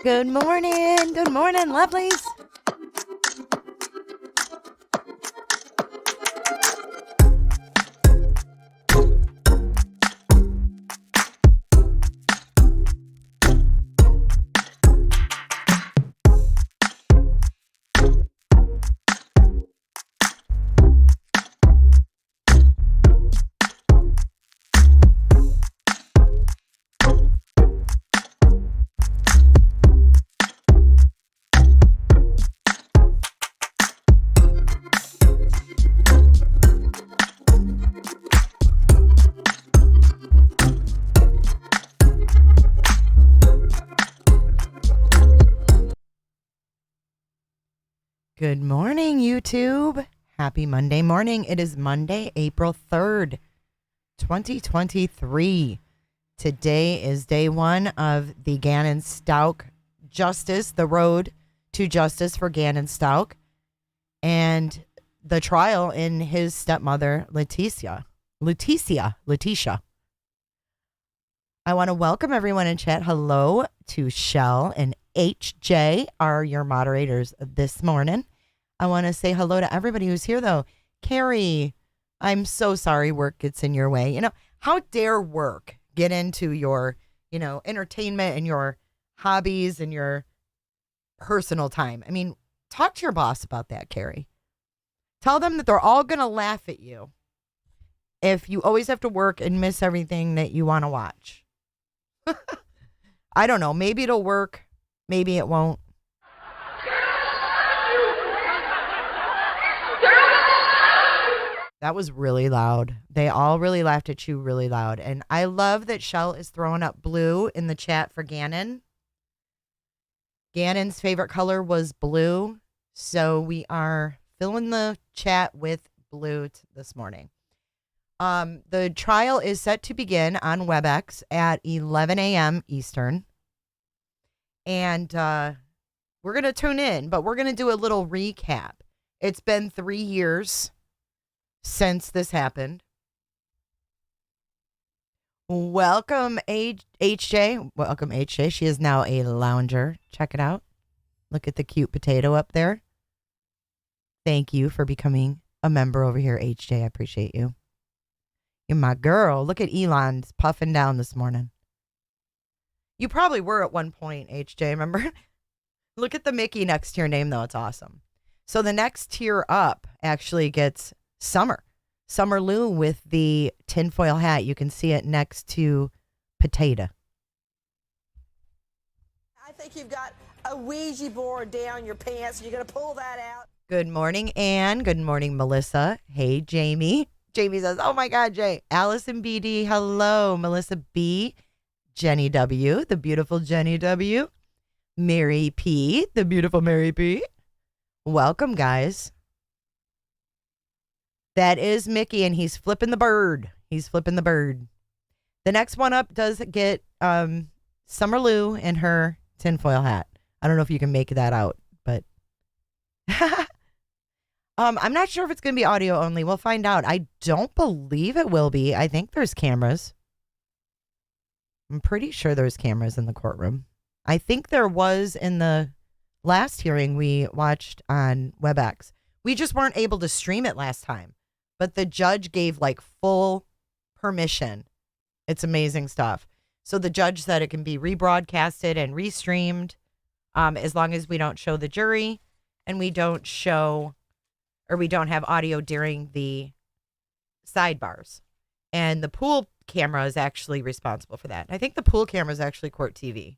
Good morning. Good morning, lovelies. Good morning, YouTube. Happy Monday morning. It is Monday, April 3rd, 2023. Today is day one of the Gannon Stauch Justice, the road to justice for Gannon Stauch, and the trial in his stepmother, Leticia. I want to welcome everyone in chat. Hello to Shell and HJ are your moderators this morning. I want to say hello to everybody who's here, though. Carrie, I'm so sorry work gets in your way. How dare work get into your, entertainment and your hobbies and your personal time? I mean, talk to your boss about that, Carrie. Tell them that they're all going to laugh at you if you always have to work and miss everything that you want to watch. I don't know. Maybe it'll work. Maybe it won't. That was really loud. They all really laughed at you really loud. And I love that Shell is throwing up blue in the chat for Gannon. Gannon's favorite color was blue. So we are filling the chat with blue this morning. The trial is set to begin on WebEx at 11 a.m. Eastern. And we're going to tune in, but we're going to do a little recap. It's been 3 years since this happened. Welcome, HJ. Welcome, HJ. She is now a lounger. Check it out. Look at the cute potato up there. Thank you for becoming a member over here, HJ. I appreciate you. You're my girl. Look at Elon's puffing down this morning. You probably were at one point, HJ, remember? Look at the Mickey next to your name, though. It's awesome. So the next tier up actually gets Summer Lou with the tinfoil hat. You can see it next to Potato. I think you've got a Ouija board down your pants. You're going to pull that out. Good morning, Ann. Good morning, Melissa. Hey, Jamie. Jamie says, oh my God, Jay. Allison BD. Hello, Melissa B. Jenny W. The beautiful Jenny W. Mary P. The beautiful Mary P. Welcome, guys. That is Mickey, and he's flipping the bird. The next one up does get Summer Lou in her tinfoil hat. I don't know if you can make that out, but I'm not sure if it's going to be audio only. We'll find out. I don't believe it will be. I think there's cameras. I'm pretty sure there's cameras in the courtroom. I think there was in the last hearing we watched on WebEx. We just weren't able to stream it last time. But the judge gave full permission. It's amazing stuff. So the judge said it can be rebroadcasted and restreamed as long as we don't show the jury and we don't have audio during the sidebars. And the pool camera is actually responsible for that. I think the pool camera is actually Court TV,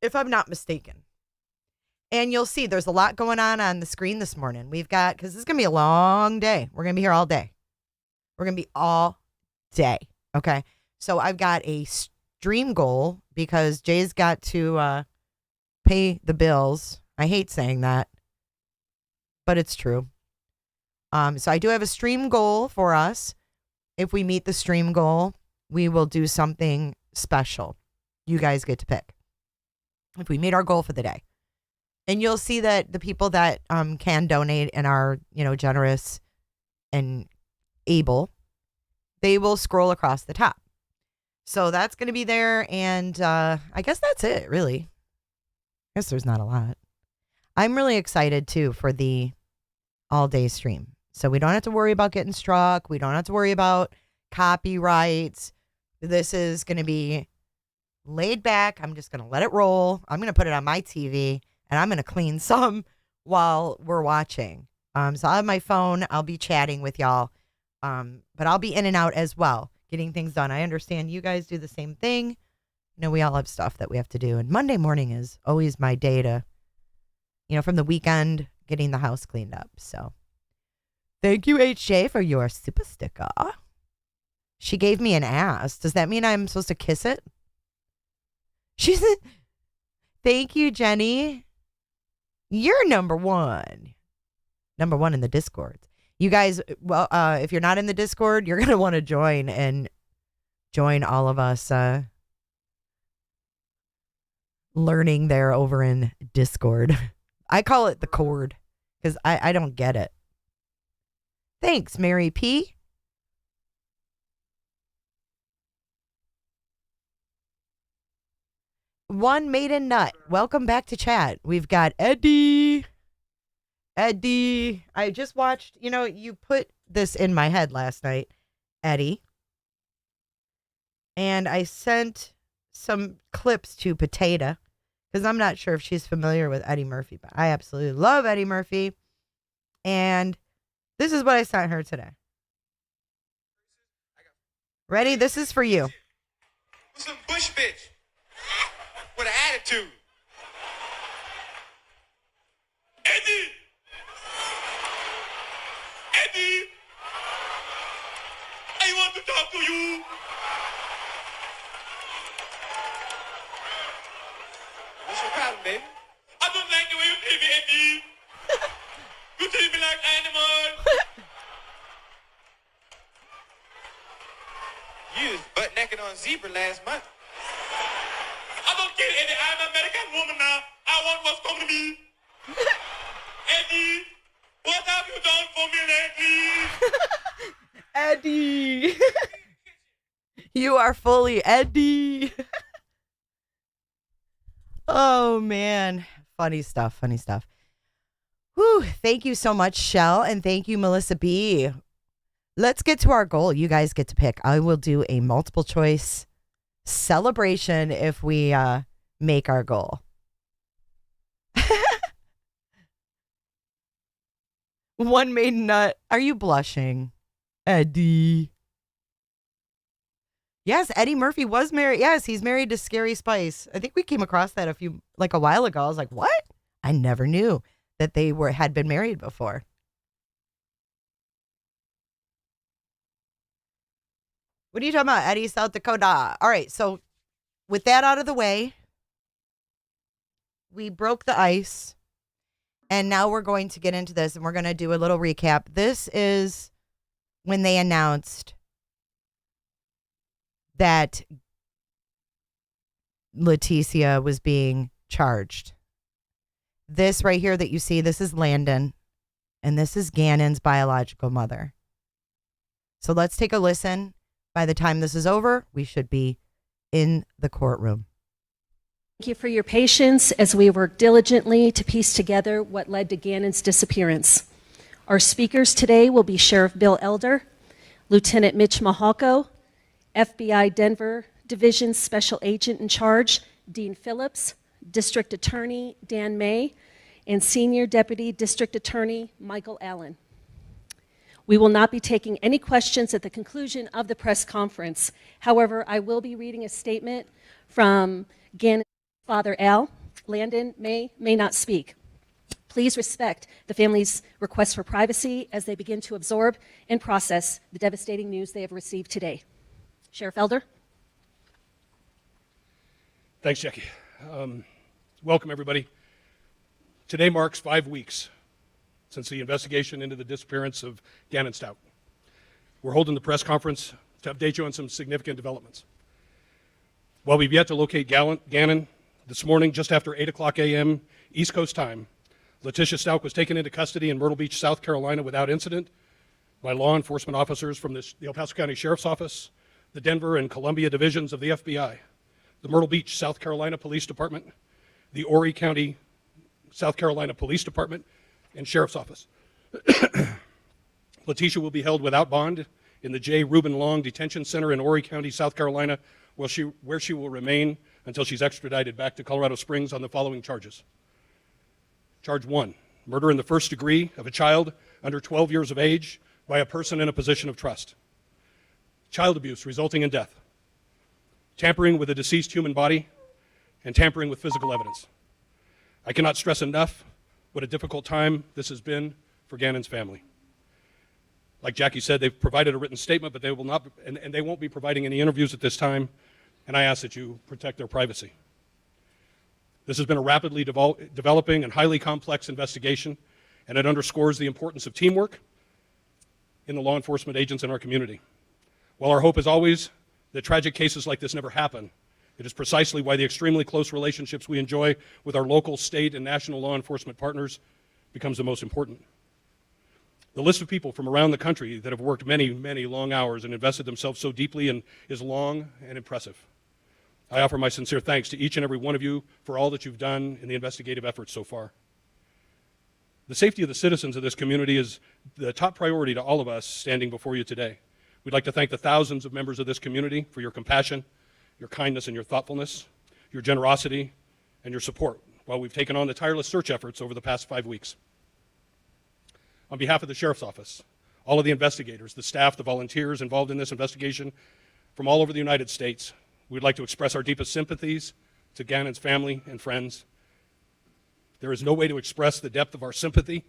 if I'm not mistaken. And you'll see there's a lot going on the screen this morning. We've got, because this is going to be a long day. We're going to be here all day. Okay. So I've got a stream goal because Jay's got to pay the bills. I hate saying that, but it's true. So I do have a stream goal for us. If we meet the stream goal, we will do something special. You guys get to pick if we meet our goal for the day. And you'll see that the people that can donate and are, generous and able, they will scroll across the top. So that's going to be there. And I guess that's it, really. I guess there's not a lot. I'm really excited, too, for the all-day stream. So we don't have to worry about getting struck. We don't have to worry about copyrights. This is going to be laid back. I'm just going to let it roll. I'm going to put it on my TV, and I'm going to clean some while we're watching. So I'll have my phone. I'll be chatting with y'all. But I'll be in and out as well, getting things done. I understand you guys do the same thing. You know, we all have stuff that we have to do. And Monday morning is always my day to, from the weekend, getting the house cleaned up. So thank you, HJ, for your super sticker. She gave me an ass. Does that mean I'm supposed to kiss it? She said, thank you, Jenny. You're number one. Number one in the Discord. You guys, well, if you're not in the Discord, you're going to want to join and join all of us learning there over in Discord. I call it the cord because I don't get it. Thanks, Mary P. One Maiden Nut. Welcome back to chat. We've got Eddie. I just watched, you put this in my head last night, Eddie. And I sent some clips to Potato because I'm not sure if she's familiar with Eddie Murphy, but I absolutely love Eddie Murphy. And this is what I sent her today. Ready? This is for you. Some bush bitch with an attitude. Eddie! I want to talk to you. What's your problem, baby? I don't like the way you treat me, Eddie. You treat me like animal. You was butt naked on Zebra last month. I don't get it, Eddie. I'm an American woman now. I want what's coming to me. Eddie, what have you done for me lately? Eddie. You are fully Eddie. Oh, man. Funny stuff. Whew. Thank you so much, Shell. And thank you, Melissa B. Let's get to our goal. You guys get to pick. I will do a multiple choice celebration if we make our goal. One Maiden Nut. Are you blushing? Eddie. Yes, Eddie Murphy was married. Yes, he's married to Scary Spice. I think we came across that a while ago. I was like, what? I never knew that they had been married before. What are you talking about, Eddie, South Dakota? All right, so with that out of the way, we broke the ice, and now we're going to get into this, and we're going to do a little recap. This is when they announced that Leticia was being charged. This right here that you see, this is Landon, and this is Gannon's biological mother. So let's take a listen. By the time this is over, we should be in the courtroom. Thank you for your patience as we work diligently to piece together what led to Gannon's disappearance. Our speakers today will be Sheriff Bill Elder, Lieutenant Mitch Mahalko, FBI Denver Division Special Agent in Charge, Dean Phillips, District Attorney Dan May, and Senior Deputy District Attorney Michael Allen. We will not be taking any questions at the conclusion of the press conference. However, I will be reading a statement from Gannon's father, Al. Landon may not speak. Please respect the family's request for privacy as they begin to absorb and process the devastating news they have received today. Sheriff Elder. Thanks, Jackie. Welcome, everybody. Today marks 5 weeks since the investigation into the disappearance of Gannon Stauch. We're holding the press conference to update you on some significant developments. While we've yet to locate Gannon, this morning, just after 8 o'clock a.m. East Coast time, Leticia Stauch was taken into custody in Myrtle Beach, South Carolina without incident by law enforcement officers from the El Paso County Sheriff's Office, the Denver and Columbia divisions of the FBI, the Myrtle Beach, South Carolina Police Department, the Horry County, South Carolina Police Department, and Sheriff's Office. Leticia will be held without bond in the J. Reuben Long Detention Center in Horry County, South Carolina, where she will remain until she's extradited back to Colorado Springs on the following charges. Charge 1, murder in the first degree of a child under 12 years of age by a person in a position of trust. Child abuse resulting in death. Tampering with a deceased human body, and tampering with physical evidence. I cannot stress enough what a difficult time this has been for Gannon's family. Like Jackie said, they've provided a written statement, but they will not, and they won't be providing any interviews at this time, and I ask that you protect their privacy. This has been a rapidly developing and highly complex investigation, and it underscores the importance of teamwork in the law enforcement agents in our community. While our hope is always that tragic cases like this never happen, it is precisely why the extremely close relationships we enjoy with our local, state, and national law enforcement partners becomes the most important. The list of people from around the country that have worked many, many long hours and invested themselves so deeply in is long and impressive. I offer my sincere thanks to each and every one of you for all that you've done in the investigative efforts so far. The safety of the citizens of this community is the top priority to all of us standing before you today. We'd like to thank the thousands of members of this community for your compassion, your kindness and your thoughtfulness, your generosity, and your support while we've taken on the tireless search efforts over the past 5 weeks. On behalf of the Sheriff's Office, all of the investigators, the staff, the volunteers involved in this investigation from all over the United States, we'd like to express our deepest sympathies to Gannon's family and friends. There is no way to express the depth of our sympathy,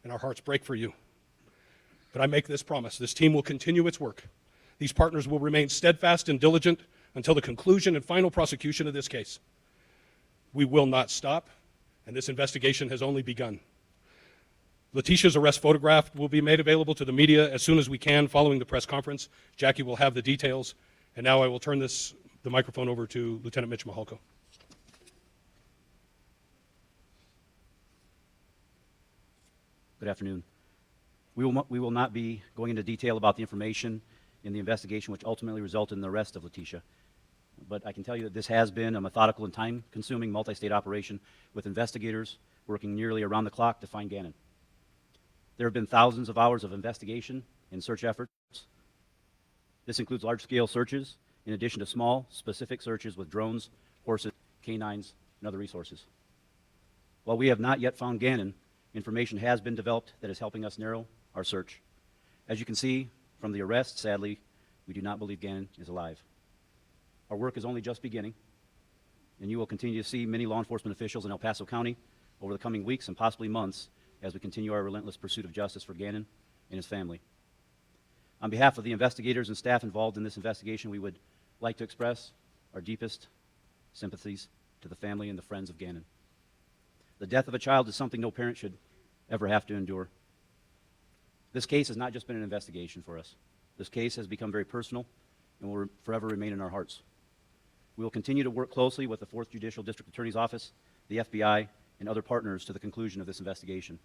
and our hearts break for you. But I make this promise: this team will continue its work. These partners will remain steadfast and diligent until the conclusion and final prosecution of this case. We will not stop, and this investigation has only begun. Leticia's arrest photograph will be made available to the media as soon as we can following the press conference. Jackie will have the details, and now I will turn the microphone over to Lieutenant Mitch Mahalko. Good afternoon. We will not be going into detail about the information in the investigation which ultimately resulted in the arrest of Leticia, but I can tell you that this has been a methodical and time-consuming multi-state operation with investigators working nearly around the clock to find Gannon. There have been thousands of hours of investigation and search efforts. This includes large-scale searches, in addition to small, specific searches with drones, horses, canines, and other resources. While we have not yet found Gannon, information has been developed that is helping us narrow our search. As you can see from the arrest, sadly, we do not believe Gannon is alive. Our work is only just beginning, and you will continue to see many law enforcement officials in El Paso County over the coming weeks and possibly months as we continue our relentless pursuit of justice for Gannon and his family. On behalf of the investigators and staff involved in this investigation, we would like to express our deepest sympathies to the family and the friends of Gannon. The death of a child is something no parent should ever have to endure. This case has not just been an investigation for us. This case has become very personal and will forever remain in our hearts. We will continue to work closely with the 4th Judicial District Attorney's Office, the FBI, and other partners to the conclusion of this investigation.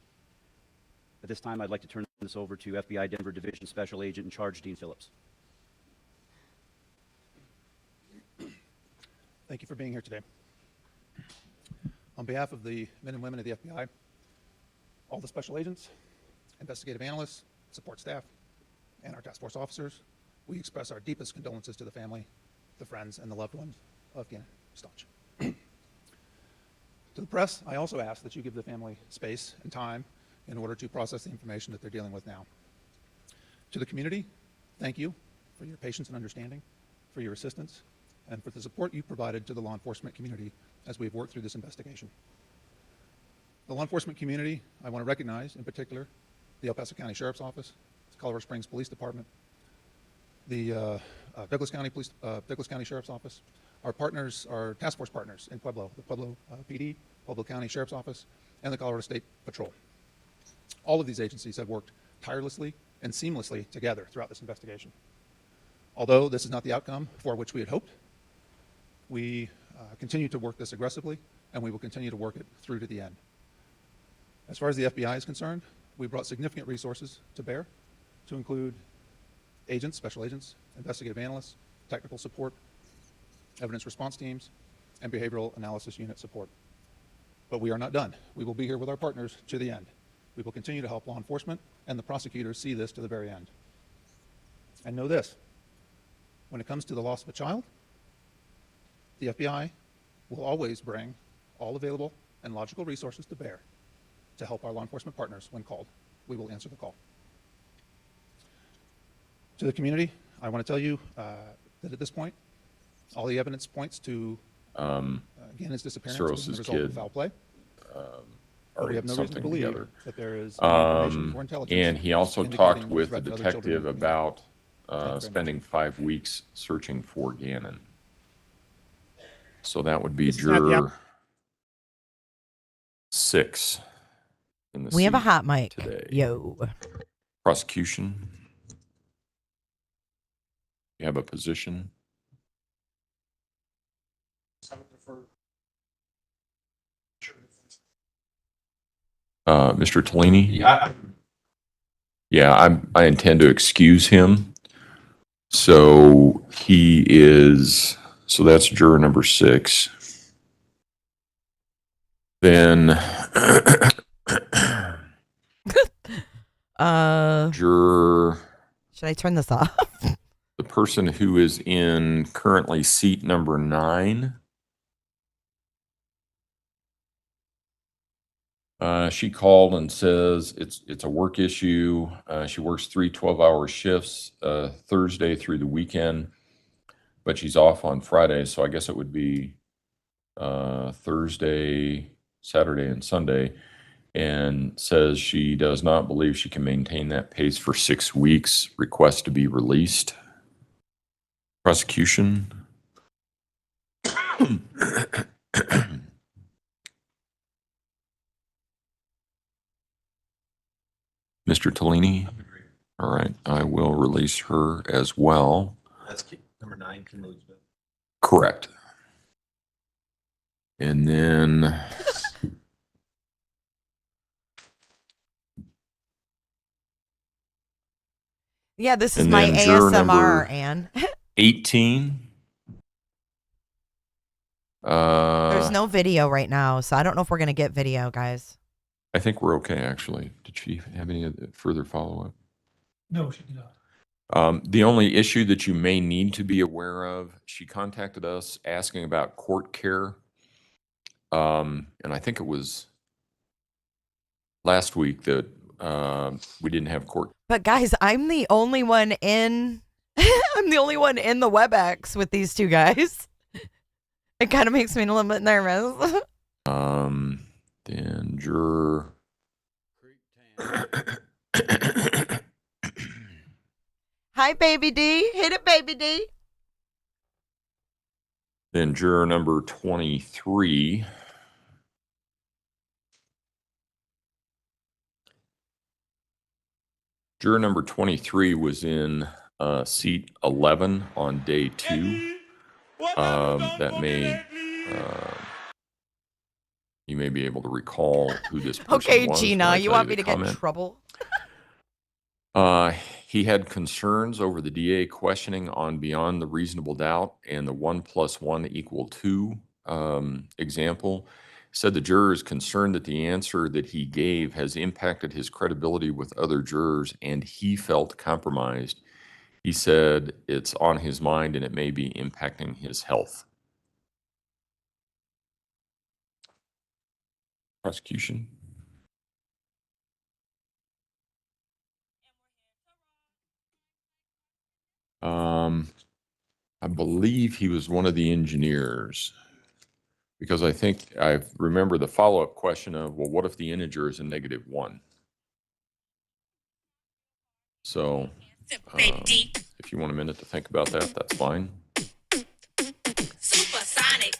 At this time, I'd like to turn this over to FBI Denver Division Special Agent in Charge, Dean Phillips. Thank you for being here today. On behalf of the men and women of the FBI, all the special agents, investigative analysts, support staff, and our task force officers, we express our deepest condolences to the family, the friends, and the loved ones of Gannon Stauch. To the press, I also ask that you give the family space and time in order to process the information that they're dealing with now. To the community, thank you for your patience and understanding, for your assistance, and for the support you provided to the law enforcement community as we've worked through this investigation. The law enforcement community, I want to recognize, in particular, the El Paso County Sheriff's Office, the Colorado Springs Police Department, the Douglas County Sheriff's Office, our partners, our task force partners in Pueblo, the Pueblo PD, Pueblo County Sheriff's Office, and the Colorado State Patrol. All of these agencies have worked tirelessly and seamlessly together throughout this investigation. Although this is not the outcome for which we had hoped, we continue to work this aggressively, and we will continue to work it through to the end. As far as the FBI is concerned, we brought significant resources to bear, to include agents, special agents, investigative analysts, technical support, evidence response teams, and behavioral analysis unit support. But we are not done. We will be here with our partners to the end. We will continue to help law enforcement and the prosecutors see this to the very end. And know this, when it comes to the loss of a child, the FBI will always bring all available and logical resources to bear to help our law enforcement partners when called. We will answer the call. To the community, I want to tell you that at this point, all the evidence points to Gannon's disappearance was a result of foul play. We have no reason to believe that there is information or intelligence. And he also talked with the detective about spending 5 weeks searching for Gannon. So that would be juror 6 in the We have a seat hot mic. today. Yo. Prosecution. You have a position. Mr. Tellini? Yeah, I intend to excuse him. So so that's juror number 6. Then juror, should I turn this off? the person who is in currently seat number 9. She called and says it's a work issue. She works 3 12-hour shifts Thursday through the weekend, but she's off on Friday, so I guess it would be Thursday, Saturday, and Sunday, and says she does not believe she can maintain that pace for 6 weeks. Request to be released. Prosecution. Mr. Tellini? All right, I will release her as well. That's number 9, Kim Elizabeth. Correct. And then Yeah, this is And my then juror ASMR, number- Anne. 18. There's no video right now, so I don't know if we're going to get video, guys. I think we're okay, actually. Did she have any further follow-up? No, she did not. The only issue that you may need to be aware of, she contacted us asking about court care. And I think it was last week that we didn't have court. But guys, I'm the only one in I'm the only one in the WebEx with these two guys. It kind of makes me a little bit nervous. Then juror. Hi, baby D. Hit it, baby D. Then juror number 23. Juror number 23 was in seat 11 on day 2. That may, you may be able to recall who this person Okay, was. Gina, when I you tell want me the to get in comment. trouble? He had concerns over the DA questioning on beyond the reasonable doubt and the 1 + 1 = 2 example. Said the juror is concerned that the answer that he gave has impacted his credibility with other jurors and he felt compromised. He said it's on his mind and it may be impacting his health. Prosecution. I believe he was one of the engineers. Because I think I remember the follow-up question of, well, what if the integer is a -1? So if you want a minute to think about that, that's fine. Supersonic.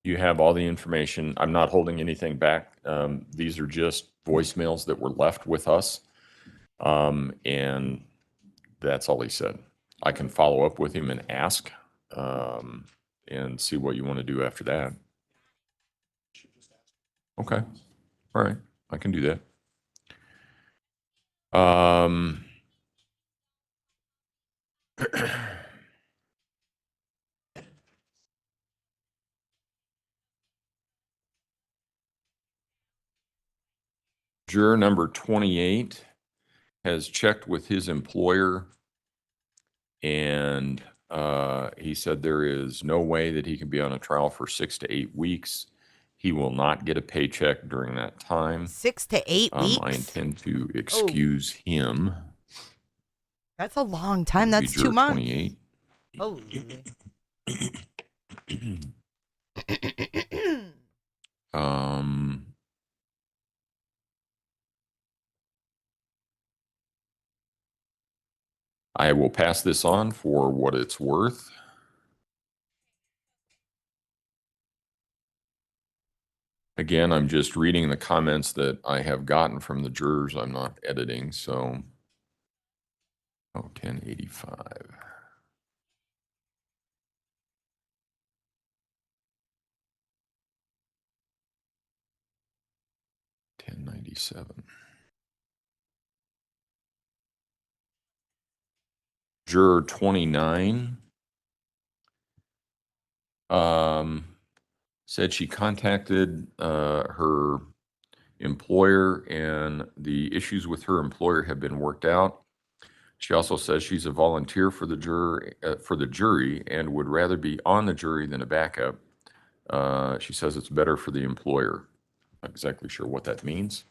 You have all the information. I'm not holding anything back. These are just voicemails that were left with us. And that's all he said. I can follow up with him and ask. And see what you want to do after that. Okay. All right. I can do that. Um, Juror number 28 has checked with his employer, and he said there is no way that he can be on a trial for 6 to 8 weeks. He will not get a paycheck during that time. 6 to 8 weeks? I intend to excuse him. That's a long time. That's Juror 2 months. 28. Holy. I will pass this on for what it's worth. Again, I'm just reading the comments that I have gotten from the jurors. I'm not editing, so. 1085. $10.97. Juror 29 said she contacted her employer and the issues with her employer have been worked out. She also says she's a volunteer for the jury and would rather be on the jury than a backup. She says it's better for the employer. Not exactly sure what that means,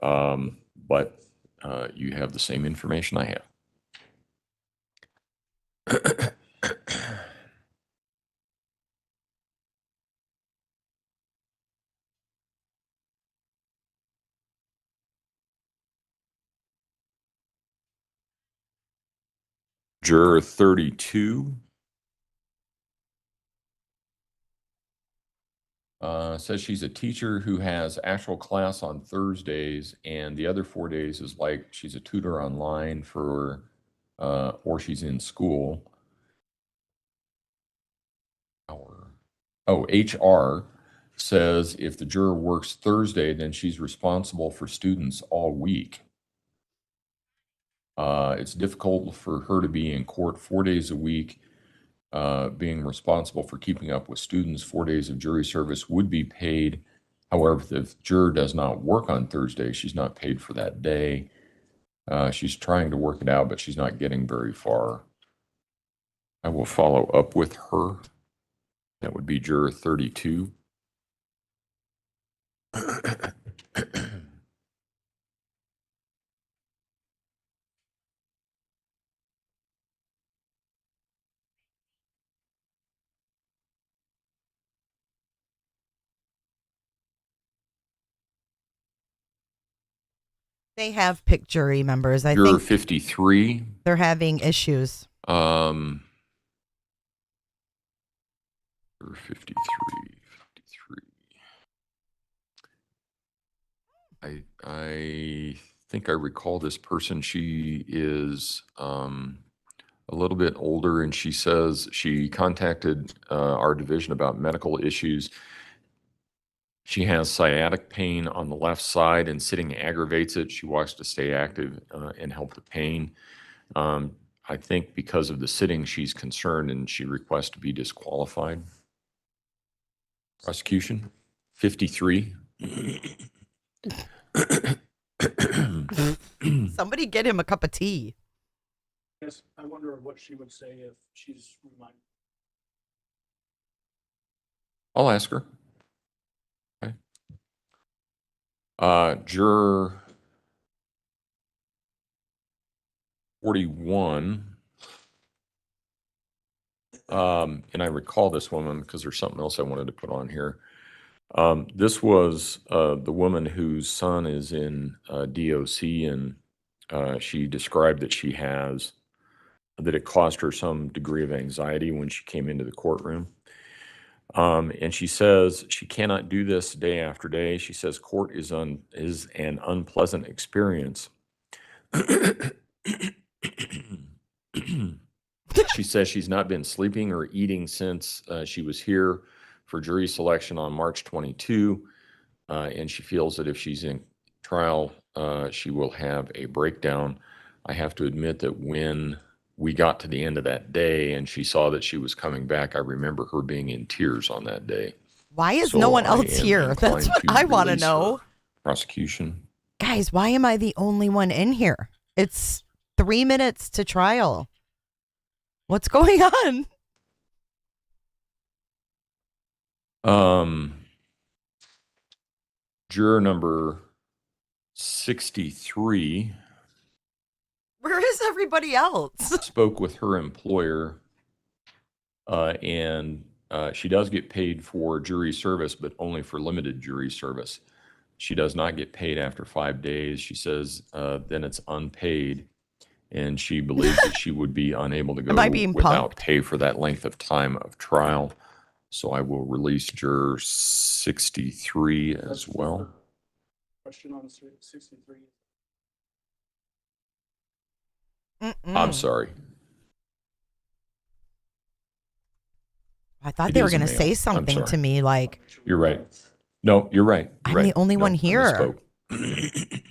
but you have the same information I have. Juror 32 says she's a teacher who has actual class on Thursdays, and the other 4 days is like she's a tutor online for, or she's in school. HR says if the juror works Thursday, then she's responsible for students all week. It's difficult for her to be in court 4 days a week, being responsible for keeping up with students. 4 days of jury service would be paid. However, if the juror does not work on Thursday, she's not paid for that day. She's trying to work it out, but she's not getting very far. I will follow up with her. That would be juror 32. They have picked jury members. I Juror think 53. they're having issues. Juror 53. I think I recall this person. She is a little bit older, and she says she contacted our division about medical issues. She has sciatic pain on the left side, and sitting aggravates it. She wants to stay active and help the pain. I think because of the sitting, she's concerned, and she requests to be disqualified. Prosecution, 53. Somebody get him a cup of tea. Yes, I wonder what she would say if she's reminded. I'll ask her. Okay. Juror 41. And I recall this woman because there's something else I wanted to put on here. This was the woman whose son is in DOC, and she described that it caused her some degree of anxiety when she came into the courtroom. And she says she cannot do this day after day. She says court is an unpleasant experience. She says she's not been sleeping or eating since she was here for jury selection on March 22. And she feels that if she's in trial she will have a breakdown. I have to admit that when we got to the end of that day and she saw that she was coming back, I remember her being in tears on that day. Why is So no one I else am here? That's inclined what to I want to release know. her. Prosecution. Guys, why am I the only one in here? It's 3 minutes to trial. What's going on? Juror number 63 Where is everybody else? spoke with her employer, and she does get paid for jury service, but only for limited jury service. She does not get paid after 5 days. She says then it's unpaid, and she believes that she would be unable to go Am I being without punked? pay for that length of time of trial. So I will release juror 63 as well. Question on 63. I'm sorry. I thought It they were is a going to male. say I'm something sorry. to me like, You're right. No, you're right. You're I'm right. the only No, one I here. misspoke.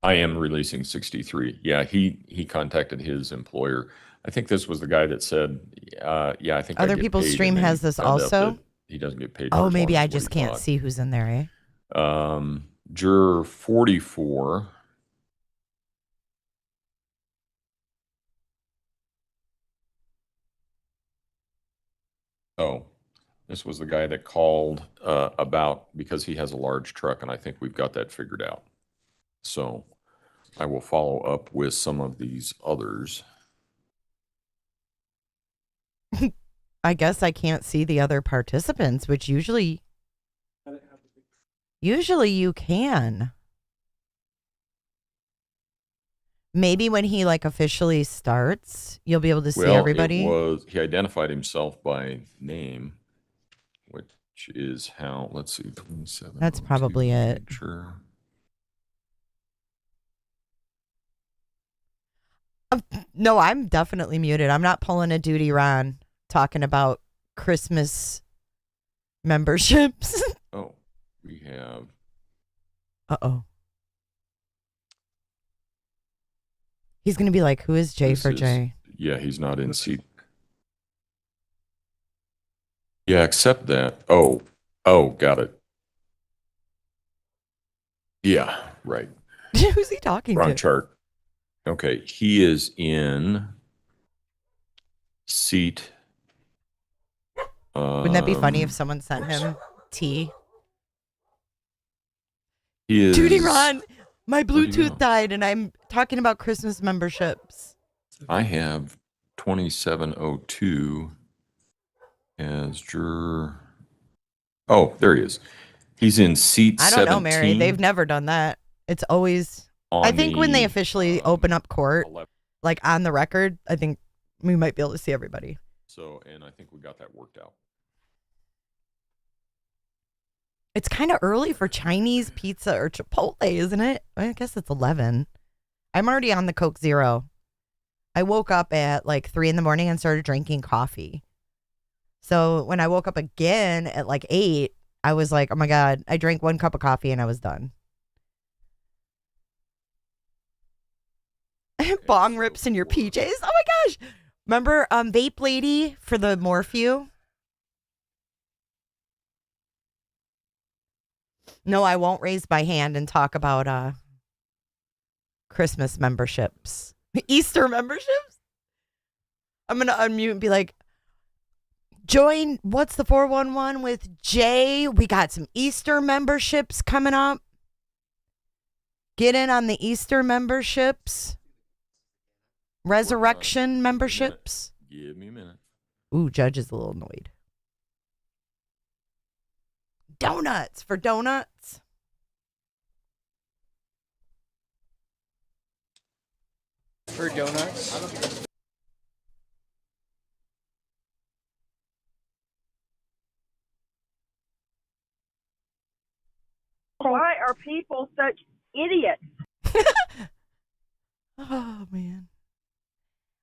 I am releasing 63. Yeah, he contacted his employer. I think this was the guy that said, yeah, I think I Other get people's paid, stream and then has he this found out also? that he doesn't get paid for oh, as maybe long I as what just he can't thought. see who's in there, eh? Juror 44. Oh, this was the guy that called about, because he has a large truck, and I think we've got that figured out. So I will follow up with some of these others. I guess I can't see the other participants, which usually you can. Maybe when he like officially starts, you'll be able to see everybody. He identified himself by name, which is how, let's see, 27. That's probably it. Sure. No, I'm definitely muted. I'm not pulling a duty Ron talking about Christmas memberships. Oh, we have. Uh-oh. He's going to be like, who is J this for is- J? Yeah, he's not in seat. Yeah, except that. Oh, got it. Yeah, right. Who's he talking Wrong to? chart. Okay, he is in seat. Wouldn't that be funny if someone sent him tea? He is. Duty Ron, my Where'd he go? Bluetooth died and I'm talking about Christmas memberships. I have 2702 as juror. Oh, there he is. He's in seat I don't 17. know, Mary. They've never done that. It's always, I think when they officially open up court, 11. like on the record, I think we might be able to see everybody. So, and I think we got that worked out. It's kind of early for Chinese pizza or Chipotle, isn't it? I guess it's 11. I'm already on the Coke Zero. I woke up at like 3 a.m. and started drinking coffee. So when I woke up again at like 8, I was like, oh my God, I drank 1 cup of coffee and I was done. Bong rips in your PJs. Oh my gosh. Remember Vape Lady for the Morphew? No, I won't raise my hand and talk about Christmas memberships. Easter memberships? I'm going to unmute and be like, join, what's the 411 with Jay? We got some Easter memberships coming up. Get in on the Easter memberships. Resurrection memberships. Give me a minute. Ooh, Judge is a little annoyed. Donuts for donuts. For donuts? Why are people such idiots? Oh, man.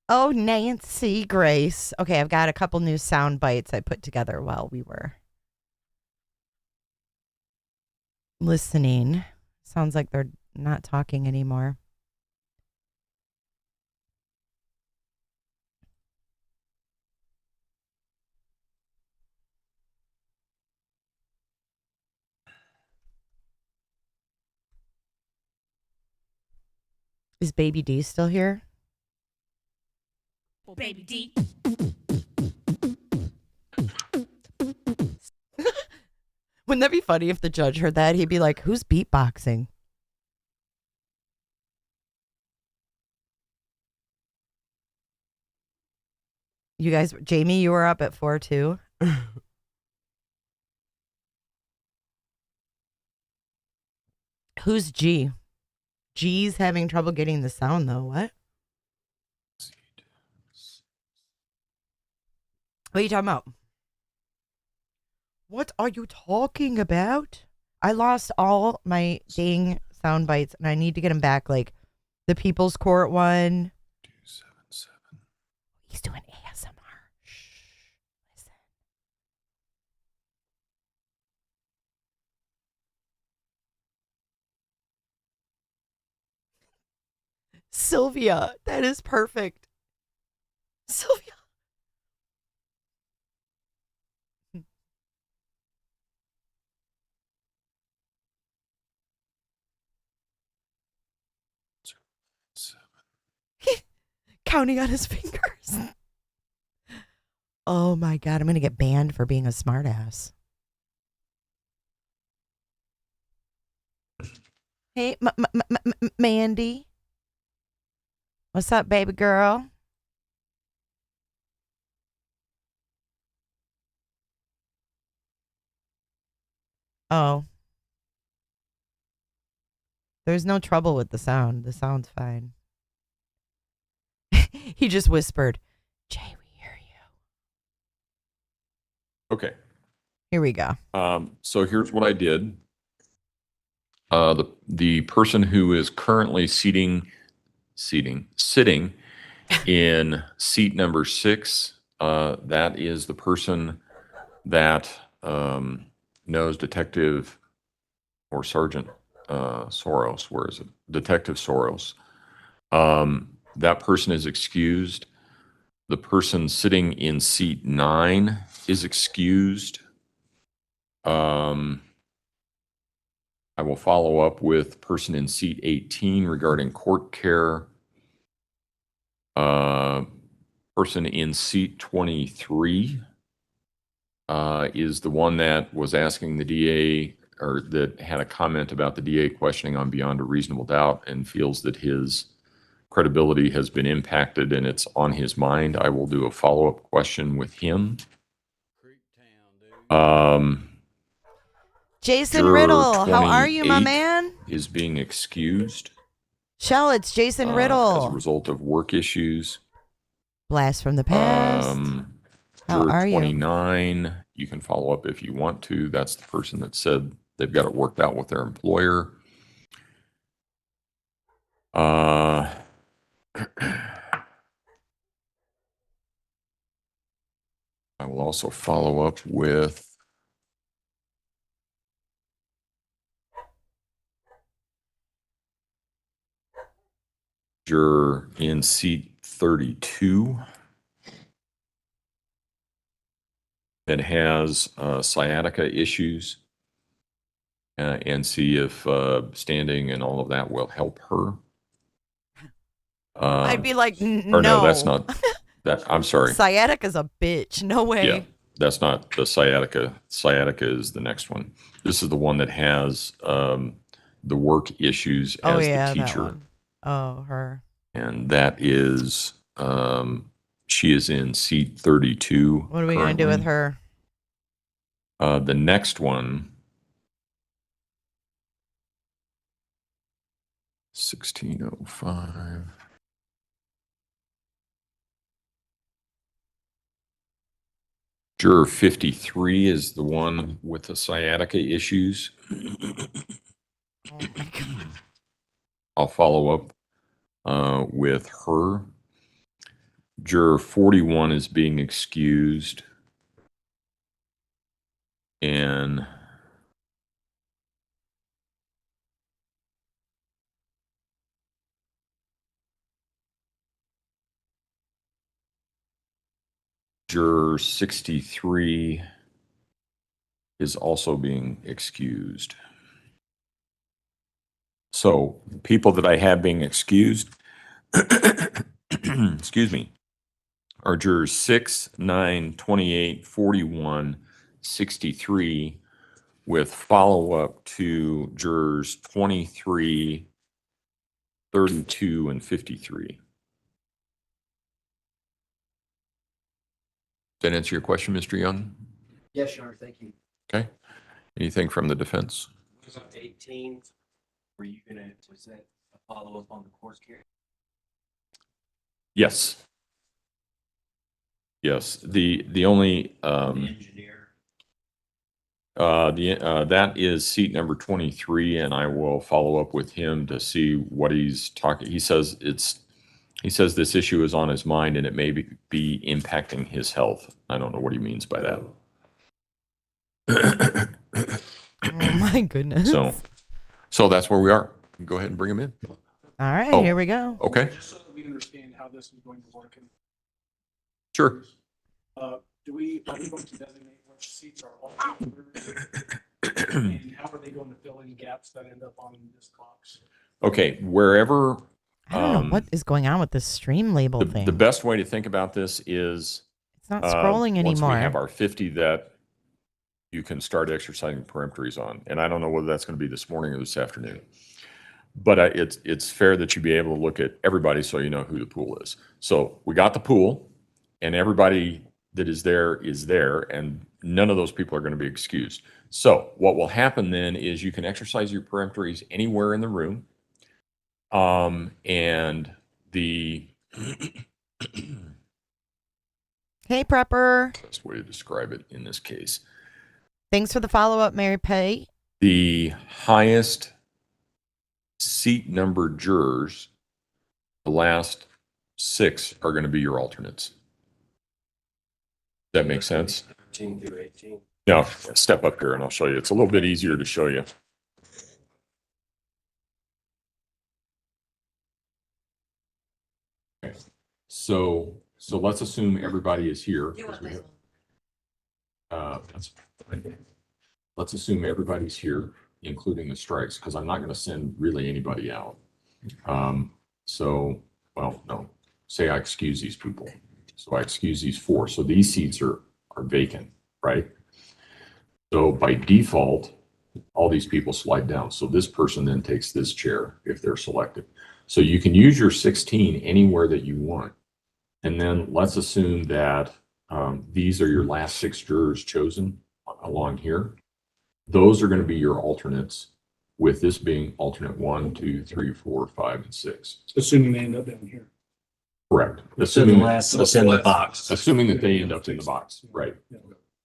Oh, Nancy Grace. Okay, I've got a couple new sound bites I put together while we were listening. Sounds like they're not talking anymore. Is Baby D still here? Baby D. Wouldn't that be funny if the judge heard that? He'd be like, who's beatboxing? You guys, Jamie, you were up at 4 too. Who's G? G's having trouble getting the sound though. What? What are you talking about? What are you talking about? I lost all my dang sound bites and I need to get them back. Like the People's Court one. 277. He's doing ASMR. Shh. Listen. Sylvia, that is perfect. Sylvia. Counting on his fingers. Oh my God, I'm going to get banned for being a smartass. Hey, Mandy. What's up, baby girl? Oh. There's no trouble with the sound. The sound's fine. He just whispered, Jay, we hear you. Okay. Here we go. So here's what I did. The person who is currently sitting in seat number 6, that is the person that knows Detective or Sergeant Soros. Where is it? Detective Soros. That person is excused. The person sitting in seat 9 is excused. I will follow up with person in seat 18 regarding court care. Person in seat 23 is the one that was asking the DA, or that had a comment about the DA questioning on beyond a reasonable doubt and feels that his credibility has been impacted and it's on his mind. I will do a follow-up question with him. Jason Juror Riddle, how are you, my 28 man? is being excused Shell, it's Jason as a Riddle. result of work issues. Blast from the past. How Juror are you? 29, you can follow up if you want to. That's the person that said they've got it worked out with their employer. I will also follow up with juror in seat 32 that has sciatica issues, and see if standing and all of that will help her. I'd be like, or no, that's not that. I'm sorry. Sciatica's a bitch. No way. Yeah, that's not the sciatica. Sciatica is the next one. This is the one that has the work issues as the teacher. That one. Oh, her. And that is, she is in seat 32. What are we going to do with her? The next one, 1605. Juror 53 is the one with the sciatica issues. Oh my God. I'll follow up with her. Juror 41 is being excused. And juror 63 is also being excused. So people that I have being excused, excuse me, are jurors 6, 9, 28, 41, 63, with follow-up to jurors 23, 32, and 53. Does that answer your question, Mr. Young? Yes, Your Honor, thank you. Okay. Anything from the defense? Was on 18, were you gonna, was that a follow-up on the court case? Yes. Yes. The only Engineer. that is seat number 23, and I will follow up with him to see what he's talking. He says this issue is on his mind and it may be impacting his health. I don't know what he means by that. Oh my goodness. So that's where we are. Go ahead and bring him in. All right, Oh. here we go. Okay. Just so that we understand how this is going to work. Sure. Are we going to designate which seats are alternate? And how are they going to fill in gaps that end up on this box? Okay. Wherever. I don't know what is going on with this stream label thing. The best way to think about this is It's not scrolling once anymore. we have our 50 that you can start exercising peremptories on. And I don't know whether that's going to be this morning or this afternoon. But it's fair that you be able to look at everybody so you know who the pool is. So we got the pool, and everybody that is there, and none of those people are going to be excused. So what will happen then is you can exercise your peremptories anywhere in the room. And the Hey, Prepper. best way to describe it in this case, Thanks for the follow-up, Mary Pay. the highest seat number jurors, the last 6 are going to be your alternates. That makes sense? 13 through 18. Now, step up here and I'll show you. It's a little bit easier to show you. Okay. So let's assume everybody is here. 'Cause we have, let's assume everybody's here, including the strikes, because I'm not going to send really anybody out. Well, no, say I excuse these people. So I excuse these 4. So these seats are vacant, right? So by default, all these people slide down. So this person then takes this chair if they're selected. So you can use your 16 anywhere that you want. And then let's assume that these are your last 6 jurors chosen along here. Those are going to be your alternates, with this being alternate 1, 2, 3, 4, 5, and 6. Assuming they end up down here. Correct. Assuming last in the box. Assuming that they end up in the box, right?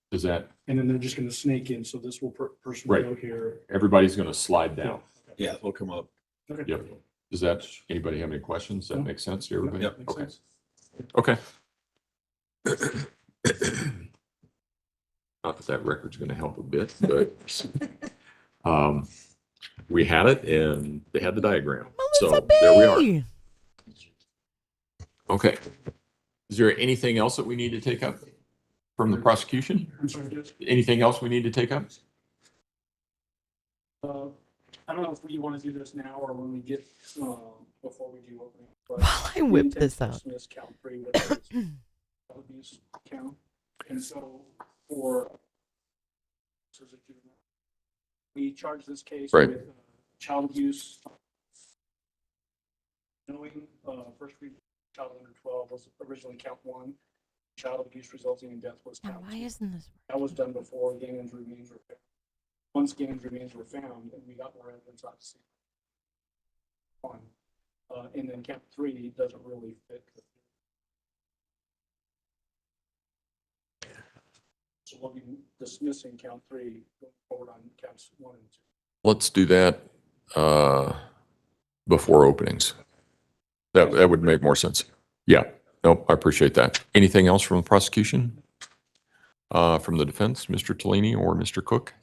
Does that? And then they're just going to snake in. So this will person will go here. Everybody's going to slide down. Yeah, they'll come up. Okay. Yep. Does that? Anybody have any questions? Does that make sense to everybody? Yep. Makes Okay. sense. Okay. Not that that record's going to help a bit, but we had it and they had the diagram. So there we are. Okay. Is there anything else that we need to take up from the prosecution? I'm sorry, Judge. Anything else we need to take up? I don't know if you want to do this now or when we get before we do opening. But While I whip this out. dismiss count 3, which is child abuse count. And so for we charge this case Right. with child abuse. Knowing first degree child under 12 was originally count 1. Child abuse resulting in death was Now, count why 2. isn't this? That was done before Gannon's remains were found. Once Gannon's remains were found, and we got more evidence on the scene. And then count 3 doesn't really fit. So we'll be dismissing count 3 going forward on counts 1 and 2. Let's do that before openings. That would make more sense. Yeah. Nope. I appreciate that. Anything else from the prosecution? From the defense, Mr. Tellini or Mr. Cook?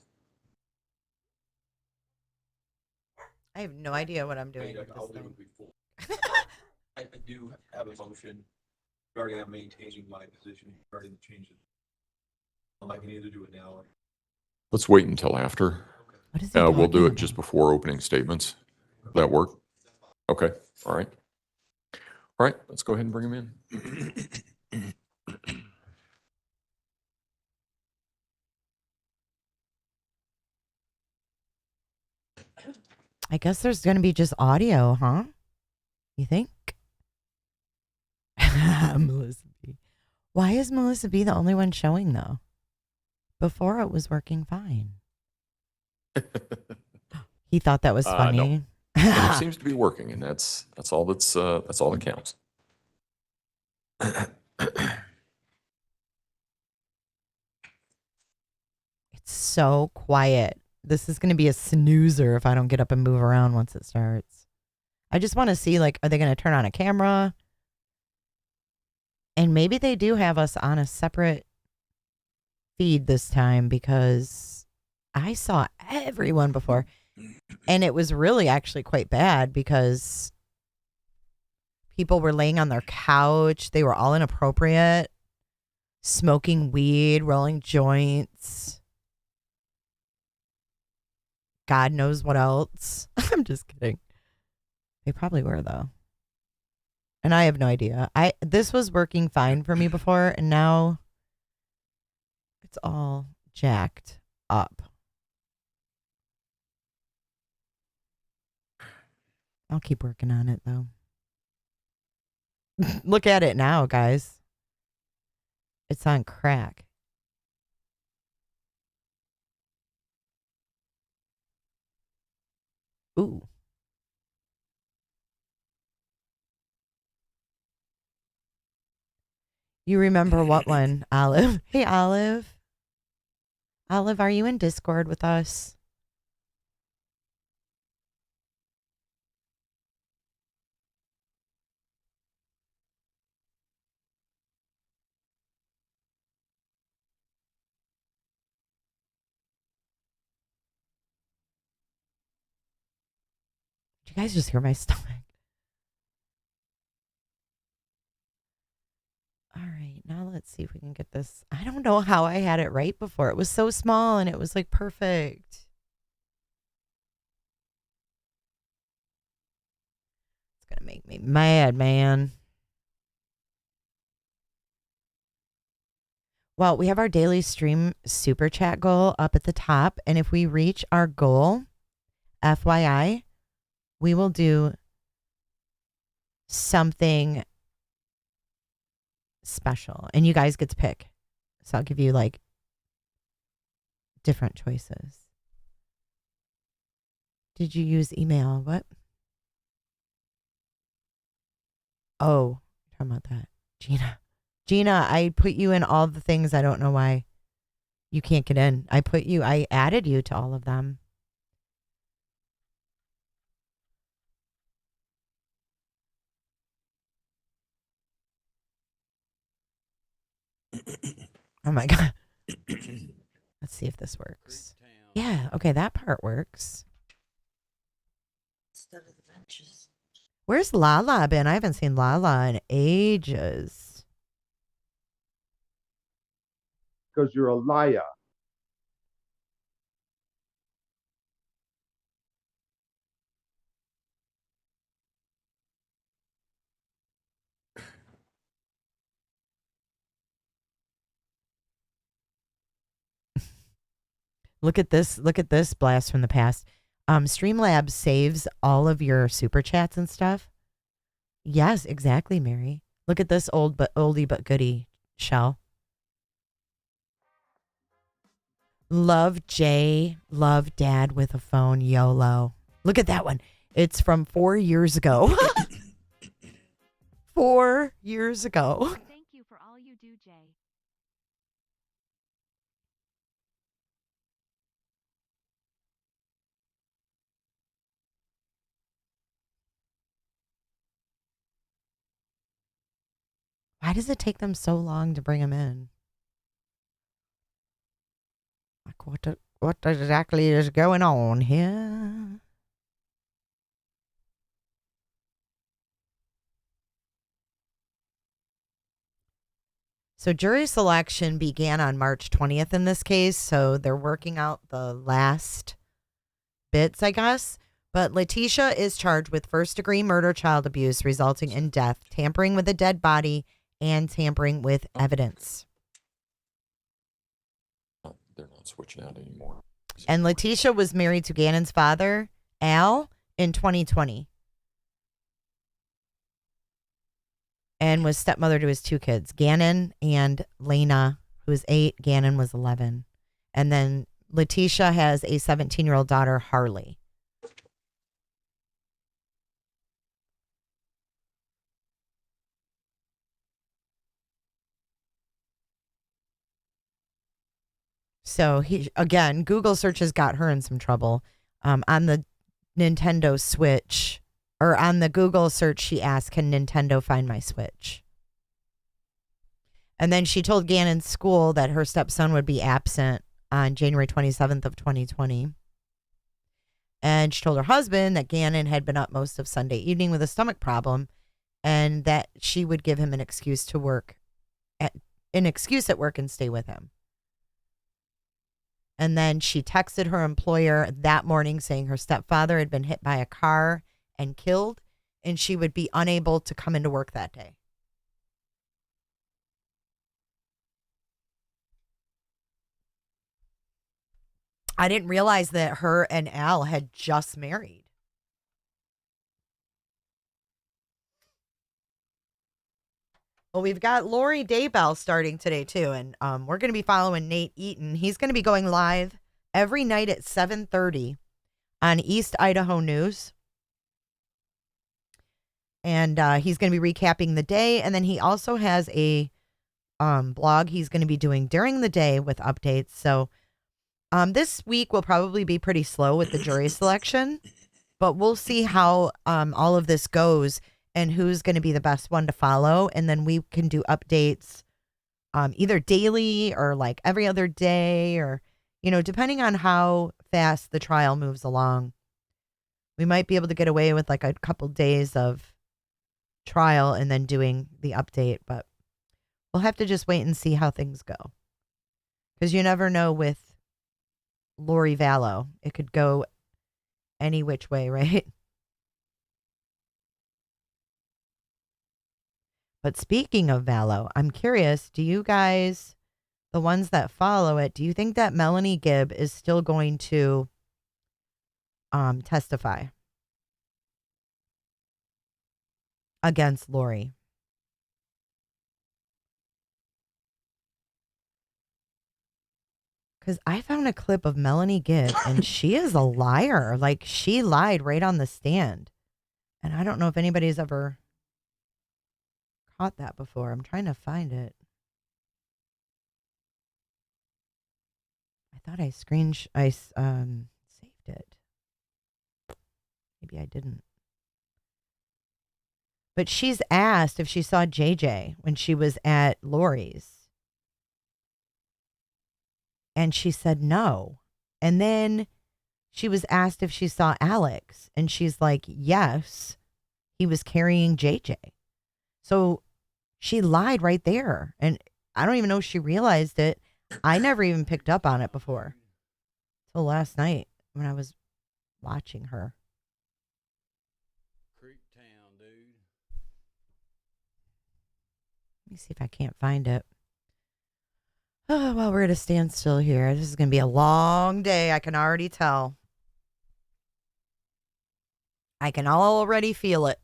I have no idea what I'm doing with this thing. I do have a motion regarding I'm maintaining my position regarding the changes. I can either do it now or. Let's wait until after. What is he We'll talking do it about? just before opening statements. Will that work? Okay, all right. All right, let's go ahead and bring him in. I guess there's going to be just audio, huh? You think? Melissa B. Why is Melissa B the only one showing, though? Before it was working fine. He thought that was funny. No. And it seems to be working, and that's all that's all that counts. It's so quiet. This is going to be a snoozer if I don't get up and move around once it starts. I just want to see, like, are they going to turn on a camera? And maybe they do have us on a separate feed this time, because I saw everyone before. And it was really actually quite bad, because people were laying on their couch. They were all inappropriate, smoking weed, rolling joints. God knows what else. I'm just kidding. They probably were, though. And I have no idea. This was working fine for me before, and now it's all jacked up. I'll keep working on it, though. Look at it now, guys. It's on crack. Ooh. You remember what one, Olive? Hey, Olive. Olive, are you in Discord with us? Did you guys just hear my stomach? All right, now let's see if we can get this. I don't know how I had it right before. It was so small and it was like perfect. It's going to make me mad, man. Well, we have our daily stream super chat goal up at the top. And if we reach our goal, FYI, we will do something special, and you guys get to pick. So I'll give you like different choices. Did you use email? What? Oh, talking about that. Gina, I put you in all the things. I don't know why you can't get in. I added you to all of them. Oh my God. Let's see if this works. Yeah, okay, that part works. Instead of the benches. Where's Lala been? I haven't seen Lala in ages. Because you're a liar. Look at this blast from the past. Streamlabs saves all of your super chats and stuff. Yes, exactly, Mary. Look at this oldie but goodie, Shell. Love Jay, love Dad with a phone, YOLO. Look at that one. It's from 4 years ago. 4 years ago. Thank you for all you do, Jay. Why does it take them so long to bring them in? Like, what exactly is going on here? So jury selection began on March 20th in this case. So they're working out the last bits, I guess. But Leticia is charged with first-degree murder, child abuse resulting in death, tampering with a dead body, and tampering with evidence. They're not switching out anymore. And Leticia was married to Gannon's father, Al, in 2020. And was stepmother to his two kids, Gannon and Lena, who was 8. Gannon was 11. And then Leticia has a 17-year-old daughter, Harley. So again, Google searches got her in some trouble. On the Nintendo Switch, or on the Google search, she asked, "Can Nintendo find my Switch?" And then she told Gannon's school that her stepson would be absent on January 27th of 2020. And she told her husband that Gannon had been up most of Sunday evening with a stomach problem, and that she would give him an excuse to work, at work and stay with him. And then she texted her employer that morning saying her stepfather had been hit by a car and killed, and she would be unable to come into work that day. I didn't realize that her and Al had just married. Well, we've got Lori Daybell starting today, too. And we're going to be following Nate Eaton. He's going to be going live every night at 7:30 on East Idaho News. And he's going to be recapping the day. And then he also has a blog he's going to be doing during the day with updates. So this week will probably be pretty slow with the jury selection. But we'll see how all of this goes and who's going to be the best one to follow. And then we can do updates either daily or like every other day, or, you know, depending on how fast the trial moves along. We might be able to get away with like a couple days of trial and then doing the update, but we'll have to just wait and see how things go. Because you never know with Lori Vallow. It could go any which way, right? But speaking of Vallow, I'm curious, do you guys, the ones that follow it, do you think that Melanie Gibb is still going to testify against Lori? Because I found a clip of Melanie Gibb and she is a liar. Like, she lied right on the stand. And I don't know if anybody's ever caught that before. I'm trying to find it. I thought I saved it. Maybe I didn't. But she's asked if she saw JJ when she was at Lori's. And she said no. And then she was asked if she saw Alex. And she's like, yes, he was carrying JJ. So she lied right there. And I don't even know if she realized it. I never even picked up on it before. Till last night when I was watching her. Creep town, dude. Let me see if I can't find it. Oh, well, we're at a standstill here. This is going to be a long day. I can already tell. I can already feel it.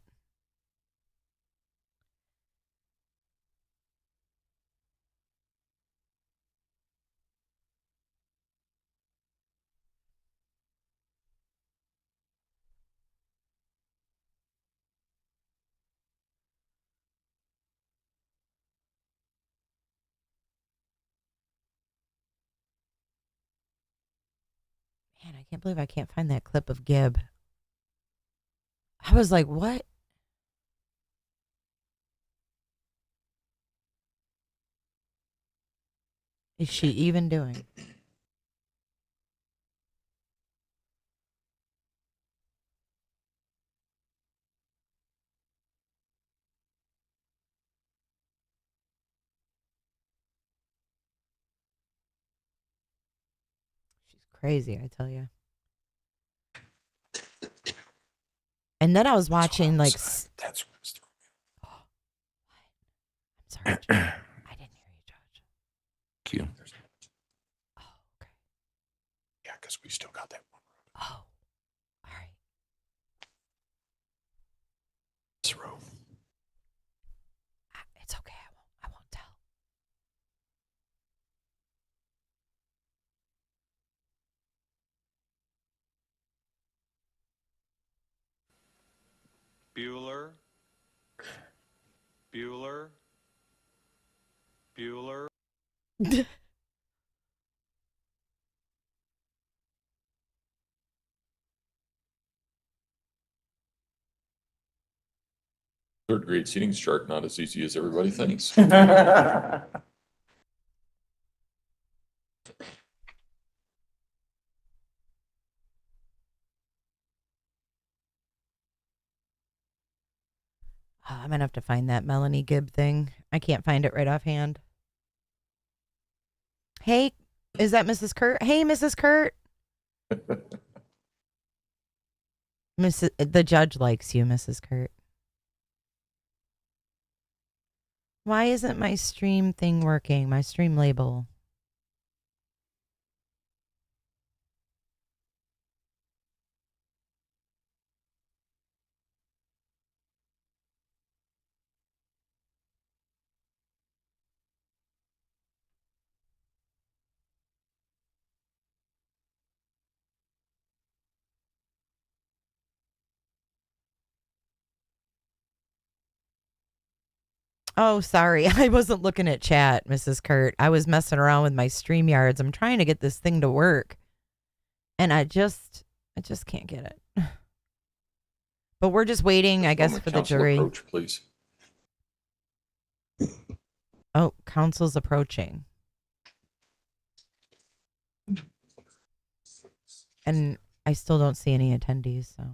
Man, I can't believe I can't find that clip of Gibb. I was like, what? Is she even doing? crazy, I tell you. And then I was watching like. That's what's I'm sorry, Judge. I didn't hear you, Judge. throwing me. Oh, okay. Yeah, because we still got that one. Oh, all right. This row. It's okay. I won't tell. Bueller. Bueller. Bueller. Third grade seating chart, not as easy as everybody thinks. I'm gonna have to find that Melanie Gibb thing. I can't find it right offhand. Hey, is that Mrs. Kurt? Hey, Mrs. Kurt. The judge likes you, Mrs. Kurt. Why isn't my stream thing working? My stream label. Oh, sorry. I wasn't looking at chat, Mrs. Kurt. I was messing around with my StreamYards. I'm trying to get this thing to work. And I just can't get it. But we're just waiting, I guess, for the Counsel jury. approach, please. Oh, counsel's approaching. And I still don't see any attendees, so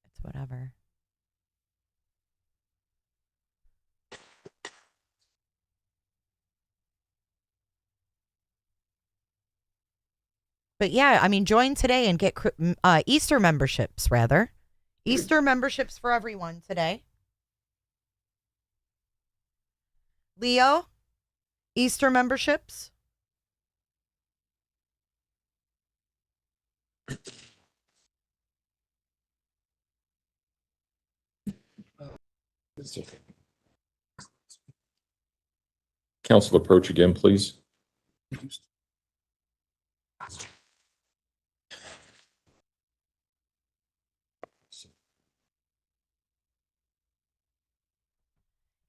it's whatever. But yeah, I mean, join today and get Easter memberships, rather. Easter memberships for everyone today. Leo, Easter memberships. Counsel approach again, please.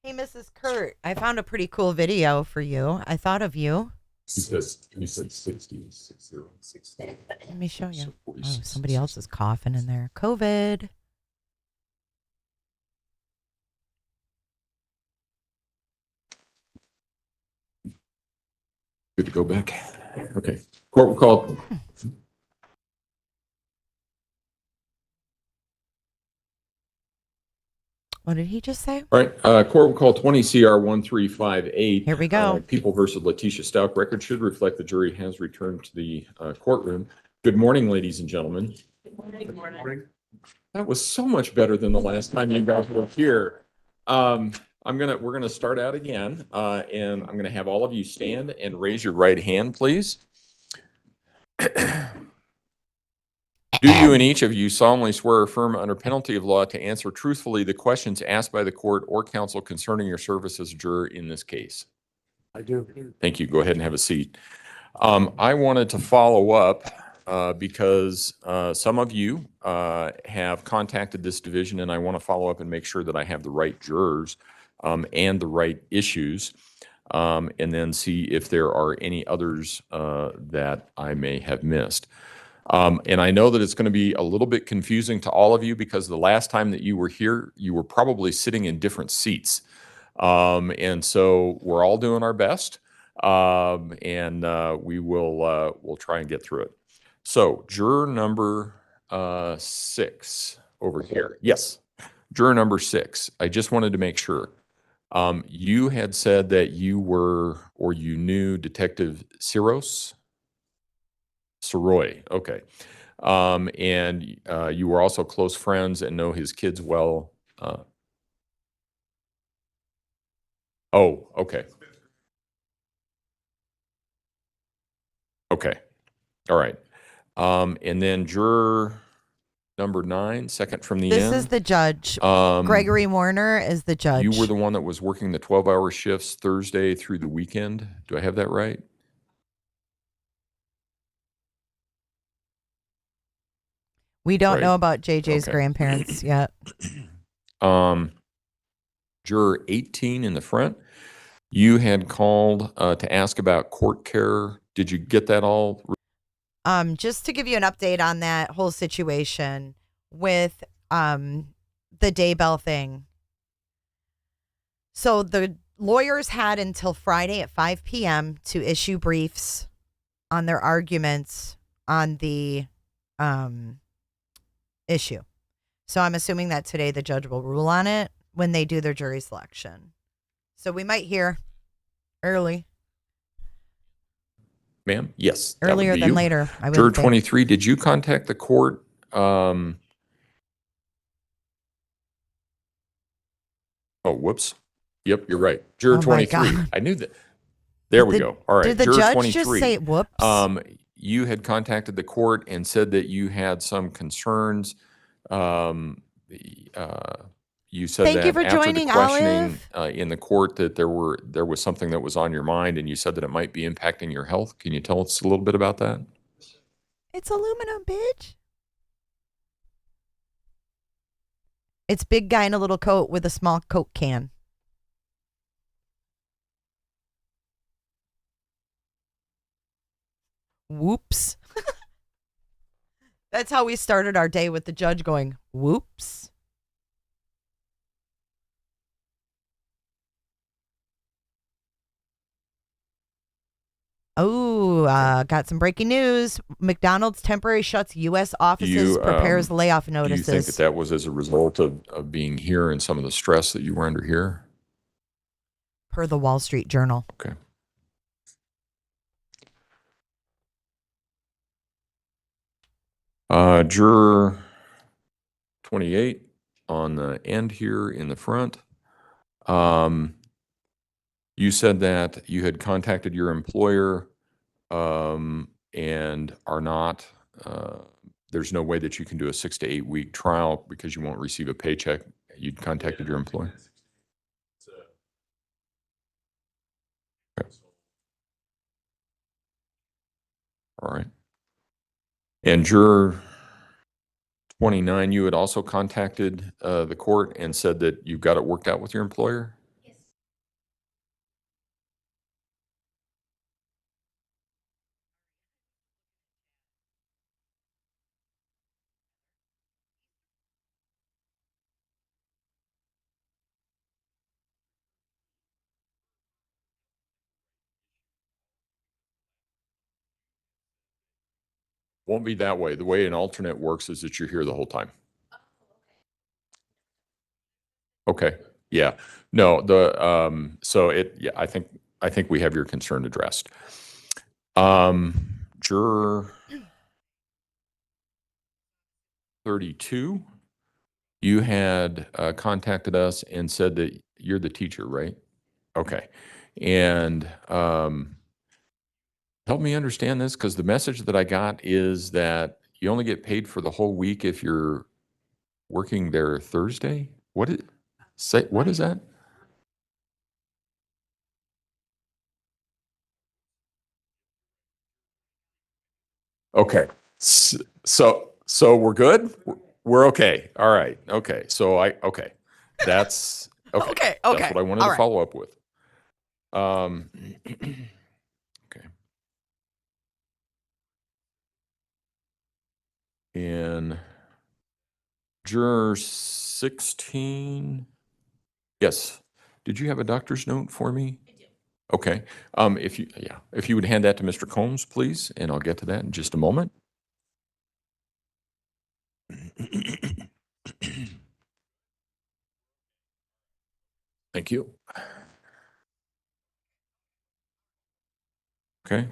Hey, Mrs. Kurt, I found a pretty cool video for you. I thought of you. He said 60, 60. Let me show you. So Oh, 46. somebody else is coughing in there. COVID. Good to go back. Okay. Court will call. What did he just say? All right. Court will call 20 CR 1358. Here we go. People versus Leticia Stauch. Record should reflect the jury has returned to the courtroom. Good morning, ladies and gentlemen. Good morning. That was so much better than the last time you guys were here. We're gonna start out again, and I'm gonna have all of you stand and raise your right hand, please. Do you and each of you solemnly swear or affirm under penalty of law to answer truthfully the questions asked by the court or counsel concerning your service as a juror in this case? I do. Thank you. Go ahead and have a seat. I wanted to follow up because some of you have contacted this division, and I want to follow up and make sure that I have the right jurors and the right issues, and then see if there are any others that I may have missed. And I know that it's going to be a little bit confusing to all of you because the last time that you were here, you were probably sitting in different seats. And so we're all doing our best, and we'll try and get through it. So juror number 6 over here. Yes, juror number 6. I just wanted to make sure. You had said that you were or you knew Detective Siros. Soroy, okay. And you were also close friends and know his kids well. Oh, okay. Okay, all right. And then juror number 9, second from the This end. is the judge. Um, Gregory Warner is the judge. You were the one that was working the 12-hour shifts Thursday through the weekend. Do I have that right? We don't Right. know about JJ's Okay. grandparents yet. Juror 18 in the front, you had called to ask about court care. Did you get that all? Just to give you an update on that whole situation with the Daybell thing. So the lawyers had until Friday at 5 p.m. to issue briefs on their arguments on the issue. So I'm assuming that today the judge will rule on it when they do their jury selection. So we might hear early. Ma'am? Yes. that would Earlier be than you. later, I would Juror think. 23, did you contact the court? Oh, whoops. Yep, you're right. Juror Oh my 23. God. I knew that. There we Did go. All right. Did the Juror judge 23. just say whoops? You had contacted the court and said that you had some concerns. You said Thank that you for after joining, the questioning in the court that there was something that was on your mind, and you said that it might be impacting your health. Can you tell us a little bit about that? It's aluminum, bitch. It's big guy in a little coat with a small Coke can. Whoops. That's how we started our day, with the judge going, whoops. Oh, got some breaking news. McDonald's temporary shuts U.S. offices, prepares layoff notices. Do you think that was as a result of being here and some of the stress that you were under here? Per the Wall Street Journal. Okay. Juror 28 on the end here in the front. You said that you had contacted your employer and are not, there's no way that you can do a 6 to 8 week trial because you won't receive a paycheck. You'd contacted your employer. Okay. All right. And juror 29, you had also contacted the court and said that you've got it worked out with your employer? Won't be that way. The way an alternate works is that you're here the whole time. Okay, yeah. No, yeah, I think we have your concern addressed. Juror 32, you had contacted us and said that you're the teacher, right? Okay. And help me understand this, because the message that I got is that you only get paid for the whole week if you're working there Thursday? What is that? Okay. So we're good? We're okay. All right. Okay. Okay. That's okay. Okay. That's what I wanted All to right. follow up with. Okay. And juror 16. Yes. Did you have a doctor's note for me? I do. Okay. If you would hand that to Mr. Combs, please, and I'll get to that in just a moment. Thank you. Okay.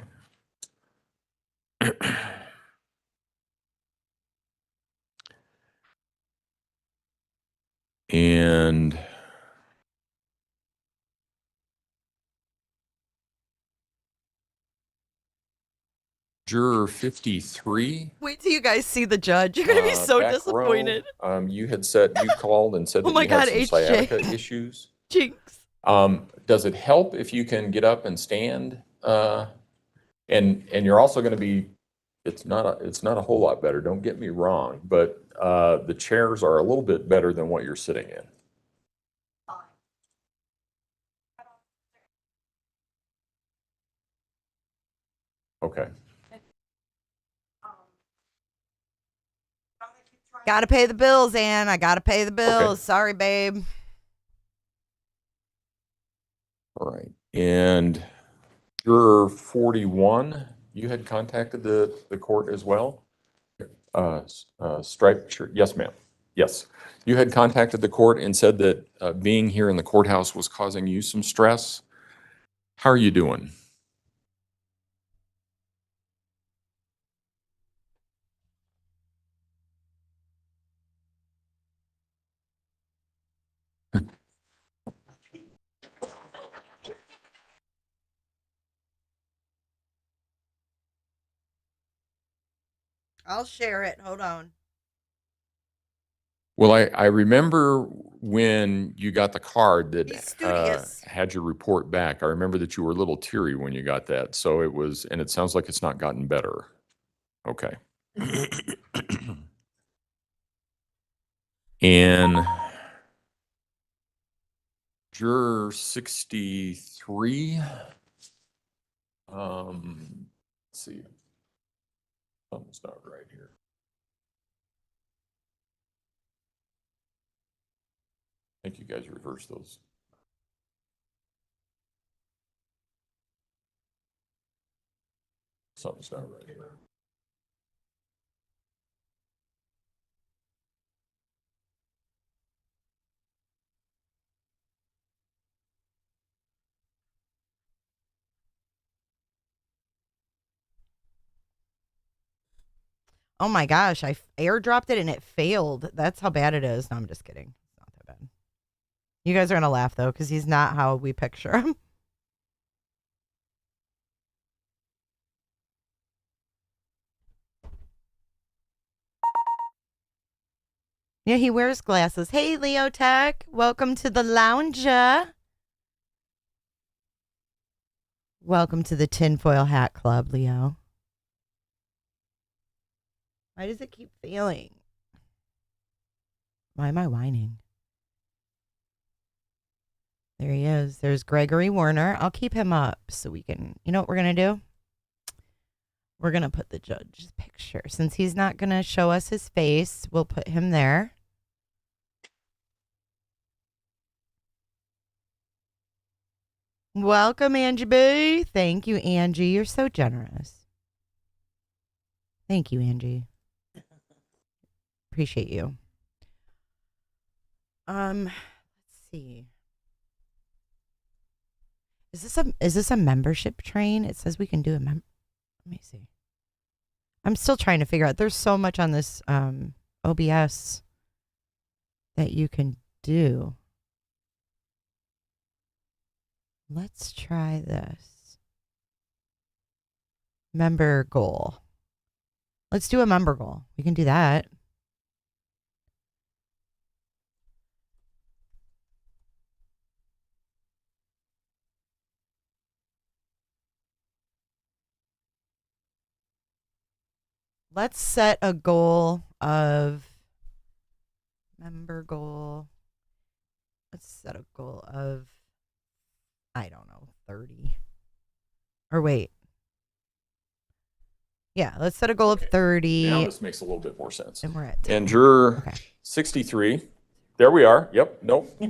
And juror 53. Wait till you guys see the judge. You're gonna be so back disappointed. Row, you called and said Oh that my you had God, some HJ. sciatica issues. Jinx. Does it help if you can get up and stand? And you're also going to be. It's not a whole lot better. Don't get me wrong, but the chairs are a little bit better than what you're sitting in. Okay. Gotta pay the bills, Ann. I gotta pay the bills. Okay. Sorry, babe. All right. And juror 41, you had contacted the court as well? Striped shirt. Yes, ma'am. Yes. You had contacted the court and said that being here in the courthouse was causing you some stress. How are you doing? I'll share it. Hold on. Well, I remember when you got the card Be that studious. had your report back. I remember that you were a little teary when you got that. So it was, and it sounds like it's not gotten better. Okay. And juror 63. Let's see. Something's not right here. I think you guys reversed those. Something's not right here. Oh my gosh, I airdropped it and it failed. That's how bad it is. No, I'm just kidding. It's not that bad. You guys are going to laugh though, because he's not how we picture him. Yeah, he wears glasses. Hey, Leo Tech. Welcome to the lounger. Welcome to the tinfoil hat club, Leo. Why does it keep failing? Why am I whining? There he is. There's Gregory Warner. I'll keep him up so we can, you know what we're going to do? We're going to put the judge's picture. Since he's not going to show us his face, we'll put him there. Welcome, Angie B. Thank you, Angie. You're so generous. Thank you, Angie. Appreciate you. Let's see. Is this a membership train? It says we can do a let me see. I'm still trying to figure out. There's so much on this OBS that you can do. Let's try this. Member goal. Let's do a member goal. We can do that. Let's set a goal of member goal. Let's set a goal of, I don't know, 30. Or wait. Yeah, let's set a goal of 30. Now this makes a little bit more sense. And we're at 10. And juror 63. There we are. Yep. Nope.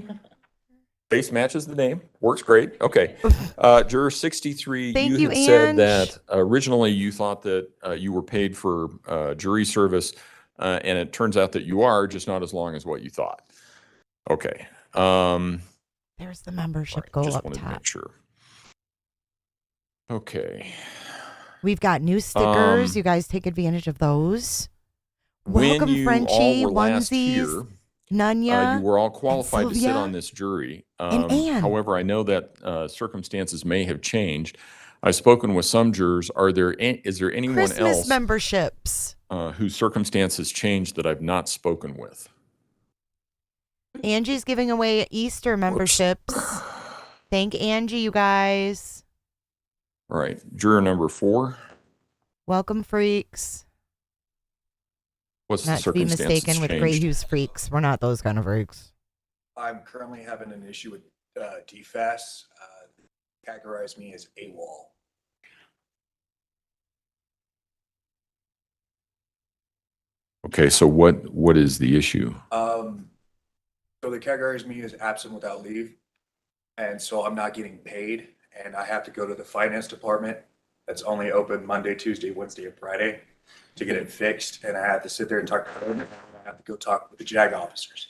Face matches the name. Works great. Okay. Juror 63, Thank you you, had said Ange. that originally you thought that you were paid for jury service, and it turns out that you are, just not as long as what you thought. Okay. There's the membership All right, goal just up wanted to top. make sure. Okay. We've got new stickers. Um, You guys take advantage of those. When Welcome, you Frenchie. all were last Onesies. here, Nunya. You were all qualified to sit Sylvia, on this jury. and Ann. However, I know that circumstances may have changed. I've spoken with some jurors. Is there anyone Christmas else memberships. whose circumstances changed that I've not spoken with? Angie's giving away Easter memberships. Thank Angie, you guys. All right, juror number 4. Welcome, freaks. What's Not the to be circumstances mistaken with Grey changed? Hughes freaks. We're not those kind of freaks. I'm currently having an issue with DFAS. Categorize me as AWOL. Okay, so what is the issue? So they categorize me as absent without leave, and so I'm not getting paid, and I have to go to the finance department that's only open Monday, Tuesday, Wednesday, and Friday to get it fixed, and I have to sit there and talk to them. I have to go talk with the JAG officers,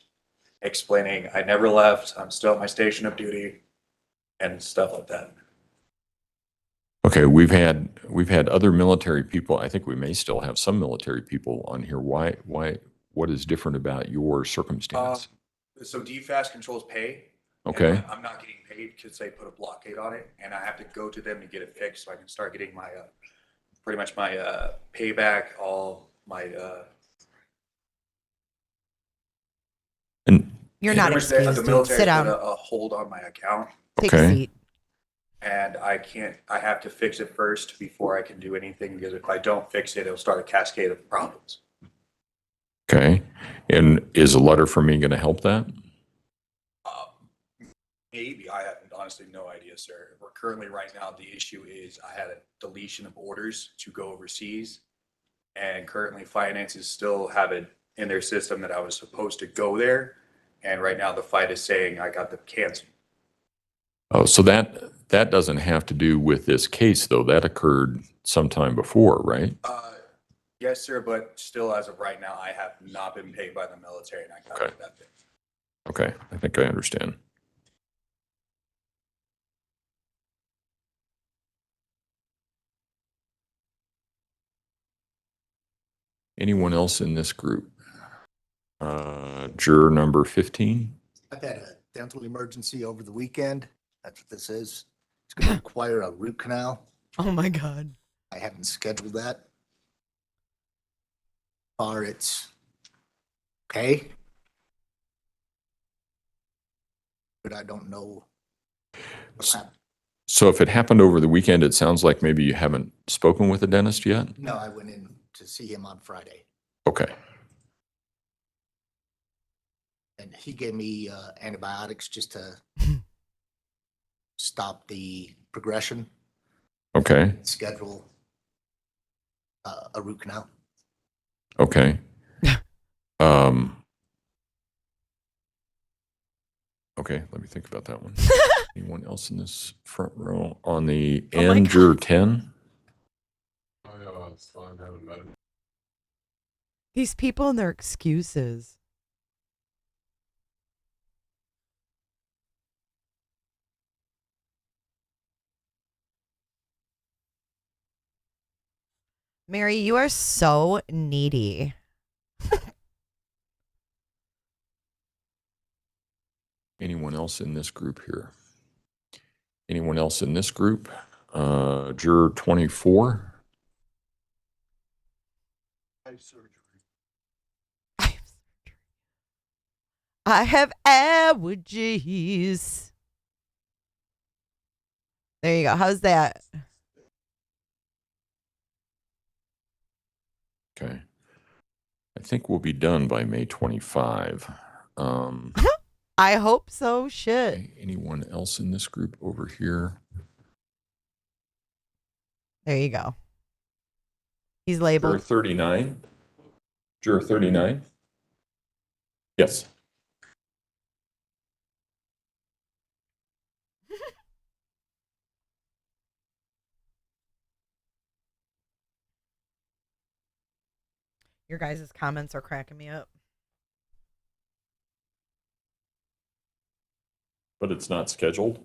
explaining I never left, I'm still at my station of duty, and stuff like that. Okay, we've had other military people. I think we may still have some military people on here. Why? What is different about your circumstance? So DFAS controls pay. Okay. And I'm not getting paid because they put a blockade on it, and I have to go to them to get it fixed so I can start getting my pretty much my payback, all my And You're not pretty much excused, the dude. military Sit down. put a hold on my account, Take a okay. seat. and I have to fix it first before I can do anything, because if I don't fix it, it'll start a cascade of problems. Okay. And is a letter from me going to help that? Maybe. I have honestly no idea, sir. We're currently right now, the issue is I had a deletion of orders to go overseas, and currently finances still have it in their system that I was supposed to go there. And right now the fight is saying I got them canceled. Oh, so that doesn't have to do with this case, though. That occurred sometime before, right? Yes, sir. But still, as of right now, I have not been paid by the military, and I got Okay. that thing. Okay, I think I understand. Anyone else in this group? Juror number 15. I've had a dental emergency over the weekend. That's what this is. It's going to require a root canal. Oh my God. I haven't scheduled that. Or it's okay. But I don't know what's happening. So if it happened over the weekend, it sounds like maybe you haven't spoken with the dentist yet? No, I went in to see him on Friday. Okay. And he gave me antibiotics just to stop the progression, Okay. schedule a root canal. Okay. Okay, let me think about that one. Anyone else in this front row on the Oh my end, God. juror 10? These people and their excuses. Mary, you are so needy. Anyone else in this group here? Anyone else in this group? Juror 24? I have allergies. There you go. How's that? Okay. I think we'll be done by May 25. I hope so. Shit. Okay, anyone else in this group over here? There you go. He's Juror labeled. 39? Juror 39? Yes. Your guys' comments are cracking me up. But it's not scheduled?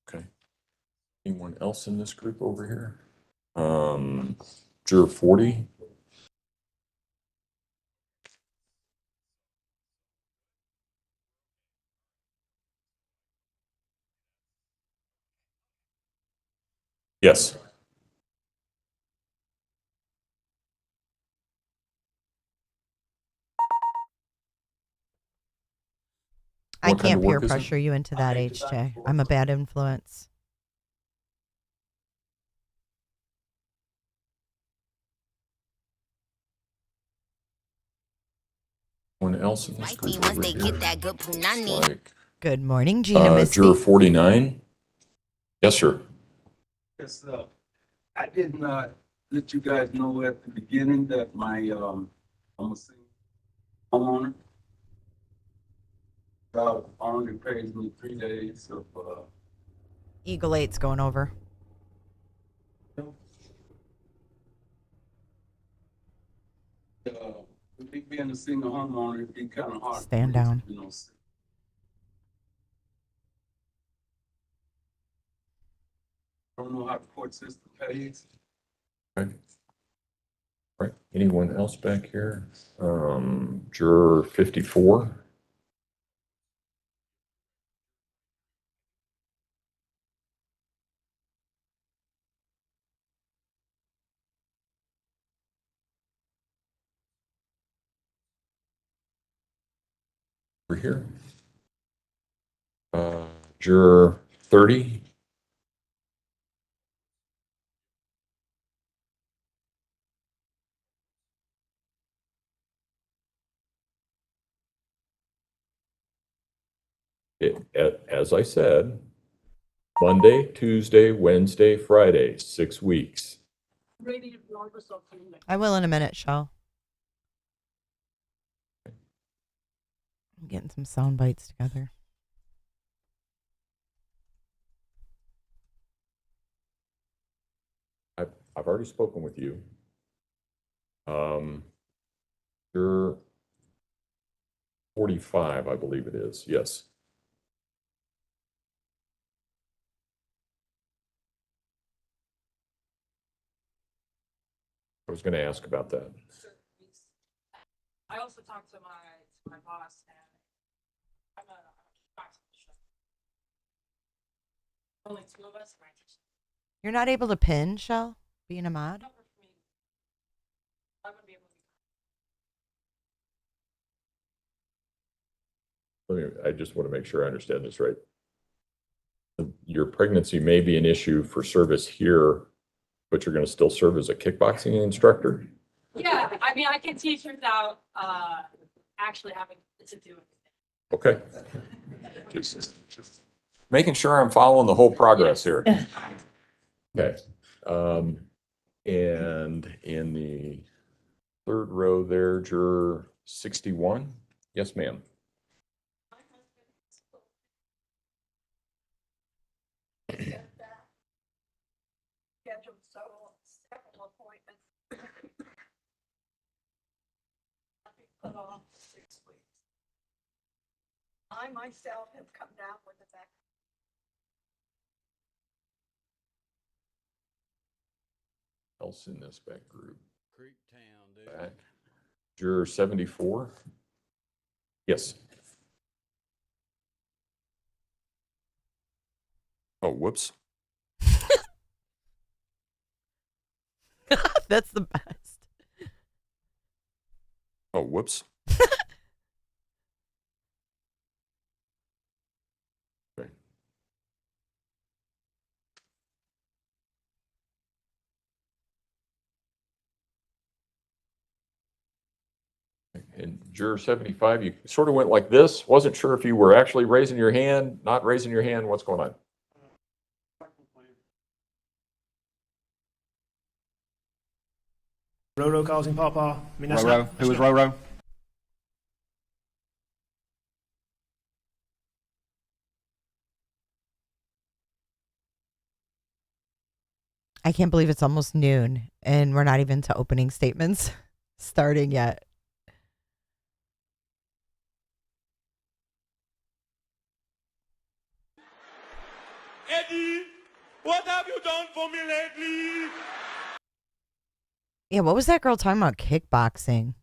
Okay. Anyone else in this group over here? Juror 40. Yes. I What kind can't of peer work is it? pressure you into that, HJ. I'm a bad influence. Anyone else in this group over here? Like, Good morning, Gina Misty. Juror 49. Yes, sir. Yes, I did not let you guys know at the beginning that my, I'm a single homeowner. Only pays me 3 days of, Eagle 8's going over. with me being a single homeowner, it'd be kind of hard. Stand down. You know, I don't know how the court system pays. Right. Right. Anyone else back here? Juror 54. Over here. Juror 30. As I said, Monday, Tuesday, Wednesday, Friday, 6 weeks. I will in a minute, Shell. I'm getting some sound bites together. I've already spoken with you. You're 45, I believe it is. Yes. I was going to ask about that. I also talked to my boss, and I'm a only two of us. You're not able to pin, Shell, being a mod? I just want to make sure I understand this right. Your pregnancy may be an issue for service here, but you're going to still serve as a kickboxing instructor? Yeah, I mean, I can teach without actually having to do it. Okay. Just making sure I'm following the whole progress here. Okay. And in the third row there, juror 61. Yes, ma'am. Scheduled several appointments. Put off 6 weeks. I myself have come down with the back. Else in this back group? Back. Juror 74. Yes. Oh, whoops. That's the best. Oh, whoops. Okay. And juror 75, you sort of went like this. Wasn't sure if you were actually raising your hand, not raising your hand. What's going on? Roro causing Pawpaw. Roro. Who was Roro? I can't believe it's almost noon and we're not even to opening statements starting yet. Eddie, What have you done for me lately? Yeah, what was that girl talking about? Kickboxing.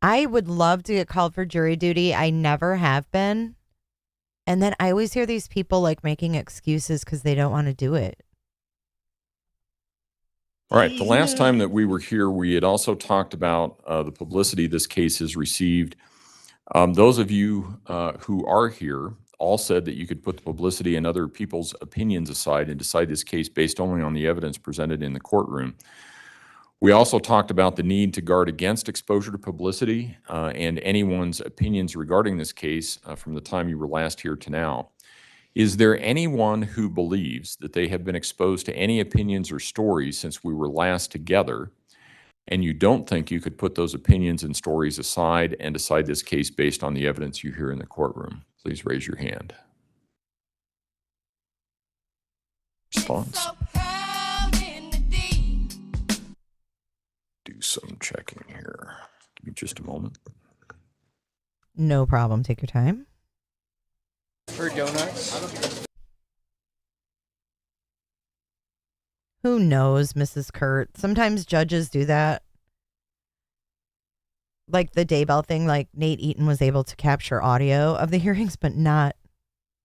I would love to get called for jury duty. I never have been. And then I always hear these people like making excuses because they don't want to do it. All right. The last time that we were here, we had also talked about the publicity this case has received. Those of you who are here all said that you could put the publicity and other people's opinions aside and decide this case based only on the evidence presented in the courtroom. We also talked about the need to guard against exposure to publicity and anyone's opinions regarding this case from the time you were last here to now. Is there anyone who believes that they have been exposed to any opinions or stories since we were last together, and you don't think you could put those opinions and stories aside and decide this case based on the evidence you hear in the courtroom? Please raise your hand. Response? Do some checking here. Give me just a moment. No problem. Take your time. For donuts? Who knows, Mrs. Kurt? Sometimes judges do that. Like the Daybell thing, like Nate Eaton was able to capture audio of the hearings, but not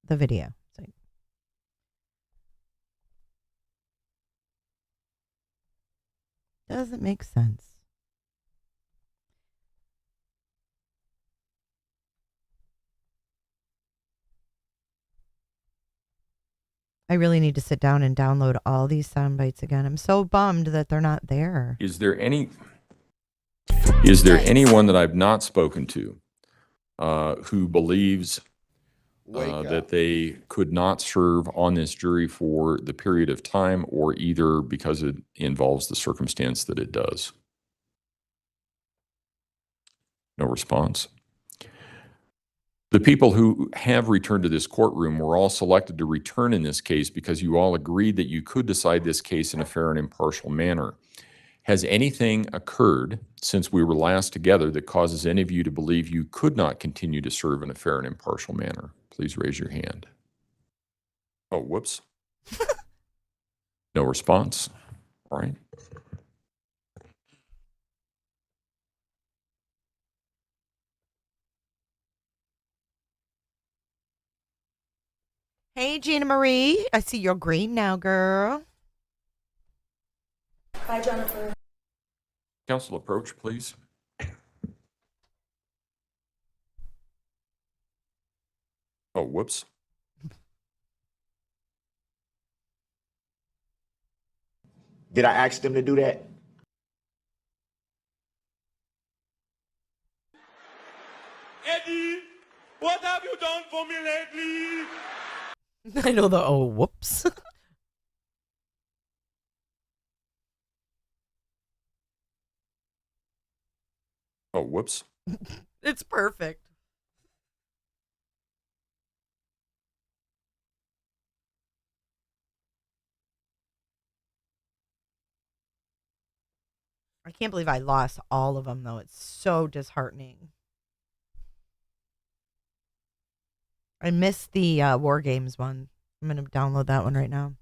the video. It's like, doesn't make sense. I really need to sit down and download all these sound bites again. I'm so bummed that they're not there. Is there anyone that I've not spoken to who believes that they could not serve on this jury for the period of time, or either because it involves the circumstance that it does? No response. The people who have returned to this courtroom were all selected to return in this case because you all agreed that you could decide this case in a fair and impartial manner. Has anything occurred since we were last together that causes any of you to believe you could not continue to serve in a fair and impartial manner? Please raise your hand. Oh, whoops. No response. All right. Hey, Gina Marie. I see you're green now, girl. Hi, Jennifer. Counsel, approach, please. Oh, whoops. Did I ask them to do that? Eddie, what have you done for me lately? I know the oh, whoops. Oh, whoops. It's perfect. I can't believe I lost all of them, though. It's so disheartening. I missed the War Games one. I'm going to download that one right now.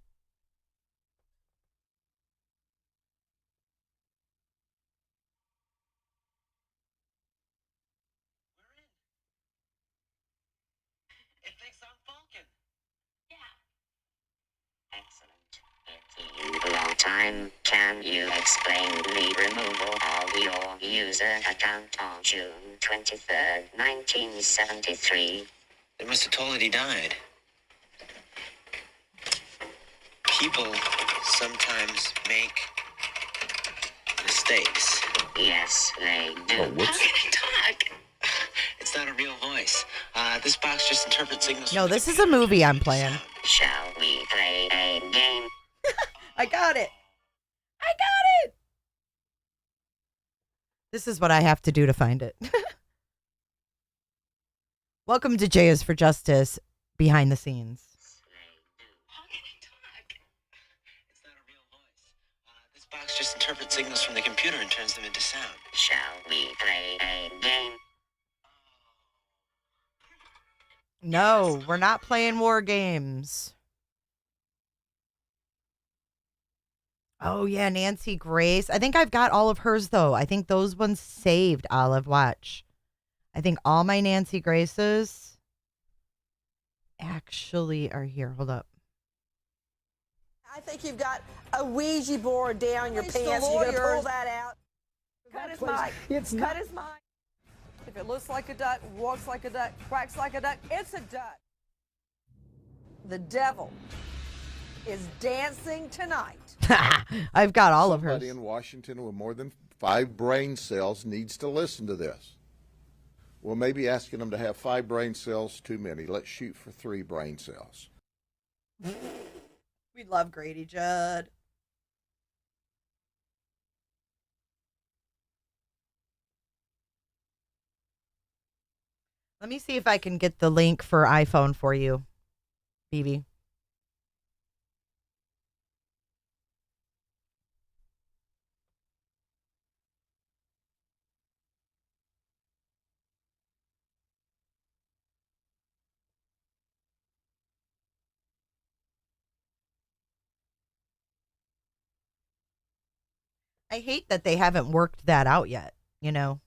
It thinks I'm Falcon. Yeah. Excellent. Long time. Can you explain the removal of your user account on June 23rd, 1973? They must have told it he died. People sometimes make mistakes. Yes, they do. Oh, whoops. How can I talk? It's not a real voice. This box just interprets signals. No, this is a movie I'm playing. Shall we play a game? I got it. I got it. This is what I have to do to find it. Welcome to J is for Justice behind the scenes. How can I talk? It's not a real voice. This box just interprets signals from the computer and turns them into sound. Shall we play a game? No, we're not playing War Games. Oh, yeah, Nancy Grace. I think I've got all of hers, though. I think those ones saved, Olive. Watch. I think all my Nancy Graces actually are here. Hold up. I think you've got a Ouija board down your Place pants. the You're going to pull lawyers. that out. Cut his place- mic. it's Cut not- his mic. If it looks like a duck, walks like a duck, quacks like a duck, it's a duck. The devil is dancing tonight. I've got all of Somebody hers. in Washington with more than 5 brain cells needs to listen to this. Well, maybe asking them to have 5 brain cells too many. Let's shoot for 3 brain cells. We love Grady Judd. Let me see if I can get the link for iPhone for you, BB. I hate that they haven't worked that out yet, you know?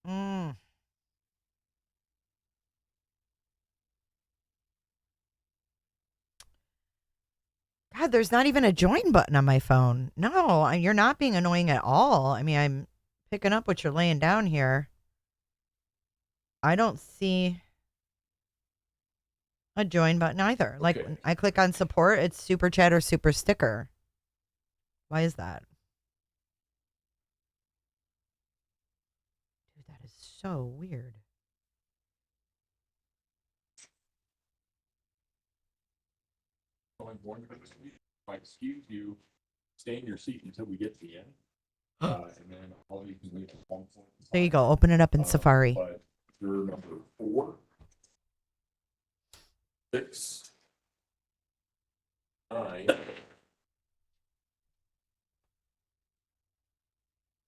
Mm. God, there's not even a join button on my phone. No, you're not being annoying at all. I mean, I'm picking up what you're laying down here. I don't see a join button either. Like, Okay. I click on support, it's super chat or super sticker. Why is that? Dude, that is so weird. Excuse you, stay in your seat until we get to the end. And then all you can leave at one point. There you go. Open it up in Safari. But you're number 4, 6, 9,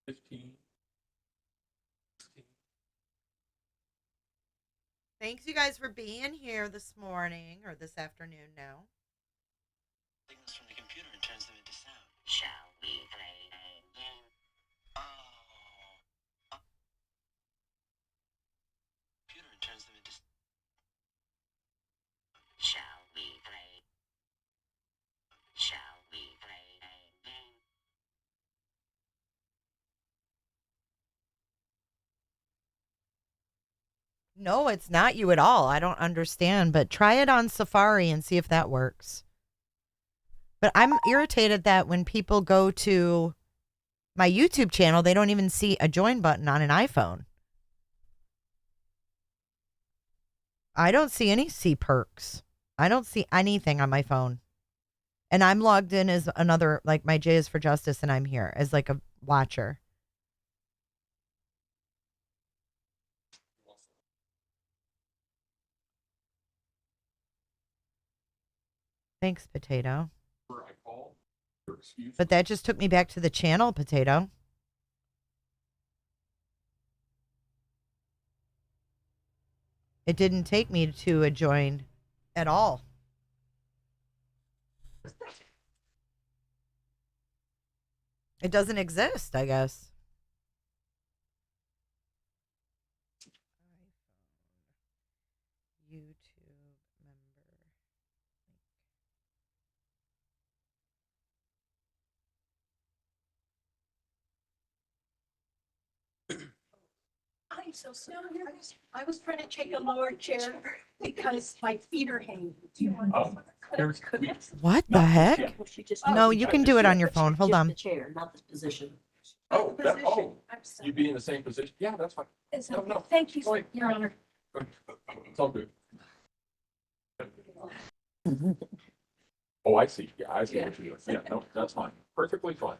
15. Thanks, you guys, for being here this morning or this afternoon now. Signals from the computer and turns them into sound. Shall we play a game? Computer and turns them into. Shall we play? Shall we play a game? No, it's not you at all. I don't understand, but try it on Safari and see if that works. But I'm irritated that when people go to my YouTube channel, they don't even see a join button on an iPhone. I don't see any C perks. I don't see anything on my phone. And I'm logged in as another, like my J is for Justice, and I'm here as like a watcher. Thanks, Potato. But that just took me back to the channel, Potato. It didn't take me to a join at all. It doesn't exist, I guess. YouTube member. I'm so sorry. I was trying to take a lower chair because my feet are hanging. What the heck? She just- No, you can do it on your phone. Hold Just on. the chair, not the position. Oh, that, Position. oh, I'm sorry. you be in the same position? Yeah, that's fine. It's No, okay. no. Thank you, Fine. Your Honor. It's all good. Oh, I see. Yeah, I see what you're doing. Yeah, no, that's fine. Perfectly fine.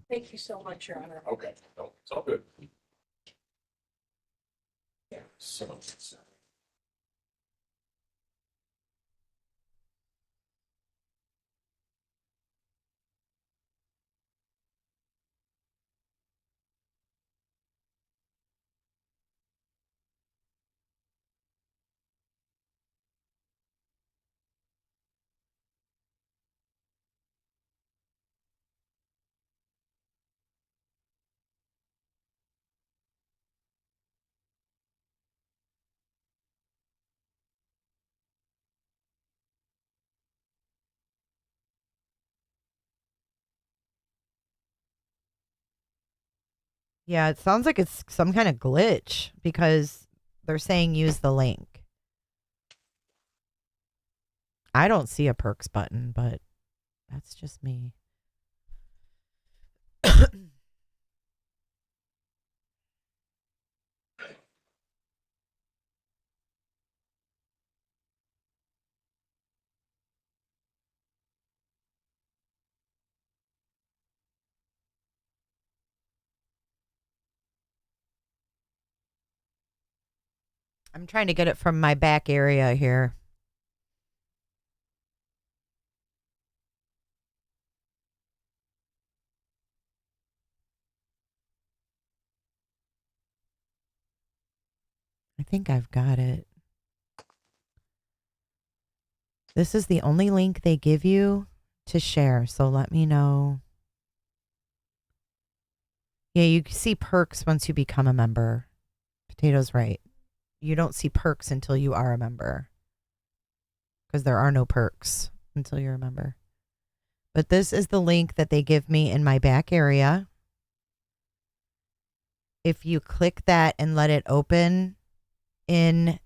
Thank you so much, Your Honor. Okay, no, it's all good. So. Yeah, it sounds like it's some kind of glitch because they're saying use the link. I don't see a perks button, but that's just me. I'm trying to get it from my back area here. I think I've got it. This is the only link they give you to share, so let me know. Yeah, you see perks once you become a member. Potato's right. You don't see perks until you are a member. Because there are no perks until you're a member. But this is the link that they give me in my back area. If you click that and let it open in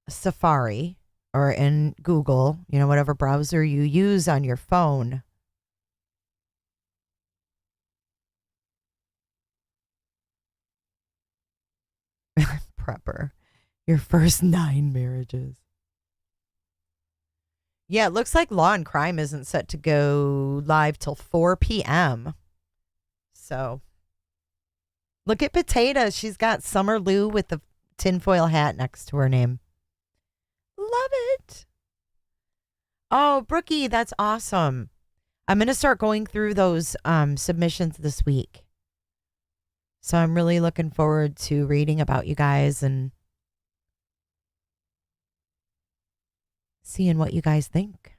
Safari or in Google, you know, whatever browser you use on your phone. Prepper. Your first 9 marriages. Yeah, it looks like Law and Crime isn't set to go live till 4 p.m. So, look at Potato. She's got Summer Lou with the tinfoil hat next to her name. Love it. Oh, Brookie, that's awesome. I'm going to start going through those submissions this week. So I'm really looking forward to reading about you guys and seeing what you guys think.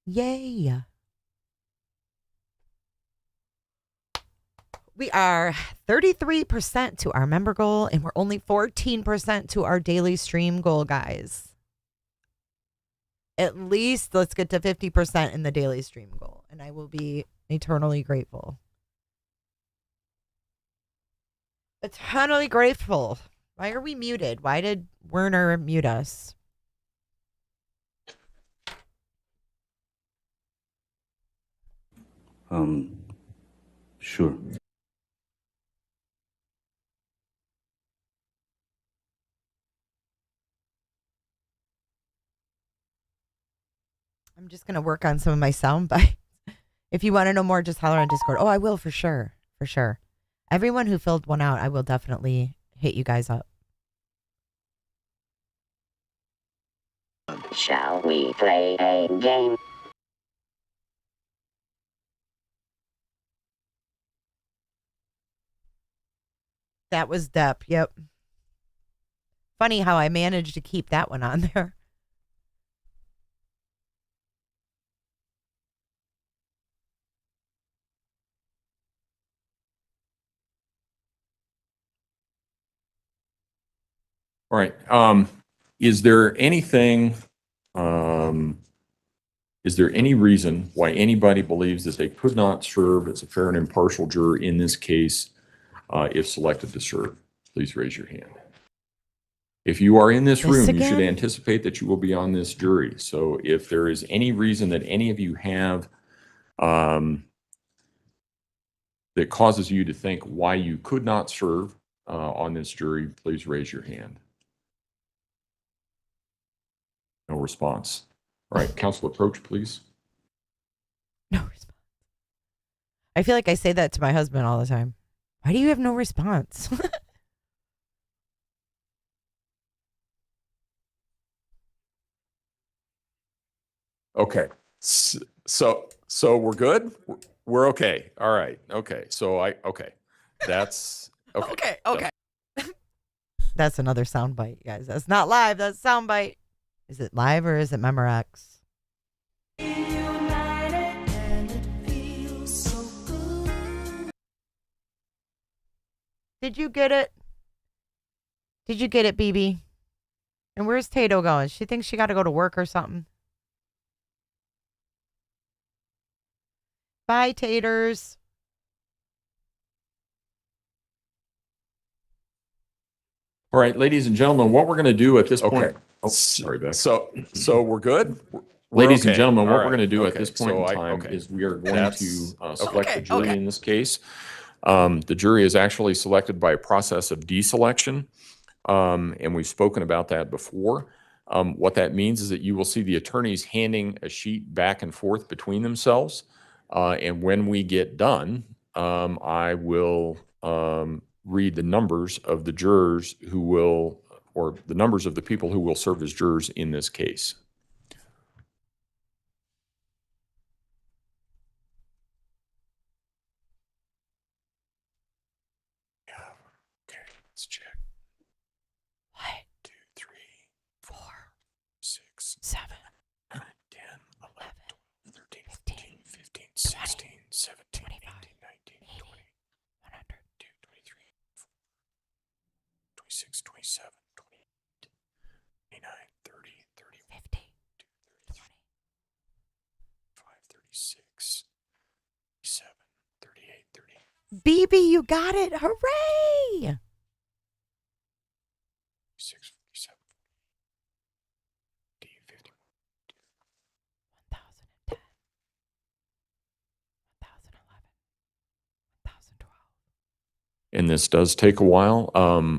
Yay. We are 33% to our member goal, and we're only 14% to our daily stream goal, guys. At least let's get to 50% in the daily stream goal, and I will be eternally grateful. Eternally grateful. Why are we muted? Why did Werner mute us? Sure. I'm just going to work on some of my sound bites. If you want to know more, just holler on Discord. Oh, I will for sure. For sure. Everyone who filled one out, I will definitely hit you guys up. Shall we play a game? That was Depp. Yep. Funny how I managed to keep that one on there. All right. Is there anything, is there any reason why anybody believes that they could not serve as a fair and impartial juror in this case if selected to serve? Please raise your hand. If you are in this room, you should anticipate that you will be on this jury. So if there is any reason that any of you have that causes you to think why you could not serve on this jury, please raise your hand. No response. All right, counsel approach, please. No response. I feel like I say that to my husband all the time. Why do you have no response? Okay. So we're good? We're okay. All right. Okay. Okay. That's okay. Okay. That's another soundbite, guys. That's not live. That's soundbite. Is it live or is it Memorex? Did you get it? Did you get it, BB? And where's Tato going? She thinks she got to go to work or something. Bye, taters. All right, ladies and gentlemen, what we're going to do at this point. Oh, sorry, Beck. So we're good? Ladies and gentlemen, what we're going to do at this point in time is we are going to select the jury in this case. The jury is actually selected by a process of deselection, and we've spoken about that before. What that means is that you will see the attorneys handing a sheet back and forth between themselves, and when we get done, I will read the numbers of the jurors who will, or the numbers of the people who will serve as jurors in this case. Okay, let's check. 1, 2, 3, 4, 6, 7, 9, 10, 11, 12, 13, 15, 14, 15, 16, 17, 18, 19, 20, 100, 22, 23, 26, 27, 28, 29, 30, 31, 50, 35, 36, 37, 38, 38. BB, you got it. Hooray! 6, 47, 50, 50. 1010, 1011, 1012. And this does take a while.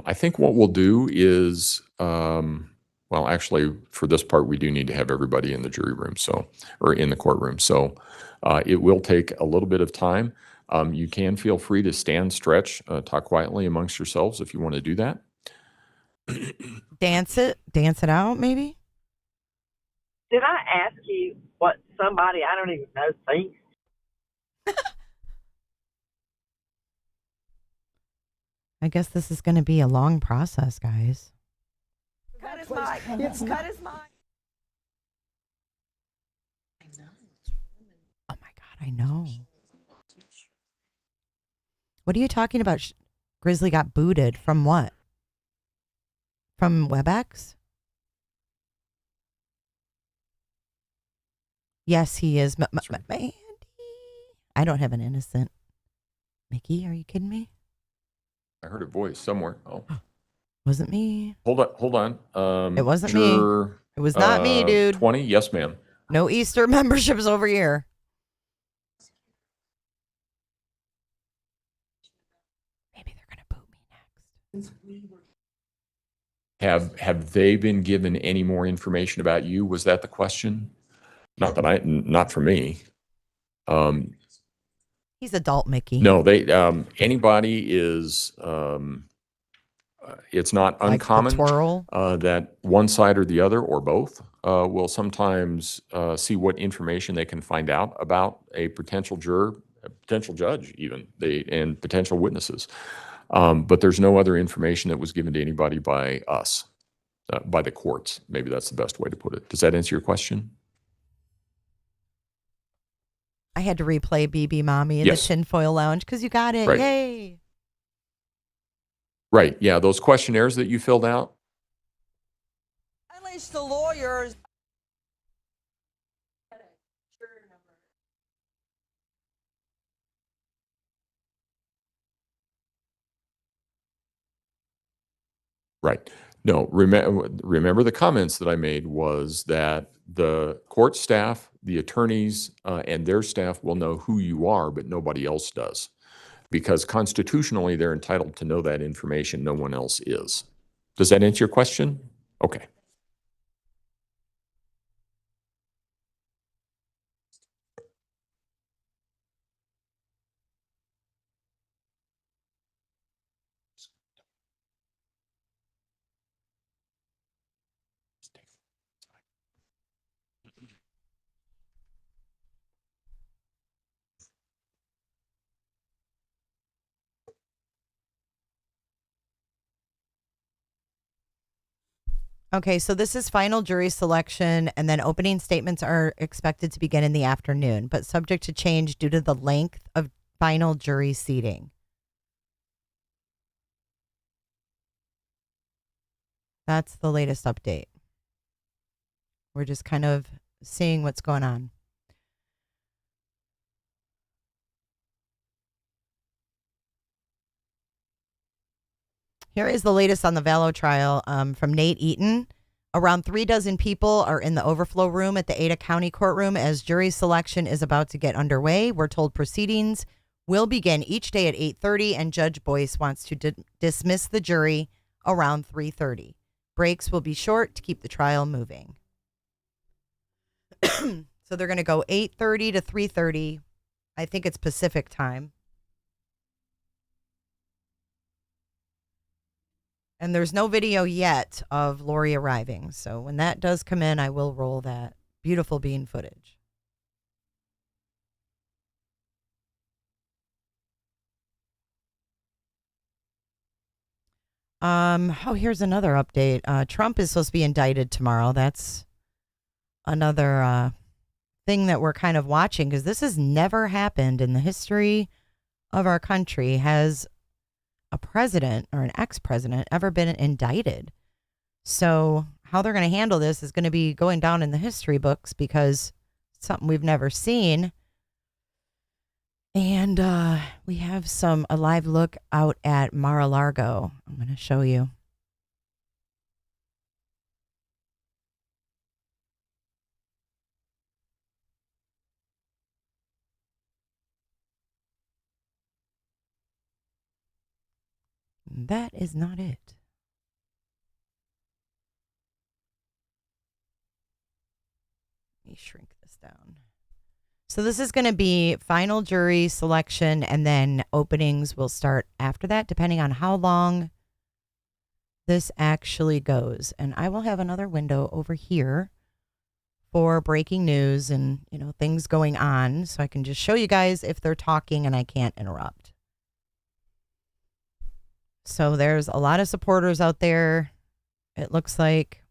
I think what we'll do is, well, actually, for this part, we do need to have everybody in the jury room, or in the courtroom. So it will take a little bit of time. You can feel free to stand, stretch, talk quietly amongst yourselves if you want to do that. Dance it out, maybe? Did I ask you what somebody I don't even know thinks? I guess this is going to be a long process, guys. Cut his mic. Cut his mic. Oh my God, I know. What are you talking about? Grizzly got booted from what? From WebEx? Yes, he is. Mandy. I don't have an innocent. Mickey, are you kidding me? I heard a voice somewhere. Oh, Wasn't me. hold on. It wasn't me. It was not me, dude. 20, yes, ma'am. No Easter memberships over here. Maybe they're going to boot me next. Have they been given any more information about you? Was that the question? Not for me. He's adult Mickey. No, anybody is, it's not Like uncommon the twirl? that one side or the other, or both, will sometimes see what information they can find out about a potential juror, a potential judge even, and potential witnesses. But there's no other information that was given to anybody by us, by the courts. Maybe that's the best way to put it. Does that answer your question? I had to replay BB Mommy in Yes. the tinfoil lounge because you got it. Right. Yay. Right, yeah, those questionnaires that you filled out. Unleash the lawyers. Right. No, remember the comments that I made was that the court staff, the attorneys, and their staff will know who you are, but nobody else does. Because constitutionally, they're entitled to know that information. No one else is. Does that answer your question? Okay. Okay, so this is final jury selection, and then opening statements are expected to begin in the afternoon, but subject to change due to the length of final jury seating. That's the latest update. We're just kind of seeing what's going on. Here is the latest on the Vallow trial from Nate Eaton. Around 36 people are in the overflow room at the Ada County courtroom as jury selection is about to get underway. We're told proceedings will begin each day at 8:30, and Judge Boyce wants to dismiss the jury around 3:30. Breaks will be short to keep the trial moving. So they're going to go 8:30 to 3:30. I think it's Pacific time. And there's no video yet of Lori arriving. So when that does come in, I will roll that beautiful bean footage. Here's another update. Trump is supposed to be indicted tomorrow. That's another thing that we're kind of watching, because this has never happened in the history of our country. Has a president or an ex-president ever been indicted? So how they're going to handle this is going to be going down in the history books, because it's something we've never seen. And we have a live look out at Mar-a-Lago. I'm going to show you. That is not it. Let me shrink this down. So this is going to be final jury selection, and then openings will start after that, depending on how long this actually goes. And I will have another window over here for breaking news and, things going on, so I can just show you guys if they're talking and I can't interrupt. So there's a lot of supporters out there, it looks like.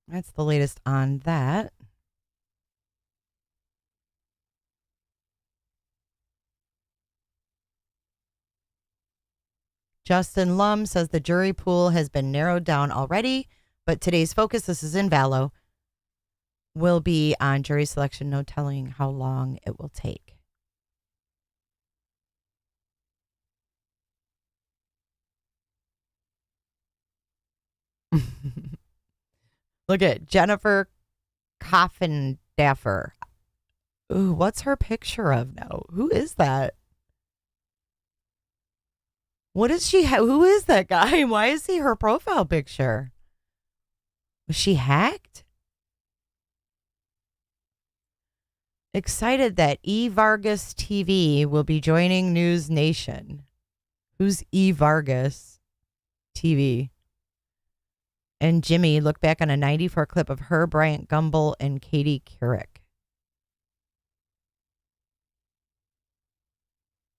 That's the latest on that. Justin Lum says the jury pool has been narrowed down already, but today's focus, this is in Vallow, will be on jury selection. No telling how long it will take. Look at Jennifer Coffindaffer. Ooh, what's her picture of now? Who is that? What is she? Who is that guy? Why is he her profile picture? Was she hacked? Excited that E. Vargas TV will be joining News Nation. Who's E. Vargas TV? And Jimmy, look back on a 94 clip of her, Bryant Gumbel, and Katie Couric.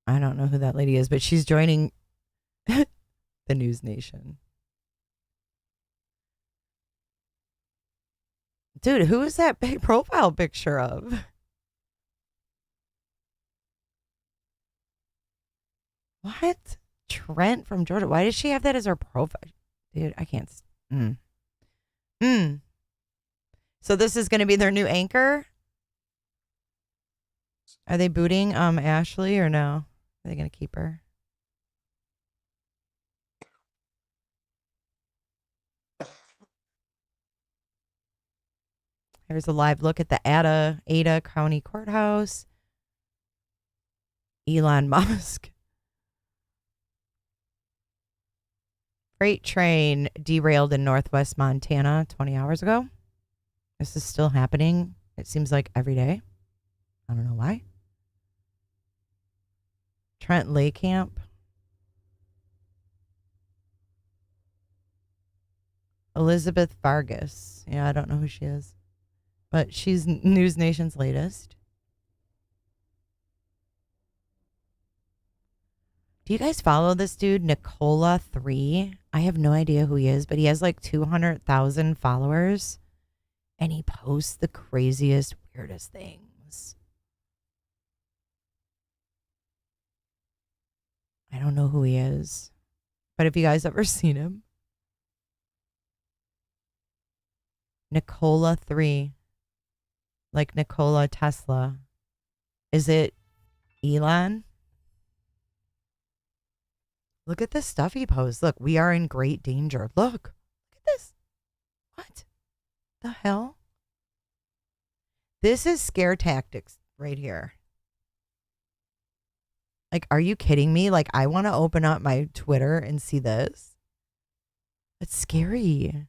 I don't know who that lady is, but she's joining the News Nation. Dude, who is that big profile picture of? What? Trent from Georgia. Why does she have that as her profile? Dude, I can't. So this is going to be their new anchor? Are they booting Ashley or no? Are they going to keep her? Here's a live look at the Ada County Courthouse. Elon Musk. Freight train derailed in northwest Montana 20 hours ago. This is still happening. It seems like every day. I don't know why. Trent Laycamp. Elizabeth Vargas. Yeah, I don't know who she is. But she's News Nation's latest. Do you guys follow this dude, Nicola3? I have no idea who he is, but he has like 200,000 followers. And he posts the craziest, weirdest things. I don't know who he is. But have you guys ever seen him? Nicola3. Like Nikola Tesla. Is it Elon? Look at this stuff he posts. Look, we are in great danger. Look at this. What the hell? This is scare tactics right here. Like, are you kidding me? Like, I want to open up my Twitter and see this. It's scary.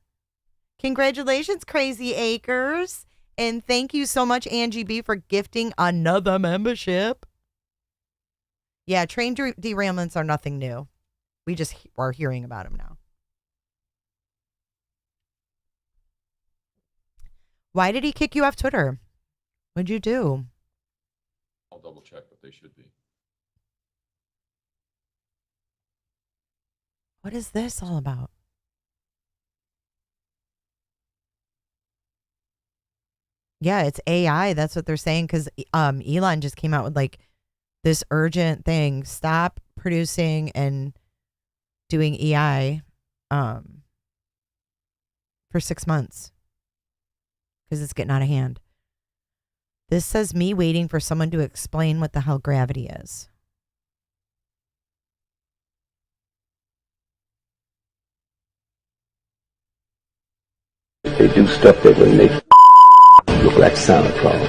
Congratulations, Crazy Acres. And thank you so much, Angie B, for gifting another membership. Yeah, train derailments are nothing new. We just are hearing about them now. Why did he kick you off Twitter? What'd you do? I'll double check, but they should be. What is this all about? Yeah, it's AI. That's what they're saying because Elon just came out with like this urgent thing. Stop producing and doing AI for 6 months because it's getting out of hand. This says me waiting for someone to explain what the hell gravity is. They do stuff that when they look like Santa Claus.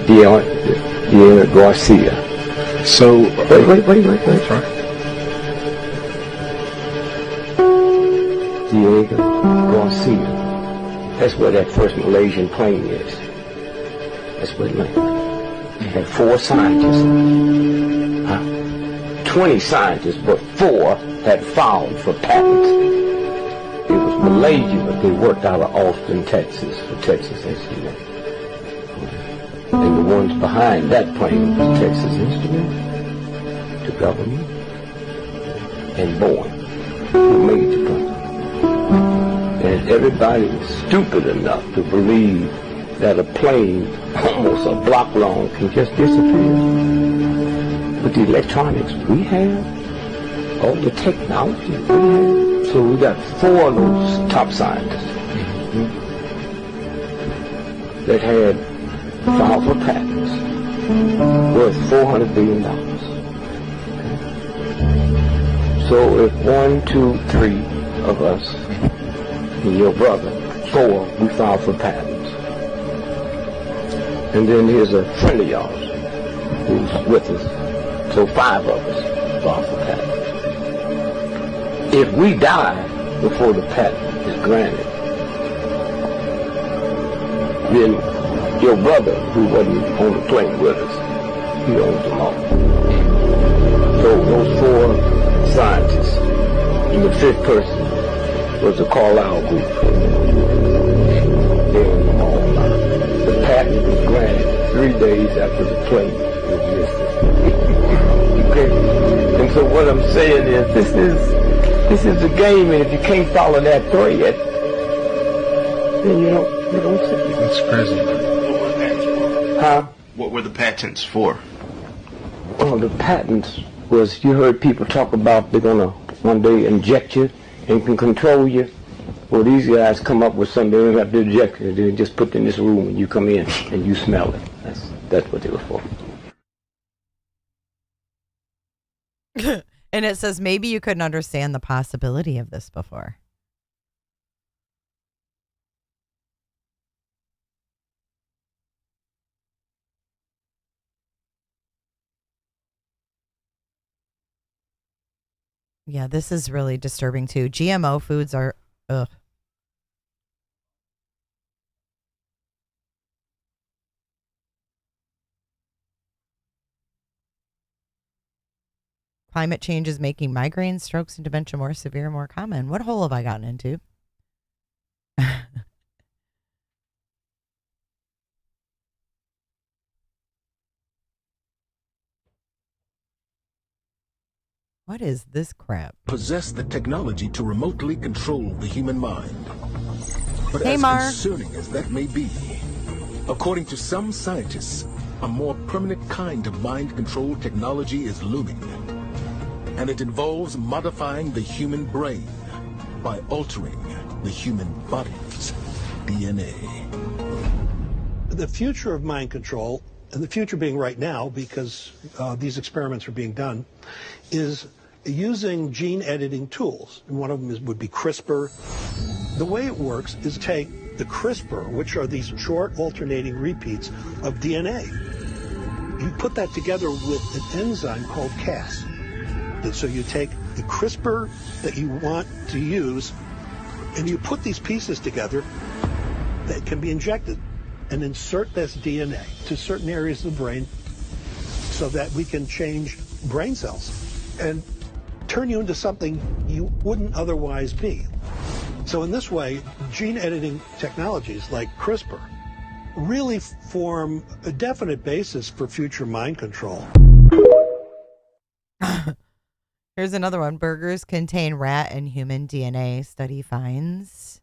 Deanna Garcia. So wait. Sorry. Diego Garcia. That's where that first Malaysian plane is. That's where it landed. It had 4 scientists on it. 20 scientists, but 4 had filed for patents. It was Malaysia, but they worked out of Austin, Texas, for Texas Instruments. And the ones behind that plane was Texas Instruments, the government, and Boeing, who made the plane. And everybody was stupid enough to believe that a plane almost a block long can just disappear. With the electronics we have, all the technology we have, so we got 4 of those top scientists that had filed for patents worth $400 billion. So if 1, 2, 3 of us and your brother, 4, we filed for patents. And then here's a friend of yours who's with us. So 5 of us filed for patents. If we die before the patent is granted, then your brother, who wasn't on the plane with us, he owns them all. So those 4 scientists, and the 5th person was the Carlisle group. They own them all now. The patent was granted 3 days after the plane was listed. Okay? And so what I'm saying is, this is a game, and if you can't follow that thread, then you don't see it. That's crazy. Huh? What were the patents for? Well, the patents was, you heard people talk about they're going to one day inject you and can control you. Well, these guys come up with something, they don't have to inject you. They just put in this room and you come in and you smell it. That's what they were for. And it says maybe you couldn't understand the possibility of this before. Yeah, this is really disturbing too. GMO foods are, ugh. Climate change is making migraines, strokes, and dementia more severe and more common. What hole have I gotten into? What is this crap? Possess the technology to remotely control the human mind. But Hey, as Mar. concerning as that may be, according to some scientists, a more permanent kind of mind control technology is looming. And it involves modifying the human brain by altering the human body's DNA. The future of mind control, and the future being right now because these experiments are being done, is using gene editing tools. And one of them would be CRISPR. The way it works is take the CRISPR, which are these short alternating repeats of DNA. You put that together with an enzyme called Cas. And so you take the CRISPR that you want to use, and you put these pieces together that can be injected and insert this DNA to certain areas of the brain so that we can change brain cells and turn you into something you wouldn't otherwise be. So in this way, gene editing technologies like CRISPR really form a definite basis for future mind control. Here's another one. Burgers contain rat and human DNA. Study finds.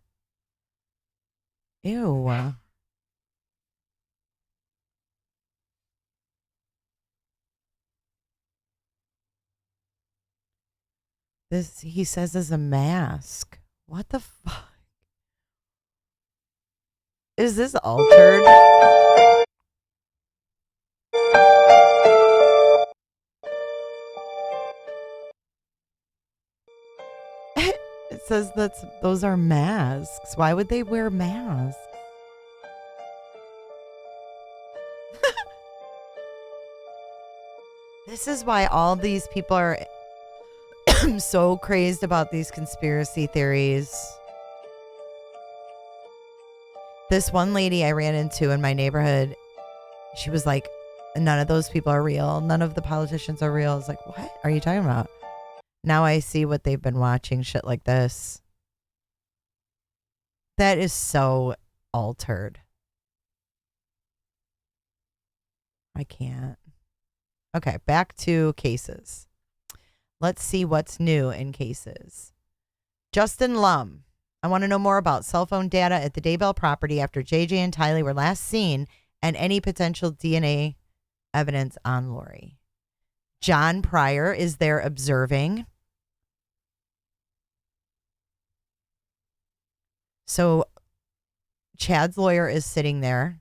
Ew. This, he says, is a mask. What the fuck? Is this altered? It says those are masks. Why would they wear masks? This is why all these people are so crazed about these conspiracy theories. This one lady I ran into in my neighborhood, she was like, none of those people are real. None of the politicians are real. I was like, what are you talking about? Now I see what they've been watching, shit like this. That is so altered. I can't. Okay, back to cases. Let's see what's new in cases. Justin Lum. I want to know more about cell phone data at the Daybell property after JJ and Tylee were last seen and any potential DNA evidence on Lori. John Pryor is there observing. So Chad's lawyer is sitting there.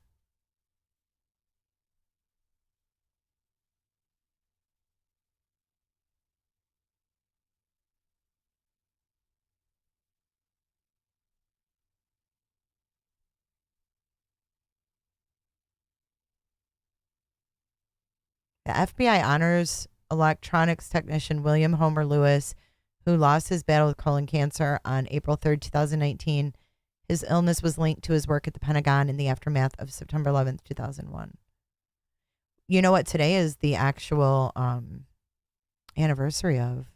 The FBI honors electronics technician William Homer Lewis, who lost his battle with colon cancer on April 3rd, 2019. His illness was linked to his work at the Pentagon in the aftermath of September 11th, 2001. You know what today is the actual anniversary of?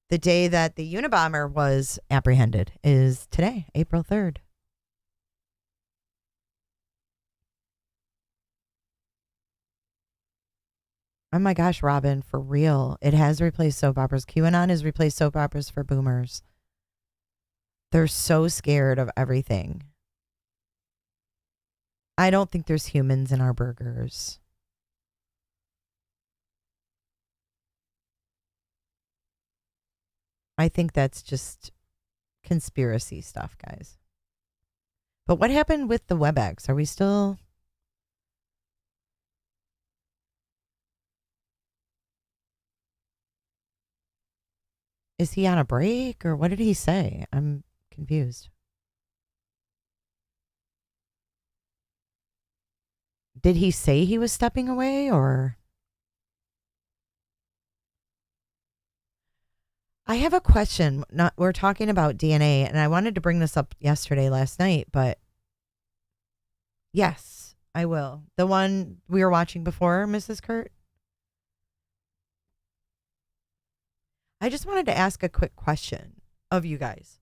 The day that the Unabomber was apprehended is today, April 3rd. Oh my gosh, Robin, for real. It has replaced soap operas. QAnon has replaced soap operas for boomers. They're so scared of everything. I don't think there's humans in our burgers. I think that's just conspiracy stuff, guys. But what happened with the WebEx? Are we still... Is he on a break or what did he say? I'm confused. Did he say he was stepping away or? I have a question. We're talking about DNA and I wanted to bring this up last night, but yes, I will. The one we were watching before, Mrs. Kurt? I just wanted to ask a quick question of you guys.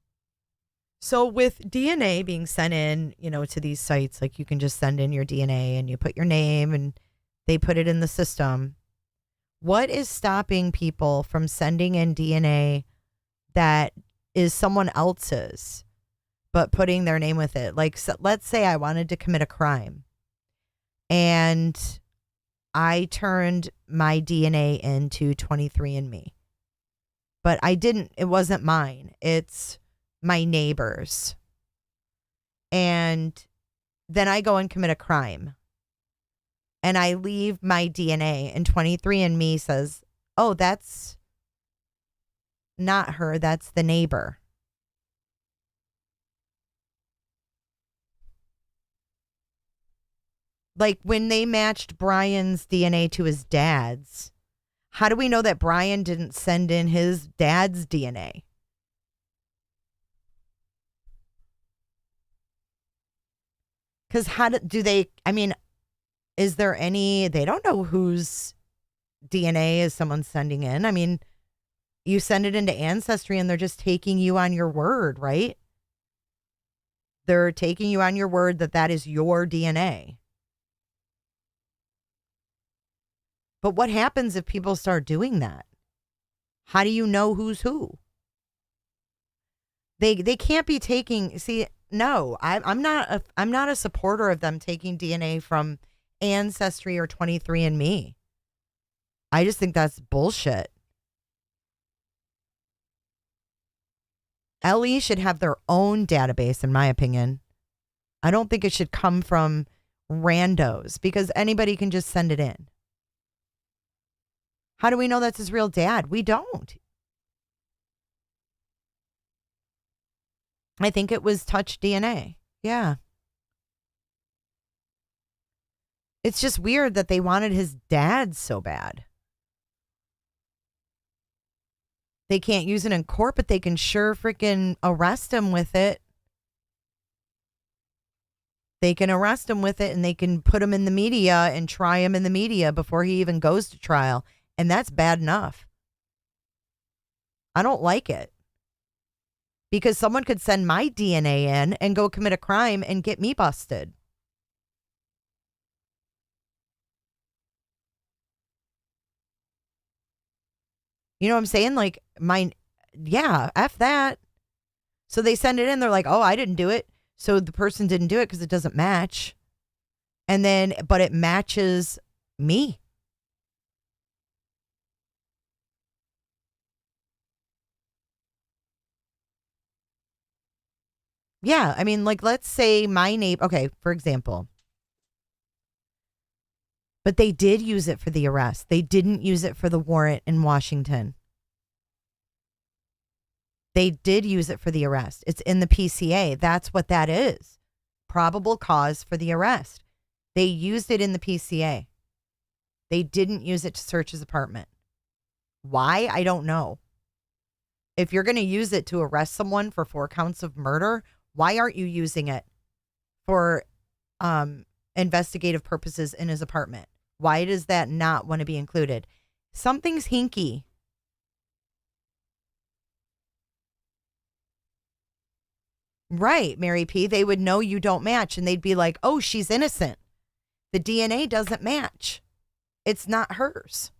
So with DNA being sent in, to these sites, like you can just send in your DNA and you put your name and they put it in the system. What is stopping people from sending in DNA that is someone else's, but putting their name with it? Like, so let's say I wanted to commit a crime and I turned my DNA into 23andMe, but I didn't, it wasn't mine. It's my neighbor's. And then I go and commit a crime and I leave my DNA and 23andMe says, oh, that's not her. That's the neighbor. Like when they matched Brian's DNA to his dad's, how do we know that Brian didn't send in his dad's DNA? Because how do they, is there any, they don't know whose DNA is someone sending in. I mean, you send it into Ancestry and they're just taking you on your word, right? They're taking you on your word that that is your DNA. But what happens if people start doing that? How do you know who's who? They can't be taking, see, no, I'm not a supporter of them taking DNA from Ancestry or 23andMe. I just think that's bullshit. LE should have their own database, in my opinion. I don't think it should come from randos because anybody can just send it in. How do we know that's his real dad? We don't. I think it was touch DNA. Yeah. It's just weird that they wanted his dad so bad. They can't use it in court, but they can sure freaking arrest him with it. They can arrest him with it and they can put him in the media and try him in the media before he even goes to trial. And that's bad enough. I don't like it. Because someone could send my DNA in and go commit a crime and get me busted. You know what I'm saying? Like, F that. So they send it in. They're like, oh, I didn't do it. So the person didn't do it because it doesn't match. And then, but it matches me. Yeah, I mean, like, let's say my neighbor, okay, for example. But they did use it for the arrest. They didn't use it for the warrant in Washington. They did use it for the arrest. It's in the PCA. That's what that is. Probable cause for the arrest. They used it in the PCA. They didn't use it to search his apartment. Why? I don't know. If you're going to use it to arrest someone for 4 counts of murder, why aren't you using it for investigative purposes in his apartment? Why does that not want to be included? Something's hinky. Right, Mary P. They would know you don't match and they'd be like, oh, she's innocent. The DNA doesn't match. It's not hers.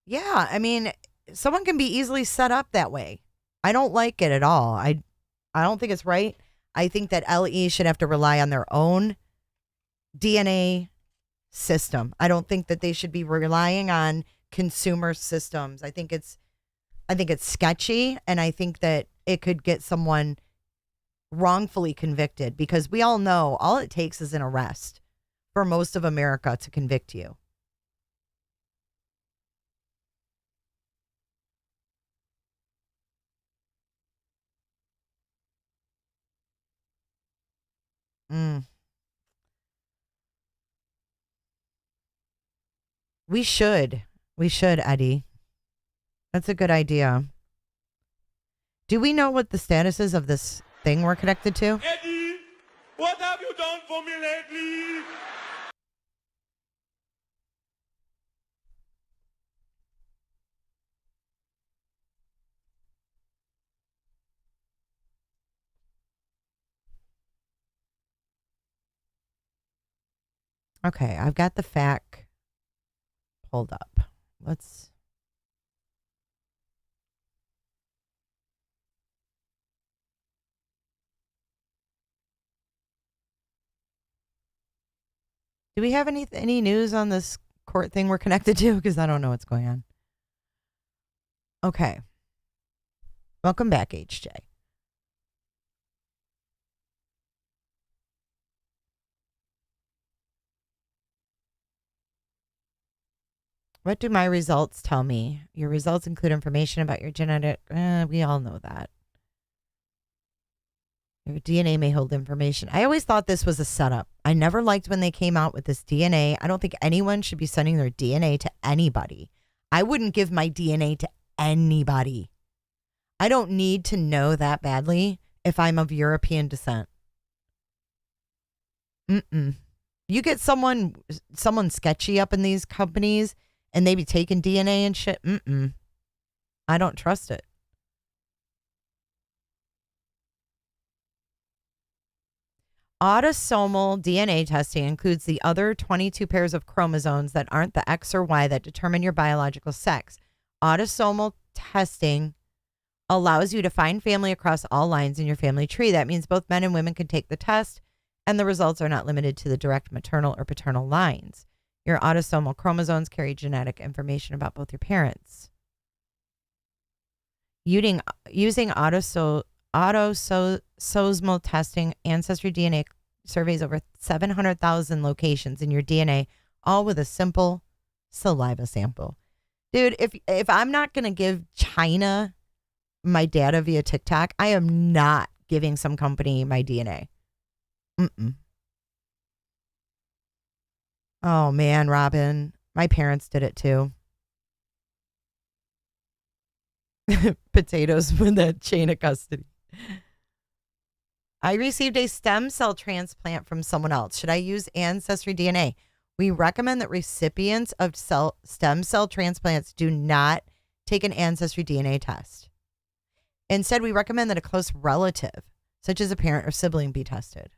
Yeah, I mean, someone can be easily set up that way. I don't like it at all. I don't think it's right. I think that LE should have to rely on their own DNA system. I don't think that they should be relying on consumer systems. I think it's sketchy, and I think that it could get someone wrongfully convicted because we all know all it takes is an arrest for most of America to convict you. We should, Eddie. That's a good idea. Do we know what the status is of this thing we're connected to? Eddie, What have you done for me lately? Okay, I've got the FAQ pulled up. Let's. Do we have any news on this court thing we're connected to? Because I don't know what's going on. Okay. Welcome back, HJ. What do my results tell me? Your results include information about your genetic. We all know that. Your DNA may hold information. I always thought this was a setup. I never liked when they came out with this DNA. I don't think anyone should be sending their DNA to anybody. I wouldn't give my DNA to anybody. I don't need to know that badly if I'm of European descent. You get someone sketchy up in these companies and they be taking DNA and shit. I don't trust it. Autosomal DNA testing includes the other 22 pairs of chromosomes that aren't the X or Y that determine your biological sex. Autosomal testing allows you to find family across all lines in your family tree. That means both men and women can take the test, and the results are not limited to the direct maternal or paternal lines. Your autosomal chromosomes carry genetic information about both your parents. Using autosomal testing, Ancestry DNA surveys over 700,000 locations in your DNA, all with a simple saliva sample. Dude, if I'm not going to give China my data via TikTok, I am not giving some company my DNA. Oh, man, Robin. My parents did it too. Potatoes with that chain of custody. I received a stem cell transplant from someone else. Should I use Ancestry DNA? We recommend that recipients of stem cell transplants do not take an Ancestry DNA test. Instead, we recommend that a close relative, such as a parent or sibling, be tested.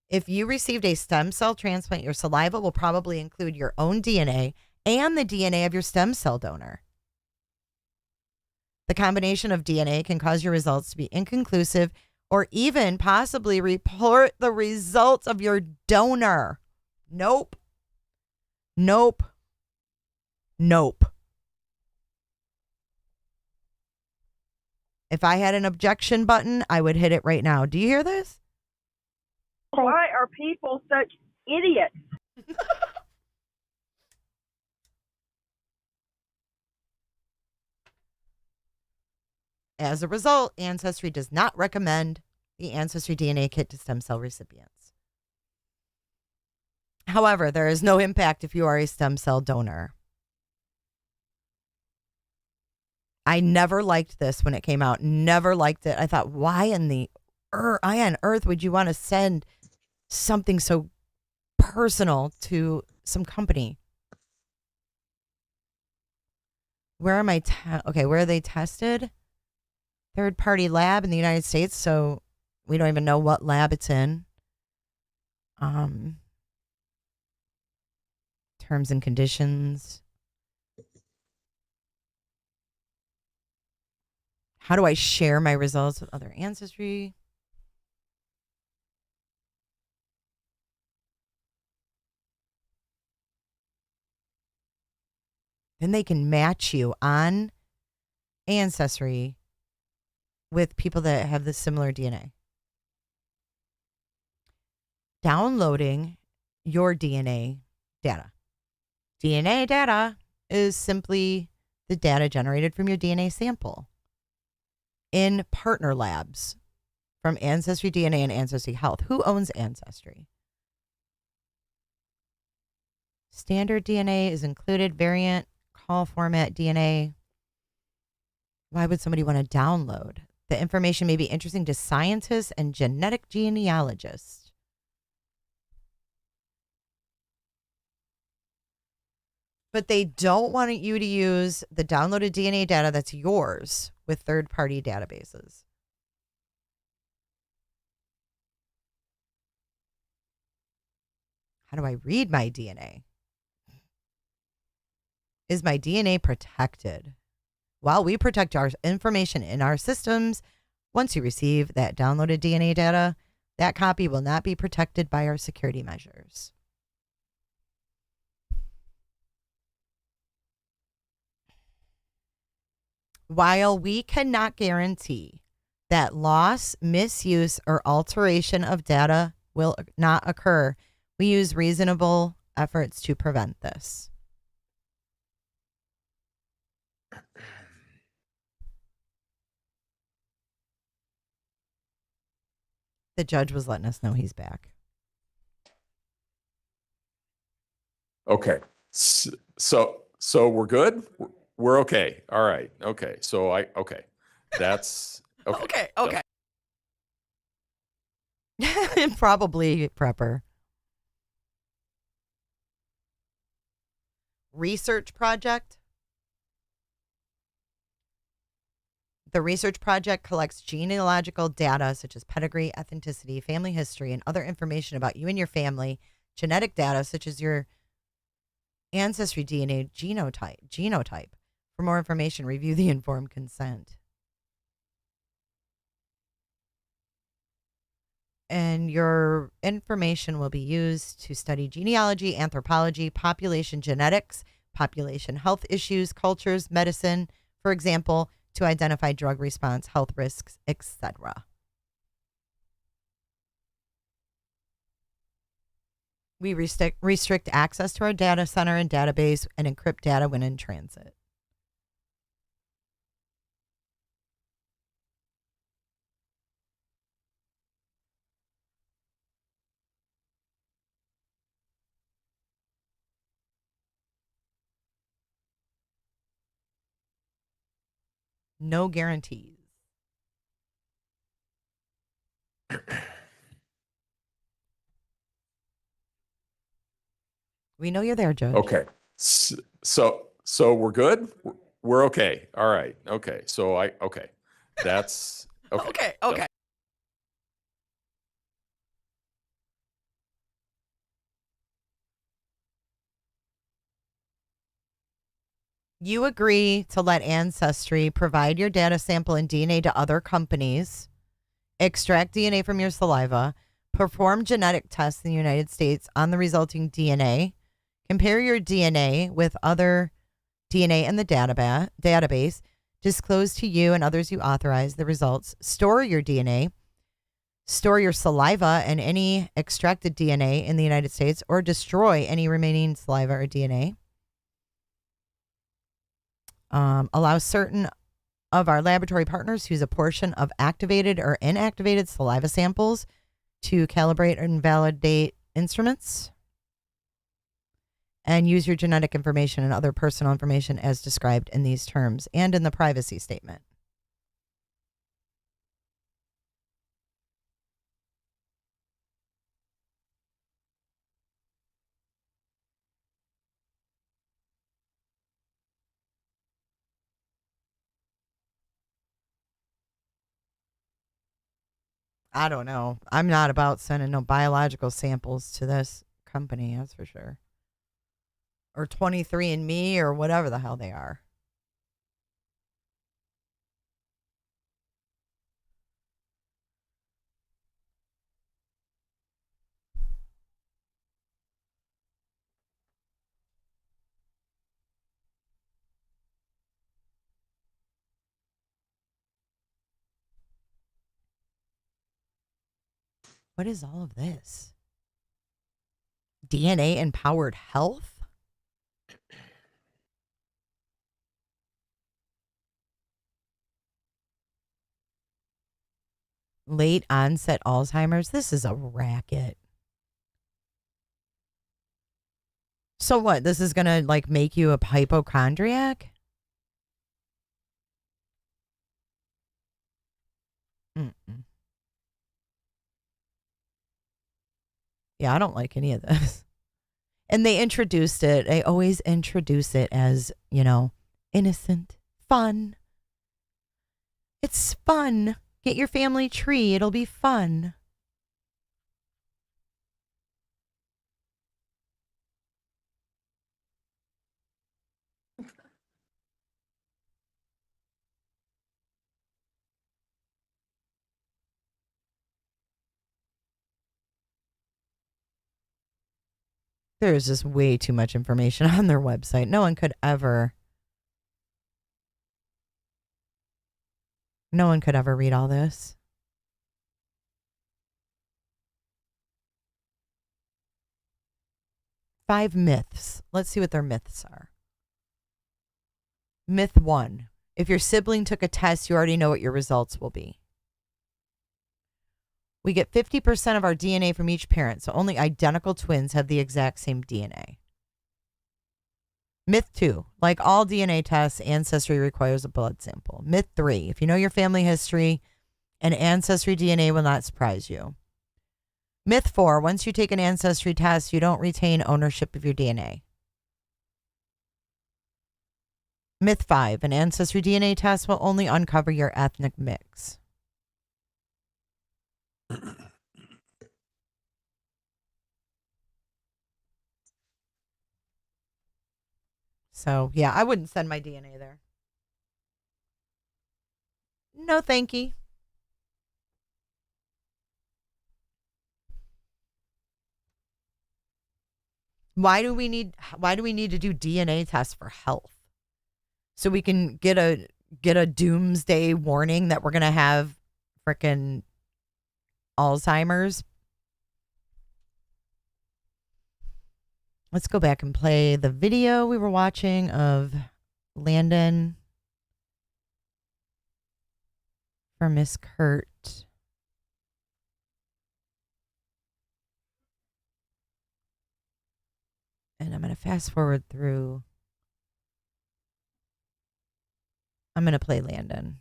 If you received a stem cell transplant, your saliva will probably include your own DNA and the DNA of your stem cell donor. The combination of DNA can cause your results to be inconclusive or even possibly report the results of your donor. Nope. If I had an objection button, I would hit it right now. Do you hear this? Why are people such idiots? As a result, Ancestry does not recommend the Ancestry DNA kit to stem cell recipients. However, there is no impact if you are a stem cell donor. I never liked this when it came out. Never liked it. I thought, why on earth would you want to send something so personal to some company? Where am I? Where are they tested? Third-party lab in the United States, so we don't even know what lab it's in. Terms and conditions. How do I share my results with other Ancestry? Then they can match you on Ancestry with people that have the similar DNA. Downloading your DNA data. DNA data is simply the data generated from your DNA sample in partner labs from Ancestry DNA and Ancestry Health. Who owns Ancestry? Standard DNA is included. Variant, call format DNA. Why would somebody want to download The information may be interesting to scientists and genetic genealogists. But they don't want you to use the downloaded DNA data that's yours with third-party databases. How do I read my DNA? Is my DNA protected? While we protect our information in our systems, once you receive that downloaded DNA data, that copy will not be protected by our security measures. While we cannot guarantee that loss, misuse, or alteration of data will not occur, we use reasonable efforts to prevent this. The judge was letting us know he's back. Okay. So we're good? We're okay. All right. Okay. Okay. That's okay. Okay. Probably prepper. Research project. The research project collects genealogical data such as pedigree, ethnicity, family history, and other information about you and your family, genetic data such as your ancestry DNA genotype. For more information, review the informed consent. And your information will be used to study genealogy, anthropology, population genetics, population health issues, cultures, medicine, for example, to identify drug response, health risks, etc. We restrict access to our data center and database and encrypt data when in transit. No guarantees. We know you're there, Judge. Okay. So we're good? We're okay. All right. Okay. Okay. That's okay. Okay. You agree to let Ancestry provide your data sample and DNA to other companies, extract DNA from your saliva, perform genetic tests in the United States on the resulting DNA, compare your DNA with other DNA in the database, disclose to you and others you authorize the results, store your DNA, store your saliva and any extracted DNA in the United States, or destroy any remaining saliva or DNA. Allow certain of our laboratory partners to use a portion of activated or inactivated saliva samples to calibrate and validate instruments, and use your genetic information and other personal information as described in these terms and in the privacy statement. I don't know. I'm not about sending no biological samples to this company, that's for sure. Or 23andMe or whatever the hell they are. What is all of this? DNA empowered health? Late onset Alzheimer's? This is a racket. So what? This is going to like make you a hypochondriac? Mm-mm. Yeah, I don't like any of this. And they introduced it. They always introduce it as, innocent, fun. It's fun. Get your family tree. It'll be fun. There's just way too much information on their website. No one could ever read all this. Five myths. Let's see what their myths are. Myth 1. If your sibling took a test, you already know what your results will be. We get 50% of our DNA from each parent, so only identical twins have the exact same DNA. Myth 2. Like all DNA tests, Ancestry requires a blood sample. Myth 3. If you know your family history, an Ancestry DNA will not surprise you. Myth 4. Once you take an Ancestry test, you don't retain ownership of your DNA. Myth 5. An Ancestry DNA test will only uncover your ethnic mix. So, yeah, I wouldn't send my DNA there. No, thank you. Why do we need to do DNA tests for health? So we can get a doomsday warning that we're going to have frickin' Alzheimer's? Let's go back and play the video we were watching of Landon for Miss Kurt. And I'm going to fast forward through. I'm going to play Landon.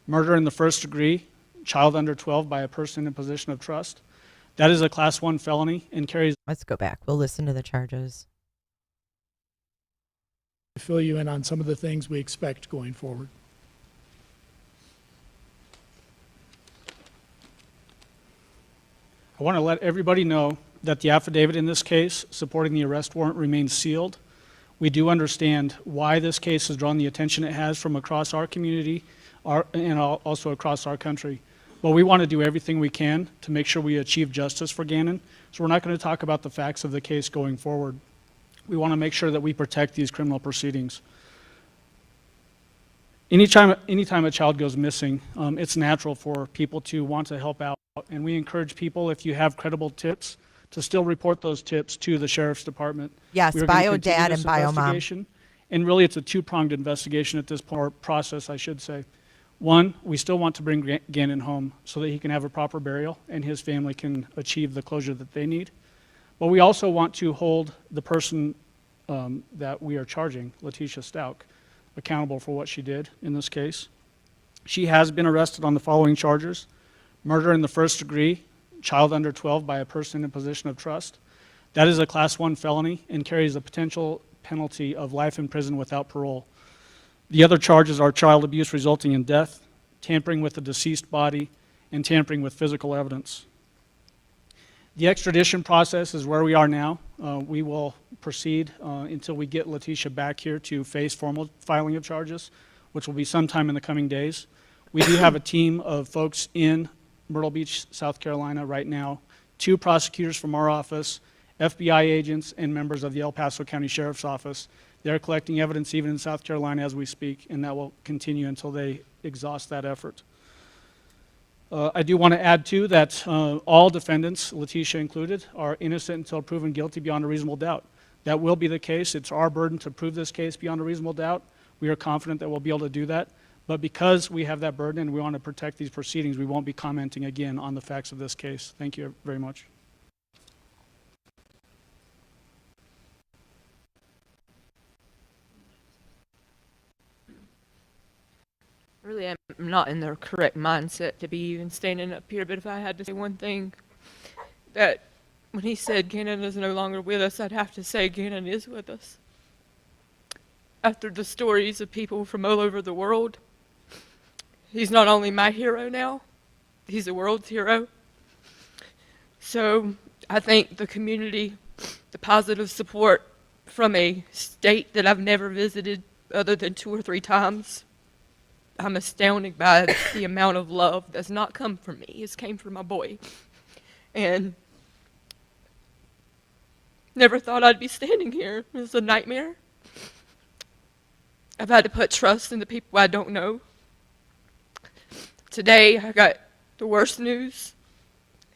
Murder in the first degree, child under 12 by a person in position of trust. That is a class 1 felony and carries. Let's go back. We'll listen to the charges. To fill you in on some of the things we expect going forward. I want to let everybody know that the affidavit in this case supporting the arrest warrant remains sealed. We do understand why this case has drawn the attention it has from across our community and also across our country. But we want to do everything we can to make sure we achieve justice for Gannon. So we're not going to talk about the facts of the case going forward. We want to make sure that we protect these criminal proceedings. Anytime a child goes missing, it's natural for people to want to help out. And we encourage people, if you have credible tips, to still report those tips to the Sheriff's Department. Yes, bio dad and bio mom. And really, it's a two-pronged investigation at this point, or process, I should say. One, we still want to bring Gannon home so that he can have a proper burial and his family can achieve the closure that they need. But we also want to hold the person that we are charging, Letecia Stauch, accountable for what she did in this case. She has been arrested on the following charges: murder in the first degree, child under 12 by a person in position of trust. That is a class 1 felony and carries a potential penalty of life in prison without parole. The other charges are child abuse resulting in death, tampering with the deceased body, and tampering with physical evidence. The extradition process is where we are now. We will proceed until we get Leticia back here to face formal filing of charges, which will be sometime in the coming days. We do have a team of folks in Myrtle Beach, South Carolina right now, 2 prosecutors from our office, FBI agents, and members of the El Paso County Sheriff's Office. They're collecting evidence even in South Carolina as we speak, and that will continue until they exhaust that effort. I do want to add, too, that all defendants, Leticia included, are innocent until proven guilty beyond a reasonable doubt. That will be the case. It's our burden to prove this case beyond a reasonable doubt. We are confident that we'll be able to do that. But because we have that burden and we want to protect these proceedings, we won't be commenting again on the facts of this case. Thank you very much. really am not in the correct mindset to be even standing up here, but if I had to say one thing, that when he said Gannon is no longer with us, I'd have to say Gannon is with us. After the stories of people from all over the world, he's not only my hero now, he's the world's hero. So I think the community, the positive support from a state that I've never visited other than 2 or 3 times, I'm astounded by the amount of love that's not come from me. It's came from my boy. And never thought I'd be standing here. It's a nightmare. I've had to put trust in the people I don't know. Today, I got the worst news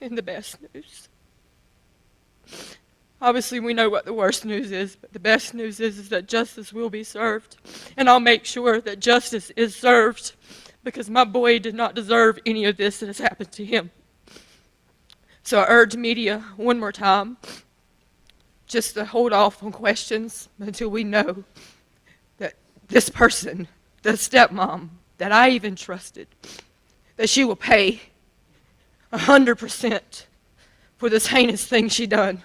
and the best news. Obviously, we know what the worst news is, but the best news is that justice will be served. And I'll make sure that justice is served, because my boy did not deserve any of this that has happened to him. So I urge media one more time just to hold off on questions until we know that this person, the stepmom that I even trusted, that she will pay 100% for this heinous thing she done.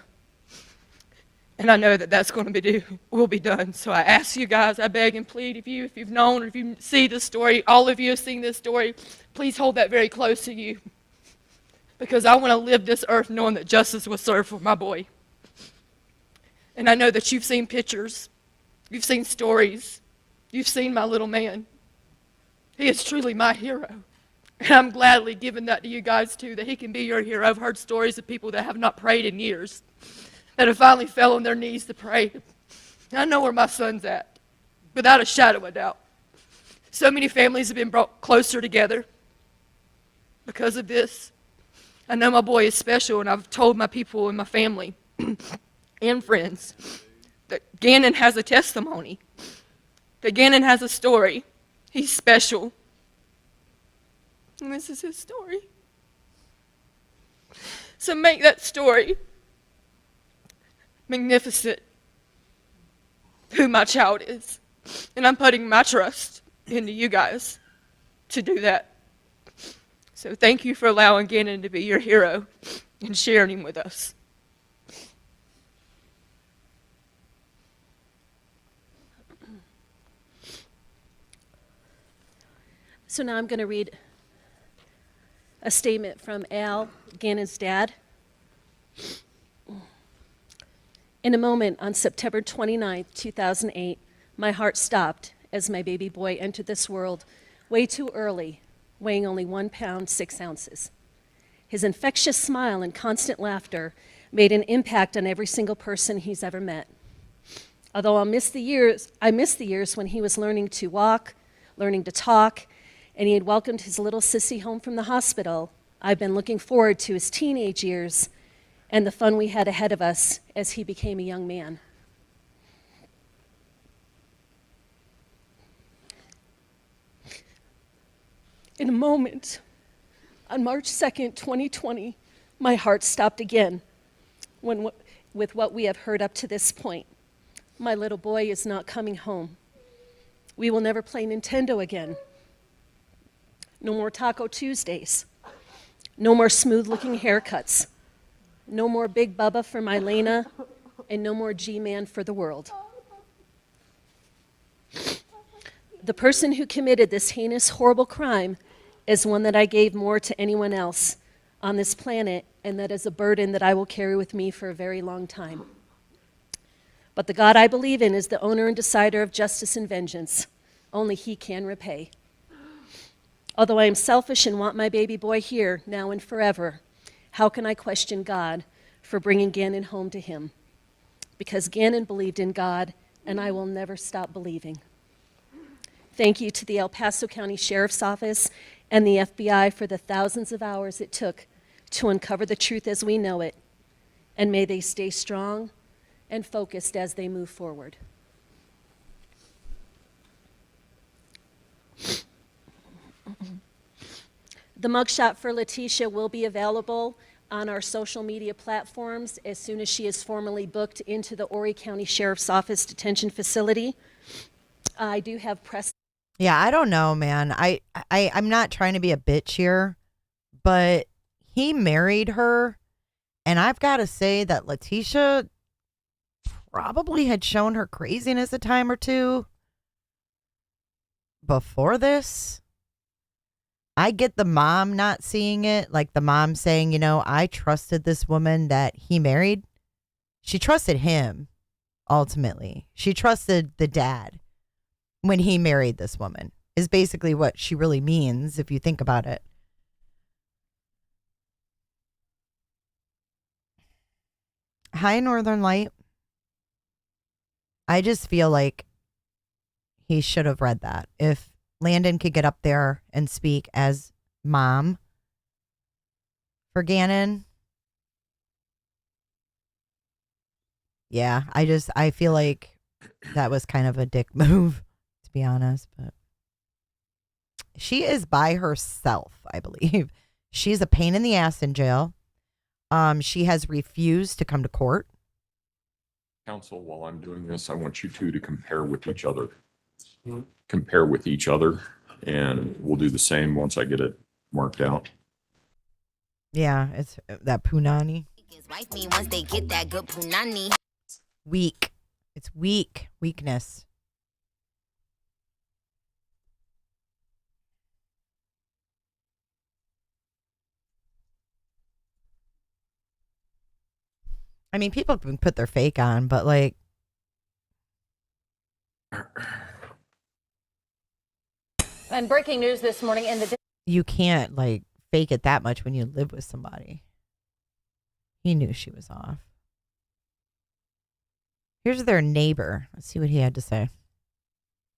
And I know that that's going to will be done. So I ask you guys, I beg and plead, if you've known or if you see this story, all of you have seen this story, please hold that very close to you. Because I want to live this earth knowing that justice was served for my boy. And I know that you've seen pictures, you've seen stories, you've seen my little man. He is truly my hero. And I'm gladly giving that to you guys too, that he can be your hero. I've heard stories of people that have not prayed in years, that have finally fell on their knees to pray. And I know where my son's at, without a shadow of a doubt. So many families have been brought closer together because of this. I know my boy is special, and I've told my people and my family and friends that Gannon has a testimony, that Gannon has a story. He's special. And this is his story. So make that story magnificent, who my child is. And I'm putting my trust into you guys to do that. So thank you for allowing Gannon to be your hero and sharing him with us. So now I'm going to read a statement from Al, Gannon's dad. In a moment on September 29th, 2008, my heart stopped as my baby boy entered this world way too early, weighing only 1 pound, 6 ounces. His infectious smile and constant laughter made an impact on every single person he's ever met. Although I miss the years when he was learning to walk, learning to talk, and he had welcomed his little sissy home from the hospital, I've been looking forward to his teenage years and the fun we had ahead of us as he became a young man. In a moment, on March 2nd, 2020, my heart stopped again with what we have heard up to this point. My little boy is not coming home. We will never play Nintendo again. No more Taco Tuesdays. No more smooth-looking haircuts. No more Big Bubba for my Lena, and no more G-Man for the world. The person who committed this heinous, horrible crime is one that I gave more to anyone else on this planet, and that is a burden that I will carry with me for a very long time. But the God I believe in is the owner and decider of justice and vengeance. Only he can repay. Although I am selfish and want my baby boy here, now and forever, how can I question God for bringing Gannon home to him? Because Gannon believed in God, and I will never stop believing. Thank you to the El Paso County Sheriff's Office and the FBI for the thousands of hours it took to uncover the truth as we know it, and may they stay strong and focused as they move forward. The mugshot for Leticia will be available on our social media platforms as soon as she is formally booked into the Horry County Sheriff's Office detention facility. I do have press. Yeah, I don't know, man. I'm not trying to be a bitch here, but he married her, and I've got to say that Leticia probably had shown her craziness a time or two before this. I get the mom not seeing it, like the mom saying, I trusted this woman that he married. She trusted him, ultimately. She trusted the dad when he married this woman, is basically what she really means, if you think about it. Hi, Northern Light. I just feel like he should have read that. If Landon could get up there and speak as mom for Gannon. Yeah, I feel like that was kind of a dick move, to be honest, but she is by herself, I believe. She's a pain in the ass in jail. She has refused to come to court. Counsel, while I'm doing this, I want you two to compare with each other. Compare with each other, and we'll do the same once I get it marked out. Yeah, it's that punani. Once they get that good punani. Weak. It's weak. Weakness. I mean, people can put their fake on, but like, And breaking news this morning in the... You can't like fake it that much when you live with somebody. He knew she was off. Here's their neighbor. Let's see what he had to say.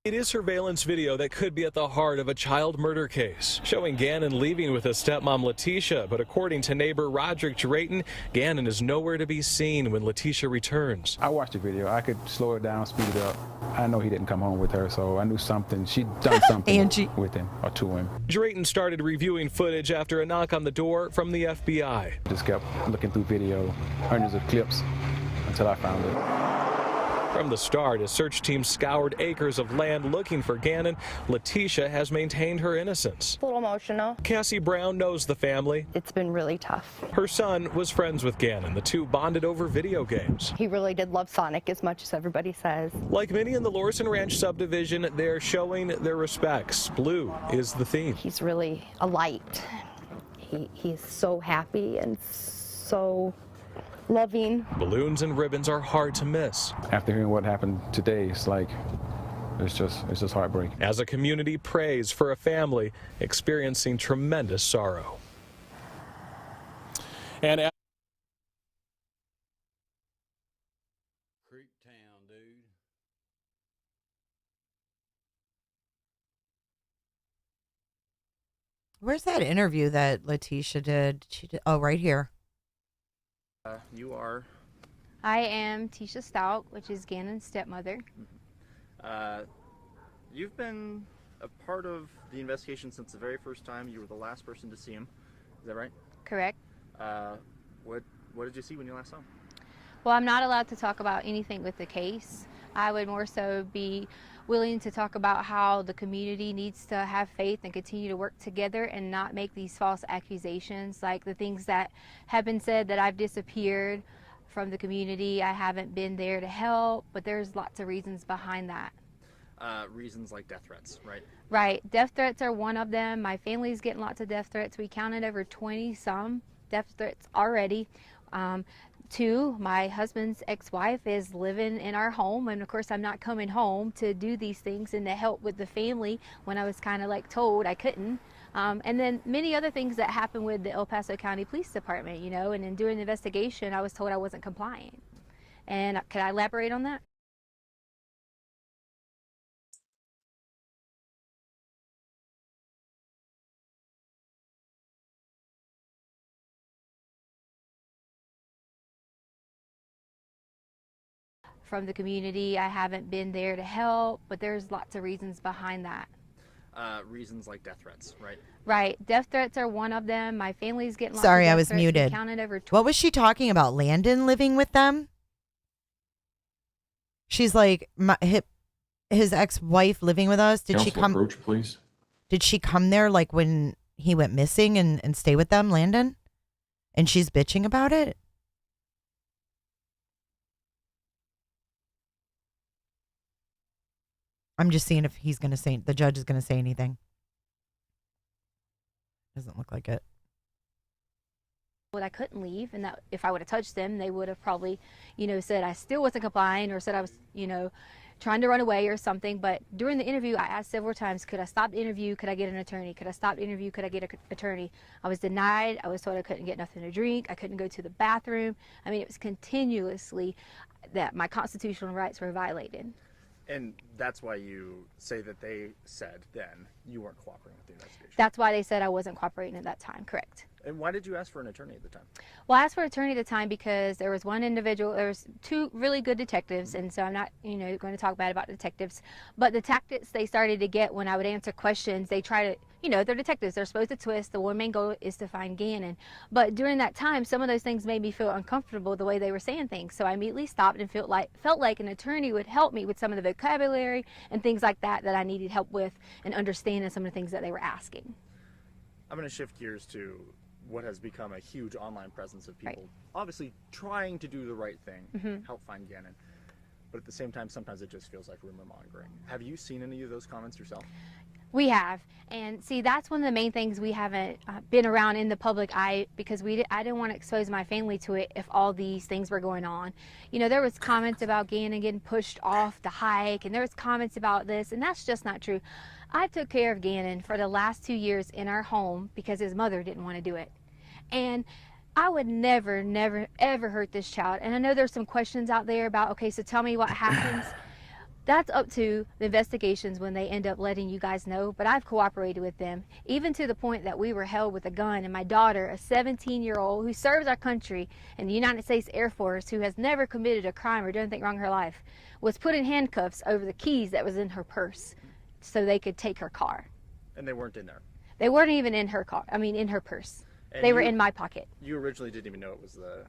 It is surveillance video that could be at the heart of a child murder case, showing Gannon leaving with his stepmom Leticia. But according to neighbor Roderick Drayton, Gannon is nowhere to be seen when Leticia returns. I watched the video. I could slow it down, speed it up. I know he didn't come home with her, so I knew something. She'd done something with him or to him. Drayton started reviewing footage after a knock on the door from the FBI. Just kept looking through video, hundreds of clips, until I found it. From the start, as search teams scoured acres of land looking for Gannon, Leticia has maintained her innocence. A little emotional. Cassie Brown knows the family. It's been really tough. Her son was friends with Gannon. The two bonded over video games. He really did love Sonic as much as everybody says. Like many in the Lorson Ranch subdivision, they're showing their respects. Blue is the theme. He's really a light. He's so happy and so loving. Balloons and ribbons are hard to miss. After hearing what happened today, it's like, it's just heartbreaking. As a community prays for a family experiencing tremendous sorrow. And Where's that interview that Leticia did? Right here. You are? I am Letecia Stauch, which is Gannon's stepmother. You've been a part of the investigation since the very first time. You were the last person to see him. Is that right? Correct. What did you see when you last saw him? Well, I'm not allowed to talk about anything with the case. I would more so be willing to talk about how the community needs to have faith and continue to work together and not make these false accusations, like the things that have been said that I've disappeared from the community. I haven't been there to help, but there's lots of reasons behind that. Reasons like death threats, right? Right. Death threats are one of them. My family's getting lots of death threats. We counted over 20-some death threats already. Two, my husband's ex-wife is living in our home, and of course I'm not coming home to do these things and to help with the family when I was kind of like told I couldn't. And then many other things that happened with the El Paso County Police Department, and in doing the investigation I was told I wasn't complying. And can I elaborate on that? From the community, I haven't been there to help, but there's lots of reasons behind that. Reasons like death threats, right? Right. Death threats are one of them. My family's getting lots Sorry, of death I was threats. We muted. counted over What was she talking about? Landon living with them? She's like, his ex-wife living with us? Did she Counsel come? approach, please. Did she come there like when he went missing and stay with them, Landon? And she's bitching about it? I'm just seeing if he's going to say, the judge is going to say anything. Doesn't look like it. I couldn't leave, and that if I would have touched them, they would have probably, said I still wasn't complying, or said I was, trying to run away or something. But during the interview, I asked several times, could I stop the interview? Could I get an attorney? Could I stop the interview? Could I get an attorney? I was denied. I was told I couldn't get nothing to drink. I couldn't go to the bathroom. I mean, it was continuously that my constitutional rights were violated. And that's why you say that they said then you weren't cooperating with the investigation. That's why they said I wasn't cooperating at that time, correct. And why did you ask for an attorney at the time? Well, I asked for an attorney at the time because there was one individual, there was two really good detectives, and so I'm not, going to talk bad about detectives, but the tactics they started to get when I would answer questions, they try to, they're detectives, they're supposed to twist, the one main goal is to find Gannon. But during that time, some of those things made me feel uncomfortable the way they were saying things, so I immediately stopped and felt like an attorney would help me with some of the vocabulary and things like that I needed help with and understanding some of the things that they were asking. I'm going to shift gears to what has become a huge online presence of people obviously trying to do the right thing, help find Gannon. But at the same time, sometimes it just feels like rumor mongering. Have you seen any of those comments yourself? We have, and see, that's one of the main things we haven't been around in the public eye, because I didn't want to expose my family to it if all these things were going on. There was comments about Gannon getting pushed off the hike, and there was comments about this, and that's just not true. I took care of Gannon for the last 2 years in our home because his mother didn't want to do it. And I would never, ever hurt this child. And I know there's some questions out there about, okay, so tell me what happens. That's up to the investigations when they end up letting you guys know, but I've cooperated with them, even to the point that we were held with a gun, and my daughter, a 17-year-old who serves our country in the United States Air Force, who has never committed a crime or done anything wrong in her life, was put in handcuffs over the keys that was in her purse so they could take her car. And they weren't in there? They weren't even in her car, in her purse. And they were in my pocket. You originally didn't even know it was the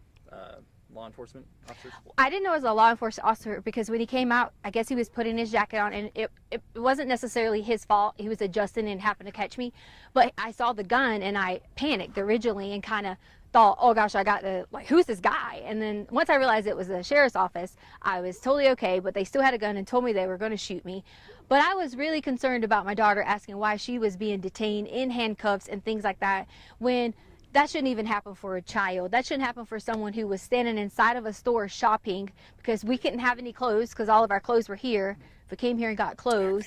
law enforcement officers? I didn't know it was a law enforcement officer because when he came out, I guess he was putting his jacket on, and it wasn't necessarily his fault. He was adjusting and happened to catch me. But I saw the gun and I panicked originally and kind of thought, oh gosh, I got to, who's this guy? And then once I realized it was the sheriff's office, I was totally okay, but they still had a gun and told me they were going to shoot me. But I was really concerned about my daughter, asking why she was being detained in handcuffs and things like that, when that shouldn't even happen for a child. That shouldn't happen for someone who was standing inside of a store shopping, because we couldn't have any clothes because all of our clothes were here. If we came here and got clothes,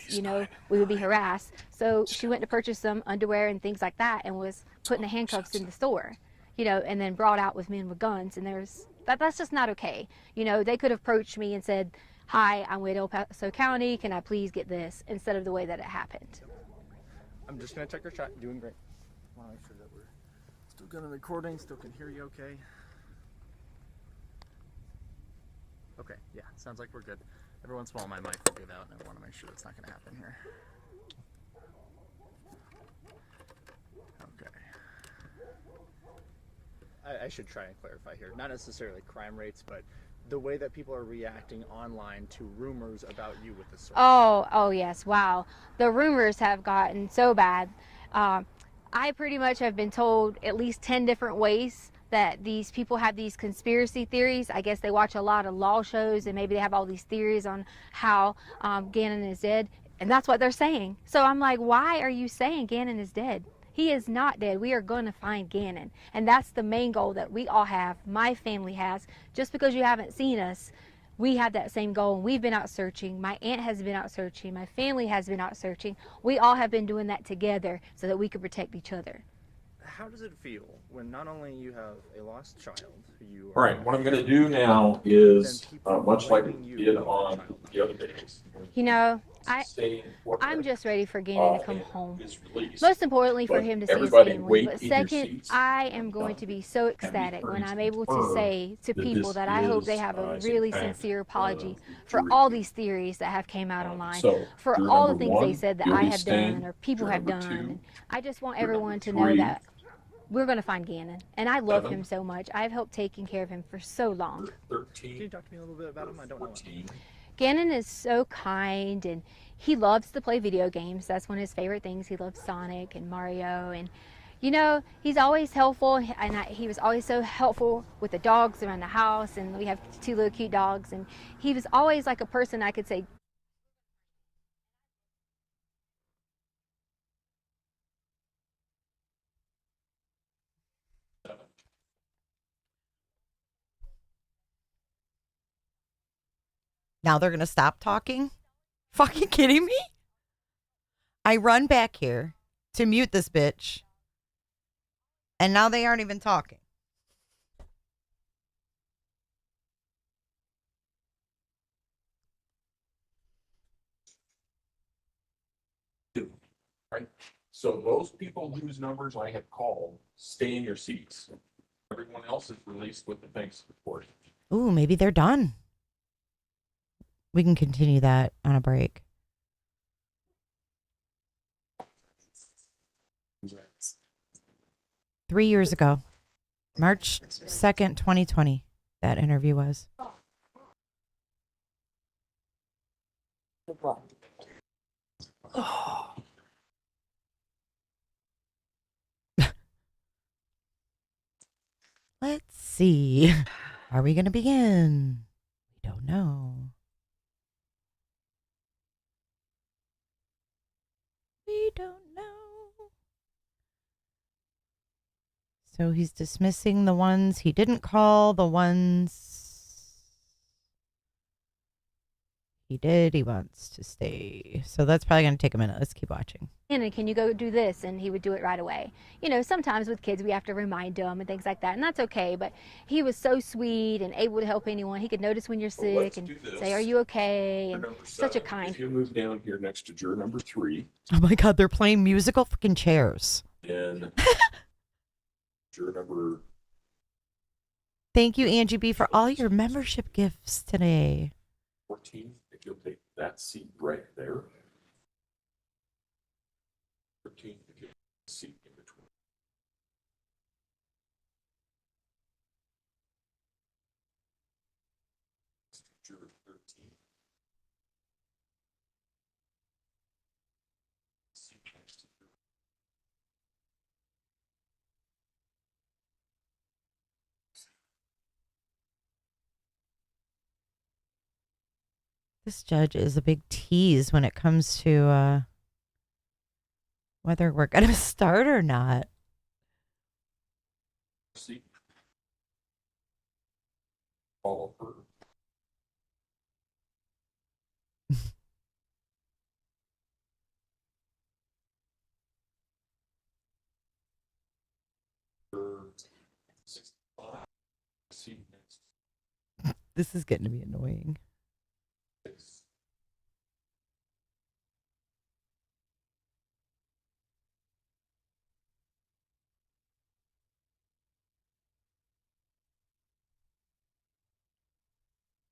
we would be harassed. So she went to purchase some underwear and things like that and was put in the handcuffs in the store, and then brought out with men with guns. And that's just not okay. They could have approached me and said, hi, I'm with El Paso County. Can I please get this? Instead of the way that it happened. I'm just going to check your shot. Doing great. I want to make sure that we're still good on recording, still can hear you okay. Okay, yeah, sounds like we're good. Every once in a while my mic will give out, and I want to make sure that's not going to happen here. Okay. I should try and clarify here. Not necessarily crime rates, but the way that people are reacting online to rumors about you with the source. Oh yes, wow. The rumors have gotten so bad. I pretty much have been told at least 10 different ways that these people have these conspiracy theories. I guess they watch a lot of law shows and maybe they have all these theories on how Gannon is dead, and that's what they're saying. So I'm like, why are you saying Gannon is dead? He is not dead. We are going to find Gannon, and that's the main goal that we all have, my family has. Just because you haven't seen us, we have that same goal, and we've been out searching. My aunt has been out searching. My family has been out searching. We all have been doing that together so that we could protect each other. How does it feel when not only you have a lost child who you All right, what I'm going to do now is, much like we did on the other days, I'm just ready for Gannon to come home. Most importantly, for him to see his everybody family. But wait in your second, seats. I am going to be so ecstatic when I'm able to say to people that I hope they have a really sincere apology for all these theories that have came out online, for juror all the number things they one, said that you'll I be have stand. done or people Juror have number done. two, And I just want juror everyone number to know three, that we're going to find Gannon, and I love 11, him so much. I've helped taking care of him for so long. 13, Can you talk to me a little bit about him? I don't know him. Gannon is so kind, and he loves to play video games. That's one of his favorite things. He loves Sonic and Mario, and you know, he's always helpful, and he was always so helpful with the dogs around the house, and we have 2 little cute dogs, and he was always like a person I could say, Now they're going to stop talking? Fucking kidding me? I run back here to mute this bitch, and now they aren't even talking. Right. So those people whose numbers I have called, stay in your seats. Everyone else is released with the thanks report. Ooh, maybe they're done. We can continue that on a break. Three years ago, March 2nd, 2020, that interview was. Let's see. Are we going to begin? We don't know. We don't know. So he's dismissing the ones he didn't call, the ones he did. He wants to stay. So that's probably going to take a minute. Let's keep watching. and can you go do this? And he would do it right away. You know, sometimes with kids we have to remind them and things like that, and that's okay. But he was so sweet and able to help anyone. He could notice when you're sick and say, "Are you okay?" And such a kind. If you move down here next to juror number 3. Oh my God, they're playing musical fucking chairs. And juror number. Thank you, Angie B, for all your membership gifts today. 14, if you'll take that seat right there. 13, if you'll take the seat in between. Juror 13. Seat next to juror. This judge is a big tease when it comes to whether we're going to start or not. Seat. Follow her. Seat next. This is getting to be annoying.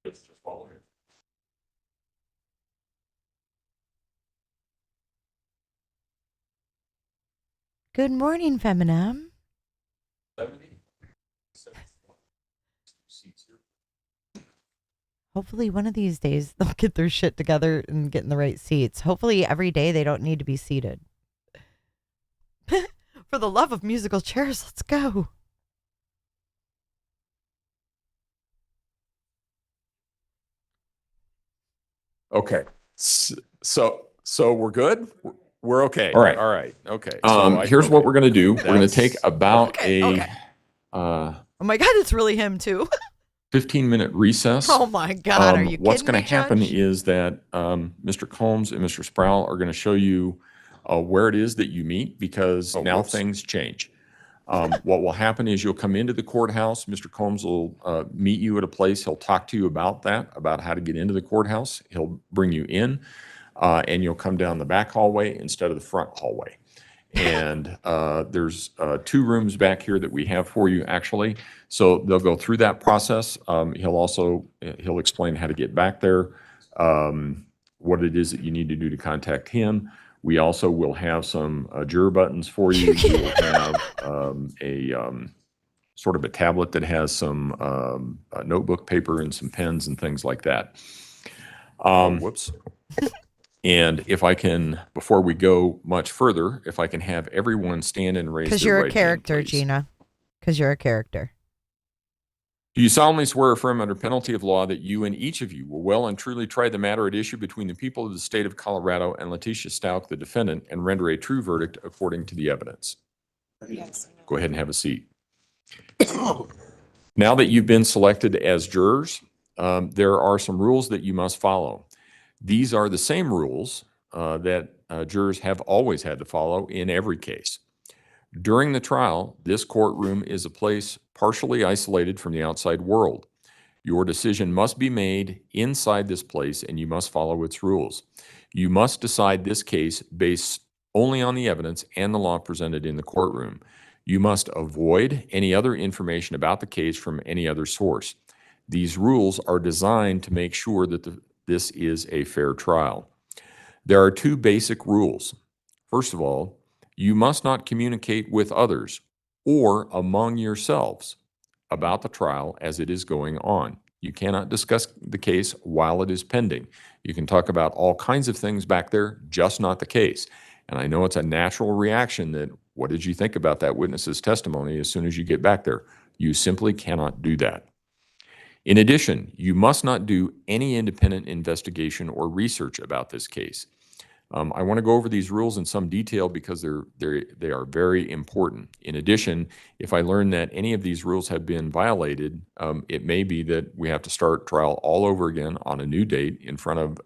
Just follow him. Good morning, Feminem. 70. 71. Seats here. Hopefully one of these days they'll get their shit together and get in the right seats. Hopefully every day they don't need to be seated. For the love of musical chairs, let's go. Okay. So we're good? We're okay. All right. All right. Okay. Here's what we're going to do. We're going to take about Okay. Oh my God, it's really him too. 15-minute recess. Oh my God, are you What's kidding going me, to happen Judge? is that Mr. Combs and Mr. Sproul are going to show you where it is that you meet, because now things change. What will happen is you'll come into the courthouse. Mr. Combs will meet you at a place. He'll talk to you about that, about how to get into the courthouse. He'll bring you in, and you'll come down the back hallway instead of the front hallway. And there's 2 rooms back here that we have for you, actually. So they'll go through that process. He'll explain how to get back there, what it is that you need to do to contact him. We also will have some juror buttons for you. We'll have a sort of a tablet that has some notebook paper and some pens and things like that. Whoops. And if I can, before we go much further, if I can have everyone stand and raise their right hand, Because you're a character, please. Gina. Because you're a character. Do you solemnly swear or affirm under penalty of law that you and each of you will well and truly try the matter at issue between the people of the state of Colorado and Letecia Stauch, the defendant, and render a true verdict according to the evidence? Yes. Go ahead and have a seat. Now that you've been selected as jurors, there are some rules that you must follow. These are the same rules that jurors have always had to follow in every case. During the trial, this courtroom is a place partially isolated from the outside world. Your decision must be made inside this place, and you must follow its rules. You must decide this case based only on the evidence and the law presented in the courtroom. You must avoid any other information about the case from any other source. These rules are designed to make sure that this is a fair trial. There are two basic rules. First of all, you must not communicate with others or among yourselves about the trial as it is going on. You cannot discuss the case while it is pending. You can talk about all kinds of things back there, just not the case. And I know it's a natural reaction that, what did you think about that witness's testimony as soon as you get back there? You simply cannot do that. In addition, you must not do any independent investigation or research about this case. I want to go over these rules in some detail because they are very important. In addition, if I learn that any of these rules have been violated, it may be that we have to start trial all over again on a new date in front of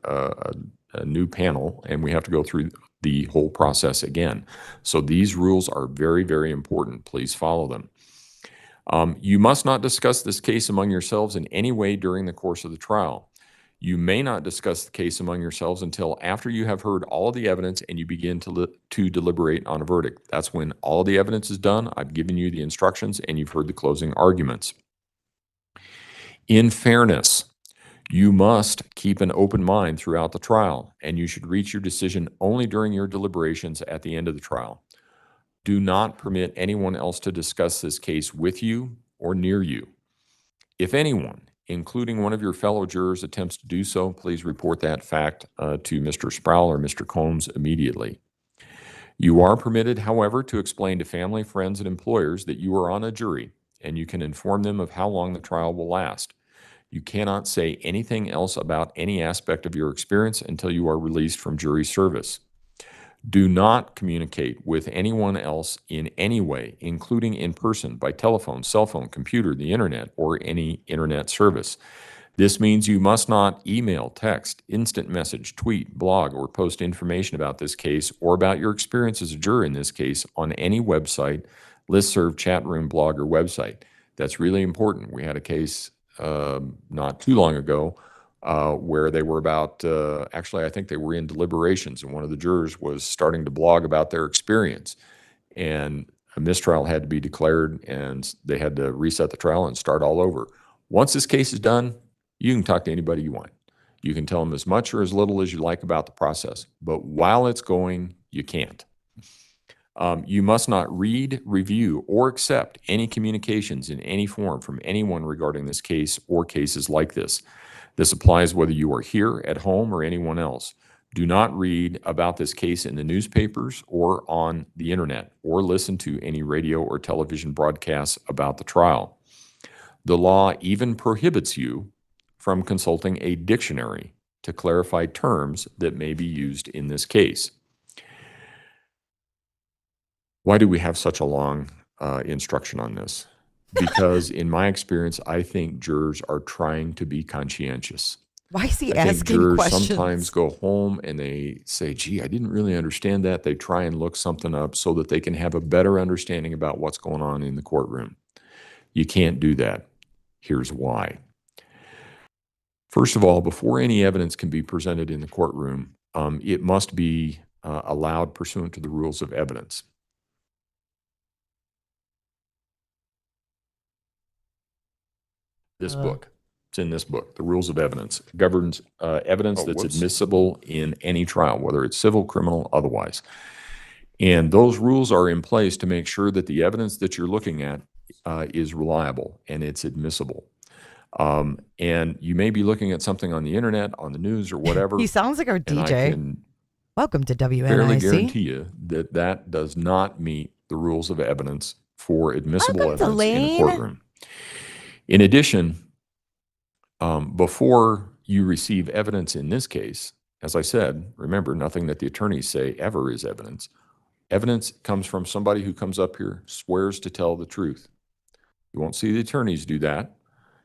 a new panel, and we have to go through the whole process again. So these rules are very, very important. Please follow them. You must not discuss this case among yourselves in any way during the course of the trial. You may not discuss the case among yourselves until after you have heard all of the evidence and you begin to deliberate on a verdict. That's when all of the evidence is done. I've given you the instructions and you've heard the closing arguments. In fairness, you must keep an open mind throughout the trial, and you should reach your decision only during your deliberations at the end of the trial. Do not permit anyone else to discuss this case with you or near you. If anyone, including one of your fellow jurors, attempts to do so, please report that fact to Mr. Sproul or Mr. Combs immediately. You are permitted, however, to explain to family, friends, and employers that you are on a jury, and you can inform them of how long the trial will last. You cannot say anything else about any aspect of your experience until you are released from jury service. Do not communicate with anyone else in any way, including in person, by telephone, cell phone, computer, the internet, or any internet service. This means you must not email, text, instant message, tweet, blog, or post information about this case or about your experience as a juror in this case on any website, listserv, chat room, blog, or website. That's really important. We had a case not too long ago where they were about, actually, I think they were in deliberations, and one of the jurors was starting to blog about their experience. And a mistrial had to be declared, and they had to reset the trial and start all over. Once this case is done, you can talk to anybody you want. You can tell them as much or as little as you like about the process, but while it's going, you can't. You must not read, review, or accept any communications in any form from anyone regarding this case or cases like this. This applies whether you are here, at home, or anyone else. Do not read about this case in the newspapers or on the internet, or listen to any radio or television broadcasts about the trial. The law even prohibits you from consulting a dictionary to clarify terms that may be used in this case. Why do we have such a long instruction on this? Because in my experience, I think jurors are trying to be conscientious. Why is he I think asking jurors questions? sometimes go home and they say, gee, I didn't really understand that. They try and look something up so that they can have a better understanding about what's going on in the courtroom. You can't do that. Here's why. First of all, before any evidence can be presented in the courtroom, it must be allowed pursuant to the rules of evidence. This book. It's in this book. The Rules of Evidence governs evidence that's admissible in any trial, whether it's civil, criminal, otherwise. And those rules are in place to make sure that the evidence that you're looking at is reliable and it's admissible. And you may be looking at something on the internet, on the news, or whatever. He sounds like our and I DJ. can Welcome to fairly WNIC. guarantee you that that does not meet the rules of evidence for admissible Welcome to evidence in a Lane. courtroom. In addition, before you receive evidence in this case, as I said, remember, nothing that the attorneys say ever is evidence. Evidence comes from somebody who comes up here, swears to tell the truth. You won't see the attorneys do that.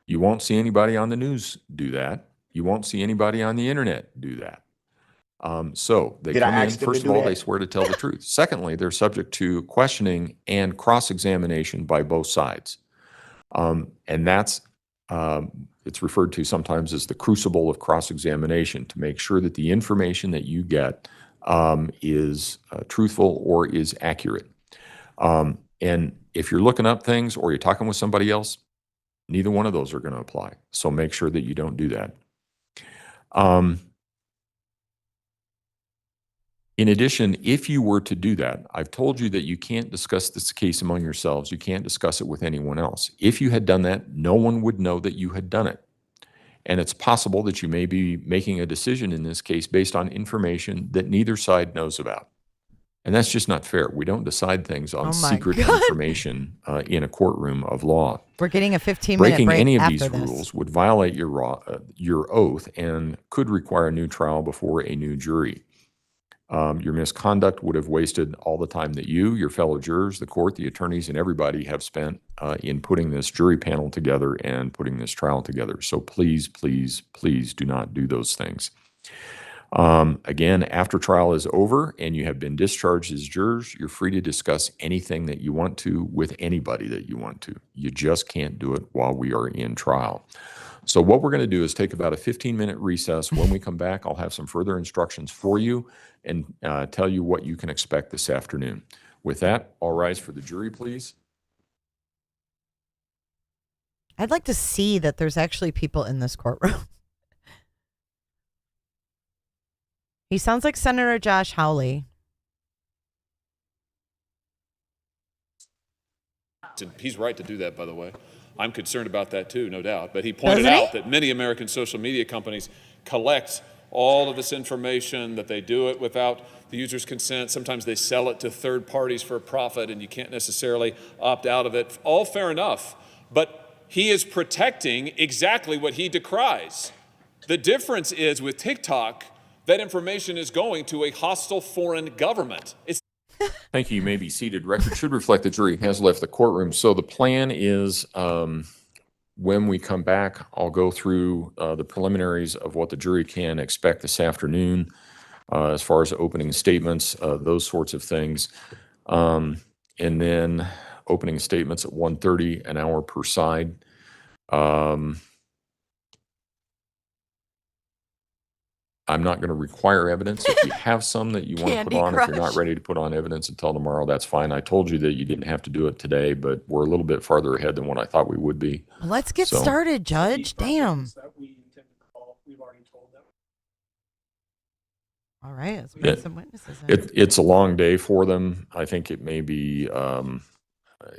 You won't see anybody on the news do that. You won't see anybody on the internet do that. So they Did I come in, ask them to first of do all, that? they swear to tell the truth. Secondly, they're subject to questioning and cross-examination by both sides. And that's, it's referred to sometimes as the crucible of cross-examination, to make sure that the information that you get is truthful or is accurate. And if you're looking up things or you're talking with somebody else, neither one of those are going to apply. So make sure that you don't do that. In addition, if you were to do that, I've told you that you can't discuss this case among yourselves. You can't discuss it with anyone else. If you had done that, no one would know that you had done it. And it's possible that you may be making a decision in this case based on information that neither side knows about. And that's just not fair. We don't decide things on secret information in a courtroom of law. We're getting a 15-minute Breaking break any of after these this. rules would violate your oath and could require a new trial before a new jury. Your misconduct would have wasted all the time that you, your fellow jurors, the court, the attorneys, and everybody have spent in putting this jury panel together and putting this trial together. So please, please, please do not do those things. Again, after trial is over and you have been discharged as jurors, you're free to discuss anything that you want to with anybody that you want to. You just can't do it while we are in trial. So what we're going to do is take about a 15-minute recess. When we come back, I'll have some further instructions for you and tell you what you can expect this afternoon. With that, all rise for the jury, please. I'd like to see that there's actually people in this courtroom. He sounds like Senator Josh Hawley. He's right to do that, by the way. I'm concerned about that too, no doubt. But he pointed out that many American social media companies collect all of this information, that they do it without the user's consent. Sometimes they sell it to third parties for a profit, and you can't necessarily opt out of it. All fair enough, but he is protecting exactly what he decries. The difference is with TikTok, that information is going to a hostile foreign government. Thank you. You may be seated. Record should reflect the jury has left the courtroom. So the plan is when we come back, I'll go through the preliminaries of what the jury can expect this afternoon as far as opening statements, those sorts of things. And then opening statements at 1:30, an hour per side. I'm not going to require evidence. If you have some that you want to put Candy on, if you're Crush. not ready to put on evidence until tomorrow, that's fine. I told you that you didn't have to do it today, but we're a little bit farther ahead than what I thought we would be. Let's get So- started, Judge. Damn. All right, let's bring some witnesses in. It's a long day for them. I think it may be,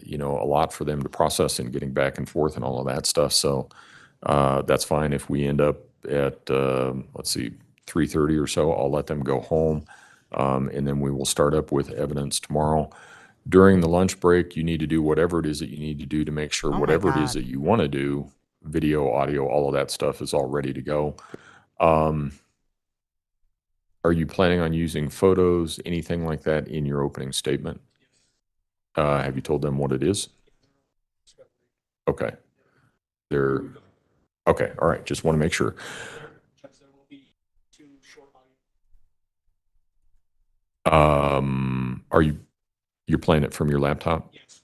you know, a lot for them to process and getting back and forth and all of that stuff. So that's fine. If we end up at, let's see, 3:30 or so, I'll let them go home. And then we will start up with evidence tomorrow. During the lunch break, you need to do whatever it is that you need to do to make sure whatever it is that you want to do, video, audio, all of that stuff is all ready to go. Are you planning on using photos, anything like that in your opening statement? Have you told them what it is? Okay. Okay, all right, just want to make sure. You're playing it from your laptop? Yes.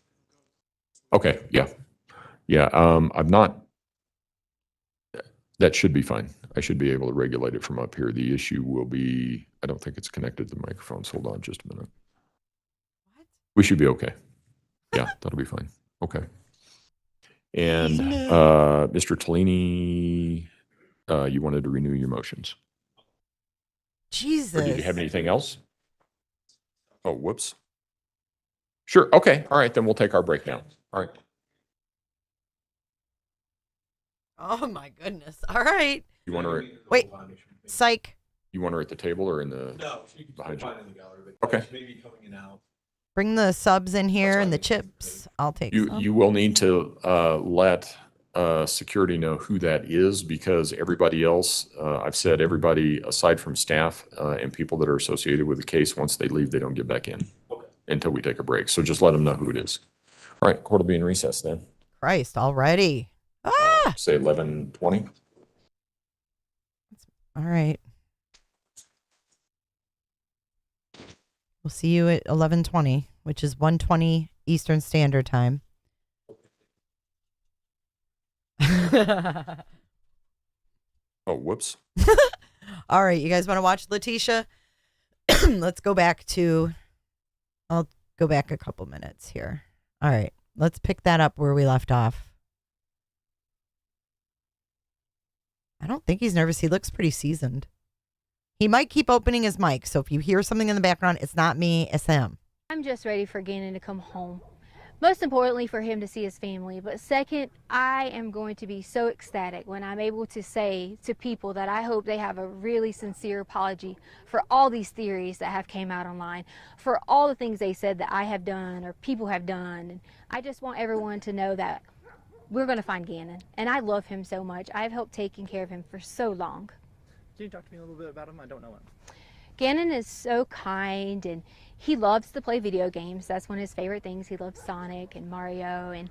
Okay, yeah. Yeah, I'm not, that should be fine. I should be able to regulate it from up here. The issue will be, I don't think it's connected to the microphones. Hold on just a minute. What? We should be okay. Yeah, that'll be fine. Okay. And Mr. Tellini, you wanted to renew your motions. Jesus. Or did you have anything else? Oh, whoops. Sure. Okay. All right. Then we'll take our break now. All right. Oh my goodness. All right. You want her? Wait. Psych. You want her at the table or in the? No, she can behind you? find in the gallery, but Okay. maybe coming in out. Bring the subs in here and the chips. I'll take some. You will need to let security know who that is, because everybody else, I've said everybody aside from staff and people that are associated with the case, once they leave, they don't get back in until we take a break. So just let them know who it is. All right, court will be in recess then. Christ, already. Ah! Say 11:20. All right. We'll see you at 11:20, which is 1:20 Eastern Standard Time. Oh, whoops. All right, you guys want to watch Leticia? Let's go back to, I'll go back a couple minutes here. All right, let's pick that up where we left off. I don't think he's nervous. He looks pretty seasoned. He might keep opening his mic, so if you hear something in the background, it's not me, it's him. I'm just ready for Gannon to come home. Most importantly, for him to see his family. But second, I am going to be so ecstatic when I'm able to say to people that I hope they have a really sincere apology for all these theories that have came out online, for all the things they said that I have done or people have done. And I just want everyone to know that we're going to find Gannon. And I love him so much. I've helped taking care of him for so long. Can you talk to me a little bit about him? I don't know him. Gannon is so kind, and he loves to play video games. That's one of his favorite things. He loves Sonic and Mario, and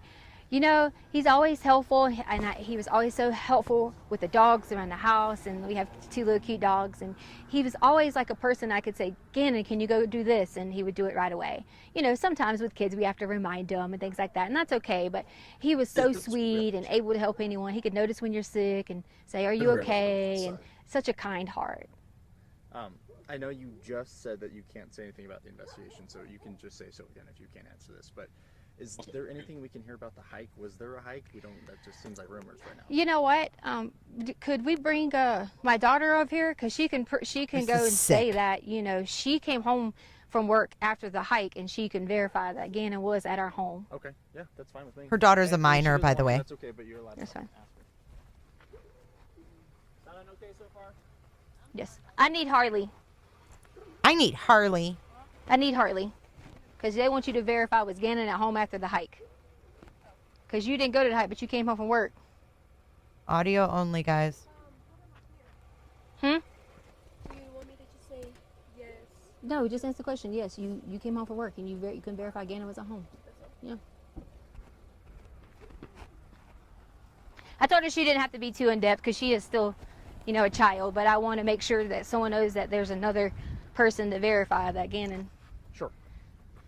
you know, he's always helpful, and he was always so helpful with the dogs around the house, and we have 2 little cute dogs, and he was always like a person I could say, Gannon, can you go do this? And he would do it right away. You know, sometimes with kids we have to remind them and things like that, and that's okay, but he was so sweet and able to help anyone. He could notice when you're sick and say, are you okay? And such a kind heart. I know you just said that you can't say anything about the investigation, so you can just say so again if you can't answer this, but is there anything we can hear about the hike? Was there a hike? That just seems like rumors right now. You know what? Could we bring my daughter up here? Because she can go and say that, you know, she came home from work after the hike, and she can verify that Gannon was at our home. Okay, yeah, that's fine with me. Her daughter's a minor, by the way. That's okay, but you're allowed to ask her. Sounding okay so far? Yes. I need Harley. I need Harley. I need Harley. Because they want you to verify was Gannon at home after the hike. Because you didn't go to the hike, but you came home from work. Audio only, guys. Do you want me to just say yes? No, just answer the question. Yes, you came home from work, and you can verify Gannon was at home. Yeah. I told her she didn't have to be too in-depth because she is still, you know, a child. But I want to make sure that someone knows that there's another person to verify that Gannon. Sure.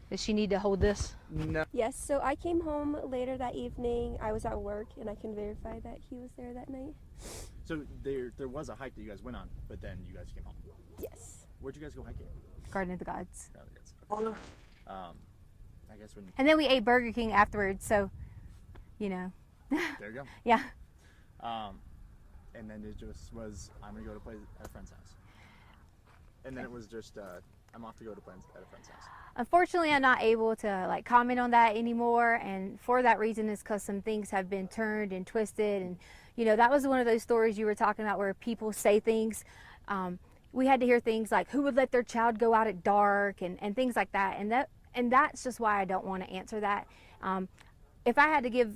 Does she need to hold this? No. Yes, so I came home later that evening. I was at work, and I can verify that he was there that night. So there was a hike that you guys went on, but then you guys came home? Yes. Where'd you guys go hiking? Garden of the Gods. Okay. I guess when... And then we ate Burger King afterwards, so, you know. There you go. Yeah. And then it just was, I'm going to go to play at a friend's house. And then it was just, I'm off to go to play at a friend's house. Unfortunately, I'm not able to like comment on that anymore, and for that reason is because some things have been turned and twisted, and you know, that was one of those stories you were talking about where people say things. We had to hear things like who would let their child go out at dark and things like that, and that's just why I don't want to answer that. If I had to give,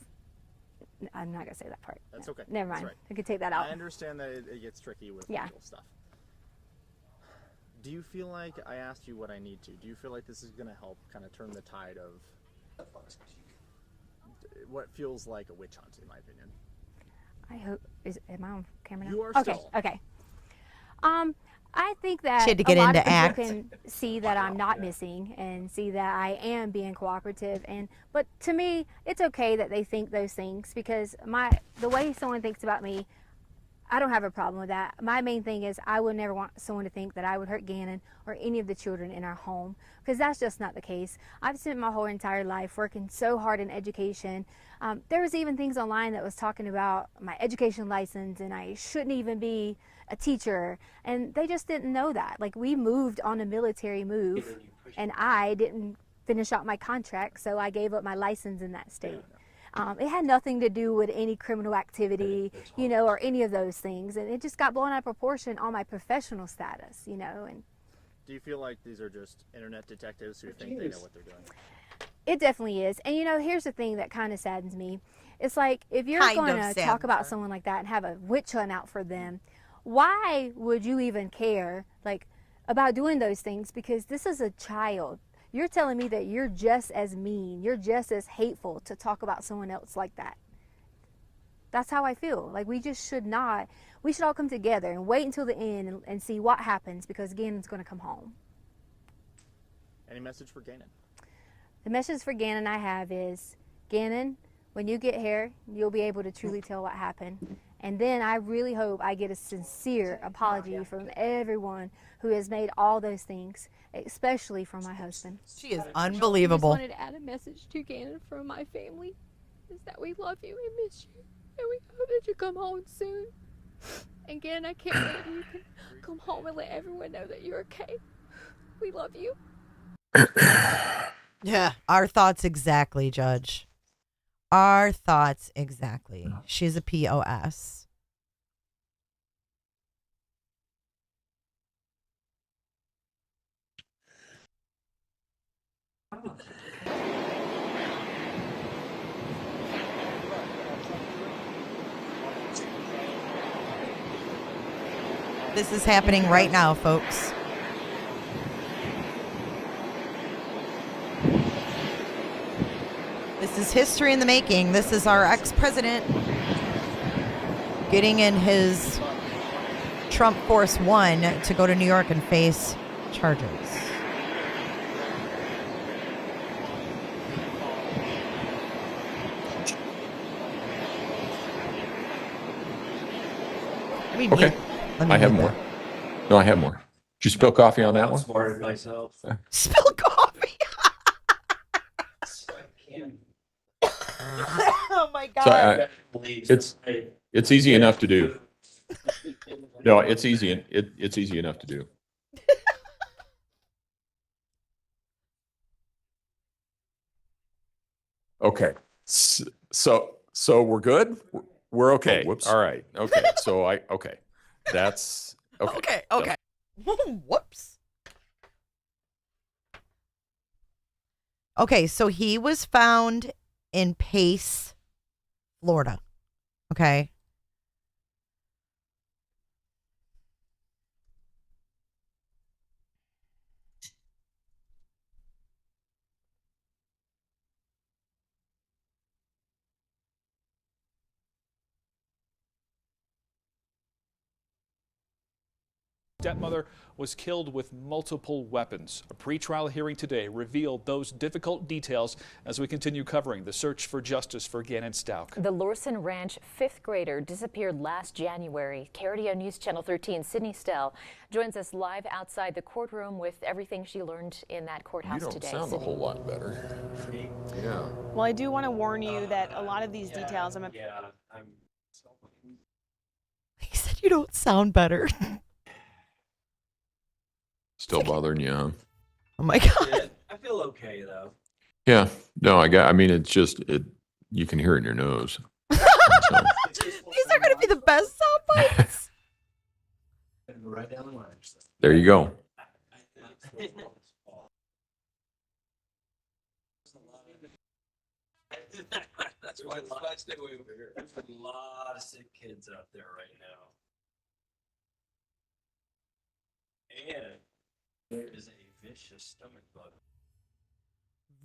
I'm not gonna say that part. That's okay. Never mind. That's right. I could take that out. I understand that it gets tricky with legal stuff. Do you feel like I asked you what I need to? Do you feel like this is going to help kind of turn the tide of what feels like a witch hunt, in my opinion? I hope. Am I on camera now? You are still. Okay. I think that She had to get a lot into of people act. can see that I'm not missing and see that I am being cooperative. But to me, it's okay that they think those things because the way someone thinks about me, I don't have a problem with that. My main thing is I would never want someone to think that I would hurt Gannon or any of the children in our home because that's just not the case. I've spent my whole entire life working so hard in education. There was even things online that was talking about my education license and I shouldn't even be a teacher, and they just didn't know that. Like, we moved on a military move and I didn't finish out my contract, so I gave up my license in that state. It had nothing to do with any criminal activity, you know, or any of those things. And it just got blown out of proportion on my professional status, you know. And Do you feel like these are just internet detectives who think they know what they're doing? it definitely is. And, you know, here's the thing that kind of saddens me. It's like, if you're going to talk about someone like that and have a witch hunt out for them, why would you even care, like, about doing those things? Because this is a child. You're telling me that you're just as mean, you're just as hateful to talk about someone else like that. That's how I feel. Like, we just should not. We should all come together and wait until the end and see what happens, because Gannon's going to come home. Any message for Gannon? The message for Gannon I have is, Gannon, when you get here, you'll be able to truly tell what happened. And then I really hope I get a sincere apology from everyone who has made all those things, especially from my husband. She is unbelievable. I just wanted to add a message to Gannon from my family, is that we love you and miss you, and we hope that you come home soon. And Gannon, I can't wait till you can come home and let everyone know that you're okay. We love you. Yeah. Our thoughts exactly, Judge. Our thoughts exactly. She's a POS. This is happening right now, folks. This is history in the making. This is our ex-president getting in his Trump Force One to go to New York and face charges. Okay. I have more. No, I have more. Did you spill coffee on that one? Smarted myself. Spill coffee. Oh my God. So it's easy enough to do. No, it's easy. It's easy enough to do. Okay. So we're good. We're okay. Oh, whoops. All right. Okay. Okay. That's okay. Okay. Whoops. Okay, so he was found in Pace, Florida. Okay. Stepmother was killed with multiple weapons. A pretrial hearing today revealed those difficult details as we continue covering the search for justice for Gannon Stauch. The Lorson Ranch fifth grader disappeared last January. KRDO News Channel 13 Sydney Stell joins us live outside the courtroom with everything she learned in that courthouse today. You don't sound a whole lot better. Yeah. Well, I do want to warn you that a lot of these details He said you don't sound better. Still bothering you, huh? Oh my God. Yeah, I feel okay though. Yeah. No, I mean, it's just, you can hear it in your nose. These are going to be the best sound bites. Right down the line. There you go. That's why I stay away over here. There's a lot of sick kids out there right now. And there is a vicious stomach bug.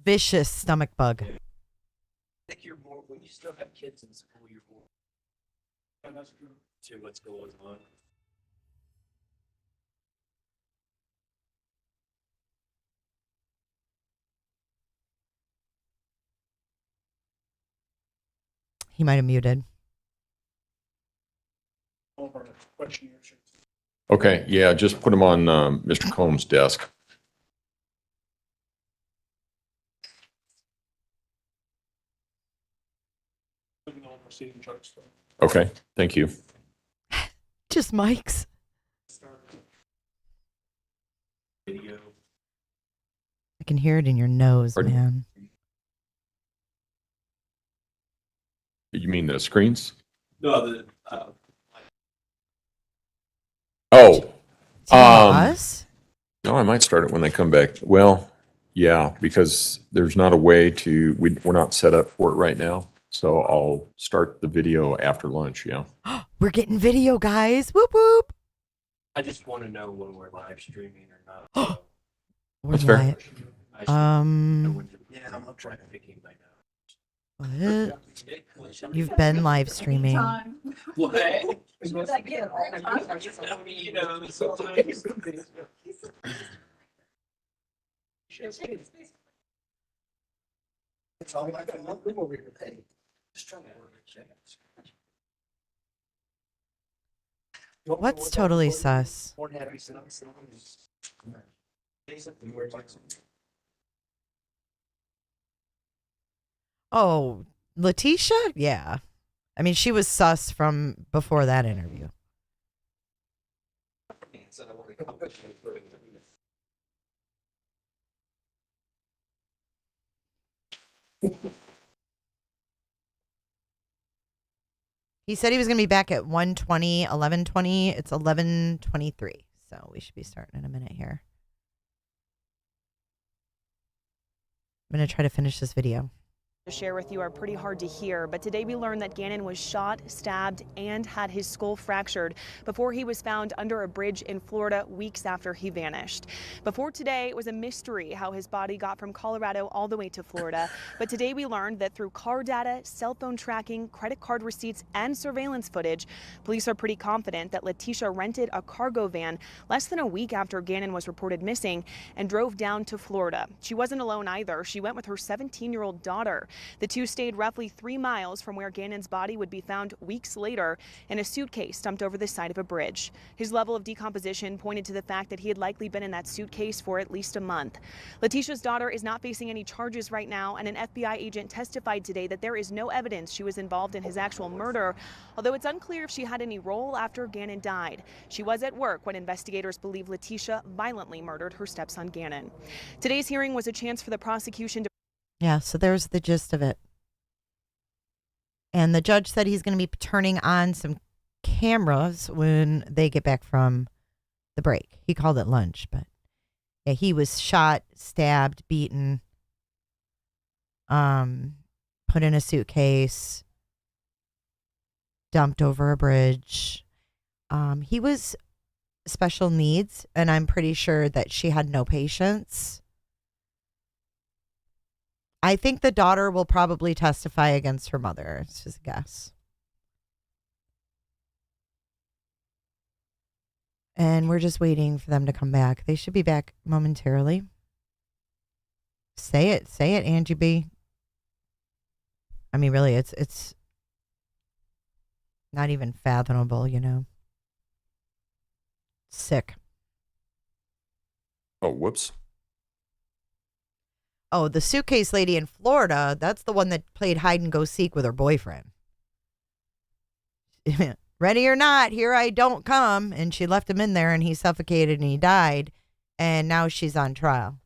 Vicious stomach bug. I think you're more, when you still have kids in school, you're more to what's going on. He might have muted. Okay. Yeah. Just put them on Mr. Combs' desk. Okay. Thank you. Just mics. Video. I can hear it in your nose, Pardon? man. You mean the screens? No, the, Oh, Do you want us? no, I might start it when they come back. Well, yeah, because there's not a way to, we're not set up for it right now. So I'll start the video after lunch, yeah. We're getting video, guys. Whoop whoop. I just want to know when we're live streaming or not. We're That's fair. live. Yeah, I'm trying to pick my What? You've been live streaming. What? What's totally sus? Oh, Leticia? Yeah. I mean, she was sus from before that interview. He said he was going to be back at 1:20, 11:20. It's 11:23. So we should be starting in a minute here. I'm going to try to finish this video. To share with you are pretty hard to hear, but today we learned that Gannon was shot, stabbed, and had his skull fractured before he was found under a bridge in Florida weeks after he vanished. Before today, it was a mystery how his body got from Colorado all the way to Florida, but today we learned that through car data, cell phone tracking, credit card receipts, and surveillance footage, police are pretty confident that Leticia rented a cargo van less than a week after Gannon was reported missing and drove down to Florida. She wasn't alone either. She went with her 17-year-old daughter. The two stayed roughly 3 miles from where Gannon's body would be found weeks later in a suitcase dumped over the side of a bridge. His level of decomposition pointed to the fact that he had likely been in that suitcase for at least a month. Leticia's daughter is not facing any charges right now, and an FBI agent testified today that there is no evidence she was involved in his actual murder, although it's unclear if she had any role after Gannon died. She was at work when investigators believe Leticia violently murdered her stepson Gannon. Today's hearing was a chance for the prosecution to Yeah, so there's the gist of it. And the judge said he's going to be turning on some cameras when they get back from the break. He called it lunch, but yeah, he was shot, stabbed, beaten, put in a suitcase, dumped over a bridge. He was special needs, and I'm pretty sure that she had no patience. I think the daughter will probably testify against her mother. It's just a guess. And we're just waiting for them to come back. They should be back momentarily. Say it, Angie B. I mean, really, it's not even fathomable, you know. Sick. Oh, whoops. Oh, the suitcase lady in Florida, that's the one that played hide and go seek with her boyfriend. Ready or not, here I don't come. And she left him in there and he suffocated and he died. And now she's on trial.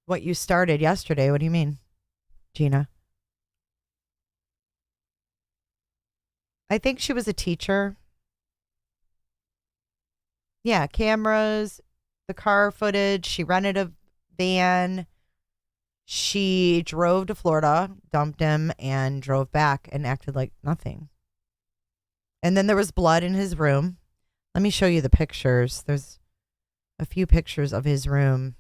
What you started yesterday, what do you mean, Gina? I think she was a teacher. Yeah, cameras, the car footage. She rented a van. She drove to Florida, dumped him, and drove back and acted like nothing. And then there was blood in his room. Let me show you the pictures. There's a few pictures of his room.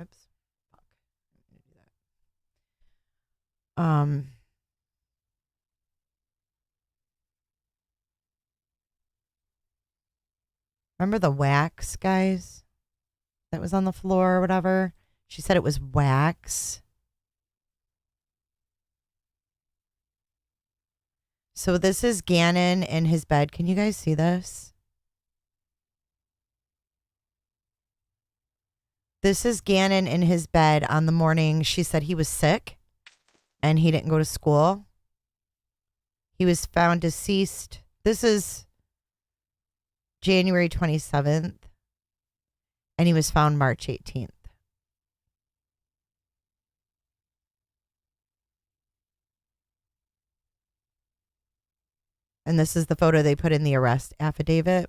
Oops. Fuck. I'm gonna do that. Remember the wax, guys? That was on the floor or whatever? She said it was wax. So this is Gannon in his bed. Can you guys see this? This is Gannon in his bed on the morning. She said he was sick and he didn't go to school. He was found deceased. This is January 27th. And he was found March 18th. And this is the photo they put in the arrest affidavit.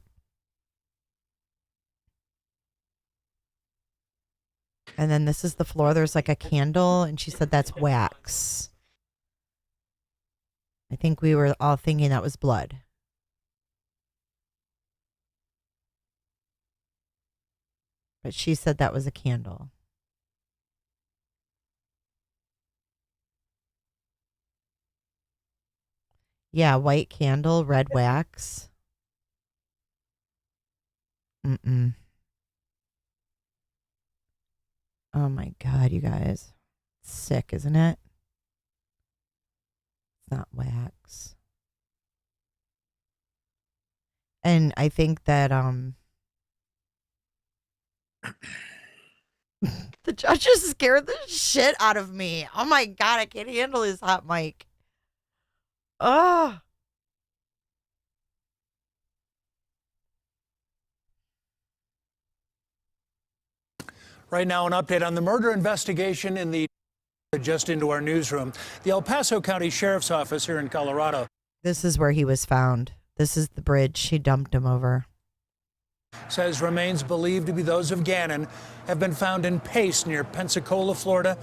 And then this is the floor. There's like a candle, and she said that's wax. I think we were all thinking that was blood. But she said that was a candle. Yeah, white candle, red wax. Mm-mm. Oh my God, you guys. It's sick, isn't it? It's not wax. And I think that the judge just scared the shit out of me. Oh my God, I can't handle his hot mic. Oh. Right now, an update on the murder investigation in the just into our newsroom. The El Paso County Sheriff's Office here in Colorado. This is where he was found. This is the bridge she dumped him over. Says remains believed to be those of Gannon have been found in Pace near Pensacola, Florida.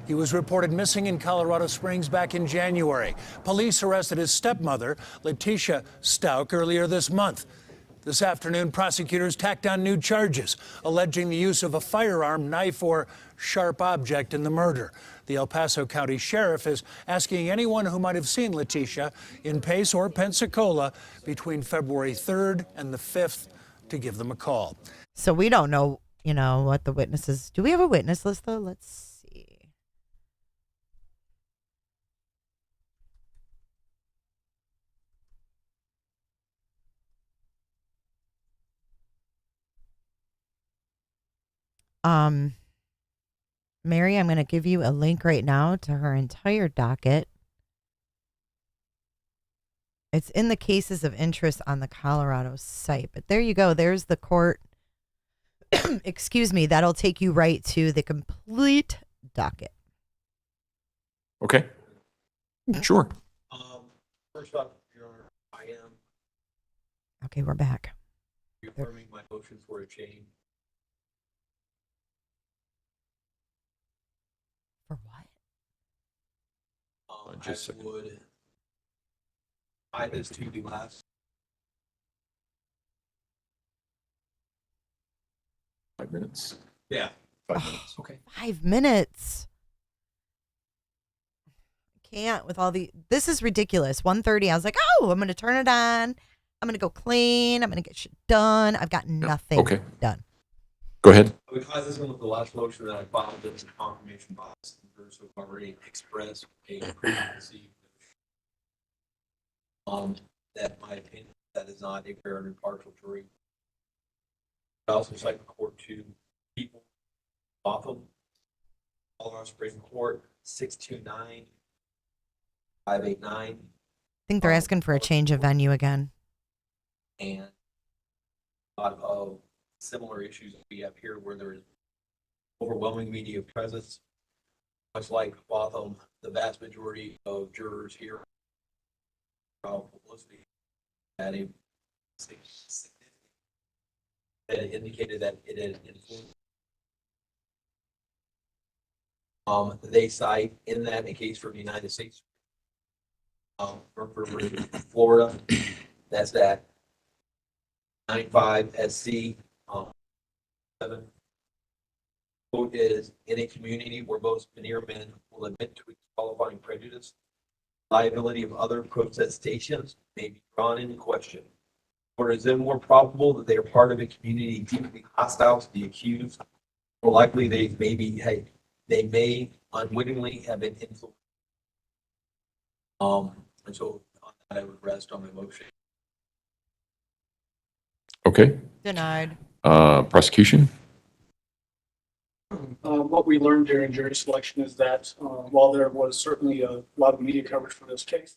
He was reported missing in Colorado Springs back in January. Police arrested his stepmother, Letecia Stauch, earlier this month. This afternoon, prosecutors tacked on new charges, alleging the use of a firearm, knife, or sharp object in the murder. The El Paso County Sheriff is asking anyone who might have seen Letecia in Pace or Pensacola between February 3rd and the 5th to give them a call. So we don't know, what the witnesses. Do we have a witness list, though? Let's see. Mary, I'm going to give you a link right now to her entire docket. It's in the cases of interest on the Colorado site. But there you go. There's the court. Excuse me. That'll take you right to the complete docket. Okay. Sure. First off, Your Honor, I am Okay, we're back. affirming my motion for a change. For what? Just a I second. would tie this to the last. 5 minutes. Yeah. 5 minutes. Okay. 5 minutes. I can't with all the. This is ridiculous. 1:30. I was like, oh, I'm going to turn it on. I'm going to go clean. I'm going to get shit done. I've got nothing done. Go ahead. I would tie this in with the last motion that I filed in the confirmation box. So I've already expressed a preconceived that my opinion that is not a fair and impartial jury. I also cite the court to people, Botham, Colorado Supreme Court, 629-589. I think they're asking for a change of venue again. And a lot of similar issues that we have here where there is overwhelming media presence. Much like Botham, the vast majority of jurors here publicity had a significant that indicated that it had influenced. They cite in that a case from the United States, for Florida, that's that 95 SC 7. Quote is, in a community where most veneer men will admit to qualifying prejudice, liability of other protestations may be drawn into question. Or is it more probable that they are part of a community deeply hostile to the accused? More likely they may unwittingly have been influenced. And so on that I would rest on my motion. Okay. Denied. Prosecution. we learned during jury selection is that while there was certainly a lot of media coverage for this case,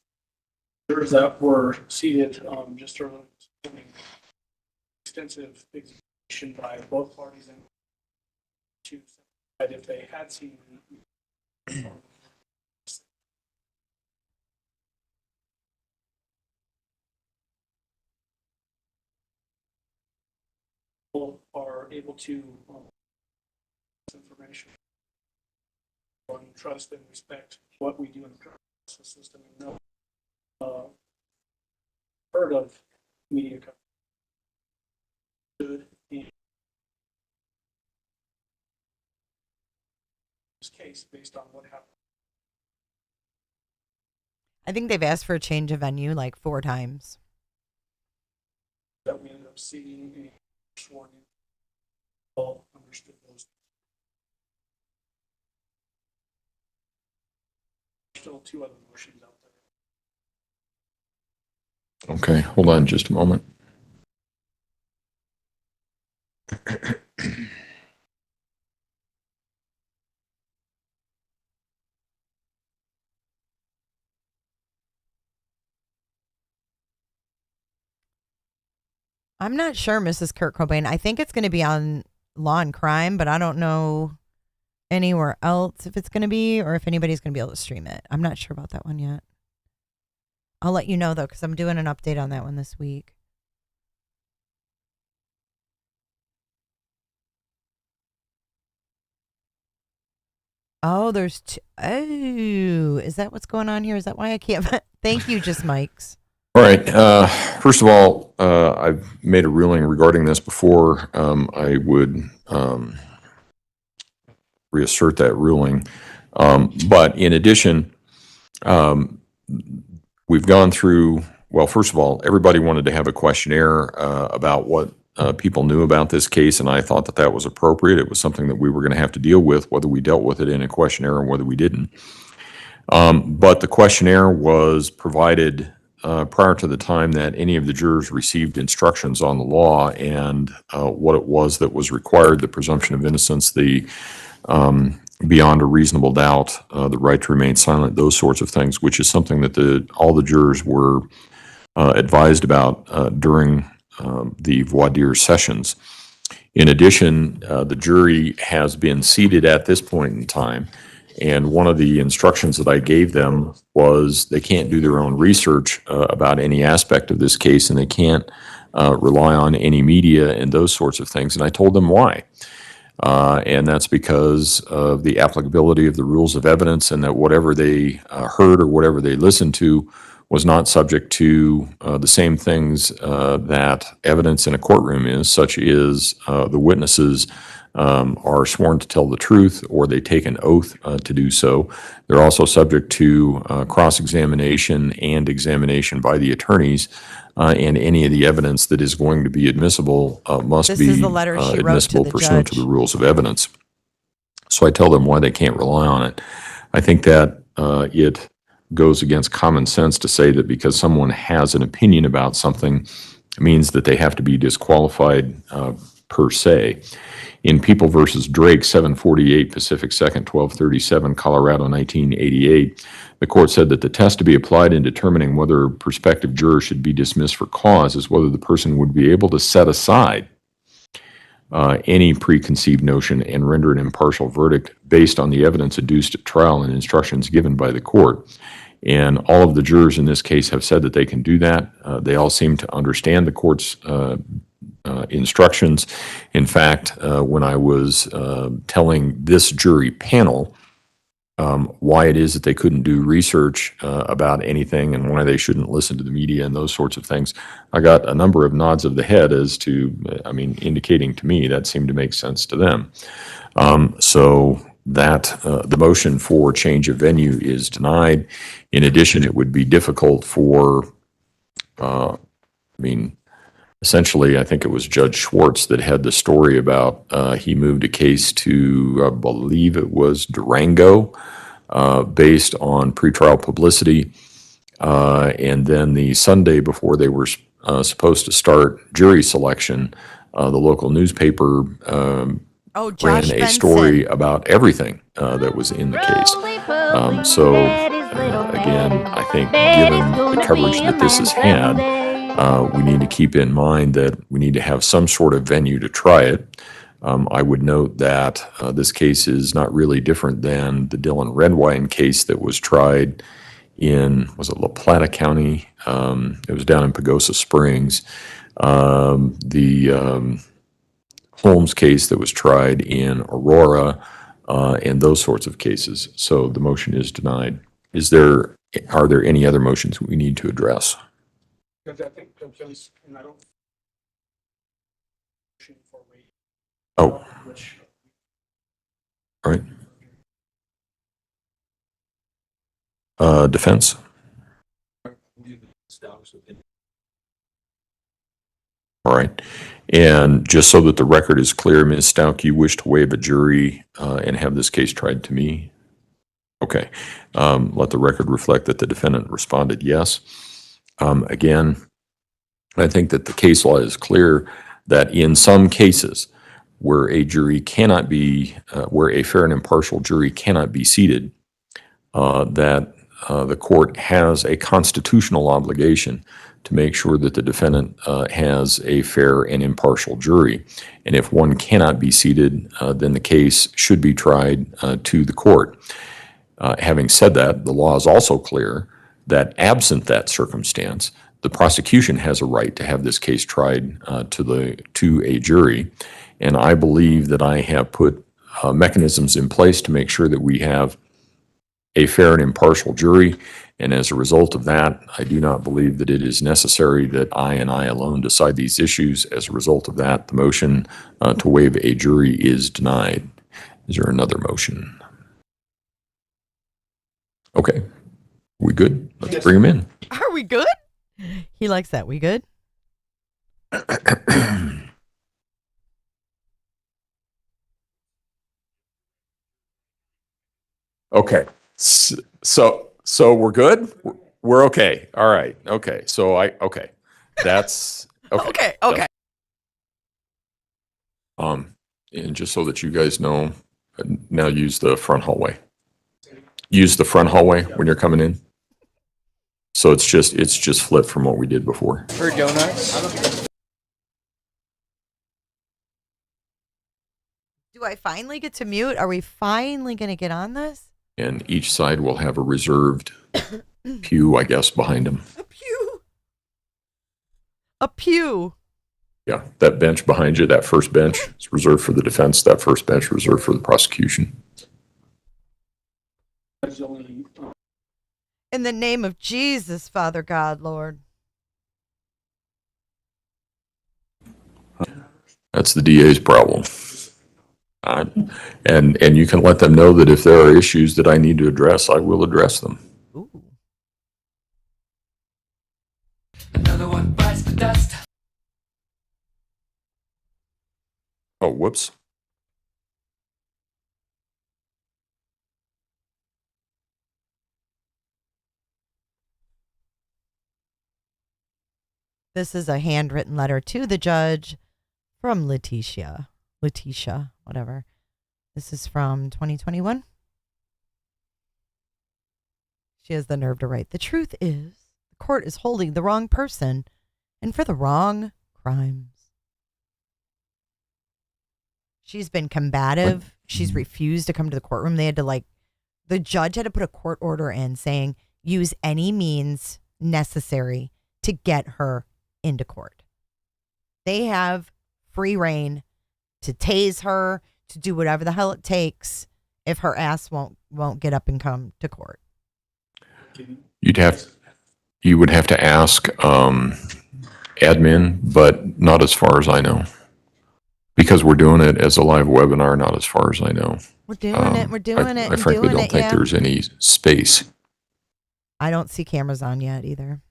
jurors that were seated just earlier this morning, extensive examination by both parties and to decide if they had seen are able to information and trust and respect what we do in the criminal justice system and know heard of media coverage in this case based on what happened. I think they've asked for a change of venue like 4 times. That we ended up seeing a sworn in. All understood those. Still 2 other motions out there. Okay, hold on just a moment. I'm not sure, Mrs. Kurt Cobain. I think it's going to be on Law and Crime, but I don't know anywhere else if it's going to be or if anybody's going to be able to stream it. I'm not sure about that one yet. I'll let you know, though, because I'm doing an update on that one this week. Oh, there's oh, is that what's going on here? Is that why I can't? Thank you, just Mike's. All right. First of all, I've made a ruling regarding this before. I would reassert that ruling. But in addition, we've gone through, well, first of all, everybody wanted to have a questionnaire about what people knew about this case, and I thought that that was appropriate. It was something that we were going to have to deal with, whether we dealt with it in a questionnaire or whether we didn't. But the questionnaire was provided prior to the time that any of the jurors received instructions on the law and what it was that was required, the presumption of innocence, the beyond a reasonable doubt, the right to remain silent, those sorts of things, which is something that all the jurors were advised about during the voir dire sessions. In addition, the jury has been seated at this point in time, and one of the instructions that I gave them was they can't do their own research about any aspect of this case, and they can't rely on any media and those sorts of things. And I told them why. And that's because of the applicability of the rules of evidence, and that whatever they heard or whatever they listened to was not subject to the same things that evidence in a courtroom is, such as the witnesses are sworn to tell the truth or they take an oath to do so. They're also subject to cross-examination and examination by the attorneys, and any of the evidence that is going to be admissible must be admissible pursuant to the rules of evidence. So I tell them why they can't rely on it. I think that it goes against common sense to say that because someone has an opinion about something means that they have to be disqualified per se. In People versus Drake, 748 Pacific 2nd, 1237, Colorado, 1988, the court said that the test to be applied in determining whether a prospective juror should be dismissed for cause is whether the person would be able to set aside any preconceived notion and render an impartial verdict based on the evidence adduced at trial and instructions given by the court. And all of the jurors in this case have said that they can do that. They all seem to understand the court's instructions. In fact, when I was telling this jury panel why it is that they couldn't do research about anything and why they shouldn't listen to the media and those sorts of things, I got a number of nods of the head as to, indicating to me that seemed to make sense to them. So that the motion for change of venue is denied. In addition, it would be difficult for, essentially, I think it was Judge Schwartz that had the story about he moved a case to, I believe it was Durango, based on pretrial publicity. And then the Sunday before they were supposed to start jury selection, the local newspaper Josh ran a Benson. story about everything that was in the case. Again, I think given the coverage that this has had, we need to keep in mind that we need to have some sort of venue to try it. I would note that this case is not really different than the Dylan Redwine case that was tried in, was it La Plata County? It was down in Pagosa Springs. The Holmes case that was tried in Aurora, and those sorts of cases. So the motion is denied. Are there any other motions we need to address? Oh. All right. Defense? All right. And just so that the record is clear, Ms. Stauch, you wish to waive a jury and have this case tried to me? Okay. Let the record reflect that the defendant responded yes. Again, I think that the case law is clear that in some cases where a jury cannot be, where a fair and impartial jury cannot be seated, that the court has a constitutional obligation to make sure that the defendant has a fair and impartial jury. And if one cannot be seated, then the case should be tried to the court. Having said that, the law is also clear that absent that circumstance, the prosecution has a right to have this case tried to a jury. And I believe that I have put mechanisms in place to make sure that we have a fair and impartial jury. And as a result of that, I do not believe that it is necessary that I and I alone decide these issues. As a result of that, the motion to waive a jury is denied. Is there another motion? Okay. We good? Let's bring him in. Are we good? He likes that. We good? Okay. So we're good? We're okay. All right. Okay. Okay. That's okay. Okay. And just so that you guys know, now use the front hallway. Use the front hallway when you're coming in. So it's just flipped from what we did before. For donuts. Do I finally get to mute? Are we finally going to get on this? And each side will have a reserved pew, I guess, behind them. A pew. Yeah, that bench behind you, that first bench is reserved for the defense. That first bench reserved for the prosecution. In the name of Jesus, Father God, Lord. That's the DA's problem. And you can let them know that if there are issues that I need to address, I will address them. Ooh. Another one bites the dust. Oh, whoops. This is a handwritten letter to the judge from Leticia, whatever. This is from 2021. She has the nerve to write, "The truth is, the court is holding the wrong person and for the wrong crimes." She's been combative. She's refused to come to the courtroom. They had to the judge had to put a court order in saying, use any means necessary to get her into court. They have free reign to tase her, to do whatever the hell it takes if her ass won't get up and come to court. You would have to ask admin, but not as far as I know. Because we're doing it as a live webinar, not as far as I know. We're doing it. I frankly don't think there's any space. I don't see cameras on yet either.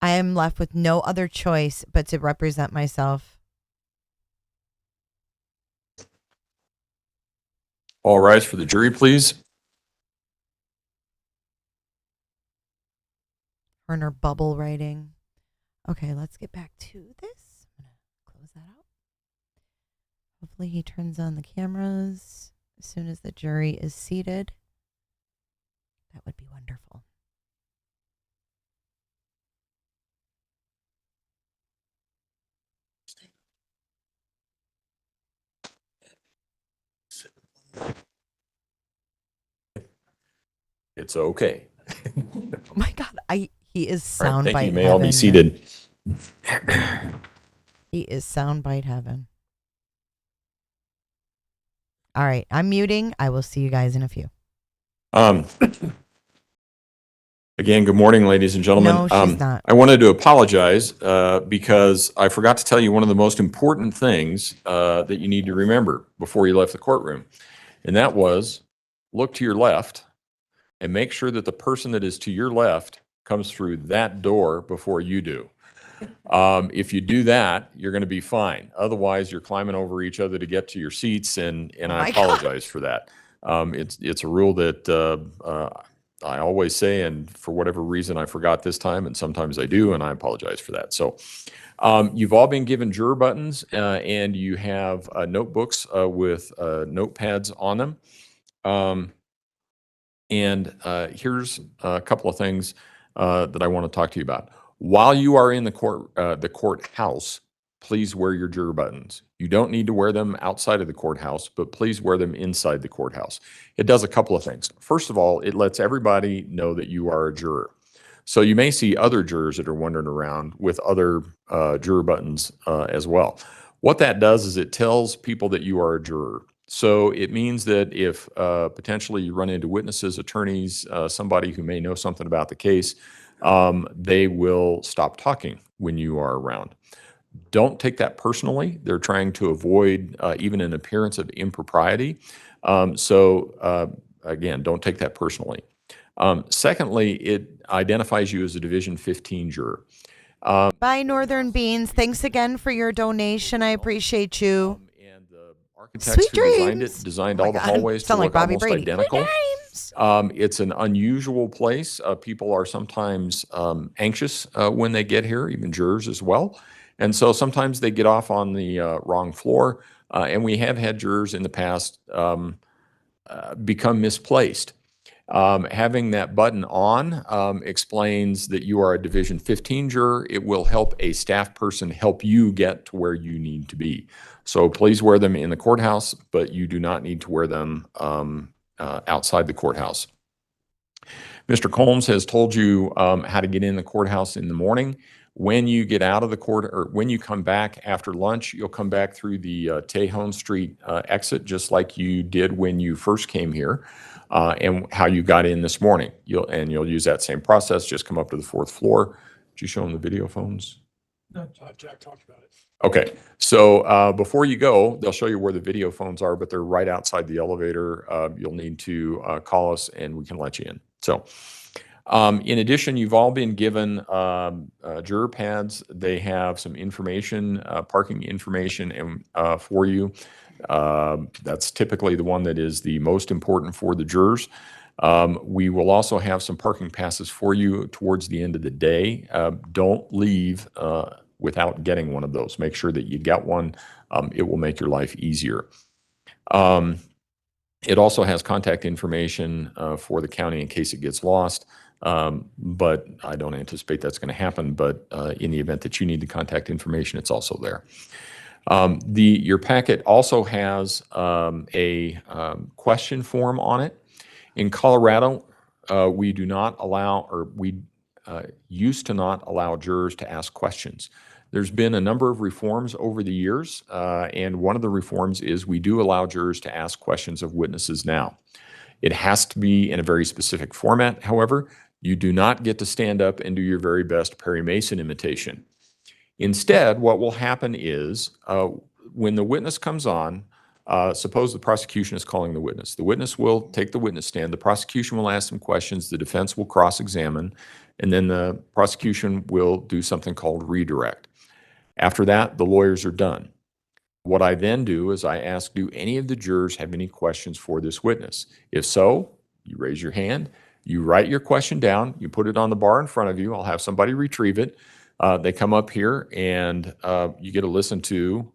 I am left with no other choice but to represent myself. All rise for the jury, please. Her and her bubble writing. Okay, let's get back to this. I'm going to close that out. Hopefully he turns on the cameras as soon as the jury is seated. That would be wonderful. It's okay. Oh my God, he is All right, soundbite thank you. You may heaven. all be seated. He is soundbite heaven. All right, I'm muting. I will see you guys in a few. Again, good morning, ladies and gentlemen. No, she's not. I wanted to apologize because I forgot to tell you one of the most important things that you need to remember before you left the courtroom. And that was look to your left and make sure that the person that is to your left comes through that door before you do. If you do that, you're going to be fine. Otherwise, you're climbing over each other to get to your seats, and I apologize for that. It's a rule that I always say, and for whatever reason, I forgot this time, and sometimes I do, and I apologize for that. So you've all been given juror buttons, and you have notebooks with notepads on them. Here's a couple of things that I want to talk to you about. While you are in the courthouse, please wear your juror buttons. You don't need to wear them outside of the courthouse, but please wear them inside the courthouse. It does a couple of things. First of all, it lets everybody know that you are a juror. So you may see other jurors that are wandering around with other juror buttons as well. What that does is it tells people that you are a juror. So it means that if potentially you run into witnesses, attorneys, somebody who may know something about the case, they will stop talking when you are around. Don't take that personally. They're trying to avoid even an appearance of impropriety. Again, don't take that personally. Secondly, it identifies you as a Division 15 juror. Bye, Northern Beans. Thanks again for your donation. I appreciate you. And the architects who designed it designed all the God. hallways to Sound like look Bobby almost Brady. identical. It's an unusual place. People are sometimes anxious when they get here, even jurors as well. And so sometimes they get off on the wrong floor. And we have had jurors in the past become misplaced. Having that button on explains that you are a Division 15 juror. It will help a staff person help you get to where you need to be. So please wear them in the courthouse, but you do not need to wear them outside the courthouse. Mr. Combs has told you how to get in the courthouse in the morning. When you get out of the court, or when you come back after lunch, you'll come back through the Tejon Street exit, just like you did when you first came here, and how you got in this morning. You'll use that same process. Just come up to the 4th floor. Did you show them the video phones? No, Jack talked about it. Okay, so before you go, they'll show you where the video phones are, but they're right outside the elevator. You'll need to call us, and we can let you in. So. In addition, you've all been given juror pads. They have some information, parking information for you. That's typically the one that is the most important for the jurors. We will also have some parking passes for you towards the end of the day. Don't leave without getting one of those. Make sure that you get one. It will make your life easier. It also has contact information for the county in case it gets lost. But I don't anticipate that's going to happen. But in the event that you need the contact information, it's also there. Your packet also has a question form on it. In Colorado, we do not allow, or we used to not allow jurors to ask questions. There's been a number of reforms over the years, and one of the reforms is we do allow jurors to ask questions of witnesses now. It has to be in a very specific format, however. You do not get to stand up and do your very best Perry Mason imitation. Instead, what will happen is when the witness comes on, suppose the prosecution is calling the witness will take the witness stand, the prosecution will ask some questions, the defense will cross-examine, and then the prosecution will do something called redirect. After that, the lawyers are done. What I then do is I ask, do any of the jurors have any questions for this witness? If so, you raise your hand, you write your question down, you put it on the bar in front of you, I'll have somebody retrieve it. They come up here and you get to listen to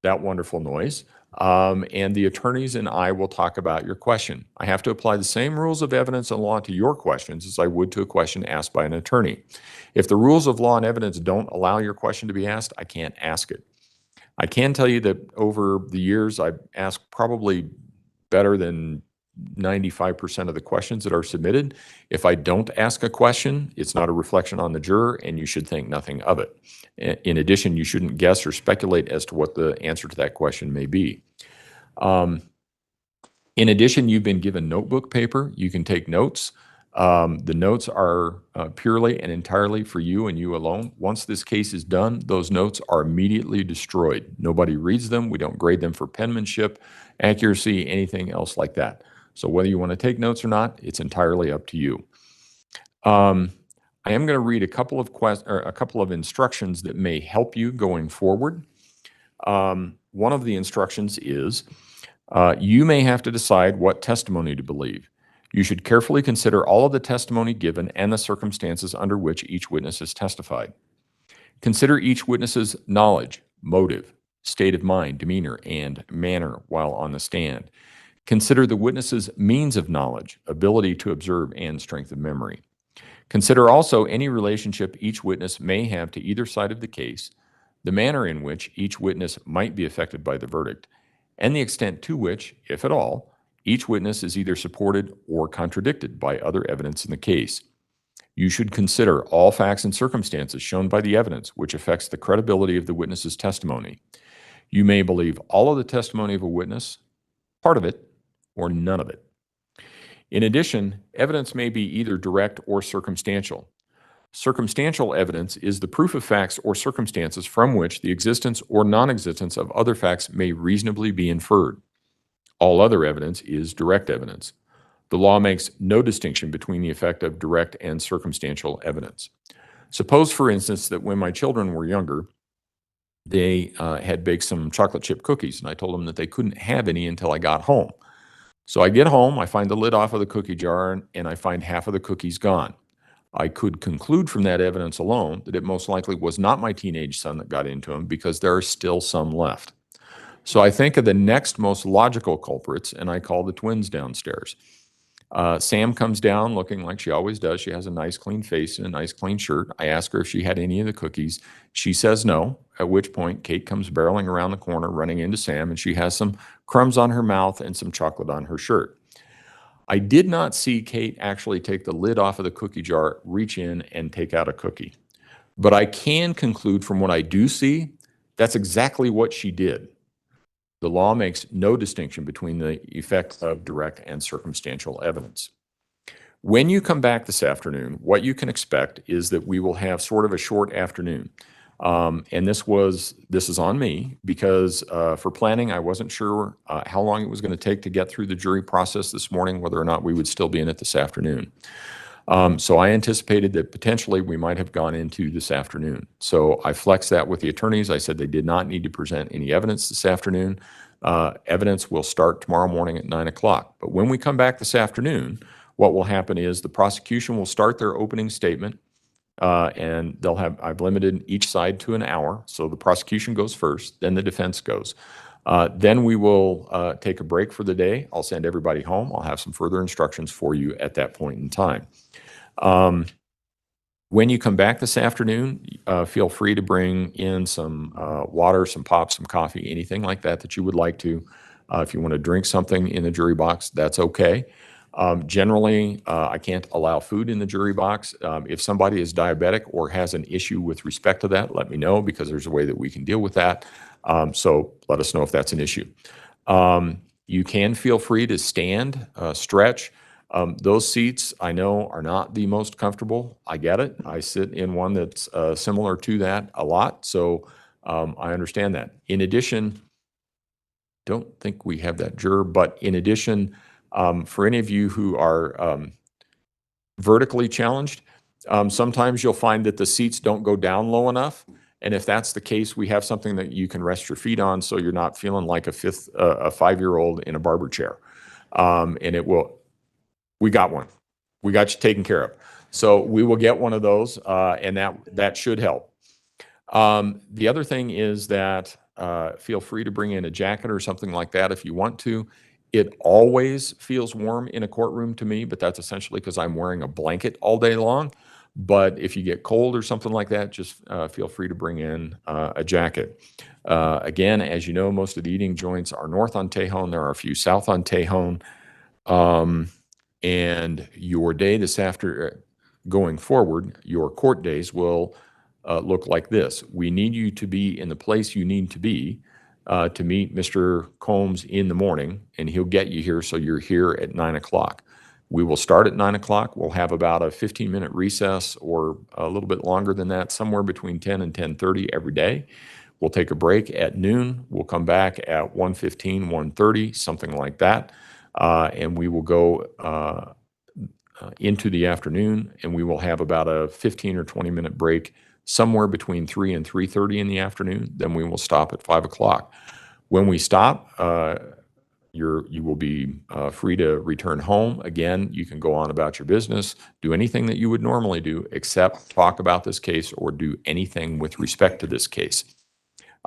that wonderful noise. And the attorneys and I will talk about your question. I have to apply the same rules of evidence and law to your questions as I would to a question asked by an attorney. If the rules of law and evidence don't allow your question to be asked, I can't ask it. I can tell you that over the years, I've asked probably better than 95% of the questions that are submitted. If I don't ask a question, it's not a reflection on the juror, and you should think nothing of it. In addition, you shouldn't guess or speculate as to what the answer to that question may be. In addition, you've been given notebook paper. You can take notes. The notes are purely and entirely for you and you alone. Once this case is done, those notes are immediately destroyed. Nobody reads them. We don't grade them for penmanship, accuracy, anything else like that. So whether you want to take notes or not, it's entirely up to you. I am going to read a couple of instructions that may help you going forward. One of the instructions is you may have to decide what testimony to believe. You should carefully consider all of the testimony given and the circumstances under which each witness has testified. Consider each witness's knowledge, motive, state of mind, demeanor, and manner while on the stand. Consider the witness's means of knowledge, ability to observe, and strength of memory. Consider also any relationship each witness may have to either side of the case, the manner in which each witness might be affected by the verdict, and the extent to which, if at all, each witness is either supported or contradicted by other evidence in the case. You should consider all facts and circumstances shown by the evidence which affects the credibility of the witness's testimony. You may believe all of the testimony of a witness, part of it, or none of it. In addition, evidence may be either direct or circumstantial. Circumstantial evidence is the proof of facts or circumstances from which the existence or non-existence of other facts may reasonably be inferred. All other evidence is direct evidence. The law makes no distinction between the effect of direct and circumstantial evidence. Suppose, for instance, that when my children were younger, they had baked some chocolate chip cookies, and I told them that they couldn't have any until I got home. So I get home, I find the lid off of the cookie jar, and I find half of the cookies gone. I could conclude from that evidence alone that it most likely was not my teenage son that got into them because there are still some left. So I think of the next most logical culprits, and I call the twins downstairs. Sam comes down looking like she always does. She has a nice clean face and a nice clean shirt. I ask her if she had any of the cookies. She says no, at which point Kate comes barreling around the corner, running into Sam, and she has some crumbs on her mouth and some chocolate on her shirt. I did not see Kate actually take the lid off of the cookie jar, reach in, and take out a cookie. But I can conclude from what I do see, that's exactly what she did. The law makes no distinction between the effect of direct and circumstantial evidence. When you come back this afternoon, what you can expect is that we will have sort of a short afternoon. And this is on me because for planning, I wasn't sure how long it was going to take to get through the jury process this morning, whether or not we would still be in it this afternoon. So I anticipated that potentially we might have gone into this afternoon. So I flexed that with the attorneys. I said they did not need to present any evidence this afternoon. Evidence will start tomorrow morning at 9 o'clock. But when we come back this afternoon, what will happen is the prosecution will start their opening statement, and I've limited each side to an hour. So the prosecution goes first, then the defense goes. Then we will take a break for the day. I'll send everybody home. I'll have some further instructions for you at that point in time. When you come back this afternoon, feel free to bring in some water, some pop, some coffee, anything like that you would like to. If you want to drink something in the jury box, that's okay. Generally, I can't allow food in the jury box. If somebody is diabetic or has an issue with respect to that, let me know because there's a way that we can deal with that. So let us know if that's an issue. You can feel free to stand, stretch. Those seats I know are not the most comfortable. I get it. I sit in one that's similar to that a lot. So I understand that. In addition, don't think we have that juror, but in addition, for any of you who are vertically challenged, sometimes you'll find that the seats don't go down low enough. And if that's the case, we have something that you can rest your feet on so you're not feeling like a 5-year-old in a barber chair. And we got one. We got you taken care of. So we will get one of those, and that should help. The other thing is that feel free to bring in a jacket or something like that if you want to. It always feels warm in a courtroom to me, but that's essentially because I'm wearing a blanket all day long. But if you get cold or something like that, just feel free to bring in a jacket. Again, as you know, most of the eating joints are north on Tejon. There are a few south on Tejon. And your day this after going forward, your court days will look like this. We need you to be in the place you need to be to meet Mr. Combs in the morning, and he'll get you here so you're here at 9 o'clock. We will start at 9 o'clock. We'll have about a 15-minute recess or a little bit longer than that, somewhere between 10 and 10:30 every day. We'll take a break at noon. We'll come back at 1:15, 1:30, something like that. And we will go into the afternoon, and we will have about a 15 or 20-minute break somewhere between 3 and 3:30 in the afternoon. Then we will stop at 5 o'clock. When we stop, you will be free to return home. Again, you can go on about your business, do anything that you would normally do, except talk about this case or do anything with respect to this case.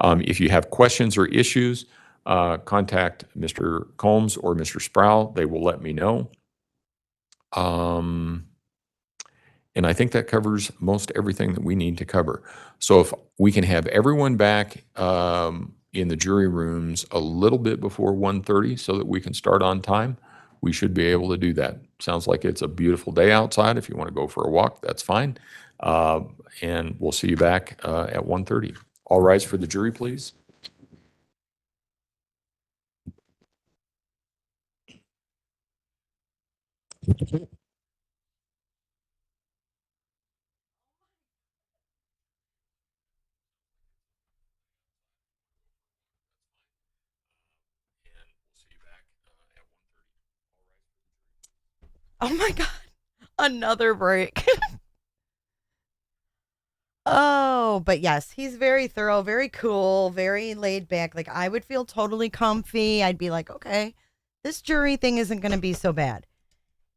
If you have questions or issues, contact Mr. Combs or Mr. Sproul. They will let me know. And I think that covers most everything that we need to cover. So if we can have everyone back in the jury rooms a little bit before 1:30 so that we can start on time, we should be able to do that. Sounds like it's a beautiful day outside. If you want to go for a walk, that's fine. And we'll see you back at 1:30. All rise for the jury, please. Oh my God. Another break. Oh, but yes, he's very thorough, very cool, very laid back. Like, I would feel totally comfy. I'd be like, okay, this jury thing isn't going to be so bad.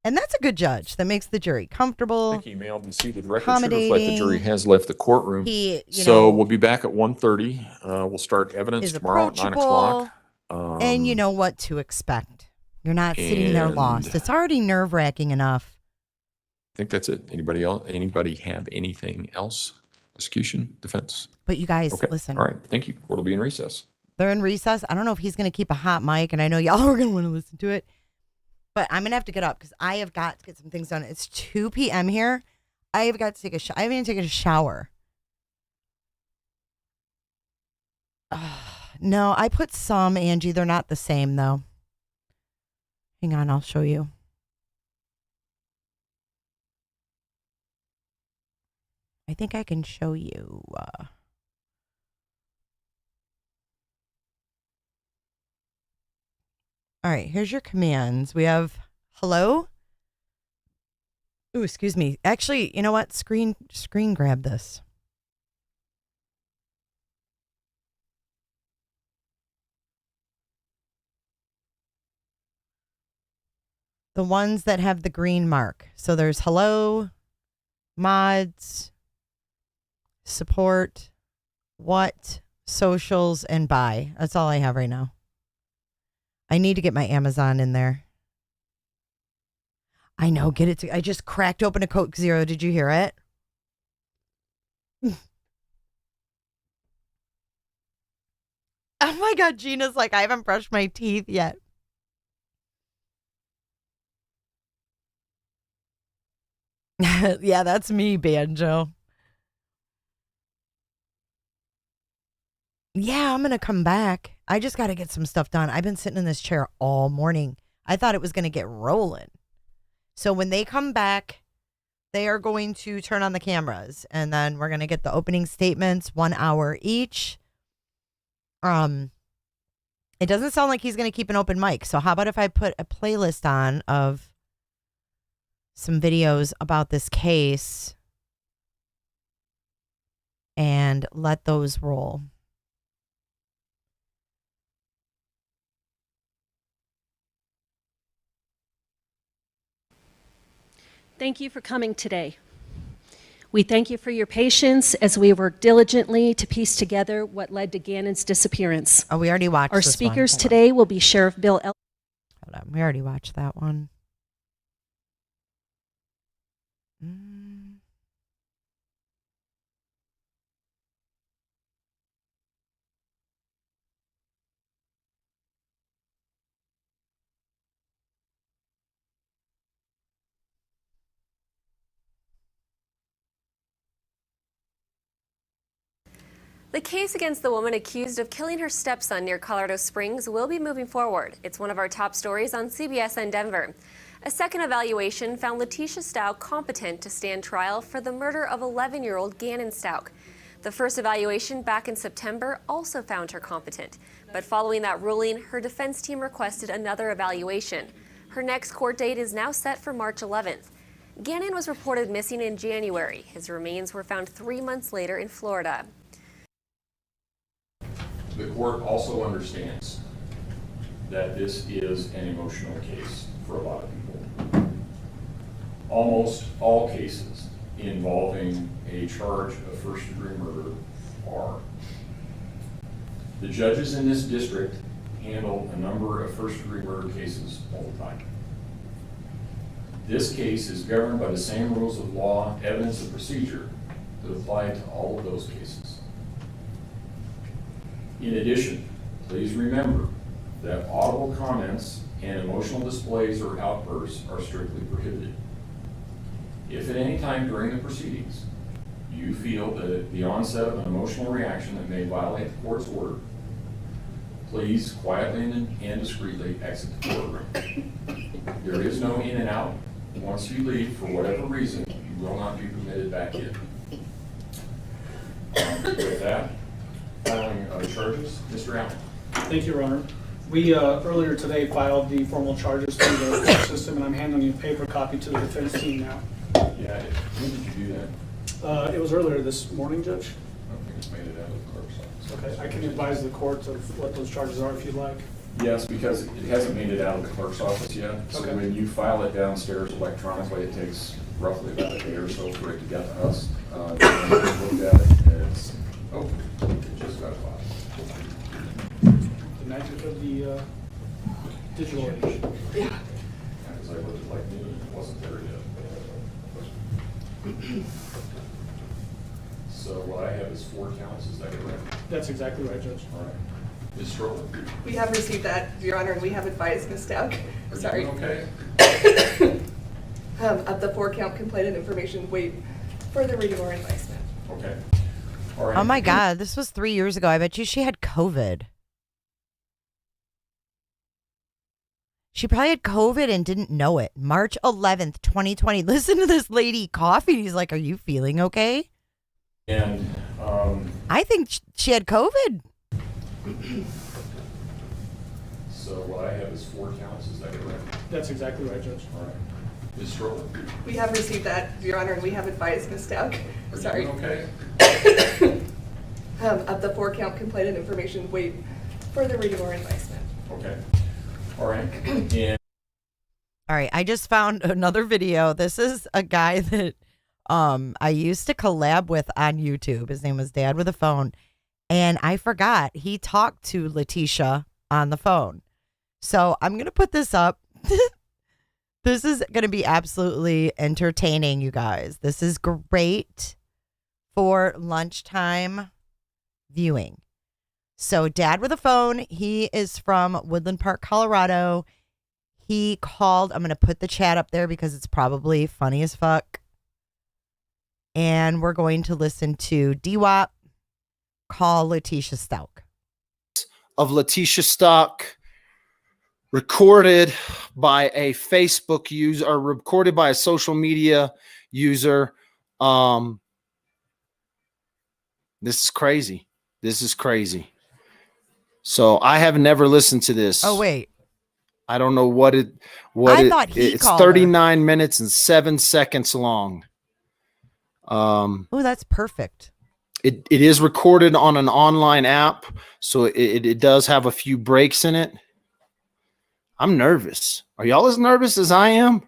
And that's a good judge that makes the jury comfortable. Thank you, ma'am. And see, the record should reflect the jury has left the courtroom. So we'll be back at 1:30. We'll start evidence tomorrow at 9 o'clock. And you know what to expect. You're not sitting there lost. It's already nerve-wracking enough. I think that's it. Anybody else? Anybody have anything else? Prosecution, defense? But you guys, Okay. listen. All right. Thank you. Court will be in recess. They're in recess. I don't know if he's going to keep a hot mic, and I know y'all are going to want to listen to it. But I'm going to have to get up because I have got to get some things done. It's 2 p.m. here. I have got to take a shower. I haven't even taken a shower. No, I put some, Angie. They're not the same, though. Hang on, I'll show you. I think I can show you. All right, here's your commands. We have hello. Ooh, excuse me. Actually, you know what? Screen grab this. The ones that have the green mark. So there's hello, mods, support, what, socials, and buy. That's all I have right now. I need to get my Amazon in there. I know, get it. I just cracked open a Coke Zero. Did you hear it? Oh my God, Gina's like, I haven't brushed my teeth yet. Yeah, that's me, Banjo. Yeah, I'm going to come back. I just got to get some stuff done. I've been sitting in this chair all morning. I thought it was going to get rolling. So when they come back, they are going to turn on the cameras, and then we're going to get the opening statements, 1 hour each. It doesn't sound like he's going to keep an open mic. So how about if I put a playlist on of some videos about this case and let those roll? Thank you for coming today. We thank you for your patience as we work diligently to piece together what led to Gannon's disappearance. Oh, we already watched Our this speakers one. today will be Sheriff Bill Hold on. We already watched that one. The case against the woman accused of killing her stepson near Colorado Springs will be moving forward. It's one of our top stories on CBS and Denver. A second evaluation found Leticia Stauch competent to stand trial for the murder of 11-year-old Gannon Stauch. The first evaluation back in September also found her competent. But following that ruling, her defense team requested another evaluation. Her next court date is now set for March 11th. Gannon was reported missing in January. His remains were found 3 months later in Florida. The court also understands that this is an emotional case for a lot of people. Almost all cases involving a charge of first-degree murder are. The judges in this district handle a number of first-degree murder cases all the time. This case is governed by the same rules of law, evidence, and procedure that apply to all of those cases. In addition, please remember that audible comments and emotional displays or outbursts are strictly prohibited. If at any time during the proceedings you feel that the onset of an emotional reaction that may violate the court's order, please quietly and discreetly exit the courtroom. There is no in and out. Once you leave, for whatever reason, you will not be permitted back in. With that, filing charges, Mr. Allen. Thank you, Your Honor. We earlier today filed the formal charges through the court system, and I'm handing you a paper copy to the defense team now. Yeah, when did you do that? It was earlier this morning, Judge. I don't think it's made it out of the clerk's office. Okay, I can advise the court of what those charges are if you'd like. Yes, because it hasn't made it out of the clerk's office yet. So Okay. when you file it downstairs electronically, it takes roughly about a day or so for it to get to us. When we looked at it, it's, it just got filed. The magic of the digital age. Yeah. Because I looked at like noon and it wasn't there yet. So what I have is 4 counts, is that correct? That's exactly right, Judge. All right. Ms. Stroller. We have received that, Your Honor, and we have advised Ms. Stauch. Sorry. Okay. Of the 4-count complaint and information, wait further reading or advisement. Okay. All right. Oh my God, this was 3 years ago. I bet you she had COVID. She probably had COVID and didn't know it. March 11th, 2020. Listen to this lady coughing. He's like, are you feeling okay? And I think she had COVID. So what I have is 4 counts, is that correct? That's exactly right, Judge. All right. Ms. Stroller. We have received that, Your Honor, and we have advised Ms. Stauch. Sorry. Okay. Of the 4-count complaint and information, wait further reading or advisement. Okay. All right. And All right, I just found another video. This is a guy that I used to collab with on YouTube. His name was Dad with a Phone. And I forgot he talked to Leticia on the phone. So I'm going to put this up. This is going to be absolutely entertaining, you guys. This is great for lunchtime viewing. So Dad with a Phone, he is from Woodland Park, Colorado. He called. I'm going to put the chat up there because it's probably funny as fuck. And we're going to listen to DWAP call Letecia Stauch. Of Leticia Stauch, recorded by a Facebook user or recorded by a social media user. This is crazy. This is crazy. So I have never listened to this. Oh, wait. I don't know what it thought he it's called 39 minutes and 7 seconds long. Oh, that's perfect. It is recorded on an online app, so it does have a few breaks in it. I'm nervous. Are y'all as nervous as I am?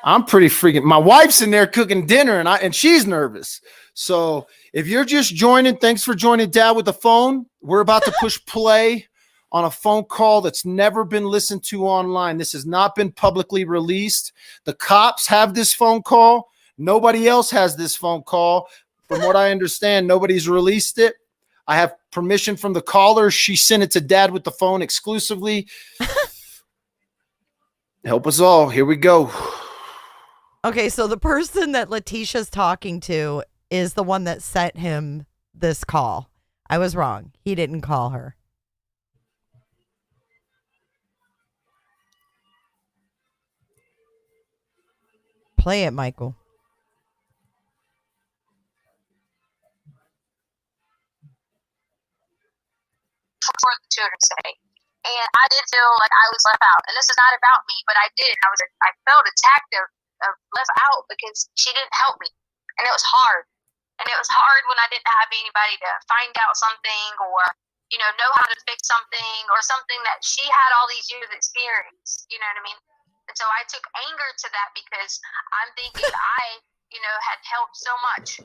I'm pretty freaking. My wife's in there cooking dinner, and she's nervous. So if you're just joining, thanks for joining Dad with the phone. We're about to push play on a phone call that's never been listened to online. This has not been publicly released. The cops have this phone call. Nobody else has this phone call. From what I understand, nobody's released it. I have permission from the caller. She sent it to Dad with the phone exclusively. Help us all. Here we go. Okay, so the person that Leticia's talking to is the one that sent him this call. I was wrong. He didn't call her. Play it, Michael. For the children's sake. And I did feel like I was left out. And this is not about me, but I did. I felt attacked of left out because she didn't help me. And it was hard. And it was hard when I didn't have anybody to find out something or, know how to fix something or something that she had all these years of experience. You know what I mean? And so I took anger to that because I'm thinking I, had helped so much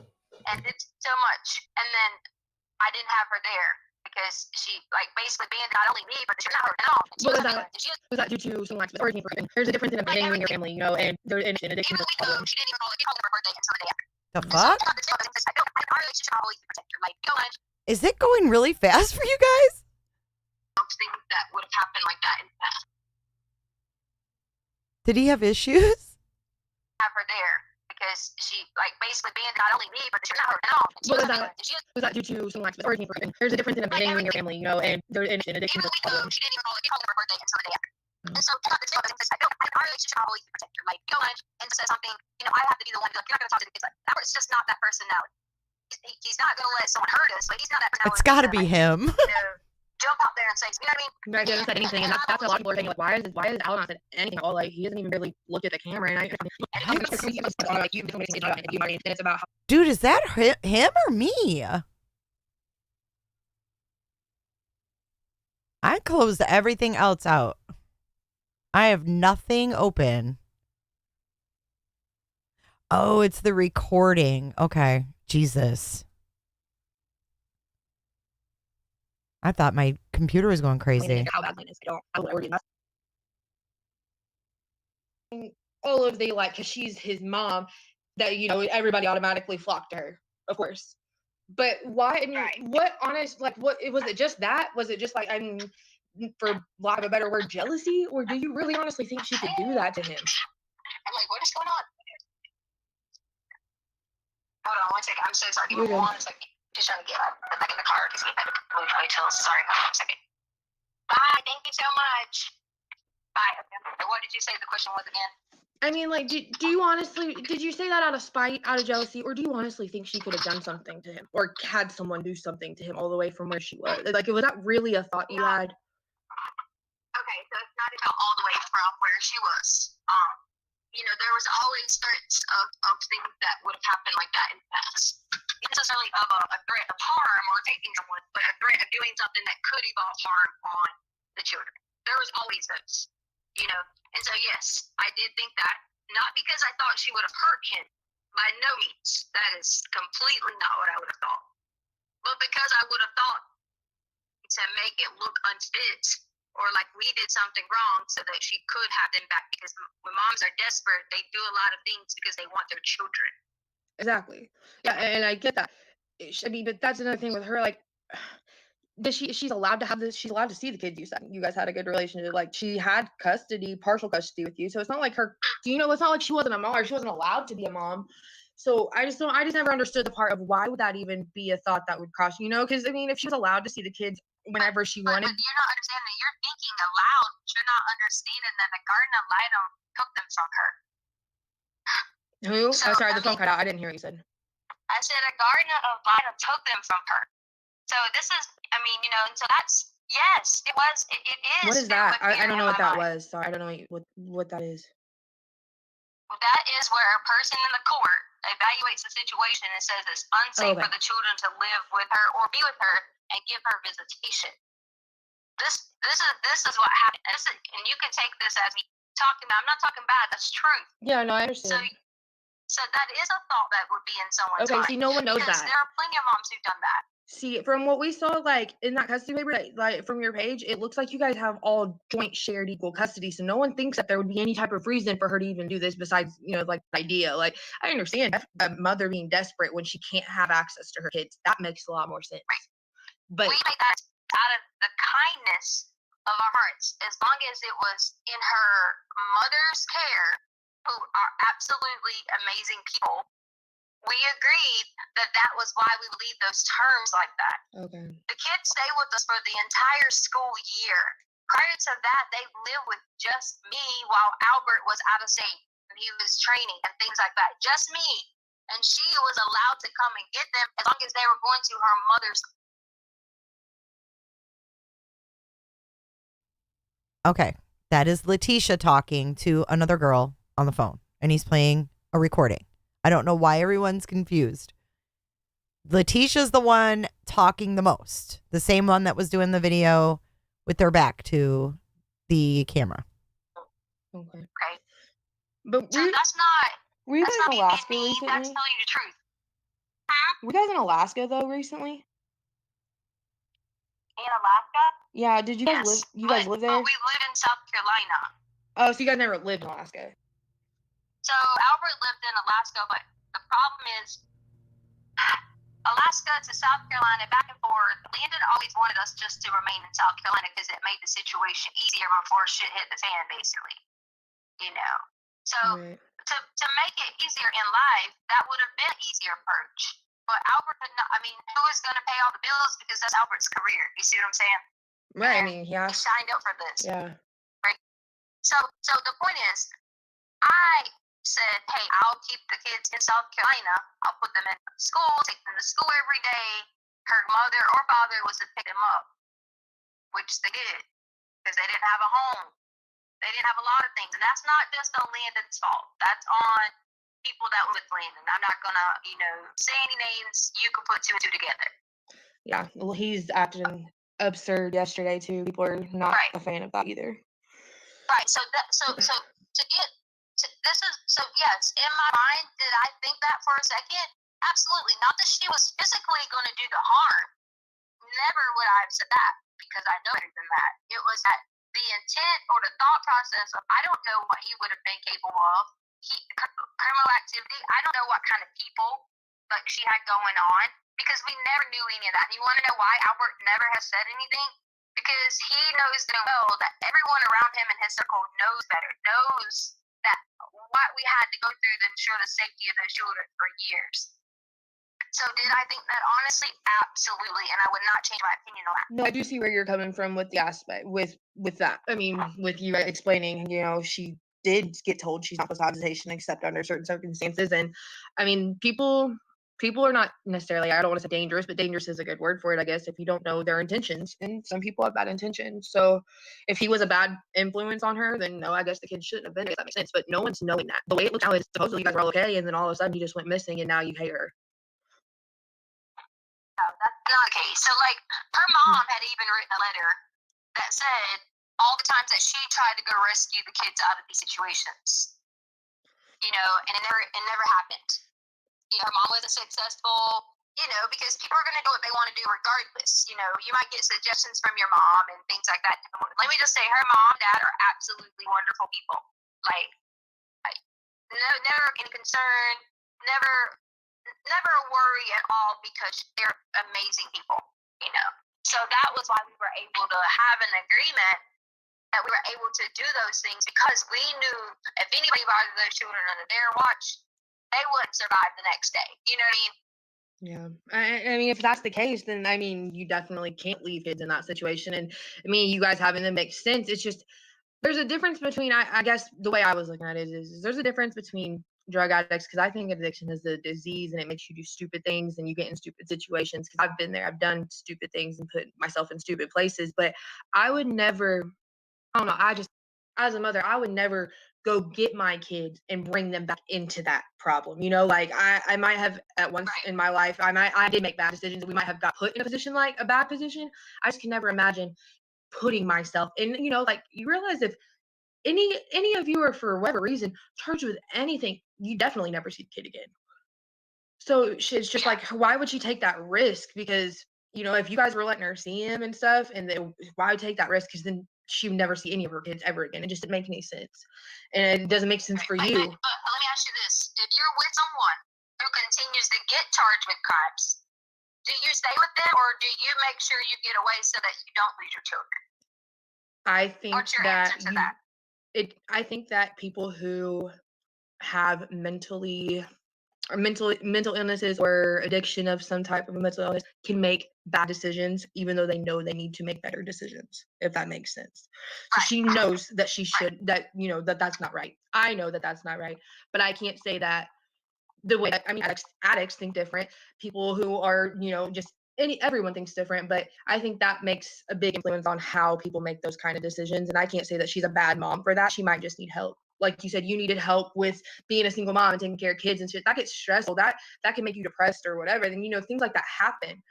and did so much. And then I didn't have her there. Because she basically banned not only me, but she was not her at all. Was that due to something like origin? There's a difference in abandoning your family, and there's an addiction to problems. She didn't even call her birthday until the day after. The fuck? Our relationship always protect her. Is it going really fast for you guys? Things that would have happened like that in the past. Did he have issues? Have her there. Because she basically banned not only me, but she was not her at all. Was that due to something like origin? There's a difference in abandoning your family, and there's an addiction to problems. She didn't even call her birthday until the day after. And so our relationship always protect her. And said something, I have to be the one to be you're not going to talk to the kids. It's just not that personality. He's not going to let someone hurt us. He's not that personality. It's got to be him. Jump out there and say, you know what I mean? Right, he hasn't said anything, and that's what a lot of people are saying. Why is Al not said anything at all? He hasn't even really looked at the camera. And it's about dude, is that him or me? I closed everything else out. I have nothing open. Oh, it's the recording. Okay, Jesus. I thought my computer was going crazy. All of the because she's his mom, that everybody automatically flocked to her, of course. But why? I mean, what honest what was it? Just that? Was it just for lack of a better word, jealousy, or do you really honestly think she could do that to him? I'm like, what is going on? Hold on one second. I'm so sorry. Give me 1 second. Just trying to get back in the car because we had to move till. Sorry, hold on a second. Bye. Thank you so much. Bye. Okay. What did you say the question was again? I mean, do you honestly, did you say that out of spite, out of jealousy, or do you honestly think she could have done something to him, or had someone do something to him all the way from where she was? Was that really a thought you had? Okay, so it's not about all the way from where she was. There was always threats of things that would have happened like that in the past. Not necessarily of a threat of harm or taking someone, but a threat of doing something that could involve harm on the children. There was always those, And so, yes, I did think that. Not because I thought she would have hurt him. By no means. That is completely not what I would have thought. But because I would have thought to make it look unfit or like we did something wrong so that she could have them back. Because when moms are desperate, they do a lot of things because they want their children. Exactly. Yeah, and I get that. I mean, but that's another thing with her. She's allowed to have this. She's allowed to see the kids. You guys had a good relationship. She had custody, partial custody with you. So it's not like her. It's not like she wasn't a mom or she wasn't allowed to be a mom. So I just never understood the part of why would that even be a thought that would cross. Because I mean, if she was allowed to see the kids whenever she wanted. But you're not understanding. You're thinking aloud. You're not understanding that the Garden of Light took them from her. Who? So, sorry, the phone cut out. I didn't hear what you said. I said a Garden of Light took them from her. So this is, so that's, yes, it was, it is. What is that? I don't know what that was. Sorry, I don't know what that is. Well, that is where a person in the court evaluates the situation and says it's unsafe for the children to live with her or be with her and give her visitation. This is what happened. And you can take this as talking about. I'm not talking bad. That's truth. Yeah, no, I So, understand. so that is a thought that would be in someone's Okay, mind. see, no one knows because that. there are plenty of moms who've done that. See, from what we saw, like in that custody paper, like from your page, it looks like you guys have all joint shared equal custody. So no one thinks that there would be any type of reason for her to even do this besides, like the idea. Like I understand a mother being desperate when she can't have access to her kids. That makes a lot more sense. Right. But we made that out of the kindness of our hearts, as long as it was in her mother's care, who are absolutely amazing people. We agreed that that was why we leave those terms like that. Okay. The kids stay with us for the entire school year. Prior to that, they lived with just me while Albert was out of state and he was training and things like that. Just me. And she was allowed to come and get them as long as they were going to her mother's. Okay. That is Leticia talking to another girl on the phone, and he's playing a recording. I don't know why everyone's confused. Leticia's the one talking the most. The same one that was doing the video with their back to the camera. Okay. Okay. But so that's not. Were you That's guys not in me Alaska being mean. recently? That's telling you the truth. Were you guys in Alaska though recently? In Alaska? Yeah. Did you guys live? You guys live there? But we live in South Carolina. Oh, so you guys never lived in Alaska? So Albert lived in Alaska, but the problem is Alaska to South Carolina, back and forth. Landon always wanted us just to remain in South Carolina because it made the situation easier before shit hit the fan, basically. So to make it easier in life, that would have been an easier approach. But Albert could not. I mean, who is going to pay all the bills because that's Albert's career? You see what I'm saying? Right. And I mean, yeah. he signed up for this. Yeah. Right. So the point is, I said, hey, I'll keep the kids in South Carolina. I'll put them in school, take them to school every day. Her mother or father was to pick them up, which they did because they didn't have a home. They didn't have a lot of things. And that's not just on Landon's fault. That's on people that live with Landon. I'm not going to, say any names. You can put two and two together. Yeah. Well, he's acting absurd yesterday, too. People are not a fan of that either. Right. So yes, in my mind, did I think that for a second? Absolutely. Not that she was physically going to do the harm. Never would I have said that because I know better than that. It was that the intent or the thought process of I don't know what he would have been capable of. Criminal activity. I don't know what kind of people like she had going on because we never knew any of that. And you want to know why Albert never has said anything? Because he knows damn well that everyone around him in his circle knows better, knows that what we had to go through to ensure the safety of those children for years. So did I think that? Honestly, absolutely, and I would not change my opinion on that. No, I do see where you're coming from with the aspect, with that. I mean, with you explaining, she did get told she's not supposed to have visitation except under certain circumstances. And I mean, people are not necessarily, I don't want to say dangerous, but dangerous is a good word for it, I guess, if you don't know their intentions. And some people have bad intentions. So if he was a bad influence on her, then no, I guess the kid shouldn't have been there. That makes sense. But no one's knowing that. The way it looks now is supposedly you guys were all okay, and then all of a sudden he just went missing, and now you hate her. No, that's not the case. So, her mom had even written a letter that said all the times that she tried to go rescue the kids out of these situations, and it never happened. Her mom wasn't successful, because people are going to do what they want to do regardless. You might get suggestions from your mom and things like that. Let me just say, her mom and dad are absolutely wonderful people. Never any concern, never a worry at all because they're amazing people, So that was why we were able to have an agreement that we were able to do those things because we knew if anybody bothered those children under their watch, they wouldn't survive the next day. You know what I mean? Yeah. I mean, if that's the case, then, I mean, you definitely can't leave kids in that situation. And, I mean, you guys having them makes sense. It's just, there's a difference between, I guess, the way I was looking at it is there's a difference between drug addicts, because I think addiction is a disease and it makes you do stupid things and you get in stupid situations. Because I've been there. I've done stupid things and put myself in stupid places. But I would never, I don't know, as a mother, I would never go get my kids and bring them back into that problem. I might have at once in my life, I did make bad decisions. We might have got put in a position like a bad position. I just can never imagine putting myself in, you realize if any of you are, for whatever reason, charged with anything, you definitely never see the kid again. So it's just like, why would she take that risk? Because, you know, if you guys were letting her see him and stuff, and then why take that risk? Because then she would never see any of her kids ever again. It just didn't make any sense. And it doesn't make sense for you. But let me ask you this. If you're with someone who continues to get charged with crimes, do you stay with them, or do you make sure you get away so that you don't lose your children? I think What's your that answer to that? I think that people who have mental illnesses or addiction of some type of mental illness can make bad decisions, even though they know they need to make better decisions, if that makes sense. So she knows that she should, that, you know, that's not right. I know that that's not right, but I can't say that the way, I mean, addicts think different. People who are, you know, just everyone thinks different, but I think that makes a big influence on how people make those kind of decisions. And I can't say that she's a bad mom for that. She might just need help. Like you said, you needed help with being a single mom and taking care of kids and shit. That gets stressful. That can make you depressed or whatever. Then, you know, things like that happen.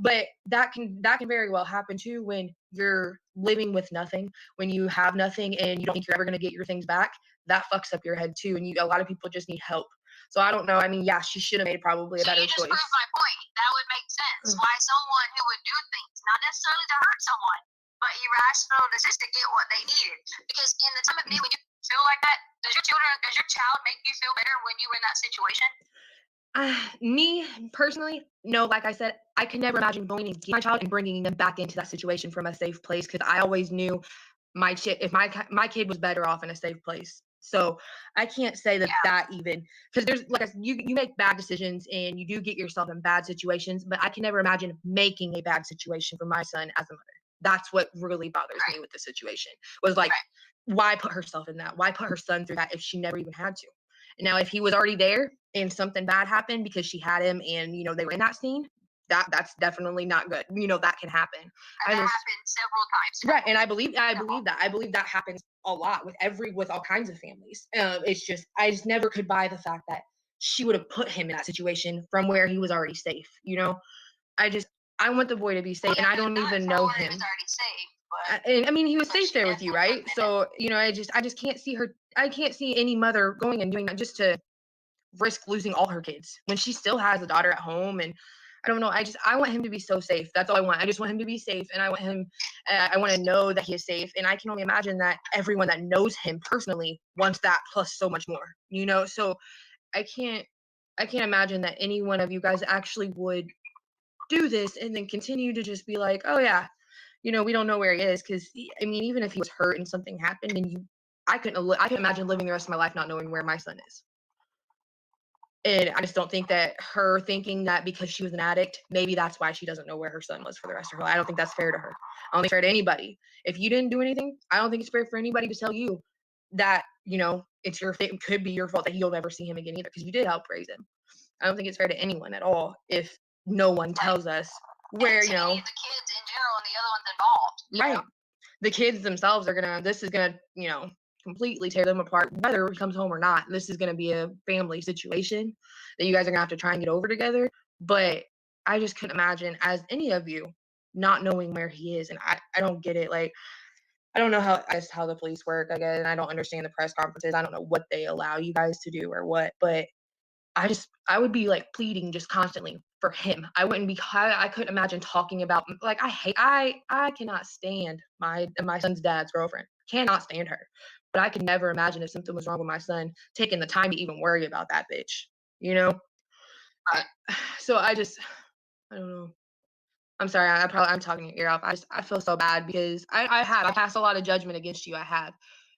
But that can very well happen too when you're living with nothing, when you have nothing and you don't think you're ever going to get your things back. That fucks up your head too. And a lot of people just need help. So I don't know. I mean, yeah, she should have made probably a better choice. You just proved my point. That would make sense. Why someone who would do things, not necessarily to hurt someone, but irrational decisions to get what they needed. Because in the time of need, when you feel like that, does your child make you feel better when you were in that situation? Me personally, no. Like I said, I could never imagine going and getting my child and bringing them back into that situation from a safe place, because I always knew if my kid was better off in a safe place. So I can't say that even, because there's, like I said, you make bad decisions and you do get yourself in bad situations, but I can never imagine making a bad situation for my son as a mother. That's what really bothers me with the situation, was like, why put herself in that? Why put her son through that if she never even had to? And now if he was already there and something bad happened because she had him and, you know, they were in that scene, that's definitely not good. You know, that can happen. And that happened several times. Right. And I believe that. I believe that happens a lot with all kinds of families. It's just, I just never could buy the fact that she would have put him in that situation from where he was already safe. You know, I want the boy to be safe, and I don't even know him. He was already safe. And I mean, he was safe there with you, right? So, you know, I just can't see her. I can't see any mother going and doing that just to risk losing all her kids when she still has a daughter at home. And I don't know. I want him to be so safe. That's all I want. I just want him to be safe, and I want to know that he is safe. And I can only imagine that everyone that knows him personally wants that plus so much more. You know, so I can't imagine that any one of you guys actually would do this and then continue to just be like, oh yeah, you know, we don't know where he is. Because I mean, even if he was hurt and something happened, and I couldn't imagine living the rest of my life not knowing where my son is. And I just don't think that her thinking that because she was an addict, maybe that's why she doesn't know where her son was for the rest of her life. I don't think that's fair to her. I don't think it's fair to anybody. If you didn't do anything, I don't think it's fair for anybody to tell you that, you know, it could be your fault that you'll never see him again either, because you did help raise him. I don't think it's fair to anyone at all if no one tells us where, you know. The kids in general and the other ones involved. Right. The kids themselves this is gonna, you know, completely tear them apart, whether he comes home or not. This is going to be a family situation that you guys are going to have to try and get over together. But I just couldn't imagine, as any of you, not knowing where he is. And I don't get it. Like, I don't know how the police work, I guess, and I don't understand the press conferences. I don't know what they allow you guys to do or what, but I would be like pleading just constantly for him. I couldn't imagine talking about, like, I cannot stand my son's dad's girlfriend. Cannot stand her. But I could never imagine if something was wrong with my son, taking the time to even worry about that bitch, you know? So I don't know. I'm sorry. I'm talking your ear off. I feel so bad because I passed a lot of judgment against you. I have.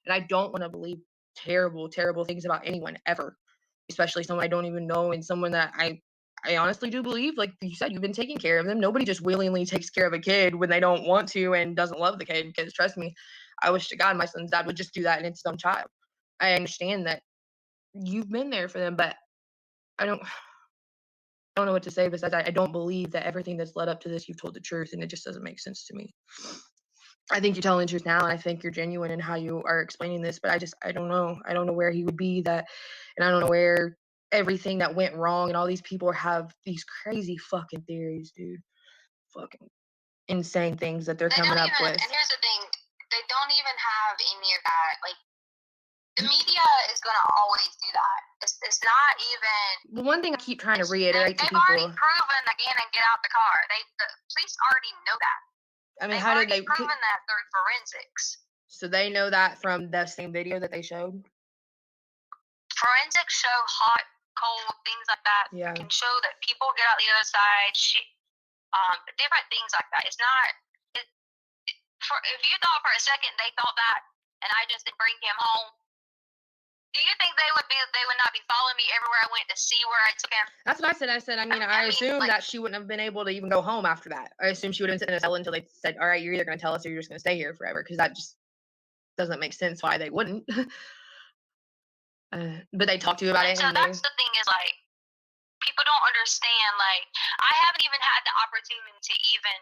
And I don't want to believe terrible, terrible things about anyone ever, especially someone I don't even know, and someone that I honestly do believe, like you said, you've been taking care of them. Nobody just willingly takes care of a kid when they don't want to and doesn't love the kid, because trust me, I wish to God my son's dad would just do that and it's his own child. I understand that you've been there for them, but I don't know what to say besides I don't believe that everything that's led up to this you've told the truth, and it just doesn't make sense to me. I think you're telling the truth now, and I think you're genuine in how you are explaining this, but I don't know. I don't know where he would be and I don't know where everything that went wrong, and all these people have these crazy fucking theories, dude. Fucking insane things that they're coming up with. And here's the thing, they don't even have any of that, like, The media is going to always do that. It's not even. The one thing I keep trying to reiterate to They've people. already proven that Gannon get out the car. The police already know that. I mean, They've how did already they? proven that through forensics. So they know that from the same video that they showed. Forensics show hot, cold, things like that. Yeah. Can show that people get out the other side. Different things like that. It's not. If you thought for a second they thought that, and I just didn't bring him home. Do you think they would not be following me everywhere I went to see where I took him? That's what I said. I assumed that she wouldn't have been able to even go home after that. I assumed she would have been sitting in a cell until they said, all right, you're either going to tell us or you're just going to stay here forever. Because that just doesn't make sense why they wouldn't. But they talked to you about it. So that's the thing is, like, people don't understand. Like, I haven't even had the opportunity to even,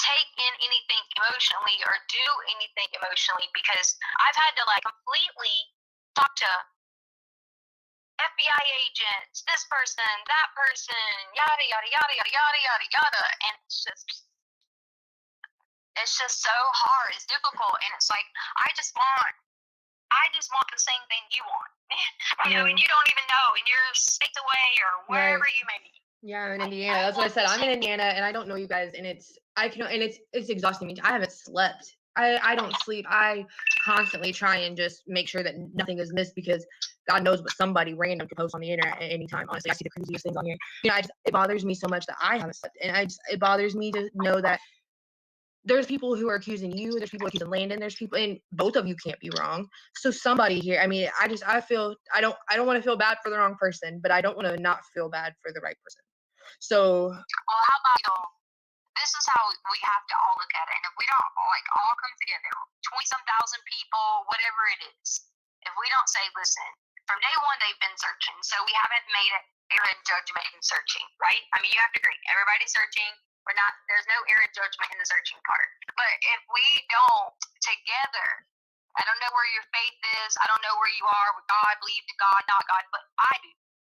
take in anything emotionally or do anything emotionally because I've had to, like, completely talk to FBI agents, this person, that person, yada, yada, yada, yada, yada, yada, yada. And it's just so hard. It's difficult. And it's like, I just want the same thing you want. And you don't even know, and you're states away or wherever you may be. Yeah, in Indiana. That's what I said. I'm in Indiana, and I don't know you guys, and it's exhausting me. I haven't slept. I don't sleep. I constantly try and just make sure that nothing is missed because God knows what somebody random can post on the internet at any time. Honestly, I see the craziest things on here. It bothers me so much that I haven't slept, and it bothers me to know that there's people who are accusing you. There's people accusing Landon. There's people, and both of you can't be wrong. So somebody here. I mean, I feel I don't want to feel bad for the wrong person, but I don't want to not feel bad for the right person. So. Well, how about this is how we have to all look at it. And if we don't all come together, 20-some thousand people, whatever it is, if we don't say, listen, from day one they've been searching, so we haven't made an error judgment in searching, right? I mean, you have to agree. Everybody's searching. There's no error judgment in the searching part. But if we don't together, I don't know where your faith is. I don't know where you are with God, believe in God, not God, but I do.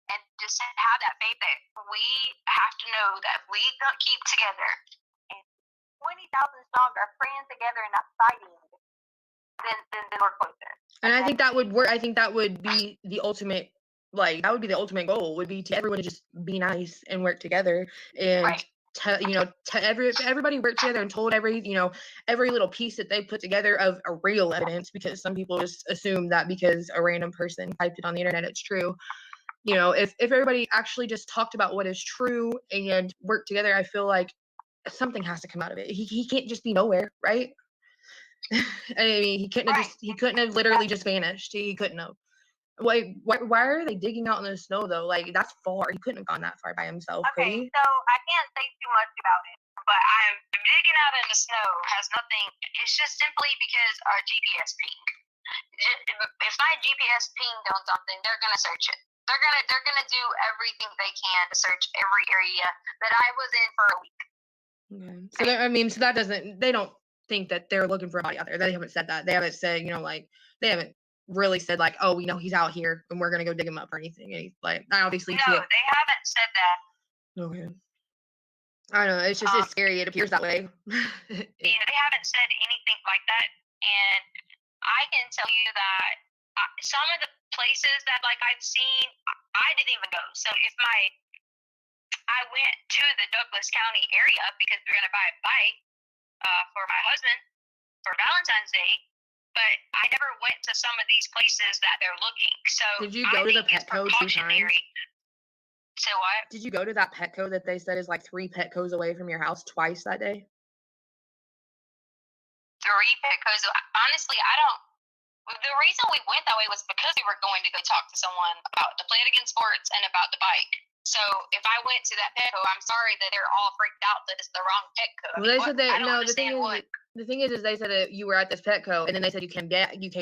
And just have that faith that we have to know that if we don't keep together and 20,000 strong are praying together and not fighting, then we're closer. And I think that would work. I think that would be the ultimate, that would be the ultimate goal, would be to everyone to just be nice and work together and, everybody work together and told every little piece that they put together of a real evidence, because some people just assume that because a random person typed it on the internet, it's true. If everybody actually just talked about what is true and worked together, I feel like something has to come out of it. He can't just be nowhere, right? I mean, he couldn't have literally just vanished. He couldn't have. Why are they digging out in the snow though? Like, that's far. He couldn't have gone that far by himself. Okay, so I can't say too much about it, but I'm digging out in the snow has nothing. It's just simply because our GPS pinged. If my GPS pinged on something, they're gonna search it. They're gonna do everything they can to search every area that I was in for a week. Okay. So that doesn't. They don't think that they're looking for a body out there. They haven't said that. They haven't said, they haven't really said oh, we know he's out here and we're gonna go dig him up or anything. And I obviously no, they haven't said that. Okay. I don't know. It's just it's scary. It appears that way. They haven't said anything like that, and I can tell you that some of the places that I've seen, I didn't even go. So I went to the Douglas County area because we were gonna buy a bike for my husband for Valentine's Day, but I never went to some of these places that they're looking. So did you go to the Petco 2 times? Say what? Did you go to that Petco that they said is 3 Petcos away from your house twice that day? 3 Petcos. Honestly, I don't. The reason we went that way was because we were going to go talk to someone about the Pleaded sports and about the bike. So if I went to that Petco, I'm sorry that they're all freaked out that it's the wrong Petco. Well, they said that no. The thing is they said that you were at this Petco, and then they said you came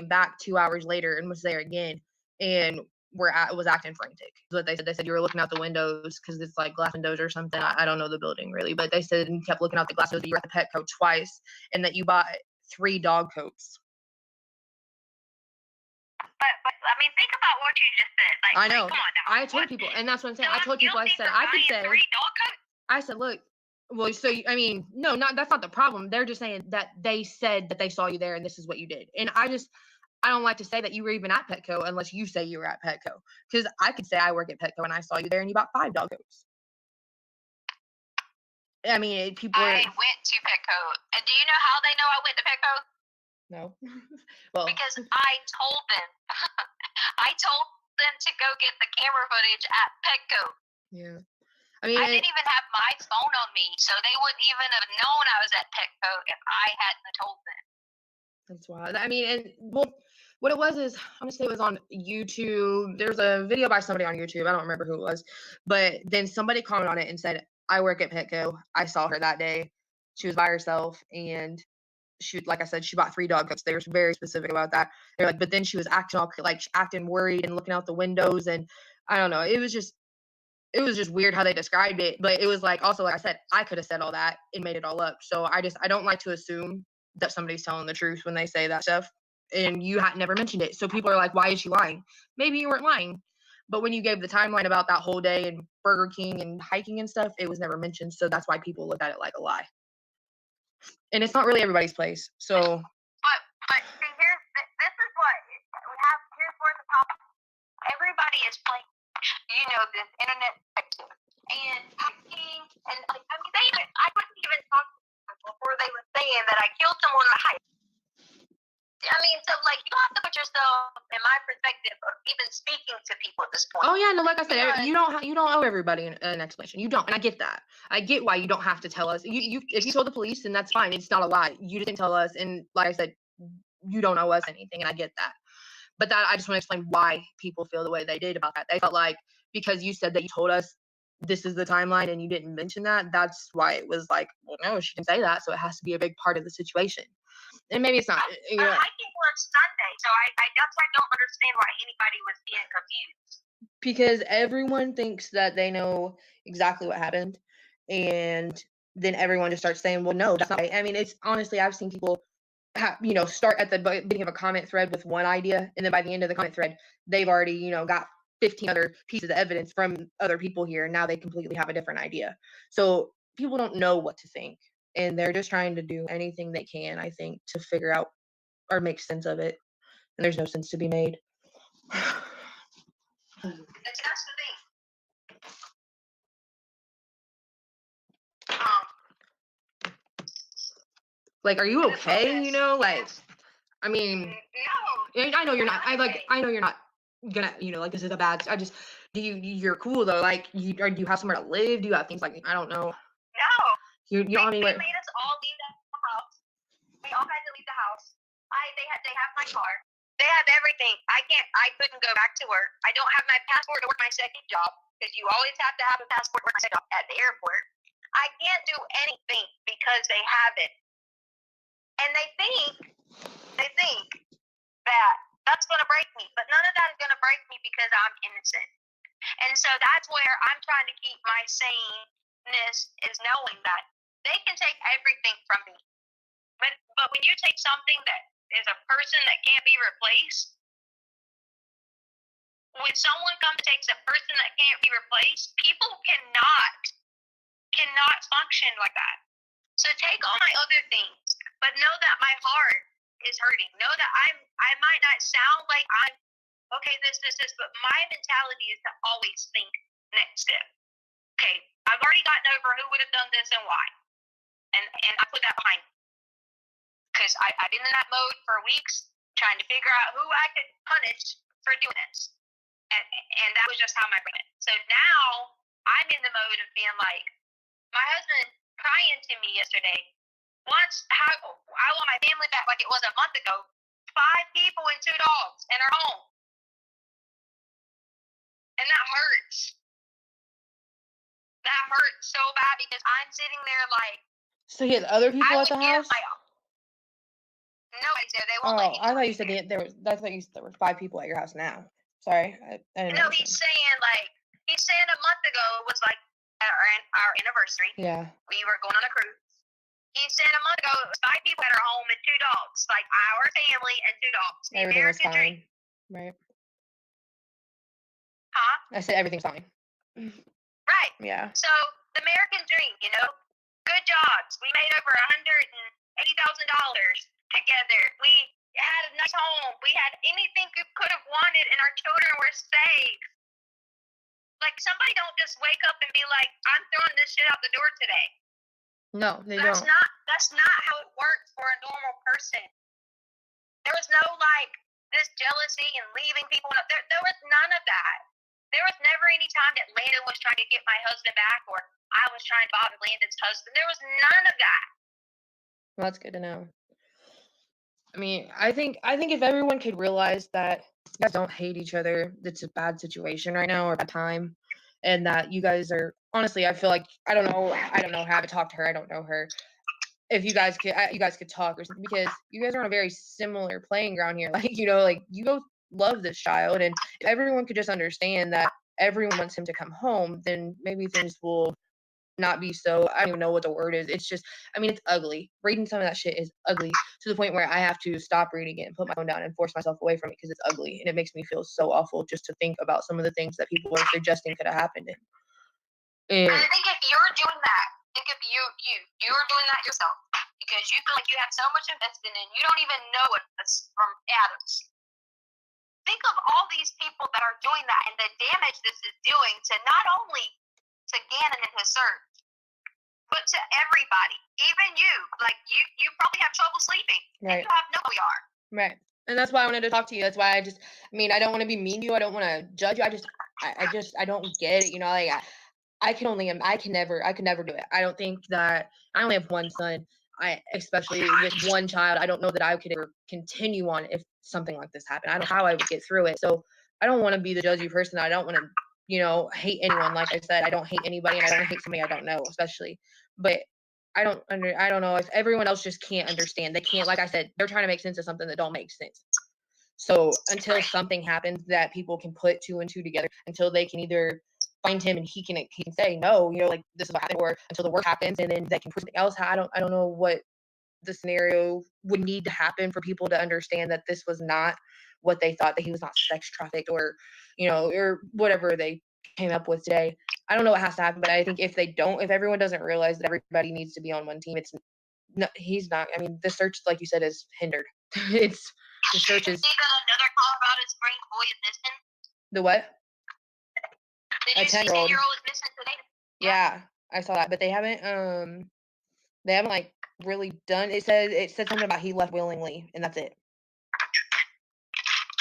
back 2 hours later and was there again, and was acting frantic. That's what they said. They said you were looking out the windows because it's glass windows or something. I don't know the building really, but they said you kept looking out the glass windows. That you were at the Petco twice, and that you bought 3 dog coats. But I mean, think about what you just said. I know. Come on now. I told people, and that's what I'm saying. I told people. I said I could say. 3 dog coats? I said, look. Well, so I mean, no, that's not the problem. They're just saying that they said that they saw you there, and this is what you did. And I don't like to say that you were even at Petco unless you say you were at Petco. Because I could say I work at Petco and I saw you there and you bought 5 dog coats. I mean, people are... I went to Petco. And do you know how they know I went to Petco? No. Well, because I told them. I told them to go get the camera footage at Petco. Yeah. I didn't even have my phone on me, so they wouldn't even have known I was at Petco if I hadn't told them. That's wild. I mean, and well, what it was is, I'm gonna say it was on YouTube. There's a video by somebody on YouTube. I don't remember who it was, but then somebody commented on it and said, "I work at Petco. I saw her that day. She was by herself, and she, like I said, she bought 3 dog coats." They were very specific about that. They're like, but then she was acting all like acting worried and looking out the windows, and I don't know. It was just weird how they described it. But it was like, also, like I said, I could have said all that and made it all up. So I don't like to assume that somebody's telling the truth when they say that stuff, and you had never mentioned it. So people are like, why is she lying? Maybe you weren't lying, but when you gave the timeline about that whole day and Burger King and hiking and stuff, it was never mentioned. So that's why people look at it like a lie, and it's not really everybody's place. So but see, this is what we have. Here's where the problem. Everybody is playing, this internet detective and hiking, and like, I mean, I wouldn't even talk before they were saying that I killed someone on a hike. I mean, so like, you have to put yourself in my perspective of even speaking to people at this point. oh yeah, no, like I said, you don't owe everybody an explanation. You don't, and I get that. I get why you don't have to tell us. You if you told the police, then that's fine. It's not a lie. You didn't tell us, and like I said, you don't owe us anything, and I get that. But that, I just want to explain why people feel the way they did about that. They felt like because you said that you told us this is the timeline and you didn't mention that, that's why it was like, well, no, she didn't say that, so it has to be a big part of the situation. And maybe it's not. I think works Sunday, so that's why I don't understand why anybody was being confused. Because everyone thinks that they know exactly what happened, and then everyone just starts saying, well, no, that's not right. I mean, it's honestly, I've seen people start at the beginning of a comment thread with one idea, and then by the end of the comment thread, they've already, got 15 other pieces of evidence from other people here, and now they completely have a different idea. So people don't know what to think, and they're just trying to do anything they can, I think, to figure out or make sense of it, and there's no sense to be made. That's the thing. Like, are you okay? Like, I mean, no. I know you're not. I know you're not gonna. Like, this is a bad. You're cool though. Like, do you have somewhere to live? Do you have things like, I don't know. No. You don't have anywhere. They made us all leave the house. We all had to leave the house. They have my car. They have everything. I couldn't go back to work. I don't have my passport to work my second job, because you always have to have a passport to work my second job at the airport. I can't do anything because they have it. And they think that that's going to break me, but none of that is going to break me because I'm innocent. And so that's where I'm trying to keep my saneness, is knowing that they can take everything from me. But when you take something that is a person that can't be replaced, when someone comes and takes a person that can't be replaced, people cannot function like that. So take all my other things, but know that my heart is hurting. Know that I might not sound like I'm okay, this, but my mentality is to always think next step. Okay, I've already gotten over who would have done this and why. And I put that behind me. Because I've been in that mode for weeks, trying to figure out who I could punish for doing this. And that was just how my brain went. So now I'm in the mode of being like, my husband crying to me yesterday, I want my family back like it was a month ago. 5 people and 2 dogs in our home. And that hurts. That hurts so bad, because I'm sitting there like. So he had other people at the house? Nobody's there. They won't let you. I thought you said there were 5 people at your house now. Sorry, I didn't know. No, he's saying a month ago was like our anniversary. Yeah. We were going on a cruise. He said a month ago it was 5 people at our home and 2 dogs, like our family and 2 dogs. The Everything was American fine, dream. right? Huh? I said everything's fine. Right. Yeah. So the American dream, good jobs. We made over $180,000 together. We had a nice home. We had anything we could have wanted, and our children were safe. Like, somebody don't just wake up and be like, I'm throwing this shit out the door today. No, they That's don't. not how it works for a normal person. There was no, like, this jealousy and leaving people. There was none of that. There was never any time that Landon was trying to get my husband back, or I was trying to bother Landon's husband. There was none of that. Well, that's good to know. I mean, I think if everyone could realize that you guys don't hate each other, it's a bad situation right now or a bad time, and that you guys are honestly, I feel like I don't know, I haven't talked to her, I don't know her. If you guys could talk or something, because you guys are on a very similar playing ground here. Like, like you both love this child, and if everyone could just understand that everyone wants him to come home, then maybe things will not be so, I don't even know what the word is. It's just, I mean, it's ugly. Reading some of that shit is ugly to the point where I have to stop reading it and put my phone down and force myself away from it because it's ugly. And it makes me feel so awful just to think about some of the things that people are suggesting could have happened. And I think if you're doing that, think if you're doing that yourself because you feel like you have so much invested in, you don't even know it from atoms. Think of all these people that are doing that and the damage this is doing to not only to Gannon and his search, but to everybody, even you. Like you probably have trouble sleeping, right. And you have no we are. Right, and that's why I wanted to talk to you. That's why I mean, I don't want to be mean to you. I don't want to judge you. I don't get it. Like I could never do it. I don't think that I only have one son. Especially with one child, I don't know that I could ever continue on if something like this happened. I don't know how I would get through it. So I don't want to be the judgy person. I don't want to, hate anyone. Like I said, I don't hate anybody, and I don't hate somebody I don't know, especially. But I don't know if everyone else just can't understand. They can't, like I said, they're trying to make sense of something that don't make sense. So until something happens that people can put two and two together, until they can either find him and he can say no, like this is what happened, or until the work happens and then they can prove something else. I don't know what the scenario would need to happen for people to understand that this was not what they thought, that he was not sex trafficked or or whatever they came up with today. I don't know what has to happen, but I think if everyone doesn't realize that everybody needs to be on one team, he's not. I mean, the search, like you said, is hindered. The search is. Did you see that another Colorado Springs boy is missing? The what? Did you see 10-year-old is missing today? Yeah, I saw that, but they haven't like really done. It said something about he left willingly, and that's it.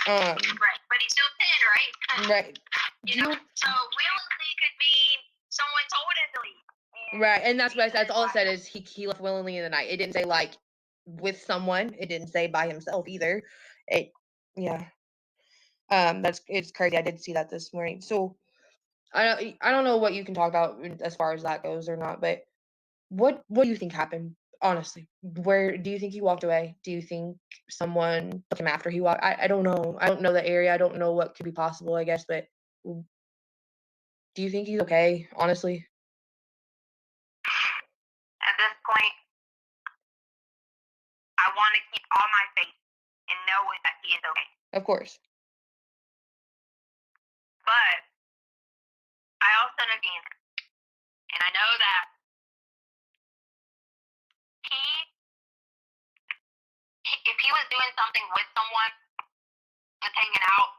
Right, but he's still 10, right? Right. So willingly could mean someone told him to leave. Right, and that's what I said. That's all it said is he left willingly in the night. It didn't say like with someone. It didn't say by himself either. It's crazy. I did see that this morning. So I don't know what you can talk about as far as that goes or not, but what do you think happened? Honestly, where do you think he walked away? Do you think someone took him after he walked? I don't know. I don't know the area. I don't know what could be possible, I guess, but do you think he's okay, honestly? At this point, I want to keep all my faith in knowing that he is okay. Of course. But I also know Gannon, and I know that if he was doing something with someone, just hanging out,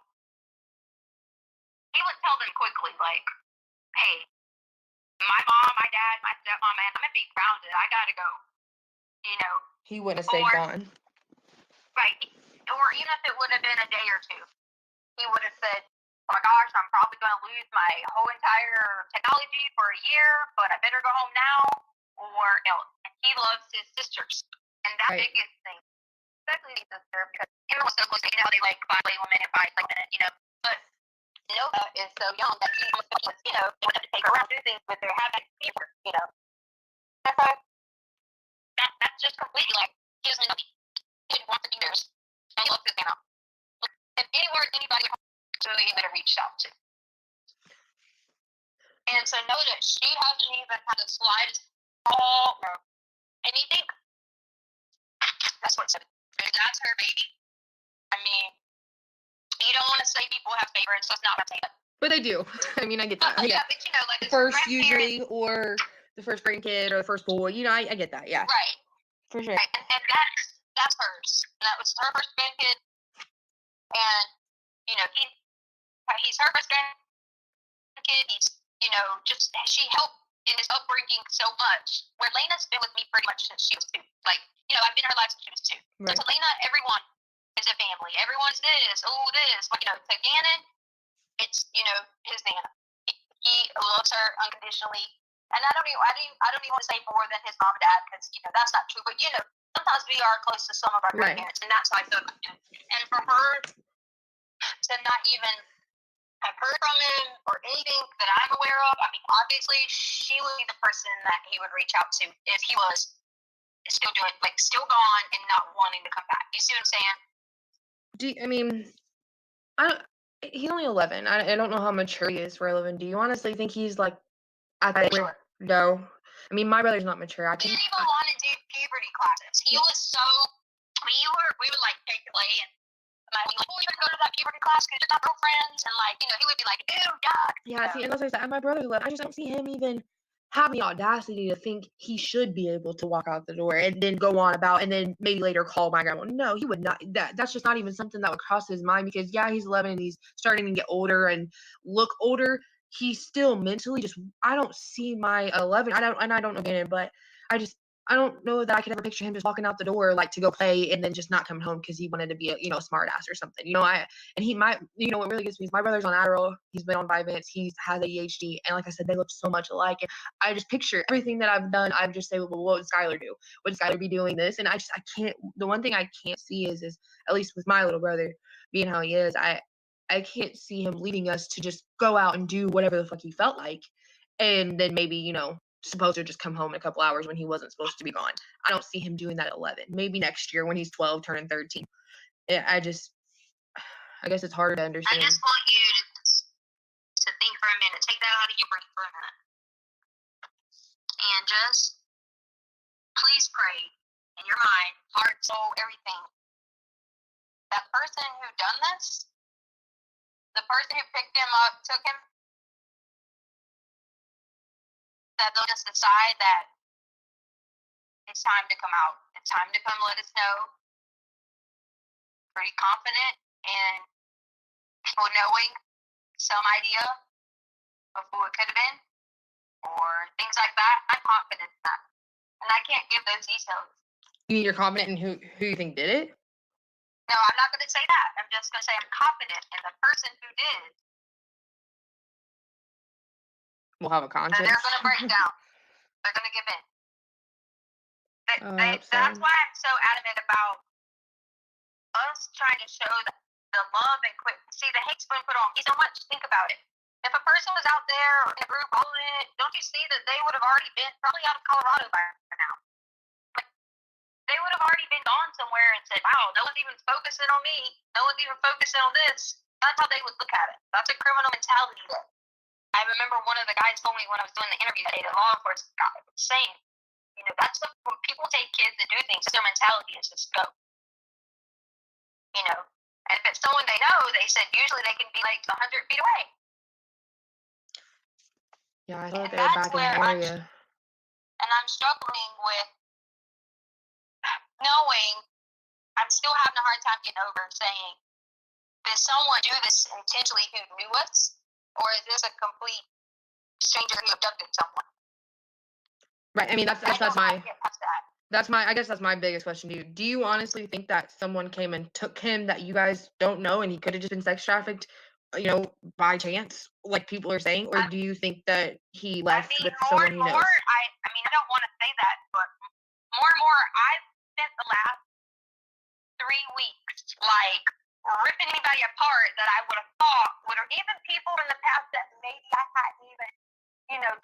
he would tell them quickly, like, hey, my mom, my dad, my stepmom, man, I'm going to be grounded. I got to go. He wouldn't have stayed gone. Right. Or even if it would have been a day or two, he would have said, oh my gosh, I'm probably going to lose my whole entire technology for a year, but I better go home now, or else. And he loves his sisters. And that biggest thing, especially his sister, because everyone's so close to they like violate women and fight like that, But Nova is so young that he was, wanted to take her around, do things with her, have that fever, And so that's just completely like, he didn't want to be theirs. And he loves his family. If anybody he would have reached out to. And so know that she hasn't even had the slightest call or anything. That's what it said. That's her baby. I mean, you don't want to say people have favorites. That's not what I'm saying. But they do. I mean, I get that. Yeah, but like the first usually, or the first grandkid or the first boy. I get that. Yeah. Right. For sure. Right. And that's hers. And that was her first grandkid. And, you know, he's her first grandkid. He's, you know, just, she helped in his upbringing so much. Where Lena's been with me pretty much since she was 2. Like, you know, I've been in her life since she was 2. Right. So to Lena, everyone is a family. Everyone's this, this. But, you know, to Gannon, it's, you know, his Nana. He loves her unconditionally. And I don't even want to say more than his mom and dad, because, you know, that's not true. But, you know, sometimes we are close to some of our grandparents, and that's how I feel about him. And for her to not even have heard from him or anything that I'm aware of, I mean, obviously, she would be the person that he would reach out to if he was still doing, like, still gone and not wanting to come back. You see what I'm saying? He's only 11. I don't know how mature he is for 11. Do you honestly think he's like at that age? No. I mean, my brother's not mature. He didn't even want to do puberty classes. He was so. I mean, we would like take play and like, oh, you better go to that puberty class because you're not girlfriends, and like, you know, he would be like, ew, yuck. Yeah, see, and that's what I said. My brother's 11. I just don't see him even have the audacity to think he should be able to walk out the door and then go on about and then maybe later call my grandma. No, he would not. That's just not even something that would cross his mind, because yeah, he's 11 and he's starting to get older and look older. He's still mentally just. I don't see my 11. I don't know Gannon, but I don't know that I could ever picture him just walking out the door like to go play and then just not coming home because he wanted to be a smart ass or something. You know, and he might, what really gets me is my brother's on Adderall. He's been on Vyvanse. He has ADHD. And like I said, they look so much alike. And I just picture everything that I've done. I just say, well, what would Skylar do? Would Skylar be doing this? And I can't, the one thing I can't see is at least with my little brother being how he is, I can't see him leading us to just go out and do whatever the fuck he felt like. And then maybe, supposed to just come home in a couple hours when he wasn't supposed to be gone. I don't see him doing that at 11. Maybe next year when he's 12, turning 13. I guess it's harder to understand. I just want you to think for a minute. Take that out of your brain for a minute. And just please pray in your mind, heart, soul, everything. That person who done this, the person who picked him up, took him, that they'll just decide that it's time to come out. It's time to come let us know. Pretty confident in people knowing some idea of who it could have been or things like that. I'm confident in that. And I can't give those details. You mean you're confident in who you think did it? No, I'm not going to say that. I'm just going to say I'm confident in the person who did. Will have a conscience. They're going to break down. They're going to give in. That's why I'm so adamant about us trying to show the love and quit. See, the hate's been put on me so much. Think about it. If a person was out there or in a group following it, don't you see that they would have already been probably out of Colorado by now? Like, they would have already been gone somewhere and said, wow, no one's even focusing on me. No one's even focusing on this. That's how they would look at it. That's a criminal mentality there. I remember one of the guys told me when I was doing the interview that day, the law enforcement guy was saying, that's when people take kids and do things, their mentality is just go. And if it's someone they know, they said usually they can be like 100 feet away. Yeah, I thought they were back in the area. And I'm struggling with knowing, I'm still having a hard time getting over saying, did someone do this intentionally who knew us? Or is this a complete stranger who abducted someone? Right. I mean, I guess that's my biggest question to you. Do you honestly think that someone came and took him that you guys don't know and he could have just been sex trafficked, by chance, like people are saying? Or do you think that he left with someone he knows? I don't want to say that, but more and more, I've spent the last 3 weeks, ripping anybody apart that I would have thought would have, even people in the past that maybe I hadn't even,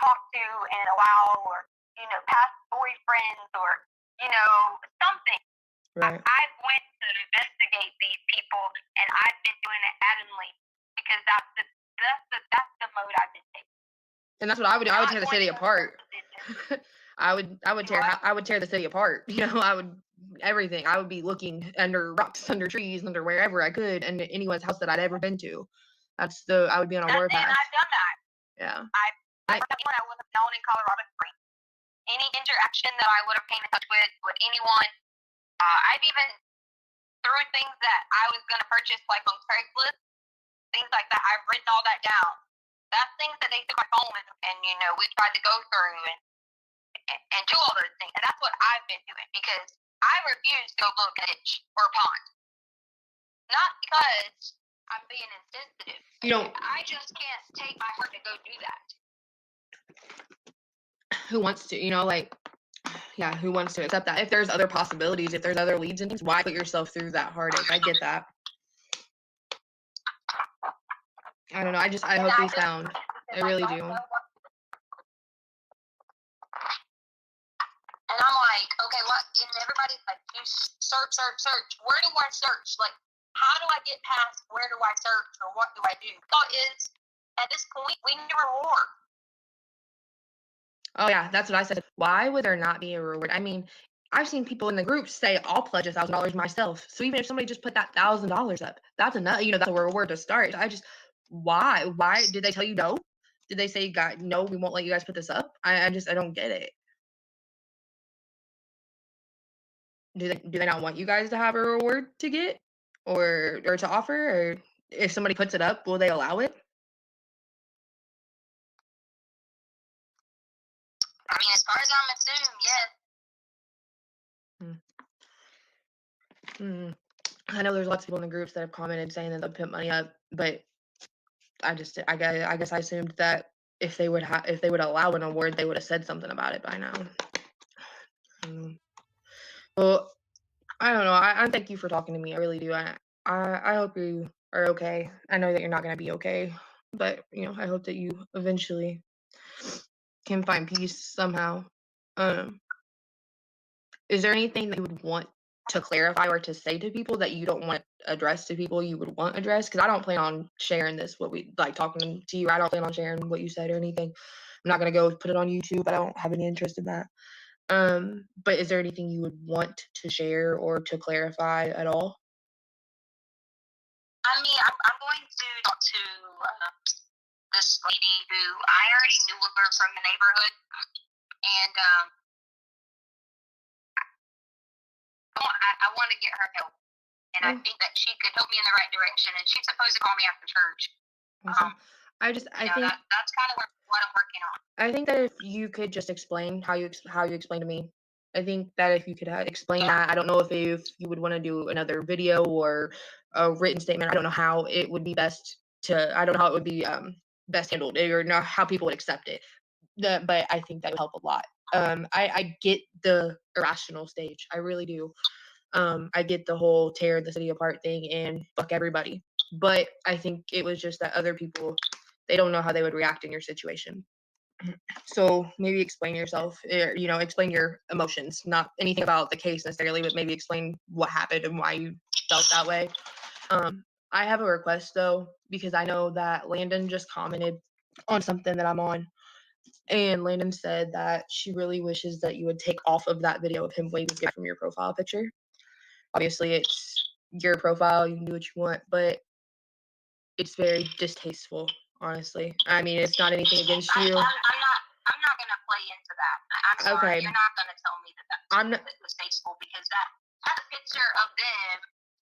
talked to in a while, or, past boyfriends, or, something. Right. I've went to investigate these people, and I've been doing it adamantly because that's the mode I've been taking. And that's what I would do. I would tear the city apart. I would tear the city apart. Everything. I would be looking under rocks, under trees, under wherever I could, and anyone's house that I'd ever been to. I would be on a warpath. And I've done that. Yeah. I would have known in Colorado Springs. Any interaction that I would have came in touch with anyone, I've even through things that I was going to purchase, like on Craigslist, things like that. I've written all that down. That's things that they took my phone and we tried to go through and do all those things. And that's what I've been doing because I refuse to go look at a ditch or a pond. Not because I'm being insensitive. I just can't take my heart to go do that. Who wants to, yeah, who wants to accept that? If there's other possibilities, if there's other leads and things, why put yourself through that heartache? I get that. I don't know. I hope we found. I really do. And I'm like, okay, what? And everybody's like, you search. Where do I search? Like, how do I get past where do I search or what do I do? Thought is, at this point, we need a reward. Oh yeah, that's what I said. Why would there not be a reward? I mean, I've seen people in the group say, I'll pledge $1,000 myself. So even if somebody just put that $1,000 up, that's enough, that's a reward to start. Why did they tell you no? Did they say, God, no, we won't let you guys put this up? I don't get it. Do they not want you guys to have a reward to get or to offer? Or if somebody puts it up, will they allow it? I mean, as far as I'm assuming, yes. I know there's lots of people in the groups that have commented saying that they'll put money up, but I guess I assumed that if they would allow an award, they would have said something about it by now. Well, I don't know. I thank you for talking to me. I really do. I hope you are okay. I know that you're not going to be okay, but I hope that you eventually can find peace somehow. Is there anything that you would want to clarify or to say to people that you don't want addressed to people you would want addressed? Because I don't plan on sharing this, what we like talking to you. I don't plan on sharing what you said or anything. I'm not going to go put it on YouTube. I don't have any interest in that. But is there anything you would want to share or to clarify at all? I mean, I'm going to talk to this lady who I already knew her from the neighborhood, and I want to get her help, and I think that she could help me in the right direction. And she's supposed to call me after church. Awesome. I think that's kind of what I'm working on. I think that if you could just explain how you explained to me, I think that if you could explain that, I don't know if you would want to do another video or a written statement. I don't know how it would be best I don't know how it would be best handled or know how people would accept it. But I think that would help a lot. I get the irrational stage. I really do. I get the whole tear the city apart thing and fuck everybody. But I think it was just that other people, they don't know how they would react in your situation. So maybe explain yourself, explain your emotions, not anything about the case necessarily, but maybe explain what happened and why you felt that way. I have a request though, because I know that Landon just commented on something that I'm on. And Landon said that she really wishes that you would take off of that video of him waving from your profile picture. Obviously, it's your profile. You can do what you want, but it's very distasteful, honestly. I mean, it's not anything against you. I'm not going to play into that. I'm sorry. Okay. You're not going to tell me that's distasteful because that's a picture of them.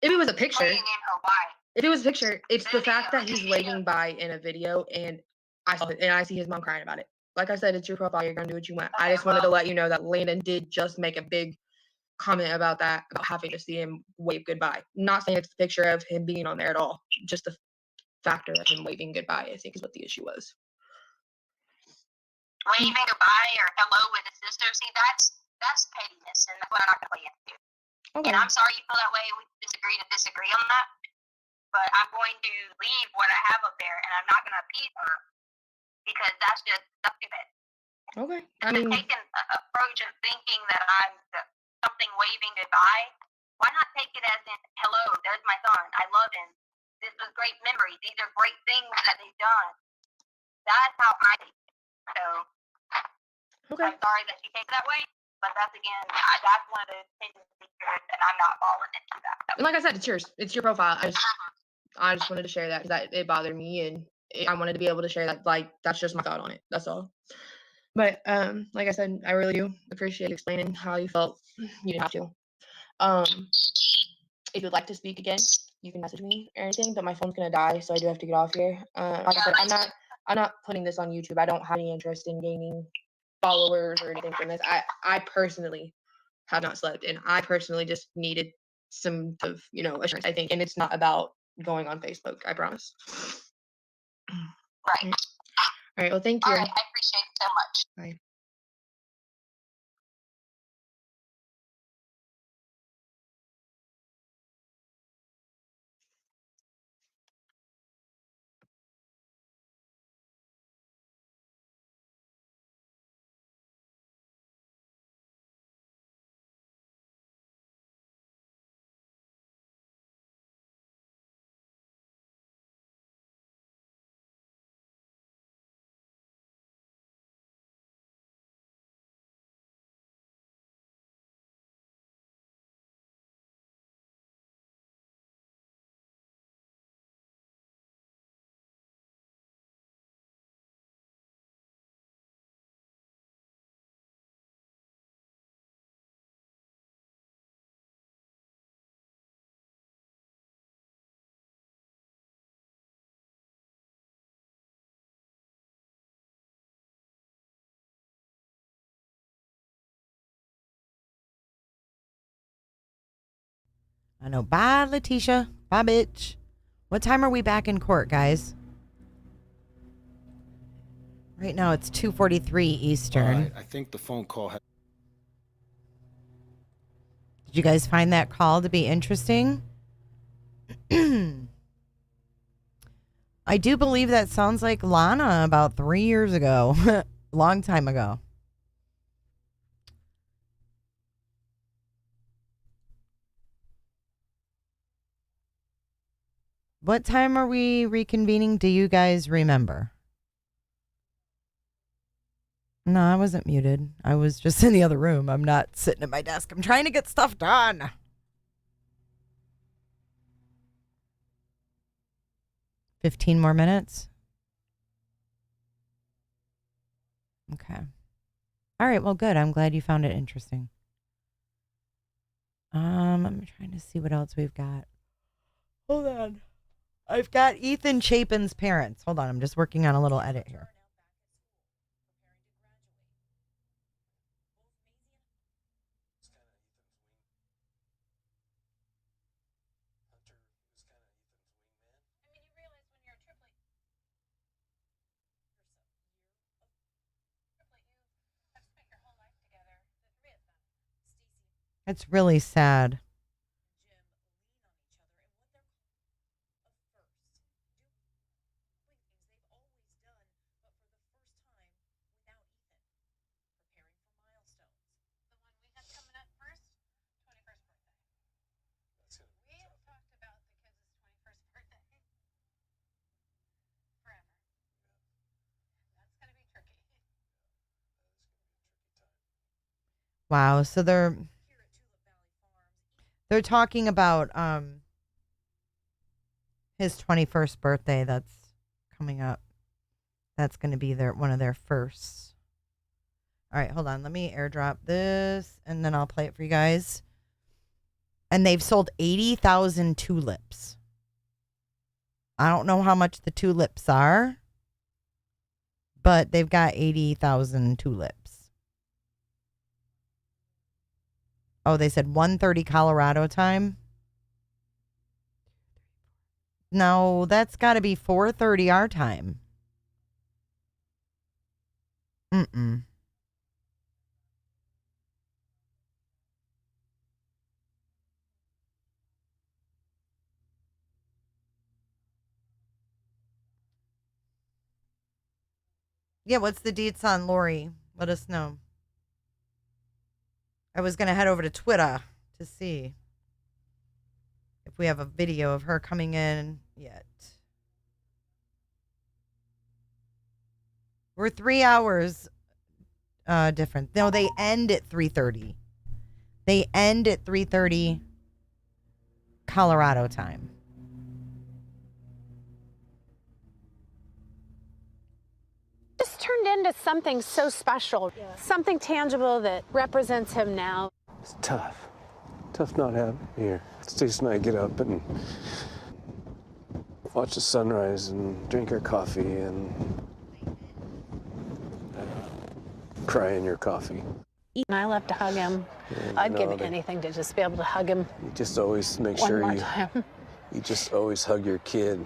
If it was a picture, playing in Hawaii. If it was a picture, it's the fact that he's waving by in a video, and I saw it, and I see his mom crying about it. Like I said, it's your profile. You're gonna do what you want. I just wanted to let you know that Landon did just make a big comment about that, about having to see him wave goodbye. Not saying it's the picture of him being on there at all. Just the factor of him waving goodbye, I think, is what the issue was. Waving goodbye or hello with his sister. See, that's pettiness, and that's what I'm not gonna play into. Okay. And I'm sorry you feel that way. We disagree on that. But I'm going to leave what I have up there, and I'm not going to appease her because that's too bad. Okay. I mean, taking an approach of thinking that I'm something waving goodbye. Why not take it as in, hello, there's my son. I love him. This was great memories. These are great things that they've done. That's how I take it. So I'm sorry that she takes it that way. But that's that's one of the tendencies, and I'm not falling into that. And like I said, it's yours. It's your profile. I just wanted to share that because it bothered me, and I wanted to be able to share that. Like, that's just my thought on it. That's all. But like I said, I really do appreciate explaining how you felt. You didn't have to. If you'd like to speak again, you can message me or anything, but my phone's gonna die, so I do have to get off here. Like I said, I'm not putting this on YouTube. I don't have any interest in gaining followers or anything from this. I personally have not slept, and I personally just needed some of, assurance, I think, and it's not about going on Facebook, I promise. Right. All right, well, thank you. All right, I appreciate it so much. Bye. I know. Bye, Leticia. Bye, bitch. What time are we back in court, guys? Right now it's 2:43 Eastern. All right, I think the phone call had. Did you guys find that call to be interesting? I do believe that sounds like Lana about 3 years ago. Long time ago. What time are we reconvening? Do you guys remember? No, I wasn't muted. I was just in the other room. I'm not sitting at my desk. I'm trying to get stuff done. $15 more minutes. Okay. All right. Well, good. I'm glad you found it interesting. I'm trying to see what else we've got. Hold on. I've got Ethan Chapin's parents. Hold on. I'm just working on a little edit here. It's really sad. Wow. So they're talking about his 21st birthday that's coming up. That's going to be one of their firsts. All right, hold on. Let me airdrop this and then I'll play it for you guys. And they've sold 80,000 tulips. I don't know how much the tulips are, but they've got 80,000 tulips. Oh, they said 1:30 Colorado time. No, that's got to be 4:30 our time. Yeah, what's the deets on Lori? Let us know. I was going to head over to Twitter to see if we have a video of her coming in yet. We're 3 hours different. No, they end at 3:30. They end at 3:30 Colorado time. This turned into something so special, something tangible that represents him now. It's tough. Tough not having me here. Stacey and I get up and watch the sunrise and drink our coffee and cry in your coffee. I love to hug him. I'd give anything to just be able to hug him. You just always make one sure more you time. you just always hug your kid.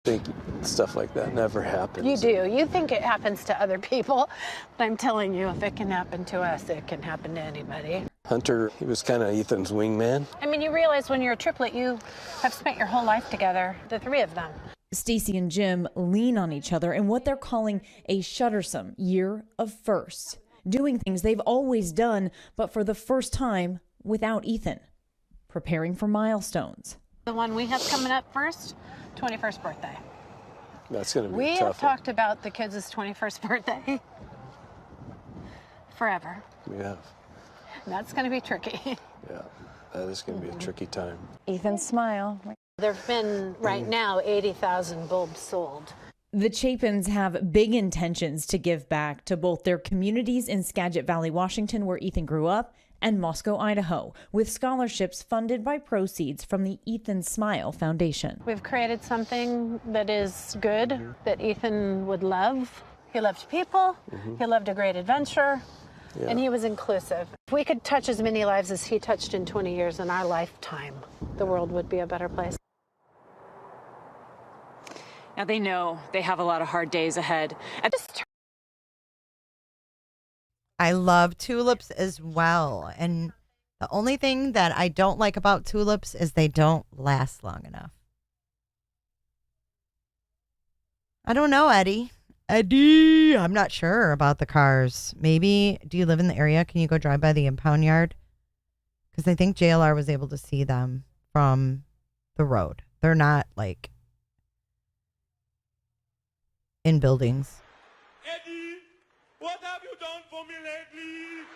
Think stuff like that never happens. You do. You think it happens to other people, but I'm telling you, if it can happen to us, it can happen to anybody. Hunter, he was kind of Ethan's wingman. I mean, you realize when you're a triplet, you have spent your whole life together, the three of them. Stacy and Jim lean on each other in what they're calling a shuttersome year of firsts, doing things they've always done, but for the first time without Ethan, preparing for milestones. The one we have coming up first, 21st birthday. That's going to be We a have tough one. talked about the kids' 21st birthday forever. We have. That's going to be tricky. Yeah, that is going to be a tricky time. Ethan's smile. There have been, right now, 80,000 bulbs sold. The Chapins have big intentions to give back to both their communities in Skagit Valley, Washington, where Ethan grew up, and Moscow, Idaho, with scholarships funded by proceeds from the Ethan Smile Foundation. We've created something that is good, that Ethan would love. He loved people, he loved a great adventure, and he was inclusive. If we could touch as many lives as he touched in 20 years in our lifetime, the world would be a better place. Now they know they have a lot of hard days ahead. I love tulips as well. And the only thing that I don't like about tulips is they don't last long enough. I don't know, Eddie. Eddie, I'm not sure about the cars. Maybe, do you live in the area? Can you go drive by the impound yard? Because I think JLR was able to see them from the road. They're not like in buildings. Eddie, what have you done for me lately?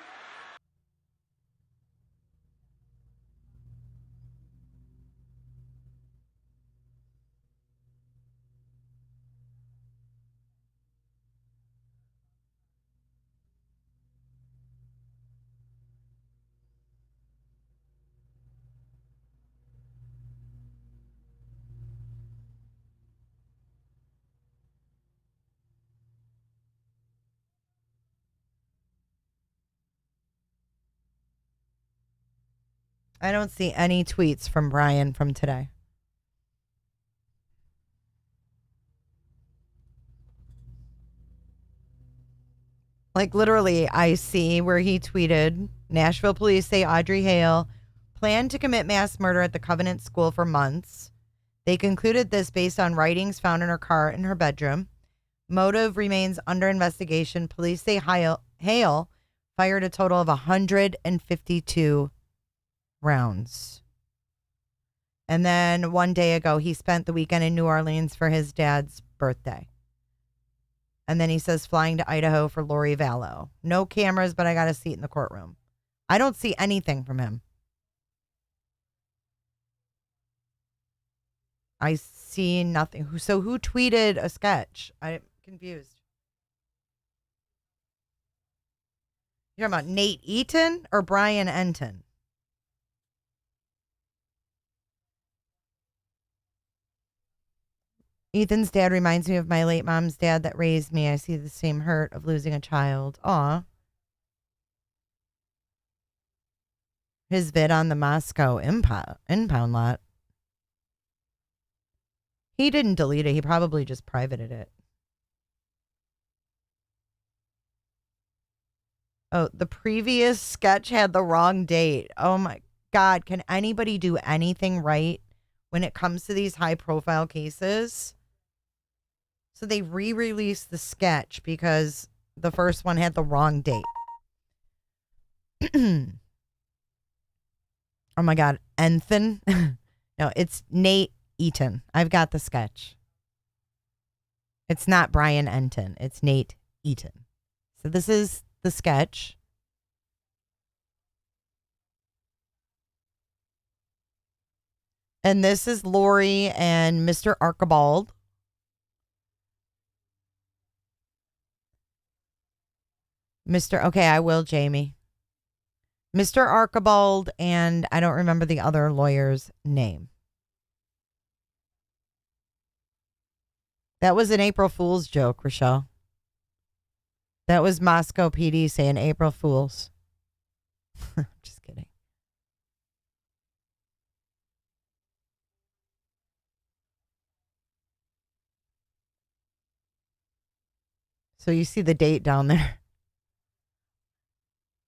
I don't see any tweets from Brian from today. Like literally, I see where he tweeted, Nashville police say Audrey Hale planned to commit mass murder at the Covenant School for months. They concluded this based on writings found in her car in her bedroom. Motive remains under investigation. Police say Hale fired a total of 152 rounds. And then one day ago, he spent the weekend in New Orleans for his dad's birthday. And then he says flying to Idaho for Lori Vallow. No cameras, but I got a seat in the courtroom. I don't see anything from him. I see nothing. So who tweeted a sketch? I'm confused. You're talking about Nate Eaton or Brian Enton? Ethan's dad reminds me of my late mom's dad that raised me. I see the same hurt of losing a child. Aw. His vid on the Moscow impound lot. He didn't delete it. He probably just privated it. Oh, the previous sketch had the wrong date. Oh my God. Can anybody do anything right when it comes to these high profile cases? So they re-released the sketch because the first one had the wrong date. Oh my God. Enton? No, it's Nate Eaton. I've got the sketch. It's not Brian Enton. It's Nate Eaton. So this is the sketch. And this is Lori and Mr. Archibald. Okay, I will, Jamie. Mr. Archibald, and I don't remember the other lawyer's name. That was an April Fool's joke, Rochelle. That was Moscow PD saying April Fools. Just kidding. So you see the date down there.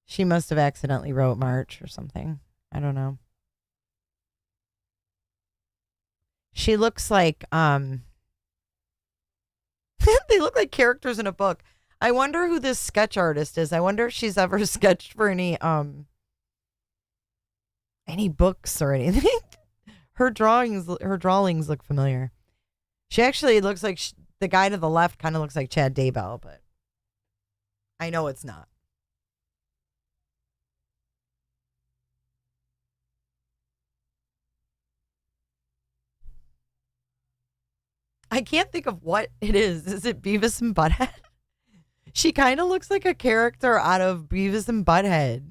She must have accidentally wrote March or something. I don't know. She looks like they look like characters in a book. I wonder who this sketch artist is. I wonder if she's ever sketched for any books or anything. Her drawings look familiar. She actually looks like the guy to the left kind of looks like Chad Daybell, but I know it's not. I can't think of what it is. Is it Beavis and Butthead? She kind of looks like a character out of Beavis and Butthead.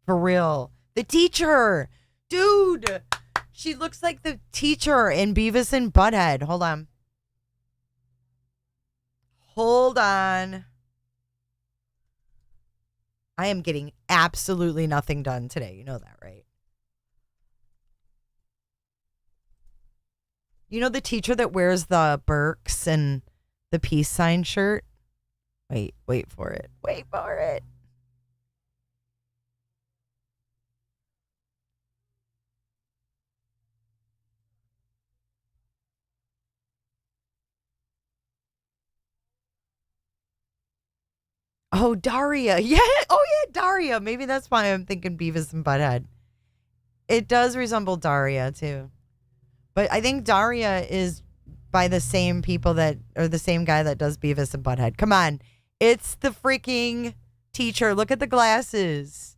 For real. The teacher. Dude. She looks like the teacher in Beavis and Butthead. Hold on. Hold on. I am getting absolutely nothing done today. You know that, right? You know the teacher that wears the Birks and the peace sign shirt? Wait for it. Wait for it. Oh, Daria. Yeah. Oh, yeah, Daria. Maybe that's why I'm thinking Beavis and Butthead. It does resemble Daria, too. But I think Daria is by the same people the same guy that does Beavis and Butthead. Come on. It's the freaking teacher. Look at the glasses.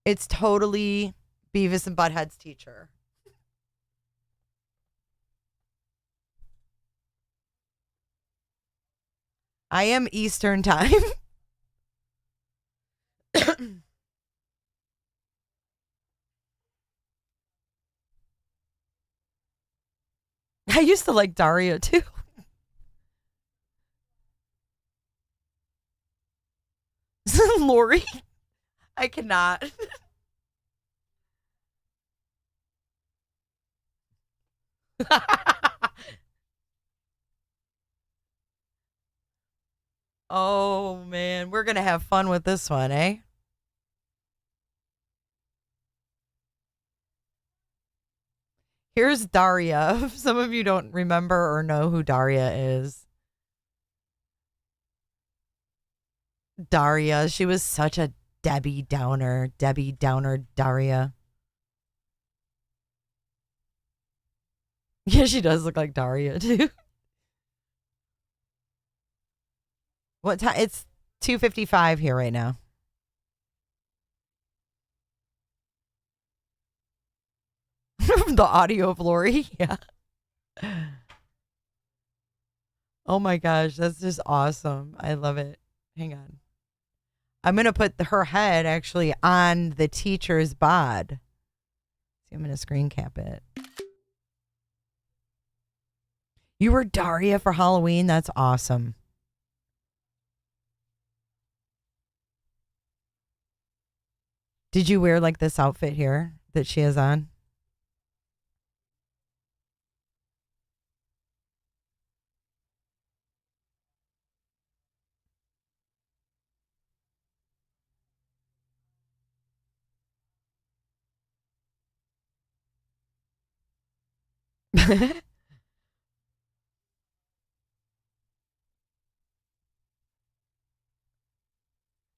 It's totally Beavis and Butthead's teacher. I am Eastern time. I used to like Daria too. Lori, I cannot. Oh man, we're gonna have fun with this one, eh? Here's Daria. If some of you don't remember or know who Daria is. Daria, she was such a Debbie Downer. Debbie Downer Daria. Yeah, she does look like Daria too. What time? It's 2:55 here right now. The audio of Lori, yeah. Oh my gosh, that's just awesome. I love it. Hang on. I'm going to put her head actually on the teacher's bod. See, I'm going to screen cap it. You were Daria for Halloween? That's awesome. Did you wear like this outfit here that she has on?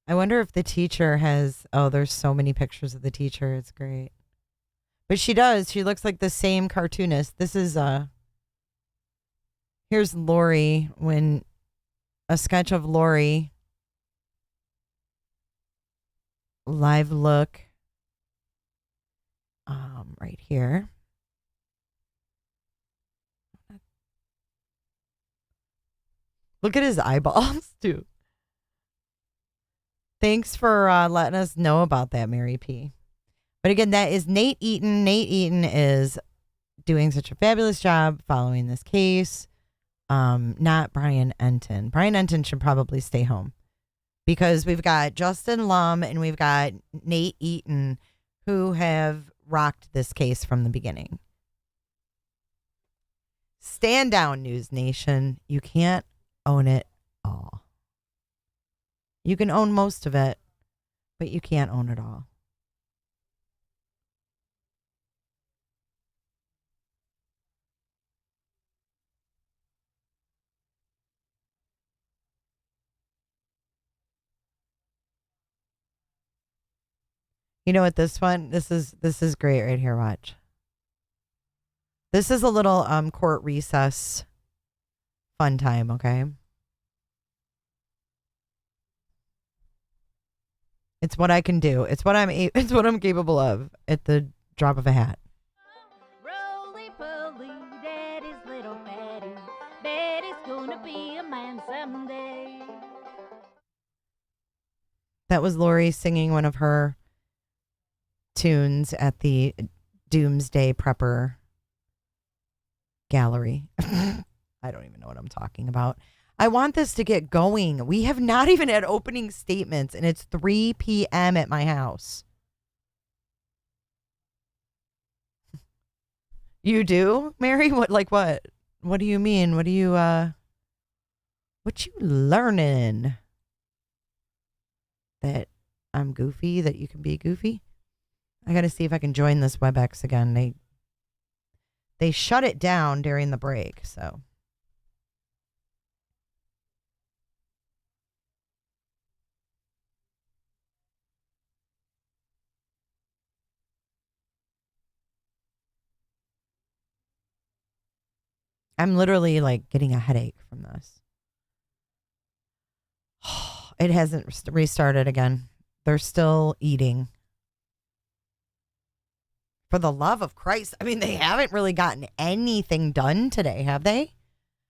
I wonder if the teacher has, oh, there's so many pictures of the teacher. It's great. But she does. She looks like the same cartoonist. This is, here's Lori when, a sketch of Lori. Live look. Right here. Look at his eyeballs, too. Thanks for letting us know about that, Mary P. But again, that is Nate Eaton. Nate Eaton is doing such a fabulous job following this case. Not Brian Enton. Brian Enton should probably stay home because we've got Justin Lum and we've got Nate Eaton who have rocked this case from the beginning. Stand down, News Nation. You can't own it all. You can own most of it, but you can't own it all. You know what this one? This is great right here, watch. This is a little court recess fun time, okay? It's what I can do. It's what I'm capable of at the drop of a hat. Roly-poly, daddy's little Betty. Betty's gonna be a man someday. That was Lori singing one of her tunes at the Doomsday Prepper Gallery. I don't even know what I'm talking about. I want this to get going. We have not even had opening statements, and it's 3 p.m. at my house. You do, Mary? What? Like what? What do you mean? What you learning? That I'm goofy? That you can be goofy? I got to see if I can join this WebEx again. They shut it down during the break, so. I'm literally like getting a headache from this. It hasn't restarted again. They're still eating. For the love of Christ. I mean, they haven't really gotten anything done today, have they?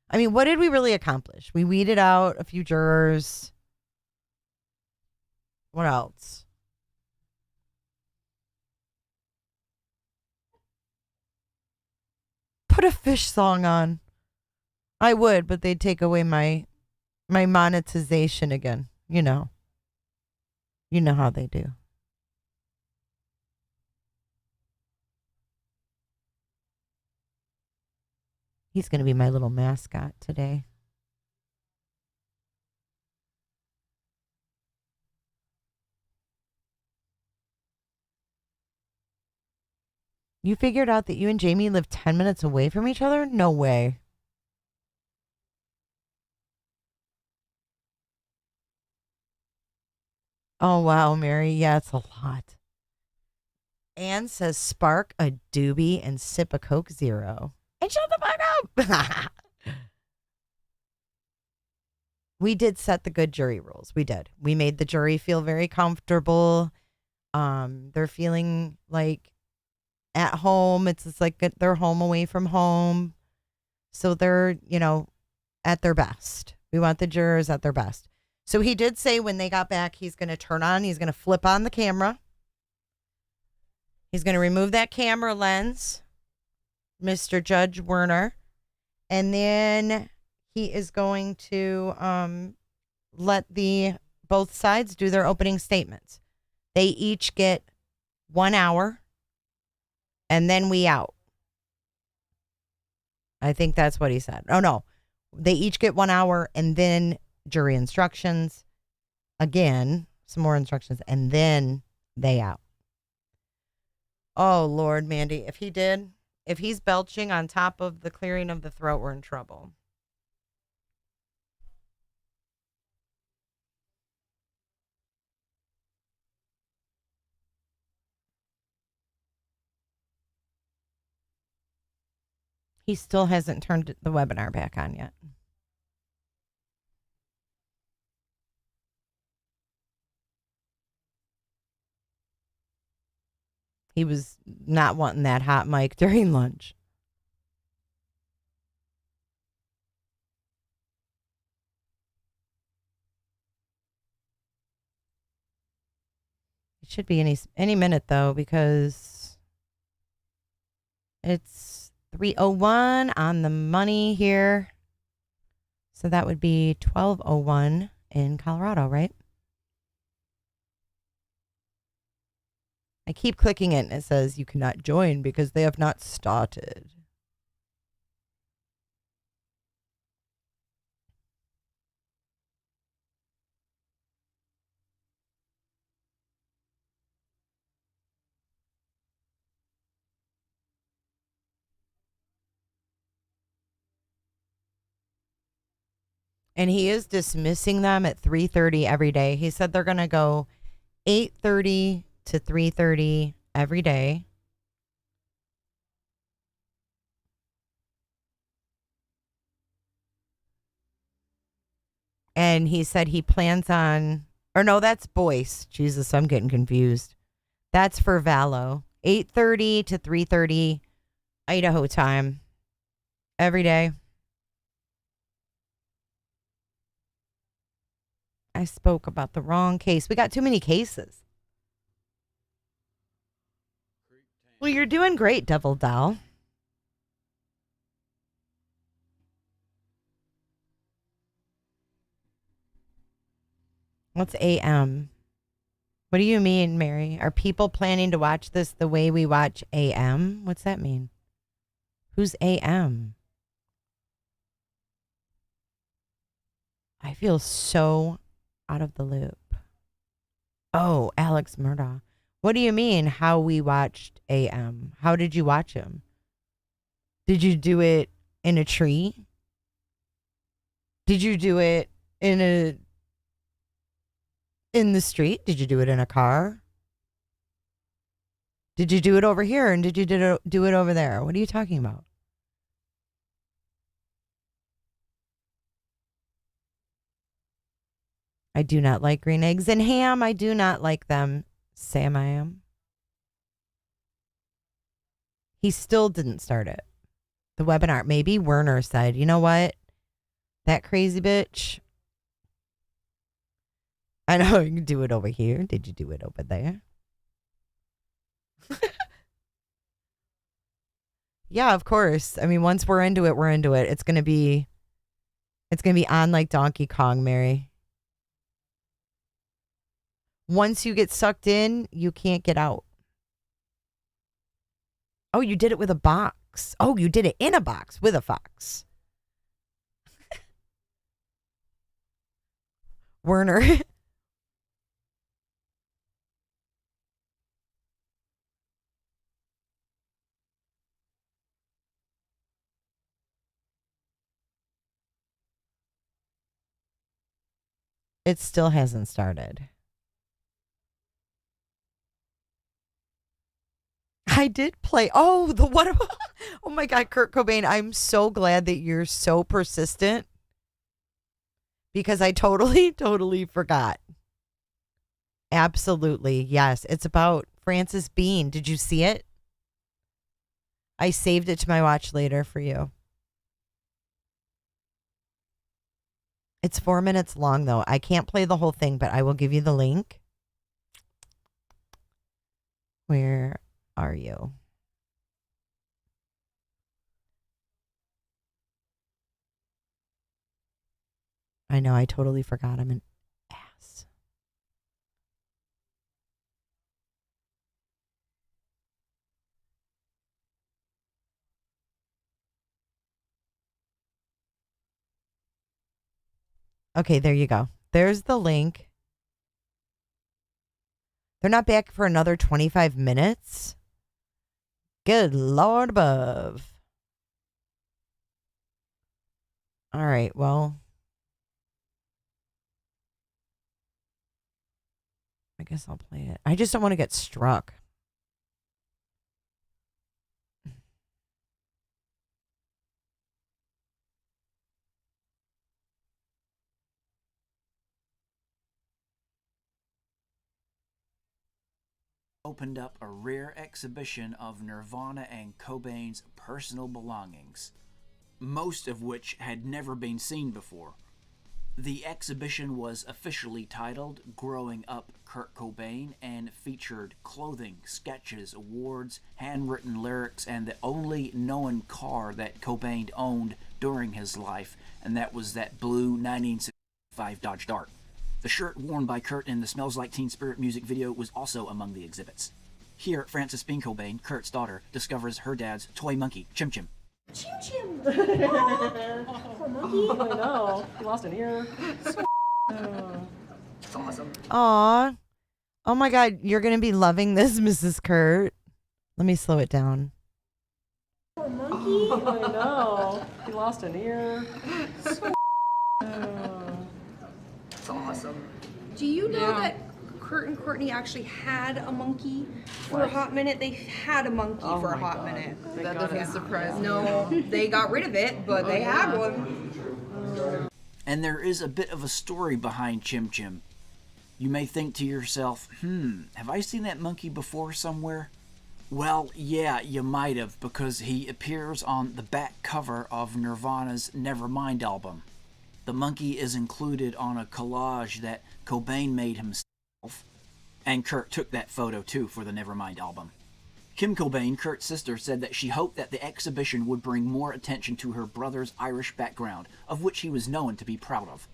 I mean, what did we really accomplish? We weeded out a few jurors. What else? Put a fish song on. I would, but they'd take away my monetization again. You know how they do. He's going to be my little mascot today. You figured out that you and Jamie live 10 minutes away from each other? No way. Oh, wow, Mary. Yeah, it's a lot. Anne says spark a doobie and sip a Coke Zero. And shut the fuck up. We did set the good jury rules. We did. We made the jury feel very comfortable. They're feeling like at home. It's just like they're home away from home. So they're, at their best. We want the jurors at their best. So he did say when they got back, he's going to flip on the camera. He's going to remove that camera lens, Mr. Judge Werner. And then he is going to let both sides do their opening statements. They each get 1 hour, and then we out. I think that's what he said. Oh, no. They each get 1 hour, and then jury instructions. Again, some more instructions, and then they out. Oh, Lord, Mandy, if he's belching on top of the clearing of the throat, we're in trouble. He still hasn't turned the webinar back on yet. He was not wanting that hot mic during lunch. It should be any minute though, because it's 3:01 on the money here. So that would be 12:01 in Colorado, right? I keep clicking it and it says you cannot join because they have not started. And he is dismissing them at 3:30 every day. He said they're going to go 8:30 to 3:30 every day. And he said he plans on, or no, that's Boyce. Jesus, I'm getting confused. That's for Valo. 8:30 to 3:30 Idaho time every day. I spoke about the wrong case. We got too many cases. Well, you're doing great, Devil Doll. What's AM? What do you mean, Mary? Are people planning to watch this the way we watch AM? What's that mean? Who's AM? I feel so out of the loop. Oh, Alex Murdaugh. What do you mean, how we watched AM? How did you watch him? Did you do it in a tree? Did you do it in the street? Did you do it in a car? Did you do it over here and did you do it over there? What are you talking about? I do not like green eggs and ham. I do not like them. Sam, I am. He still didn't start it. The webinar. Maybe Werner said, you know what? That crazy bitch. I know you can do it over here. Did you do it over there? Yeah, of course. I mean, once we're into it, we're into it. It's gonna be on like Donkey Kong, Mary. Once you get sucked in, you can't get out. Oh, you did it with a box. Oh, you did it in a box with a fox. Werner. It still hasn't started. I did play. Oh, the what? Oh my God, Kurt Cobain. I'm so glad that you're so persistent because I totally forgot. Absolutely. Yes. It's about Francis Bean. Did you see it? I saved it to my watch later for you. It's 4 minutes long, though. I can't play the whole thing, but I will give you the link. Where are you? I know, I totally forgot. I'm an ass. Okay, there you go. There's the link. They're not back for another 25 minutes. Good Lord above. All right, well. I guess I'll play it. I just don't want to get struck. Opened up a rare exhibition of Nirvana and Cobain's personal belongings, most of which had never been seen before. The exhibition was officially titled Growing Up Kurt Cobain and featured clothing, sketches, awards, handwritten lyrics, and the only known car that Cobain owned during his life, and that was that blue 1965 Dodge Dart. The shirt worn by Kurt in the Smells Like Teen Spirit music video was also among the exhibits. Here, Frances Bean Cobain, Kurt's daughter, discovers her dad's toy monkey, Chim Chim. Chim Chim! Poor monkey. I know. He lost an ear. It's awesome. Aw. Oh my God, you're going to be loving this, Mrs. Kurt. Let me slow it down. Poor monkey. I know. He lost an ear. It's awesome. Do you know that Kurt and Courtney actually had a monkey for a hot minute? They had a monkey for a hot minute. That doesn't surprise me. No, they got rid of it, but they had one. And there is a bit of a story behind Chim Chim. You may think to yourself, have I seen that monkey before somewhere? Well, yeah, you might have, because he appears on the back cover of Nirvana's Nevermind album. The monkey is included on a collage that Cobain made himself, and Kurt took that photo too for the Nevermind album. Kim Cobain, Kurt's sister, said that she hoped that the exhibition would bring more attention to her brother's Irish background, of which he was known to be proud of.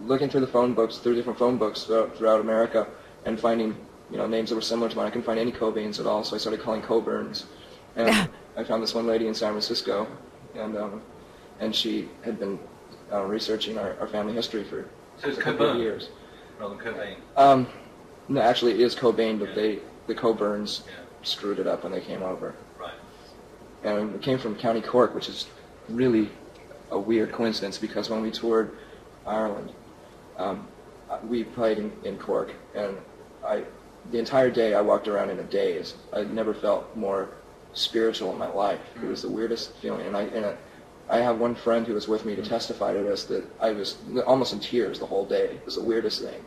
Looking through the phone books, through different phone books throughout America, and finding names that were similar to mine. I couldn't find any Cobains at all, so I started calling Coburns. And I found this one lady in San Francisco, and she had been researching our family history for a couple of years. Rather than Cobain? No, actually it is Cobain, but the Coburns screwed it up when they came over. Right. And we came from County Cork, which is really a weird coincidence because when we toured Ireland, we played in Cork, and the entire day I walked around in a daze. I never felt more spiritual in my life. It was the weirdest feeling, and I have one friend who was with me to testify to this, that I was almost in tears the whole day. It was the weirdest thing.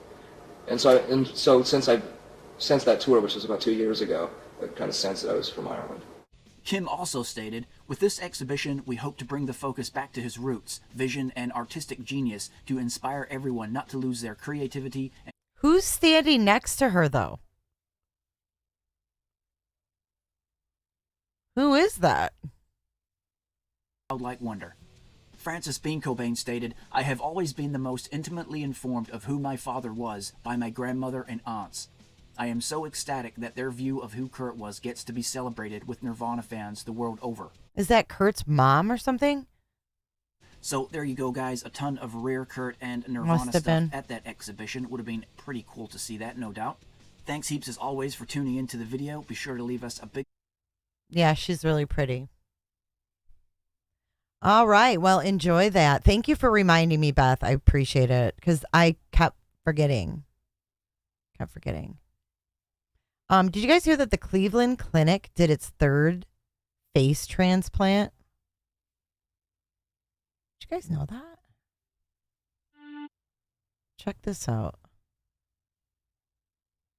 And so since that tour, which was about 2 years ago, I kind of sensed that I was from Ireland. Kim also stated, with this exhibition, we hope to bring the focus back to his roots, vision, and artistic genius to inspire everyone not to lose their creativity. Who's standing next to her, though? Who is that? Childlike wonder. Frances Bean Cobain stated, I have always been the most intimately informed of who my father was by my grandmother and aunts. I am so ecstatic that their view of who Kurt was gets to be celebrated with Nirvana fans the world over. Is that Kurt's mom or something? So there you go, guys. A ton of rare Kurt and Nirvana stuff at that exhibition. Would have been pretty cool to see that, no doubt. Thanks heaps as always for tuning into the video. Be sure to leave us a big... Yeah, she's really pretty. All right. Well, enjoy that. Thank you for reminding me, Beth. I appreciate it because I kept forgetting. Did you guys hear that the Cleveland Clinic did its third face transplant? Did you guys know that? Check this out.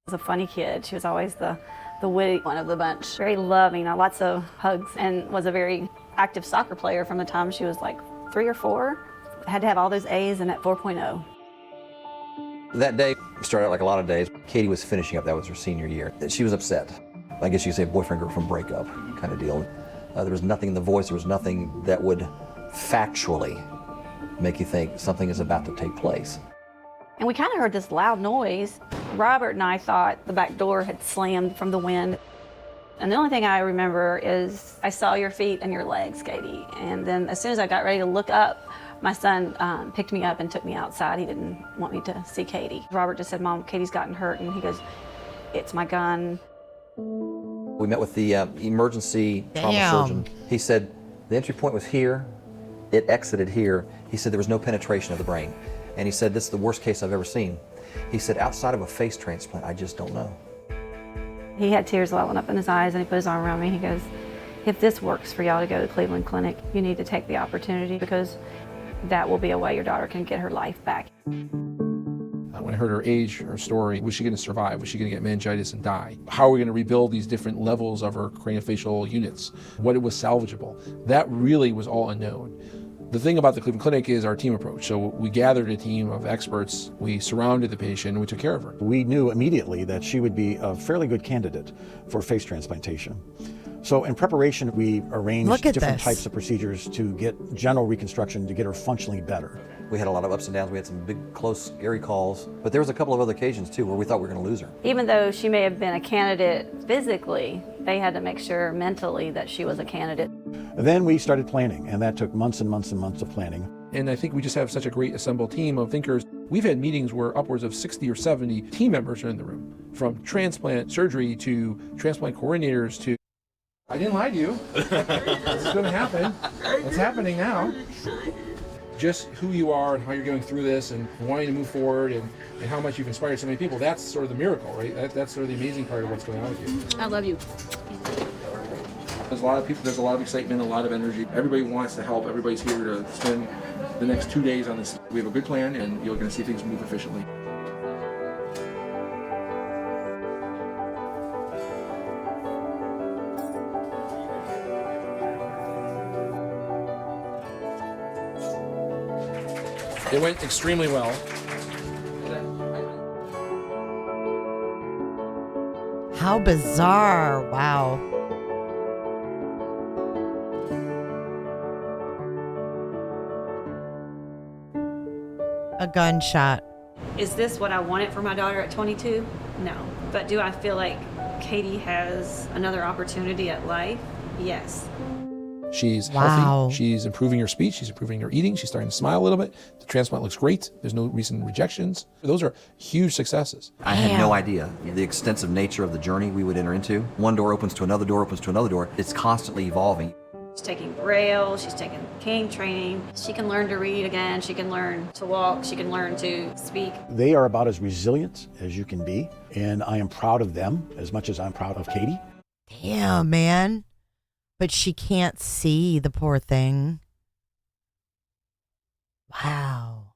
Was a funny kid. She was always the witty one of the bunch. Very loving, lots of hugs, and was a very active soccer player from the time she was like 3 or 4. Had to have all those A's and at 4.0. That day started out like a lot of days. Katie was finishing up. That was her senior year. She was upset. I guess you could say boyfriend-girlfriend breakup kind of deal. There was nothing in the voice. There was nothing that would factually make you think something is about to take place. And we kind of heard this loud noise. Robert and I thought the back door had slammed from the wind. And the only thing I remember is I saw your feet and your legs, Katie. And then as soon as I got ready to look up, my son picked me up and took me outside. He didn't want me to see Katie. Robert just said, Mom, Katie's gotten hurt. And he goes, it's my gun. We met with the emergency trauma surgeon. He said the entry point was here. It exited here. He said there was no penetration of the brain. And he said, this is the worst case I've ever seen. He said, outside of a face transplant, I just don't know. He had tears welling up in his eyes, and he put his arm around me. He goes, if this works for y'all to go to the Cleveland Clinic, you need to take the opportunity because that will be a way your daughter can get her life back. When I heard her age, her story, was she going to survive? Was she going to get meningitis and die? How are we going to rebuild these different levels of her craniofacial units? What it was salvageable? That really was all unknown. The thing about the Cleveland Clinic is our team approach. So we gathered a team of experts, we surrounded the patient, and we took care of her. We knew immediately that she would be a fairly good candidate for face transplantation. So in preparation, we arranged different types of procedures to get general reconstruction to get her functionally better. We had a lot of ups and downs. We had some big, close, scary calls. But there was a couple of other occasions, too, where we thought we were going to lose her. Even though she may have been a candidate physically, they had to make sure mentally that she was a candidate. Then we started planning, and that took months and months and months of planning. And I think we just have such a great assembled team of thinkers. We've had meetings where upwards of 60 or 70 team members are in the room, from transplant surgery to transplant coordinators to... I didn't lie to you. This is going to happen. It's happening now. Just who you are and how you're going through this and wanting to move forward and how much you've inspired so many people, that's sort of the miracle, right? That's sort of the amazing part of what's going on with you. I love you. There's a lot of people, there's a lot of excitement, a lot of energy. Everybody wants to help. Everybody's here to spend the next 2 days on this. We have a good plan and you're going to see things move efficiently. It went extremely well. How bizarre. Wow. A gunshot. Is this what I wanted for my daughter at 22? No. But do I feel like Katie has another opportunity at life? Yes. She's healthy. She's improving her speech. She's improving her eating. She's starting to smile a little bit. The transplant looks great. There's no recent rejections. Those are huge successes. I had no idea the extensive nature of the journey we would enter into. One door opens to another door, opens to another door. It's constantly evolving. She's taking Braille. She's taking cane training. She can learn to read again. She can learn to walk. She can learn to speak. They are about as resilient as you can be, and I am proud of them as much as I'm proud of Katie. Damn, man. But she can't see, the poor thing. Wow.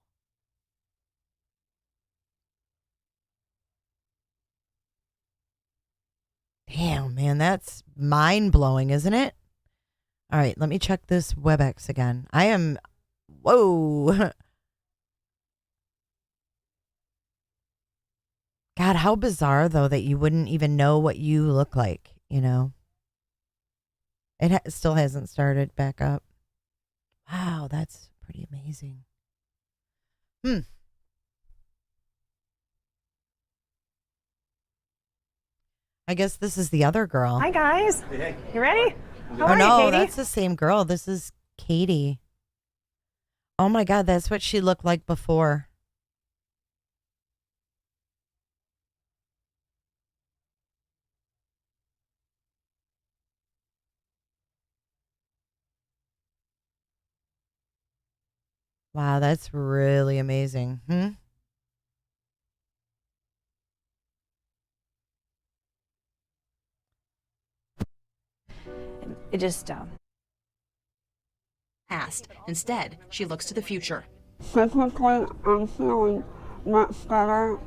Damn, man, that's mind-blowing, isn't it? All right, let me check this WebEx again. Whoa. God, how bizarre, though, that you wouldn't even know what you look like, you know? It still hasn't started back up. Wow, that's pretty amazing. I guess this is the other girl. Hi, guys. Hey. You ready? How Oh, are no, you, Katie? that's the same girl. This is Katie. Oh, my God, that's what she looked like before. Wow, that's really amazing. It just past. Instead, she looks to the future. Physically, I'm feeling much better.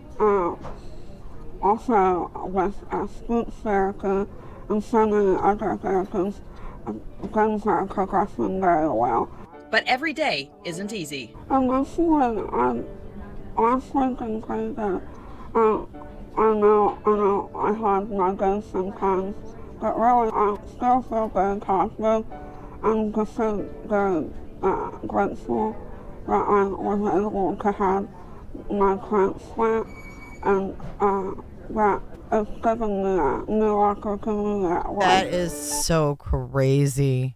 Also, with speech therapy and so many other therapies, things are progressing very well. But every day isn't easy. Initially, I'm thinking that I know I have my days sometimes, but really I still feel very positive and just very grateful that I was able to have my transplant and that it's giving me a new opportunity at life. That is so crazy.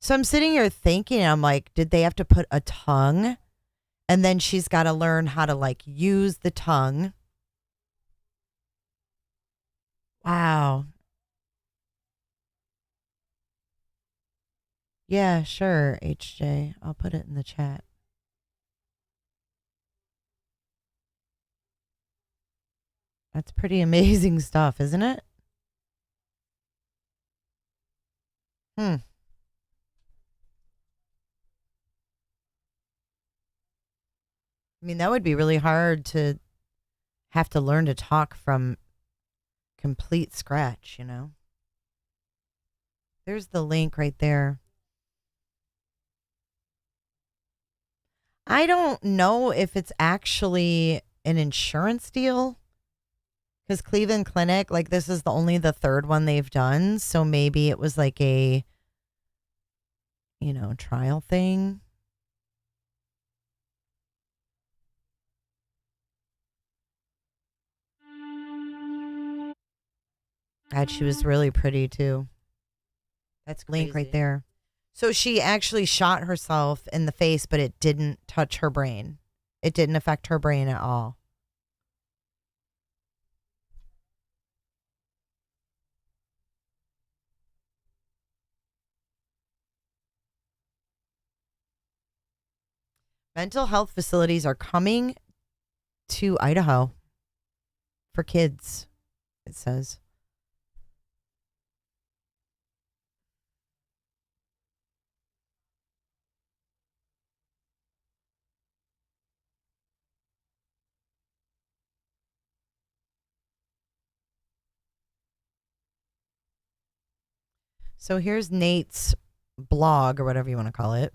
So I'm sitting here thinking, I'm like, did they have to put a tongue? And then she's got to learn how to like use the tongue. Wow. Yeah, sure, HJ. I'll put it in the chat. That's pretty amazing stuff, isn't it? I mean, that would be really hard to have to learn to talk from complete scratch, you know? There's the link right there. I don't know if it's actually an insurance deal. Because Cleveland Clinic, like this is the third one they've done. So maybe it was like a, trial thing. God, she was really pretty too. That's crazy. Link right there. So she actually shot herself in the face, but it didn't touch her brain. It didn't affect her brain at all. Mental health facilities are coming to Idaho for kids, it says. So here's Nate's blog, or whatever you want to call it.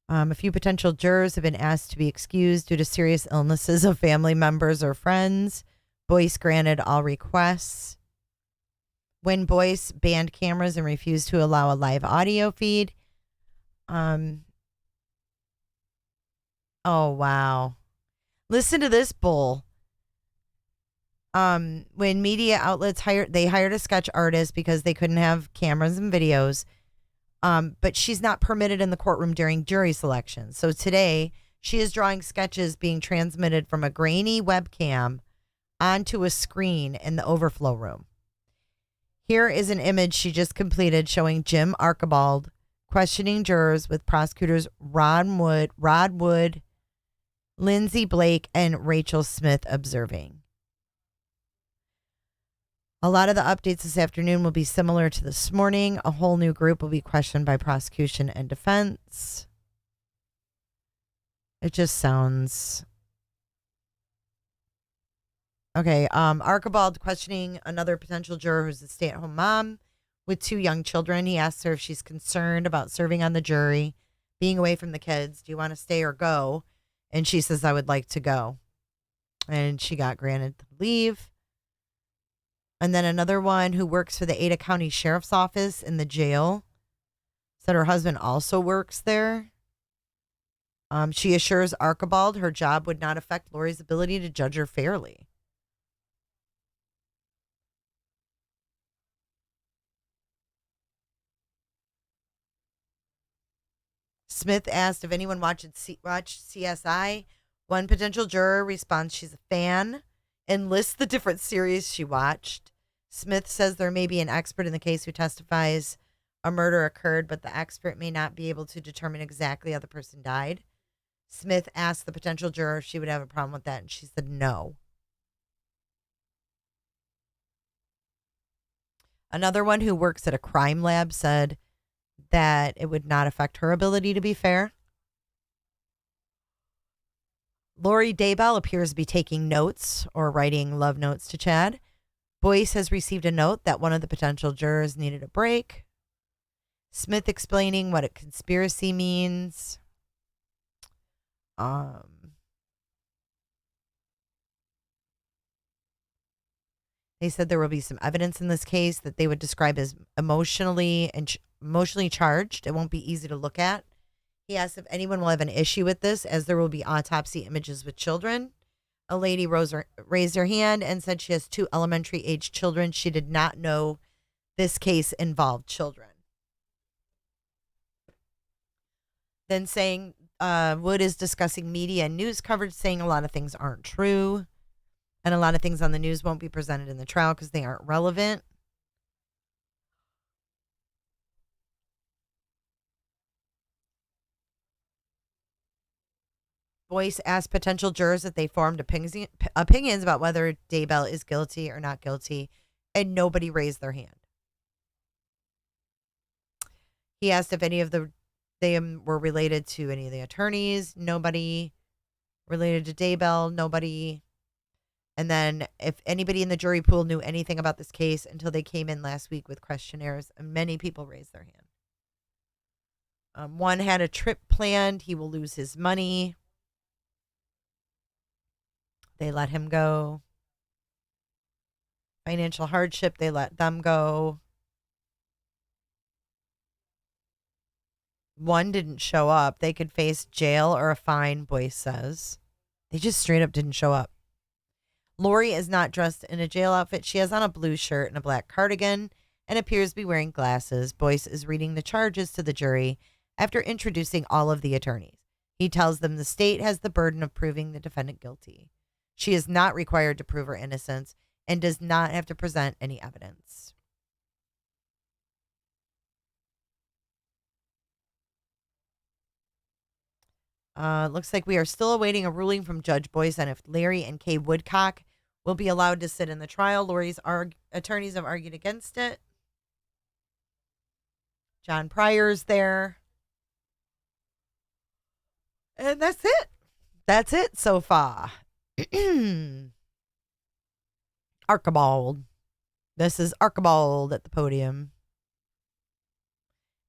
A few potential jurors have been asked to be excused due to serious illnesses of family members or friends. Boyce granted all requests. When Boyce banned cameras and refused to allow a live audio feed. Oh, wow. Listen to this bull. When media outlets hired a sketch artist because they couldn't have cameras and videos. But she's not permitted in the courtroom during jury selection. So today, she is drawing sketches being transmitted from a grainy webcam onto a screen in the overflow room. Here is an image she just completed showing Jim Archibald questioning jurors with prosecutors Rod Wood, Lindsay Blake, and Rachel Smith observing. A lot of the updates this afternoon will be similar to this morning. A whole new group will be questioned by prosecution and defense. It just sounds... Okay, Archibald questioning another potential juror who's a stay-at-home mom with 2 young children. He asks her if she's concerned about serving on the jury, being away from the kids. Do you want to stay or go? And she says, I would like to go. And she got granted leave. And then another one who works for the Ada County Sheriff's Office in the jail said her husband also works there. She assures Archibald her job would not affect Lori's ability to judge her fairly. Smith asked if anyone watched CSI. One potential juror responds she's a fan and lists the different series she watched. Smith says there may be an expert in the case who testifies a murder occurred, but the expert may not be able to determine exactly how the person died. Smith asked the potential juror if she would have a problem with that, and she said no. Another one who works at a crime lab said that it would not affect her ability to be fair. Lori Daybell appears to be taking notes or writing love notes to Chad. Boyce has received a note that one of the potential jurors needed a break. Smith explaining what a conspiracy means. They said there will be some evidence in this case that they would describe as emotionally charged. It won't be easy to look at. He asked if anyone will have an issue with this, as there will be autopsy images with children. A lady raised her hand and said she has 2 elementary-age children. She did not know this case involved children. Then saying Wood is discussing media and news coverage, saying a lot of things aren't true. And a lot of things on the news won't be presented in the trial because they aren't relevant. Boyce asked potential jurors if they formed opinions about whether Daybell is guilty or not guilty, and nobody raised their hand. He asked if any of they were related to any of the attorneys. Nobody related to Daybell. Nobody. And then if anybody in the jury pool knew anything about this case until they came in last week with questionnaires, many people raised their hand. One had a trip planned. He will lose his money. They let him go. Financial hardship, they let them go. One didn't show up. They could face jail or a fine, Boyce says. They just straight up didn't show up. Lori is not dressed in a jail outfit. She has on a blue shirt and a black cardigan and appears to be wearing glasses. Boyce is reading the charges to the jury after introducing all of the attorneys. He tells them the state has the burden of proving the defendant guilty. She is not required to prove her innocence and does not have to present any evidence. Looks like we are still awaiting a ruling from Judge Boyce on if Larry and Kay Woodcock will be allowed to sit in the trial. Lori's attorneys have argued against it. John Pryor's there. And that's it. That's it so far. Archibald. This is Archibald at the podium.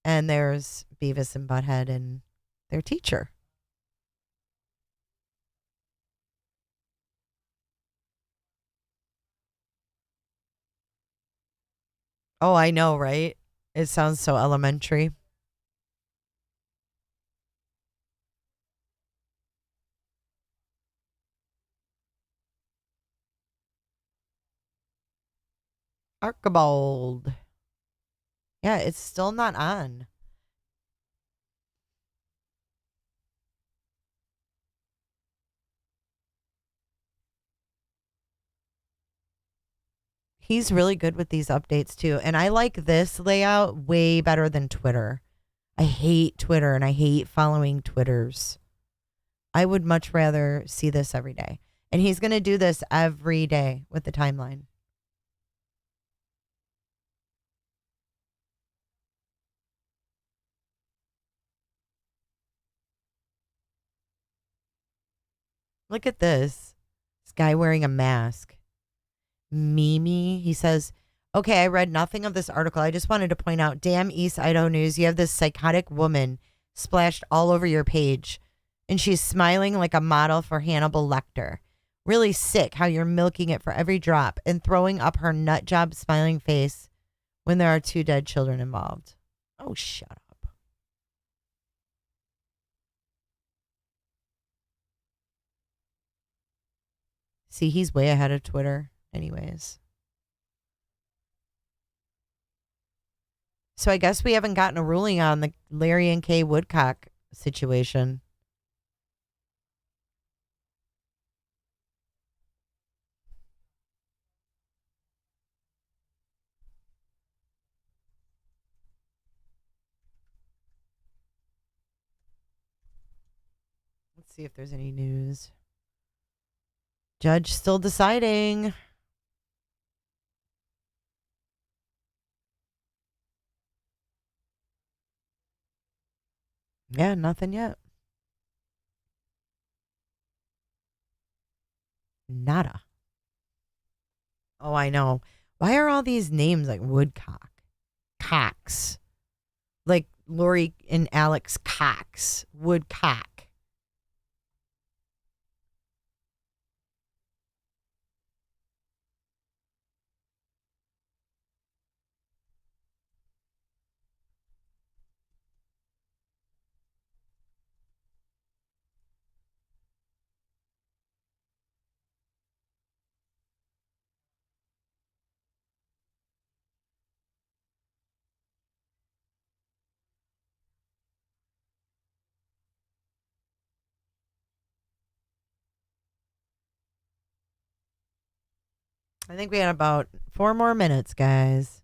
And there's Beavis and Butthead and their teacher. Oh, I know, right? It sounds so elementary. Archibald. Yeah, it's still not on. He's really good with these updates too. And I like this layout way better than Twitter. I hate Twitter and I hate following Twitters. I would much rather see this every day. And he's going to do this every day with the timeline. Look at this. This guy wearing a mask. Mimi, he says, okay, I read nothing of this article. I just wanted to point out, damn East Idaho News, you have this psychotic woman splashed all over your page. And she's smiling like a model for Hannibal Lecter. Really sick how you're milking it for every drop and throwing up her nut job smiling face when there are 2 dead children involved. Oh, shut up. See, he's way ahead of Twitter anyways. So I guess we haven't gotten a ruling on the Larry and Kay Woodcock situation. Let's see if there's any news. Judge still deciding. Yeah, nothing yet. Nada. Oh, I know. Why are all these names like Woodcock? Cox. Like Lori and Alex Cox. Woodcock. I think we had about 4 more minutes, guys.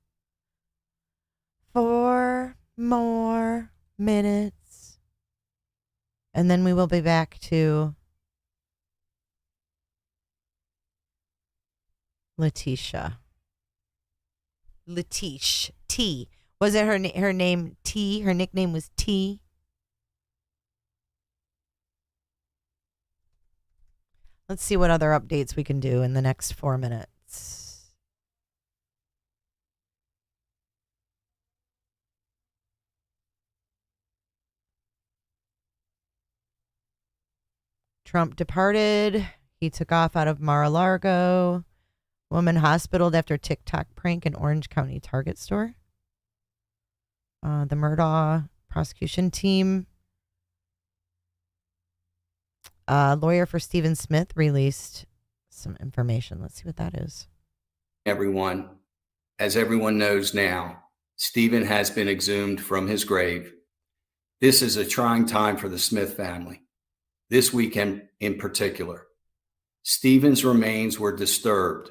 4 more minutes. And then we will be back to Leticia. Leticia. T. Was it her name T? Her nickname was T? Let's see what other updates we can do in the next 4 minutes. Trump departed. He took off out of Mar-a-Lago. Woman hospitaled after TikTok prank in Orange County Target store. The Murdaugh prosecution team. Lawyer for Stephen Smith released some information. Let's see what that is. Everyone, as everyone knows now, Stephen has been exhumed from his grave. This is a trying time for the Smith family. This weekend in particular. Stephen's remains were disturbed.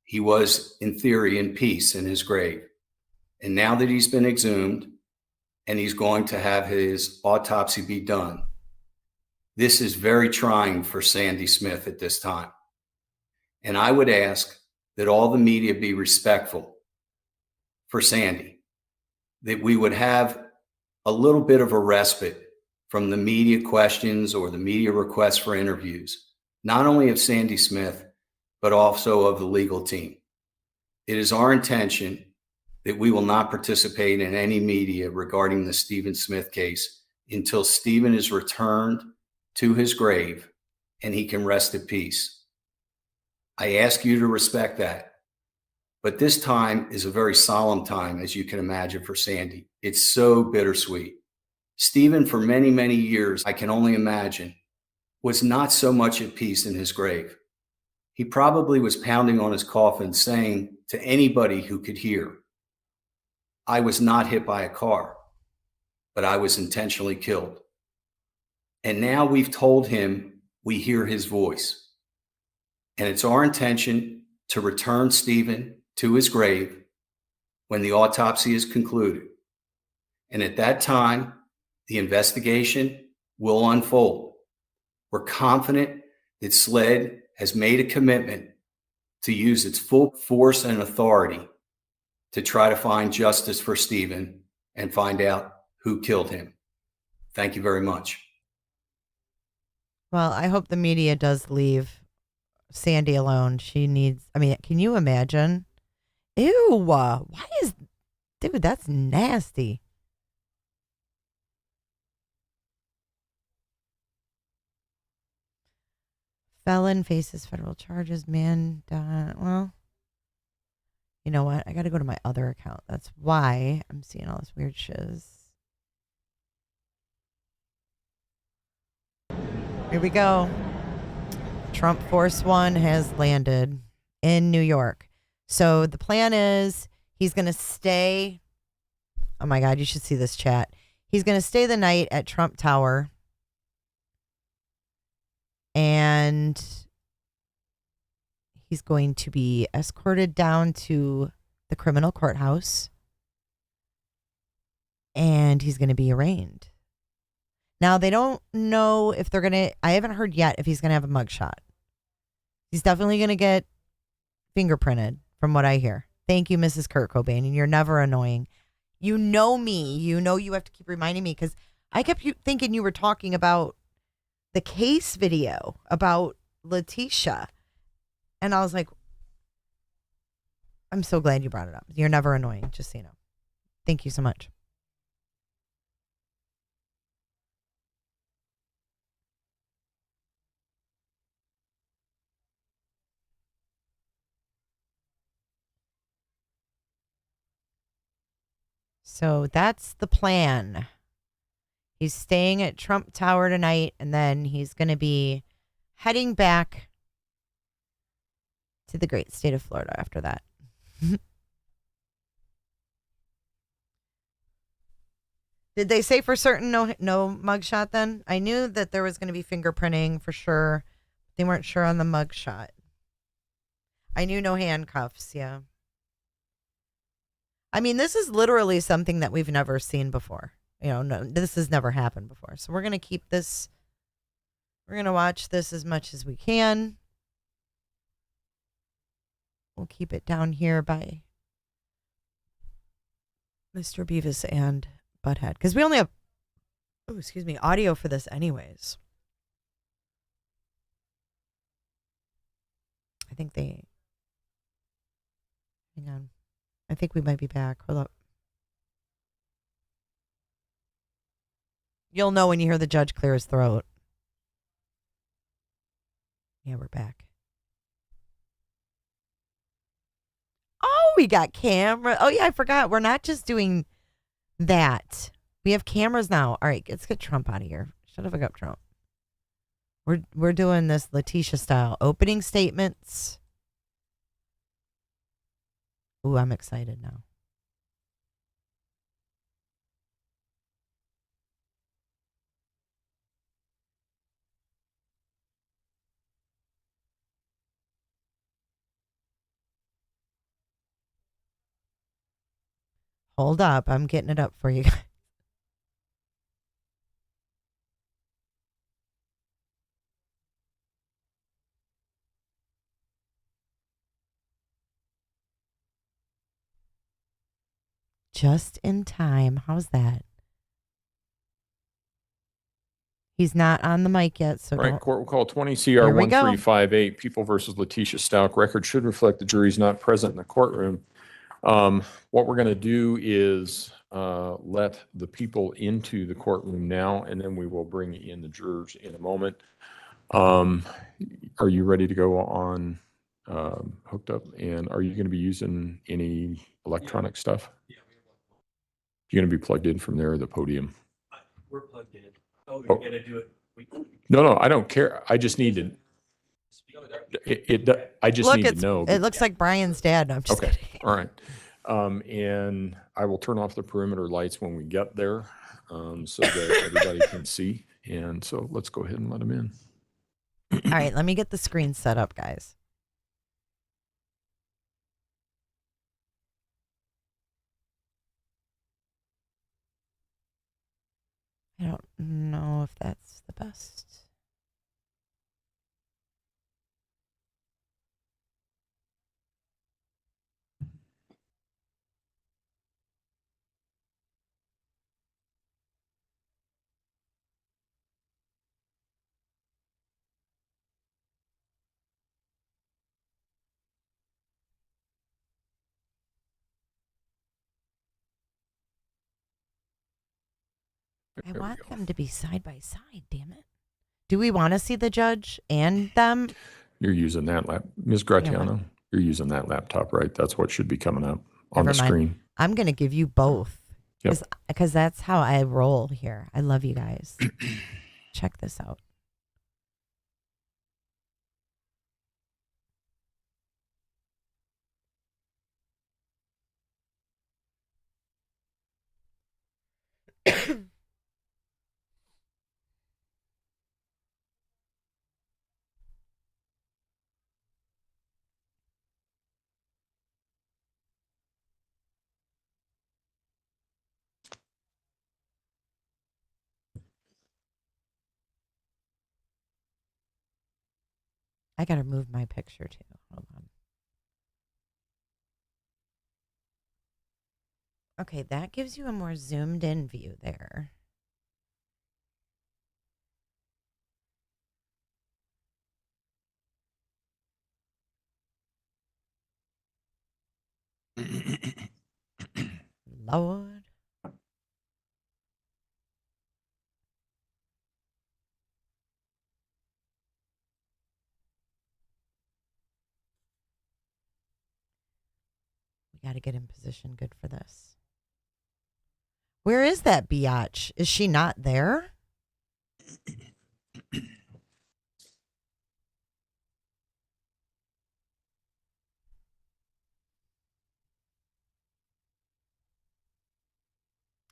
He was, in theory, in peace in his grave. And now that he's been exhumed and he's going to have his autopsy be done, this is very trying for Sandy Smith at this time. And I would ask that all the media be respectful for Sandy, that we would have a little bit of a respite from the media questions or the media requests for interviews, not only of Sandy Smith, but also of the legal team. It is our intention that we will not participate in any media regarding the Stephen Smith case until Stephen is returned to his grave and he can rest at peace. I ask you to respect that. But this time is a very solemn time, as you can imagine, for Sandy. It's so bittersweet. Stephen, for many, many years, I can only imagine, was not so much at peace in his grave. He probably was pounding on his coffin saying to anybody who could hear, I was not hit by a car, but I was intentionally killed. And now we've told him we hear his voice. And it's our intention to return Stephen to his grave when the autopsy is concluded. And at that time, the investigation will unfold. We're confident that SLED has made a commitment to use its full force and authority to try to find justice for Stephen and find out who killed him. Thank you very much. Well, I hope the media does leave Sandy alone. She needs, I mean, can you imagine? Ew, why is, dude, that's nasty. Felon faces federal charges, man. Well, you know what? I got to go to my other account. That's why I'm seeing all this weird shiz. Here we go. Trump Force One has landed in New York. So the plan is he's going to stay. Oh my God, you should see this chat. He's going to stay the night at Trump Tower. And he's going to be escorted down to the criminal courthouse. And he's going to be arraigned. Now, they don't know if they're going to, I haven't heard yet if he's going to have a mugshot. He's definitely going to get fingerprinted from what I hear. Thank you, Mrs. Kurt Cobain. And you're never annoying. You know me. You know you have to keep reminding me because I kept thinking you were talking about the case video about Leticia. And I was like, I'm so glad you brought it up. You're never annoying, just so you know. Thank you so much. So that's the plan. He's staying at Trump Tower tonight, and then he's going to be heading back to the great state of Florida after that. Did they say for certain no mugshot then? I knew that there was going to be fingerprinting for sure. They weren't sure on the mugshot. I knew no handcuffs, yeah. I mean, this is literally something that we've never seen before. You know, no, this has never happened before. So we're going to keep this. We're going to watch this as much as we can. We'll keep it down here by Mr. Beavis and Butthead. Because we only have, audio for this anyways. I think hang on. I think we might be back. Hold up. You'll know when you hear the judge clear his throat. Yeah, we're back. Oh, we got camera. Oh, yeah, I forgot. We're not just doing that. We have cameras now. All right, let's get Trump out of here. Shut the fuck up, Trump. We're doing this Leticia style. Opening statements. Ooh, I'm excited now. Hold up. I'm getting it up for you guys. Just in time. How's that? He's not on the mic yet, so Right, don't. court will call 20 CR 1358, People versus Letecia Stauch. Record should reflect the jury's not present in the courtroom. What we're going to do is let the people into the courtroom now, and then we will bring in the jurors in a moment. Are you ready to go on hooked up? And are you going to be using any electronic stuff? You're going to be plugged in from there, the podium. We're plugged in. Oh, you're going to do it. No, I don't care. I just need to. I just need to know. It looks like Brian's dad. No, I'm just Okay. kidding. All right. And I will turn off the perimeter lights when we get there, so that everybody can see. And so let's go ahead and let them in. All right, let me get the screen set up, guys. I don't know if that's the best. I want them to be side by side, damn it. Do we want to see the judge and them? You're using that Ms. Gratiano, you're using that laptop, right? That's what should be coming up on the screen. I'm going to give you both. Because that's how I roll here. I love you guys. Check this out. I got to move my picture too. Hold on. Okay, that gives you a more zoomed in view there. Lord. We got to get in position good for this. Where is that biatch? Is she not there?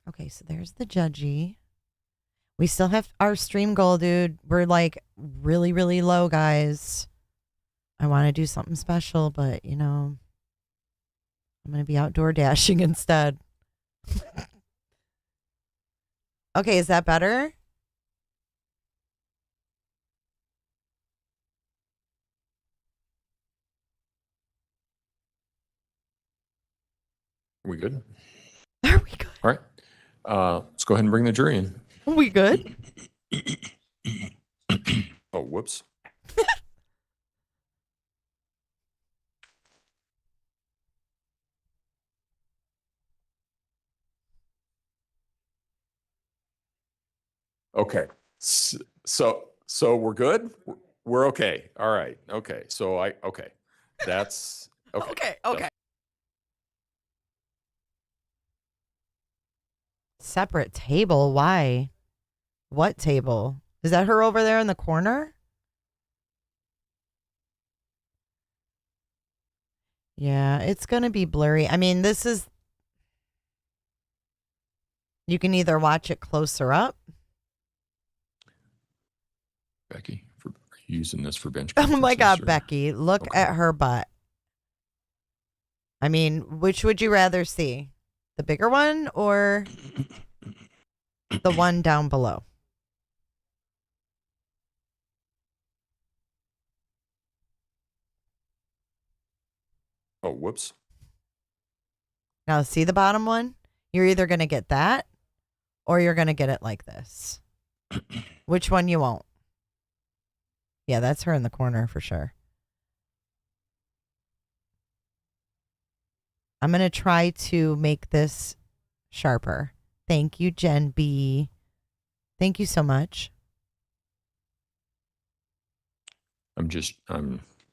Okay, so there's the judgy. We still have our stream goal, dude. We're like really, really low, guys. I want to do something special, but you know, I'm going to be outdoor dashing instead. Okay, is that better? Are we good? Are we good? All right. Let's go ahead and bring the jury in. Are we good? Oh, whoops. Okay. So we're good? We're okay. All right. Okay. So okay. That's okay. Okay. Separate table? Why? What table? Is that her over there in the corner? Yeah, it's going to be blurry. I mean, this is... You can either watch it closer up. Becky, are you using this for bench Oh my God, or? Becky, look at her butt. I mean, which would you rather see? The bigger one or the one down below? Oh, whoops. Now, see the bottom one? You're either going to get that or you're going to get it like this. Which one you won't? Yeah, that's her in the corner for sure. I'm going to try to make this sharper. Thank you, Jen B. Thank you so much. I'm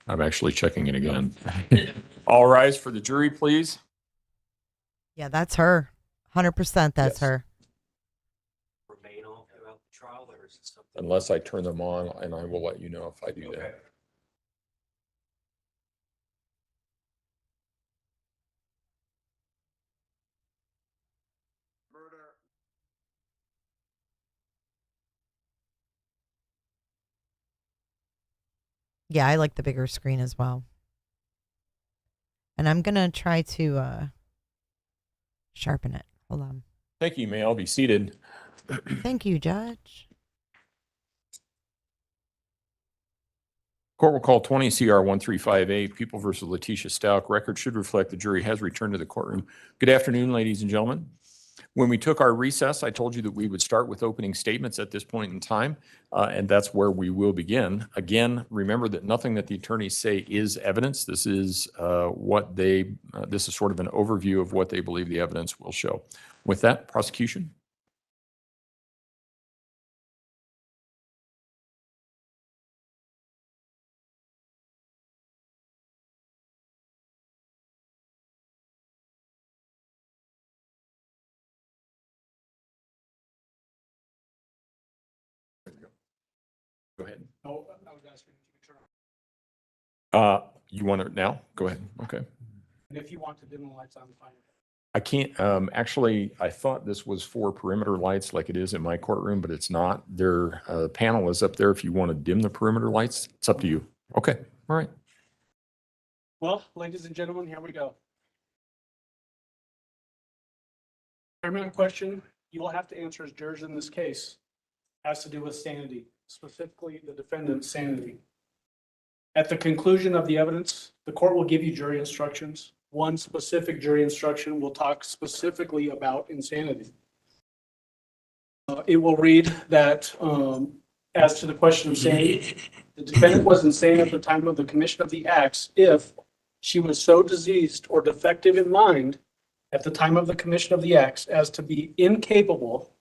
actually checking it again. All rise for the jury, please. Yeah, that's her. 100% that's her. Remain on throughout the trial, or is it something? Unless I turn them on, and I will let you know if I do that. Yeah, I like the bigger screen as well. And I'm going to try to sharpen it. Hold on. Thank you, may all be seated. Thank you, Judge. Court will call 20 CR 1358, People versus Leticia Stauch. Record should reflect the jury has returned to the courtroom. Good afternoon, ladies and gentlemen. When we took our recess, I told you that we would start with opening statements at this point in time, and that's where we will begin. Again, remember that nothing that the attorneys say is evidence. This is this is sort of an overview of what they believe the evidence will show. With that, prosecution. Go ahead. Oh, I was asking if you could turn on. You want it now? Go ahead. Okay. And if you want to dim the lights, I'm fine. I can't, actually, I thought this was for perimeter lights like it is in my courtroom, but it's not. Their panel is up there. If you want to dim the perimeter lights, it's up to you. Okay. All right. Well, ladies and gentlemen, here we go. Paramount question you will have to answer as jurors in this case has to do with sanity, specifically the defendant's sanity. At the conclusion of the evidence, the court will give you jury instructions. One specific jury instruction will talk specifically about insanity. It will read that as to the question of sanity, the defendant was insane at the time of the commission of the acts if she was so diseased or defective in mind at the time of the commission of the acts as to be incapable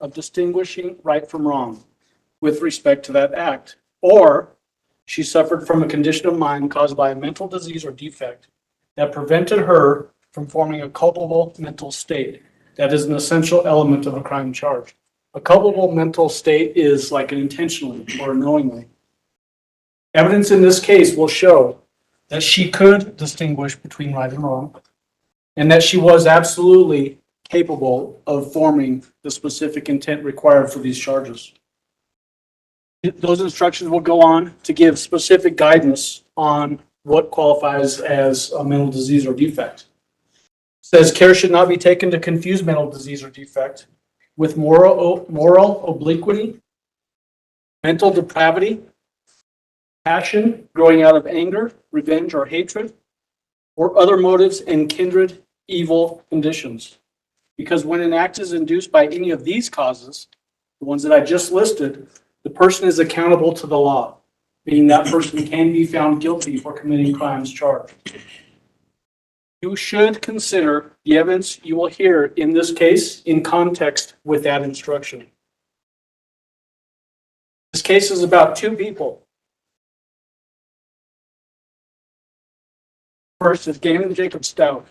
of distinguishing right from wrong with respect to that act, or she suffered from a condition of mind caused by a mental disease or defect that prevented her from forming a culpable mental state. That is an essential element of a crime charge. A culpable mental state is like an intentionally or knowingly. Evidence in this case will show that she could distinguish between right and wrong, and that she was absolutely capable of forming the specific intent required for these charges. Those instructions will go on to give specific guidance on what qualifies as a mental disease or defect. It says care should not be taken to confuse mental disease or defect with moral obliquity, mental depravity, passion growing out of anger, revenge, or hatred, or other motives and kindred evil conditions. Because when an act is induced by any of these causes, the ones that I just listed, the person is accountable to the law, meaning that person can be found guilty for committing crimes charged. You should consider the evidence you will hear in this case in context with that instruction. This case is about two people First is Gannon Jacob Stauch,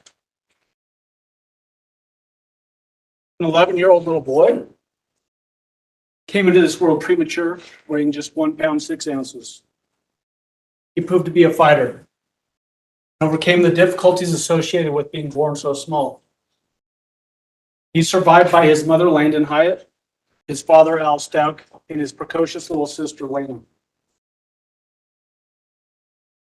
an 11-year-old little boy. Came into this world premature, weighing just 1 pound 6 ounces. He proved to be a fighter, overcame the difficulties associated with being born so small. He's survived by his mother, Landon Hyatt, his father, Al Stauch, and his precocious little sister, Lena.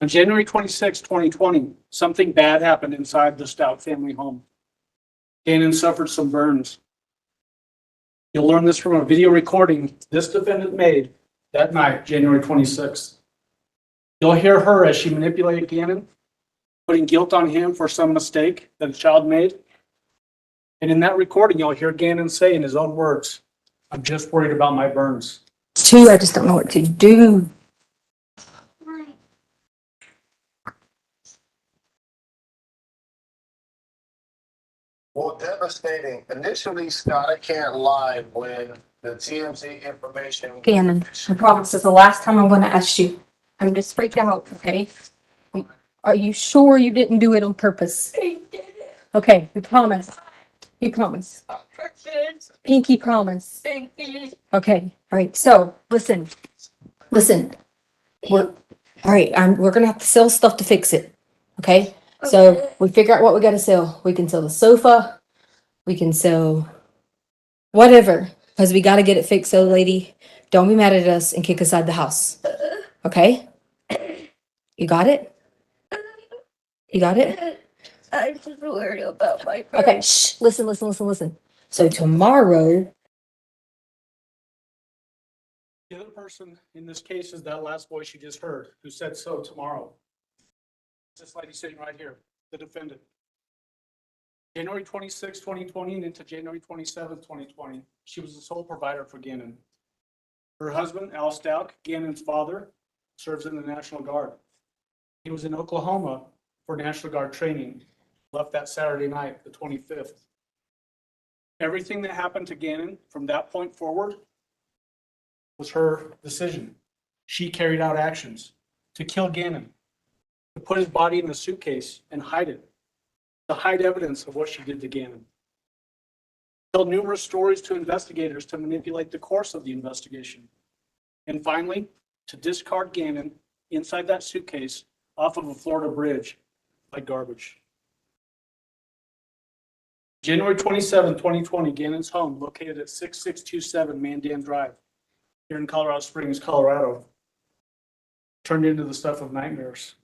On January 26, 2020, something bad happened inside the Stauch family home. Gannon suffered some burns. You'll learn this from a video recording this defendant made that night, January 26th. You'll hear her as she manipulated Gannon, putting guilt on him for some mistake that a child made. And in that recording, you'll hear Gannon say in his own words, "I'm just worried about my burns." Two, I just don't know what to do. Well, devastating. Initially, Scott, I can't lie, when the TMZ information... Gannon, I promise it's the last time I'm going to ask you. I'm just freaked out, okay? Are you sure you didn't do it on purpose? I did it. Okay, you promise. You promise. Pinky promise. Pinky. Okay, all right, so listen. We're gonna have to sell stuff to fix it, okay? So we figure out what we gotta sell. We can sell the sofa, we can sell whatever, because we gotta get it fixed. So lady, don't be mad at us and kick us out the house, okay? You got it? You got it? I'm just worried about my bird. Okay, shh, listen. So tomorrow, The other person in this case is that last voice you just heard, who said so tomorrow. This lady sitting right here, the defendant. January 26, 2020 and into January 27, 2020, she was the sole provider for Gannon. Her husband, Al Stauch, Gannon's father, serves in the National Guard. He was in Oklahoma for National Guard training, left that Saturday night, the 25th. Everything that happened to Gannon from that point forward was her decision. She carried out actions to kill Gannon, to put his body in a suitcase and hide it, to hide evidence of what she did to Gannon. Told numerous stories to investigators to manipulate the course of the investigation. And finally, to discard Gannon inside that suitcase off of a Florida bridge like garbage. January 27, 2020, Gannon's home, located at 6627 Mandan Drive, here in Colorado Springs, Colorado, turned into the stuff of nightmares.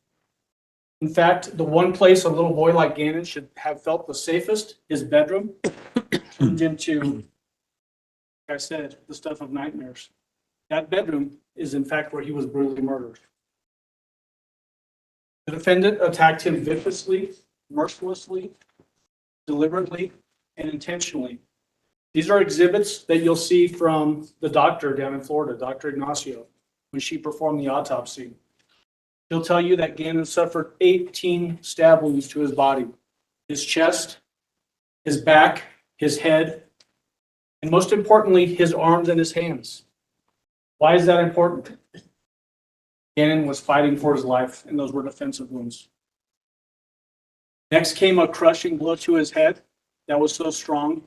In fact, the one place a little boy like Gannon should have felt the safest, his bedroom, turned into, like I said, the stuff of nightmares. That bedroom is in fact where he was brutally murdered. The defendant attacked him viciously, mercilessly, deliberately, and intentionally. These are exhibits that you'll see from the doctor down in Florida, Dr. Ignacio, when she performed the autopsy. She'll tell you that Gannon suffered 18 stab wounds to his body, his chest, his back, his head, and most importantly, his arms and his hands. Why is that important? Gannon was fighting for his life, and those were defensive wounds. Next came a crushing blow to his head that was so strong,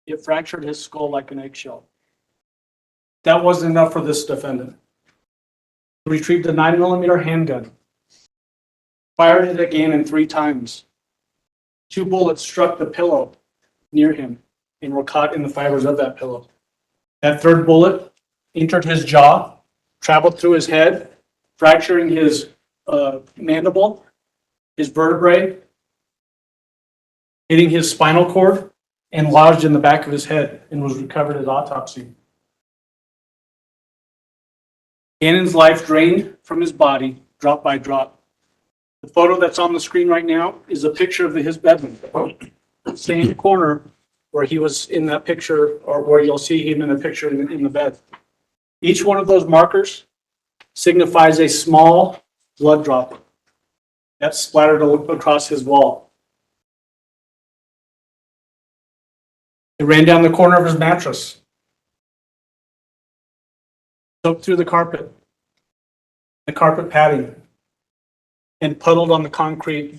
it fractured his skull like an eggshell. That wasn't enough for this defendant. He retrieved a 9mm handgun, fired it at Gannon 3 times. 2 bullets struck the pillow near him and were caught in the fibers of that pillow. That 3rd bullet entered his jaw, traveled through his head, fracturing his mandible, his vertebrae, hitting his spinal cord, and lodged in the back of his head, and was recovered at autopsy. Gannon's life drained from his body, drop by drop. The photo that's on the screen right now is a picture of his bedroom. Same corner where he was in that picture, or where you'll see him in the picture in the bed. Each one of those markers signifies a small blood drop that splattered across his wall. It ran down the corner of his mattress, soaked through the carpet padding, and puddled on the concrete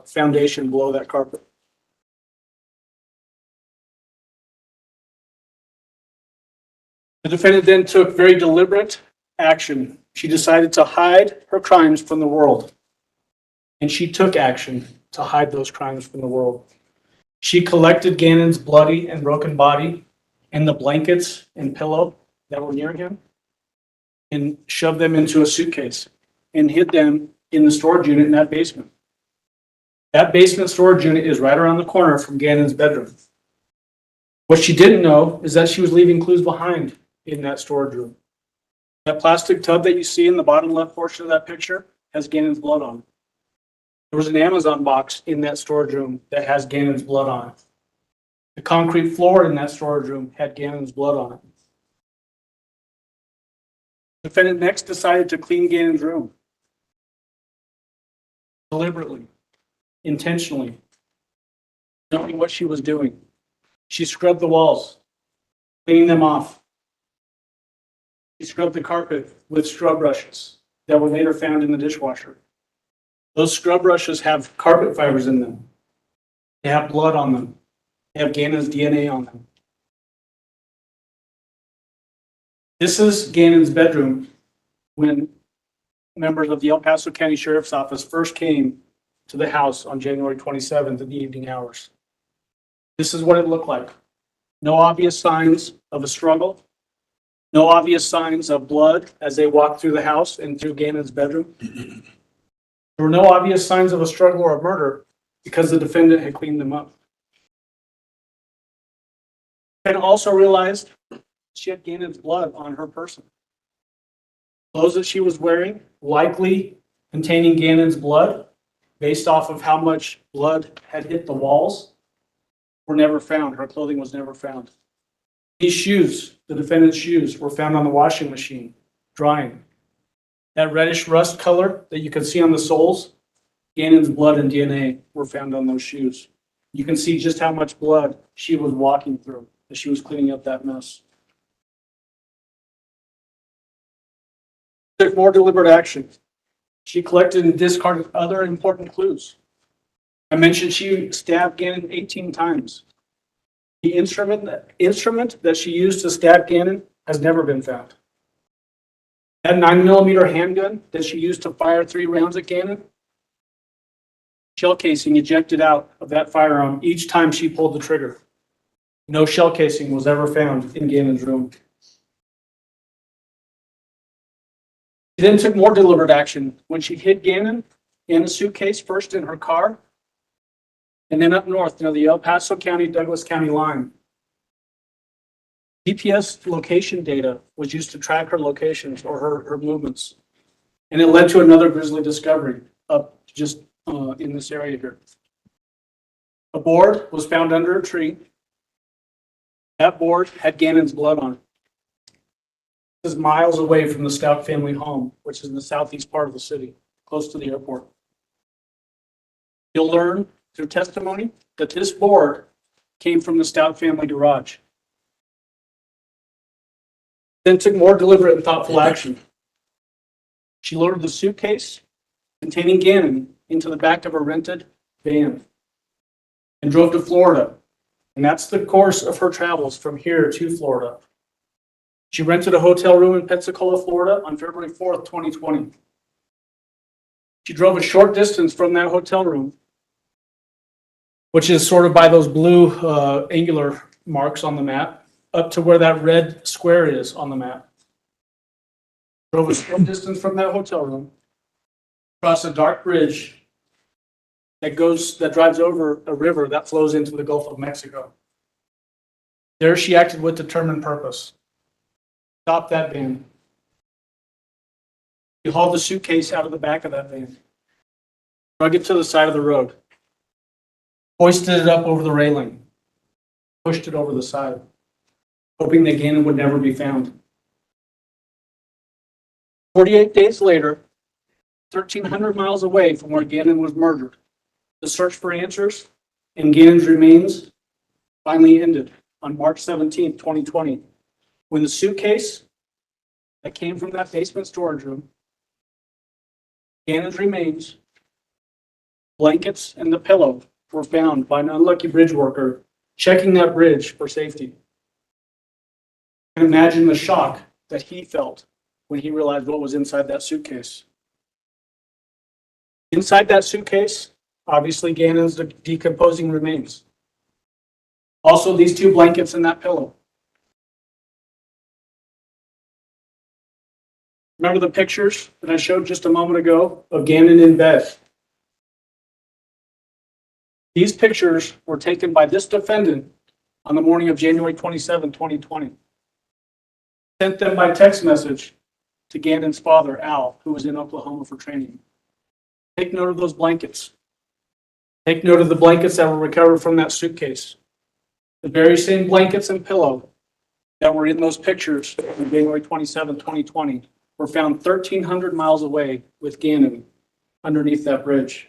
foundation below that carpet. The defendant then took very deliberate action. She decided to hide her crimes from the world. And she took action to hide those crimes from the world. She collected Gannon's bloody and broken body and the blankets and pillow that were near him and shoved them into a suitcase and hid them in the storage unit in that basement. That basement storage unit is right around the corner from Gannon's bedroom. What she didn't know is that she was leaving clues behind in that storage room. That plastic tub that you see in the bottom left portion of that picture has Gannon's blood on it. There was an Amazon box in that storage room that has Gannon's blood on it. The concrete floor in that storage room had Gannon's blood on it. The defendant next decided to clean Gannon's room. Deliberately, intentionally, knowing what she was doing. She scrubbed the walls, cleaning them off. She scrubbed the carpet with scrub brushes that were later found in the dishwasher. Those scrub brushes have carpet fibers in them. They have blood on them. They have Gannon's DNA on them. This is Gannon's bedroom when members of the El Paso County Sheriff's Office first came to the house on January 27th in the evening hours. This is what it looked like. No obvious signs of a struggle. No obvious signs of blood as they walked through the house and through Gannon's bedroom. There were no obvious signs of a struggle or a murder because the defendant had cleaned them up. And also realized she had Gannon's blood on her person. Clothes that she was wearing, likely containing Gannon's blood, based off of how much blood had hit the walls, were never found. Her clothing was never found. These shoes, the defendant's shoes, were found on the washing machine, drying. That reddish rust color that you can see on the soles, Gannon's blood and DNA were found on those shoes. You can see just how much blood she was walking through as she was cleaning up that mess. Took more deliberate action. She collected and discarded other important clues. I mentioned she stabbed Gannon 18 times. The instrument that she used to stab Gannon has never been found. That 9mm handgun that she used to fire 3 rounds at Gannon, shell casing ejected out of that firearm each time she pulled the trigger. No shell casing was ever found in Gannon's room. She then took more deliberate action when she hid Gannon in a suitcase, first in her car, and then up north near the El Paso County, Douglas County line. GPS location data was used to track her locations or her movements. And it led to another grisly discovery up just in this area here. A board was found under a tree. That board had Gannon's blood on it. This is miles away from the Stauch family home, which is in the southeast part of the city, close to the airport. You'll learn through testimony that this board came from the Stauch family garage. Then took more deliberate and thoughtful action. She loaded the suitcase containing Gannon into the back of a rented van and drove to Florida. And that's the course of her travels from here to Florida. She rented a hotel room in Pensacola, Florida on February 4th, 2020. She drove a short distance from that hotel room, which is sort of by those blue angular marks on the map, up to where that red square is on the map. Drove a short distance from that hotel room, across a dark bridge that drives over a river that flows into the Gulf of Mexico. There she acted with determined purpose. Stopped that van. She hauled the suitcase out of the back of that van, drug it to the side of the road, hoisted it up over the railing, pushed it over the side, hoping that Gannon would never be found. 48 days later, 1,300 miles away from where Gannon was murdered, the search for answers and Gannon's remains finally ended on March 17, 2020, when the suitcase that came from that basement storage room, Gannon's remains, Blankets and the pillow were found by an unlucky bridge worker checking that bridge for safety. And imagine the shock that he felt when he realized what was inside that suitcase. Inside that suitcase, obviously Gannon's decomposing remains. Also, these 2 blankets and that pillow. Remember the pictures that I showed just a moment ago of Gannon in bed? These pictures were taken by this defendant on the morning of January 27, 2020. Sent them by text message to Gannon's father, Al, who was in Oklahoma for training. Take note of those blankets. Take note of the blankets that were recovered from that suitcase. The very same blankets and pillow that were in those pictures on January 27, 2020 were found 1,300 miles away with Gannon underneath that bridge.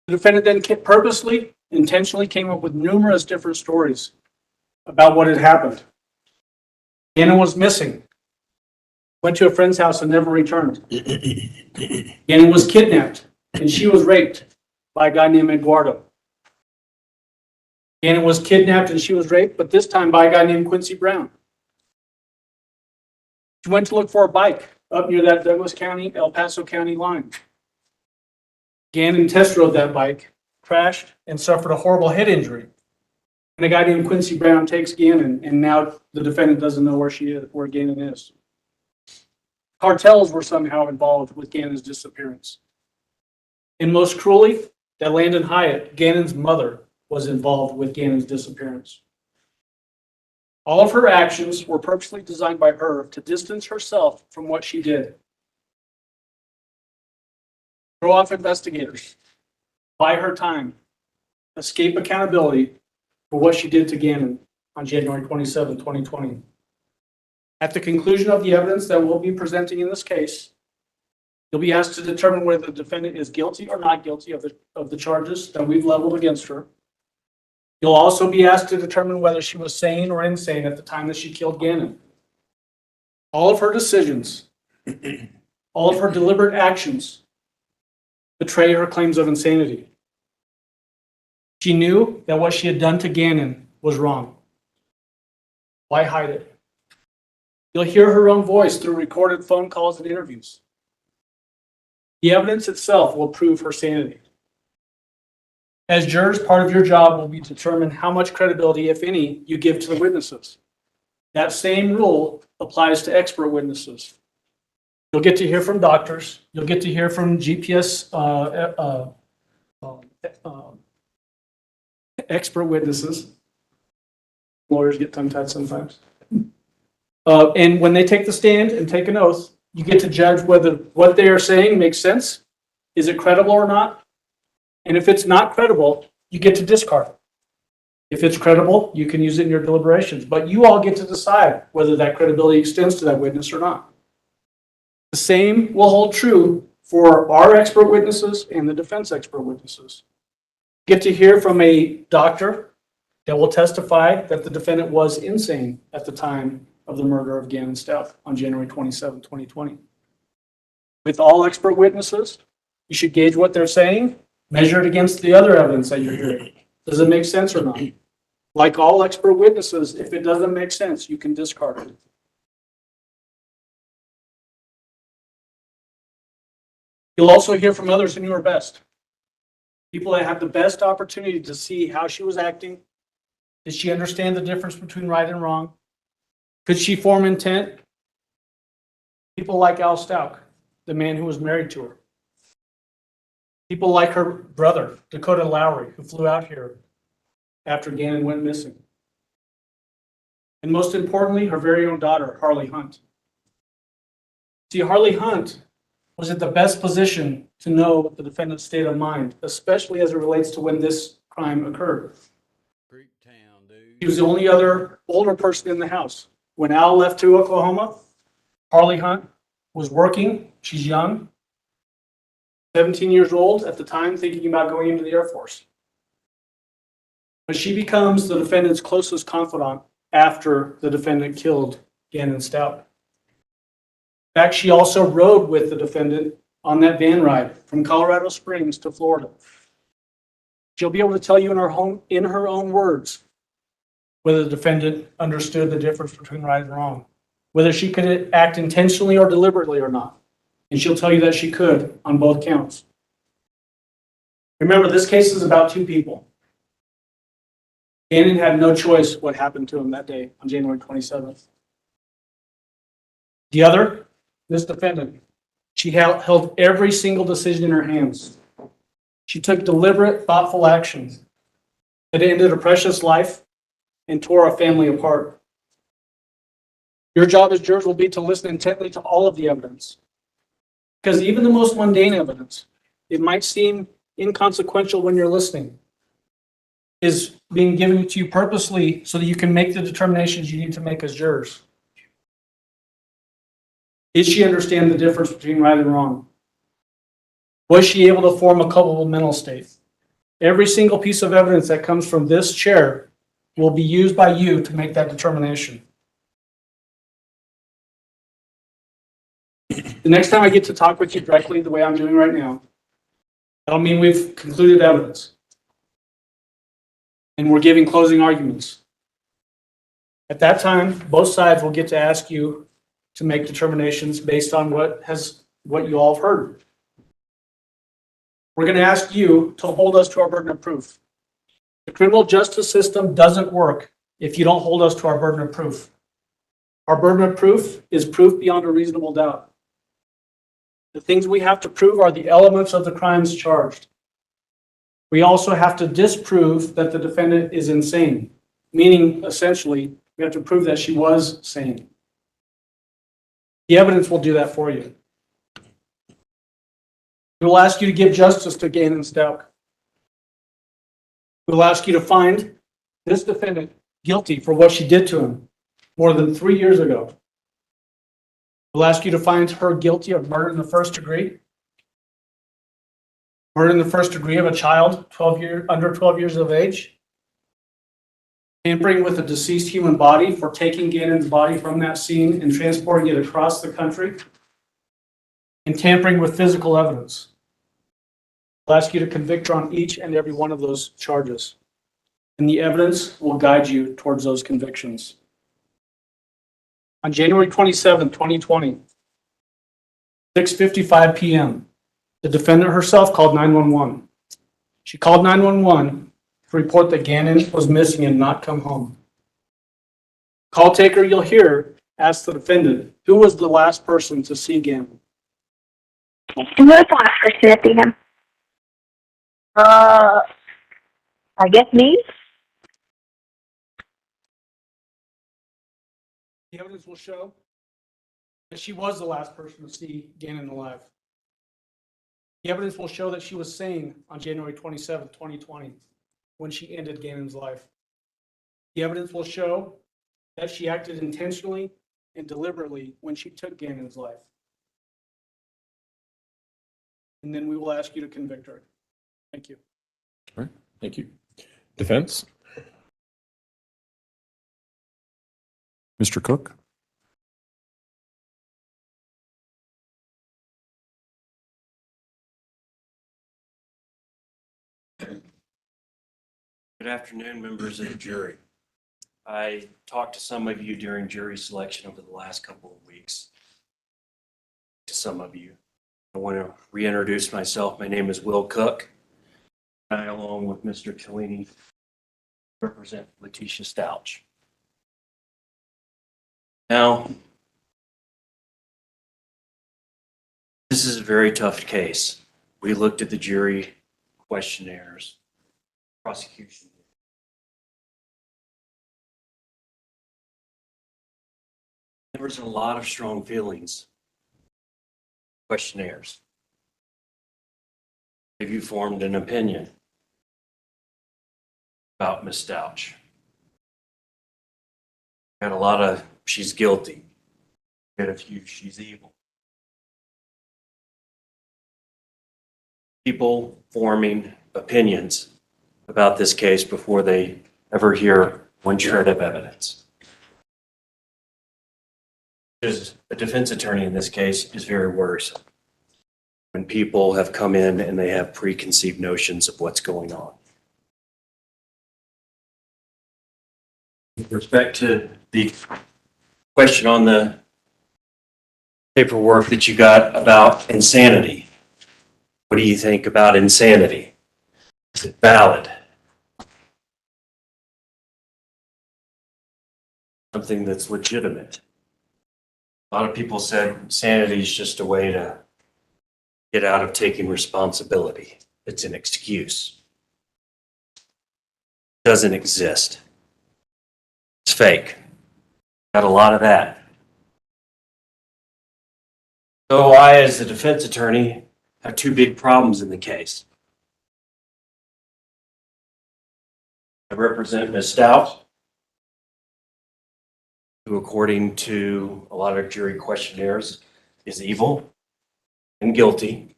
The defendant then purposely, intentionally came up with numerous different stories about what had happened. Gannon was missing, went to a friend's house and never returned. Gannon was kidnapped and she was raped by a guy named Eduardo. Gannon was kidnapped and she was raped, but this time by a guy named Quincy Brown. She went to look for a bike up near that Douglas County, El Paso County line. Gannon test rode that bike, crashed, and suffered a horrible head injury. And a guy named Quincy Brown takes Gannon, and now the defendant doesn't know where Gannon is. Cartels were somehow involved with Gannon's disappearance. And most cruelly, that Landon Hyatt, Gannon's mother, was involved with Gannon's disappearance. All of her actions were purposely designed by her to distance herself from what she did. Throw off investigators, buy her time, escape accountability for what she did to Gannon on January 27, 2020. At the conclusion of the evidence that we'll be presenting in this case, you'll be asked to determine whether the defendant is guilty or not guilty of the charges that we've leveled against her. You'll also be asked to determine whether she was sane or insane at the time that she killed Gannon. All of her decisions, all of her deliberate actions betray her claims of insanity. She knew that what she had done to Gannon was wrong. Why hide it? You'll hear her own voice through recorded phone calls and interviews. The evidence itself will prove her sanity. As jurors, part of your job will be to determine how much credibility, if any, you give to the witnesses. That same rule applies to expert witnesses. You'll get to hear from doctors. You'll get to hear from GPS expert witnesses. Lawyers get tongue-tied sometimes. And when they take the stand and take an oath, you get to judge whether what they are saying makes sense. Is it credible or not? And if it's not credible, you get to discard it. If it's credible, you can use it in your deliberations. But you all get to decide whether that credibility extends to that witness or not. The same will hold true for our expert witnesses and the defense expert witnesses. Get to hear from a doctor that will testify that the defendant was insane at the time of the murder of Gannon Stauch on January 27, 2020. With all expert witnesses, you should gauge what they're saying, measure it against the other evidence that you're hearing. Does it make sense or not? Like all expert witnesses, if it doesn't make sense, you can discard it. You'll also hear from others who knew her best. People that have the best opportunity to see how she was acting. Did she understand the difference between right and wrong? Could she form intent? People like Al Stauch, the man who was married to her. People like her brother, Dakota Lowry, who flew out here after Gannon went missing. And most importantly, her very own daughter, Harley Hunt. See, Harley Hunt was in the best position to know the defendant's state of mind, especially as it relates to when this crime occurred. He was the only other older person in the house. When Al left to Oklahoma, Harley Hunt was working. She's young, 17 years old at the time, thinking about going into the Air Force. But she becomes the defendant's closest confidant after the defendant killed Gannon Stauch. In fact, she also rode with the defendant on that van ride from Colorado Springs to Florida. She'll be able to tell you in her own words whether the defendant understood the difference between right and wrong, whether she could act intentionally or deliberately or not. And she'll tell you that she could on both counts. Remember, this case is about two people. Gannon had no choice what happened to him that day on January 27th. The other, this defendant, she held every single decision in her hands. She took deliberate, thoughtful actions that ended a precious life and tore a family apart. Your job as jurors will be to listen intently to all of the evidence. Because even the most mundane evidence, it might seem inconsequential when you're listening, is being given to you purposely so that you can make the determinations you need to make as jurors. Did she understand the difference between right and wrong? Was she able to form a culpable mental state? Every single piece of evidence that comes from this chair will be used by you to make that determination. The next time I get to talk with you directly the way I'm doing right now, that'll mean we've concluded evidence. And we're giving closing arguments. At that time, both sides will get to ask you to make determinations based on what you all have heard. We're going to ask you to hold us to our burden of proof. The criminal justice system doesn't work if you don't hold us to our burden of proof. Our burden of proof is proof beyond a reasonable doubt. The things we have to prove are the elements of the crimes charged. We also have to disprove that the defendant is insane, meaning essentially we have to prove that she was sane. The evidence will do that for you. We will ask you to give justice to Gannon Stauch. We will ask you to find this defendant guilty for what she did to him more than 3 years ago. We'll ask you to find her guilty of murder in the first degree. Murder in the first degree of a child under 12 years of age. Tampering with a deceased human body for taking Gannon's body from that scene and transporting it across the country. And tampering with physical evidence. We'll ask you to convict her on each and every one of those charges. And the evidence will guide you towards those convictions. On January 27, 2020, 6:55 p.m., the defendant herself called 911. She called 911 to report that Gannon was missing and not come home. Call taker you'll hear ask the defendant, who was the last person to see Gannon? Who was the last person to see him? I guess me? The evidence will show that she was the last person to see Gannon alive. The evidence will show that she was sane on January 27, 2020, when she ended Gannon's life. The evidence will show that she acted intentionally and deliberately when she took Gannon's life. And then we will ask you to convict her. Thank you. All right, thank you. Defense? Mr. Cook? Good afternoon, members of the jury. I talked to some of you during jury selection over the last couple of weeks. To some of you, I want to reintroduce myself. My name is Will Cook. I, along with Mr. Cellini, represent Leticia Stauch. Now, this is a very tough case. We looked at the jury questionnaires, prosecution. There was a lot of strong feelings. Questionnaires. Have you formed an opinion about Ms. Stauch? Got a lot of she's guilty. Got a few she's evil. People forming opinions about this case before they ever hear one shred of evidence. As a defense attorney in this case is very worrisome. when people have come in and they have preconceived notions of what's going on. With respect to the question on the paperwork that you got about insanity, what do you think about insanity? Is it valid? Something that's legitimate? A lot of people said insanity is just a way to get out of taking responsibility. It's an excuse. It doesn't exist. It's fake. Got a lot of that. So I, as the defense attorney, have two big problems in the case. I represent Ms. Stauch, who, according to a lot of jury questionnaires, is evil and guilty.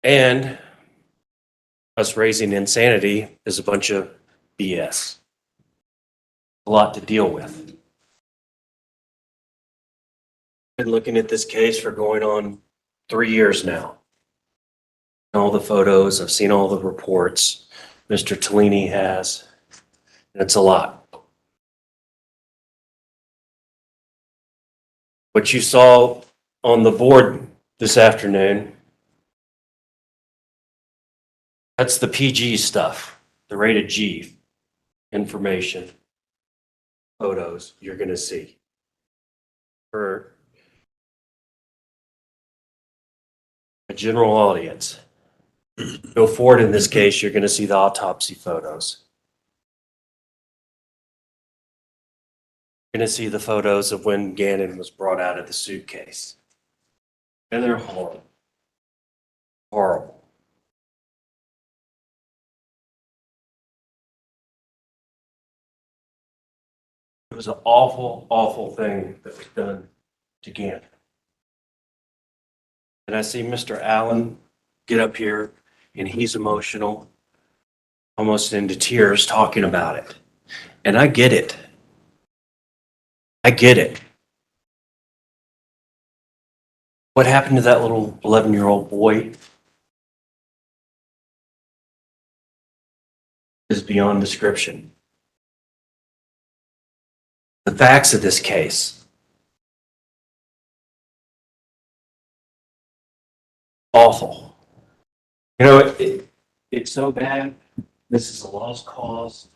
And us raising insanity is a bunch of BS. A lot to deal with. Been looking at this case for going on 3 years now. All the photos, I've seen all the reports Mr. Tellini has. It's a lot. What you saw on the board this afternoon, that's the PG stuff, the rated G information, photos you're going to see. For a general audience, go forward in this case, you're going to see the autopsy photos. You're going to see the photos of when Gannon was brought out of the suitcase. And they're horrible. Horrible. It was an awful, awful thing that was done to Gannon. And I see Mr. Allen get up here and he's emotional, almost into tears talking about it. And I get it. I get it. What happened to that little 11-year-old boy is beyond description. The facts of this case, awful. You know, it's so bad. This is a lost cause.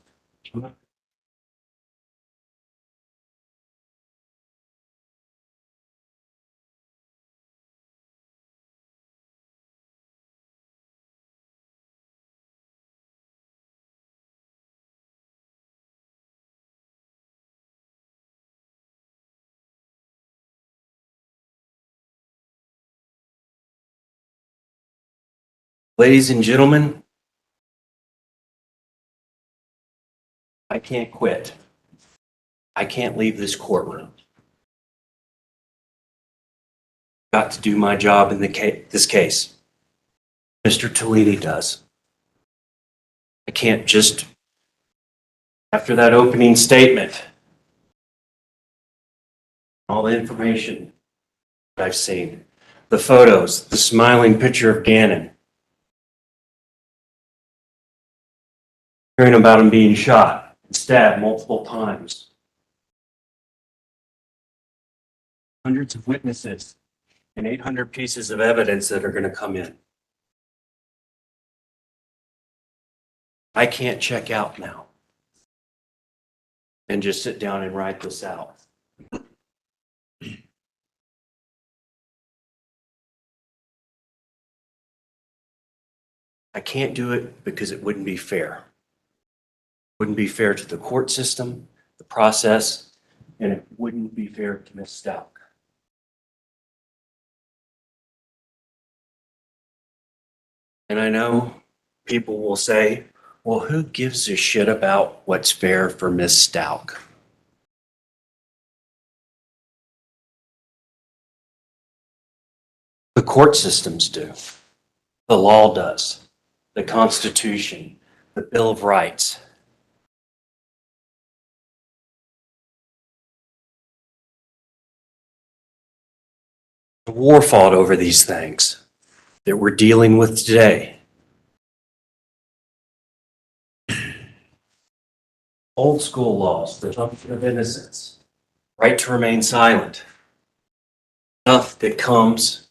Ladies and gentlemen, I can't quit. I can't leave this courtroom. Got to do my job in this case. Mr. Tellini does. I can't just, after that opening statement, all the information that I've seen, the photos, the smiling picture of Gannon, hearing about him being shot and stabbed multiple times. Hundreds of witnesses and 800 pieces of evidence that are going to come in. I can't check out now and just sit down and write this out. I can't do it because it wouldn't be fair. It wouldn't be fair to the court system, the process, and it wouldn't be fair to Ms. Stauch. And I know people will say, well, who gives a shit about what's fair for Ms. Stauch? The court systems do. The law does. The Constitution, the Bill of Rights. A war fought over these things that we're dealing with today. Old school laws, the presumption of innocence, right to remain silent, stuff that comes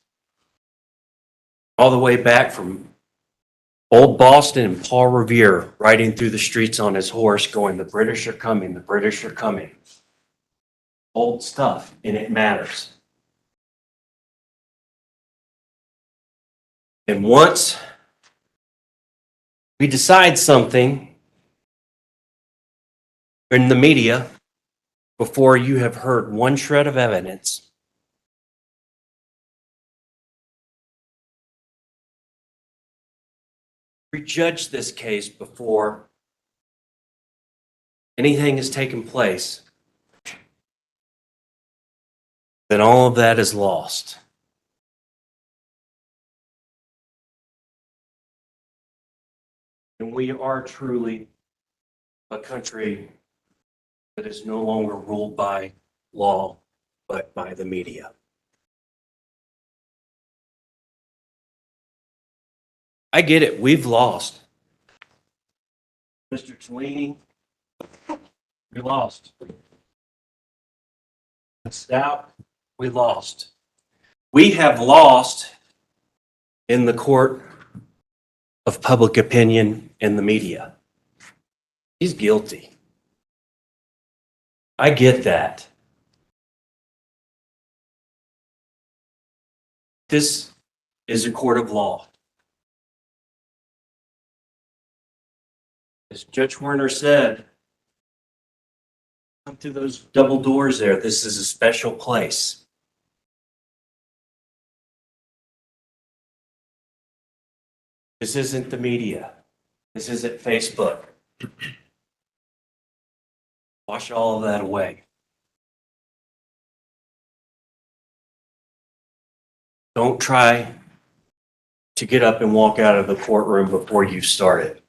all the way back from old Boston and Paul Revere riding through the streets on his horse going, "The British are coming, the British are coming." Old stuff, and it matters. And once we decide something in the media, before you have heard one shred of evidence, prejudge this case before anything has taken place, then all of that is lost. And we are truly a country that is no longer ruled by law, but by the media. I get it. We've lost. Mr. Cellini, we lost. Stauch, we lost. We have lost in the court of public opinion and the media. He's guilty. I get that. This is a court of law. As Judge Werner said, come through those double doors there. This is a special place. This isn't the media. This isn't Facebook. Wash all of that away. Don't try to get up and walk out of the courtroom before you started.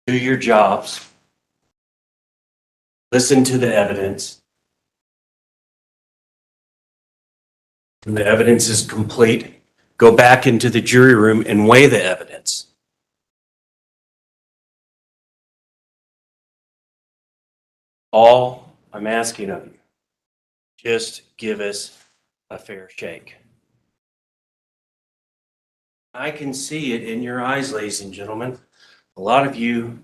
Do your jobs. Listen to the evidence. When the evidence is complete, go back into the jury room and weigh the evidence. All I'm asking of you, just give us a fair shake. I can see it in your eyes, ladies and gentlemen. A lot of you,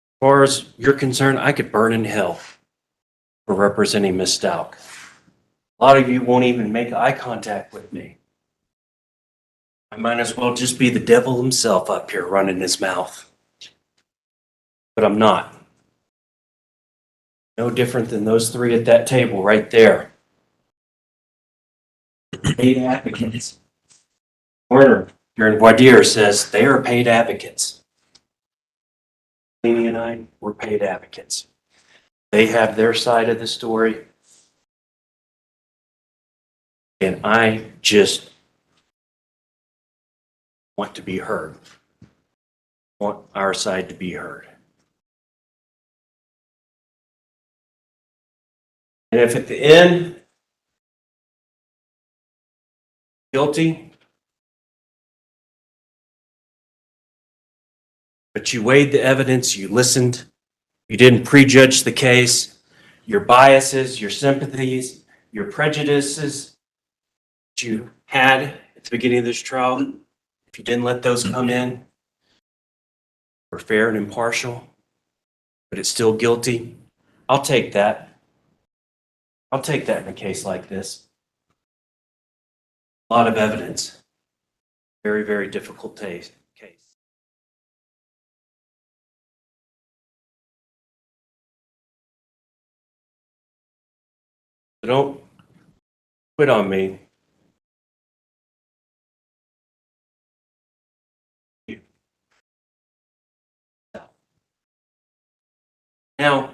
as far as you're concerned, I could burn in hell for representing Ms. Stauch. A lot of you won't even make eye contact with me. I might as well just be the devil himself up here running his mouth. But I'm not. No different than those three at that table right there. Paid advocates. Werner here in voir dire says they are paid advocates. Leanie and I, we're paid advocates. They have their side of the story. And I just want to be heard. Want our side to be heard. And if at the end, guilty, but you weighed the evidence, you listened, you didn't prejudge the case, your biases, your sympathies, your prejudices that you had at the beginning of this trial, if you didn't let those come in, were fair and impartial, but it's still guilty, I'll take that. I'll take that in a case like this. A lot of evidence. Very, very difficult case. So don't quit on me. Now,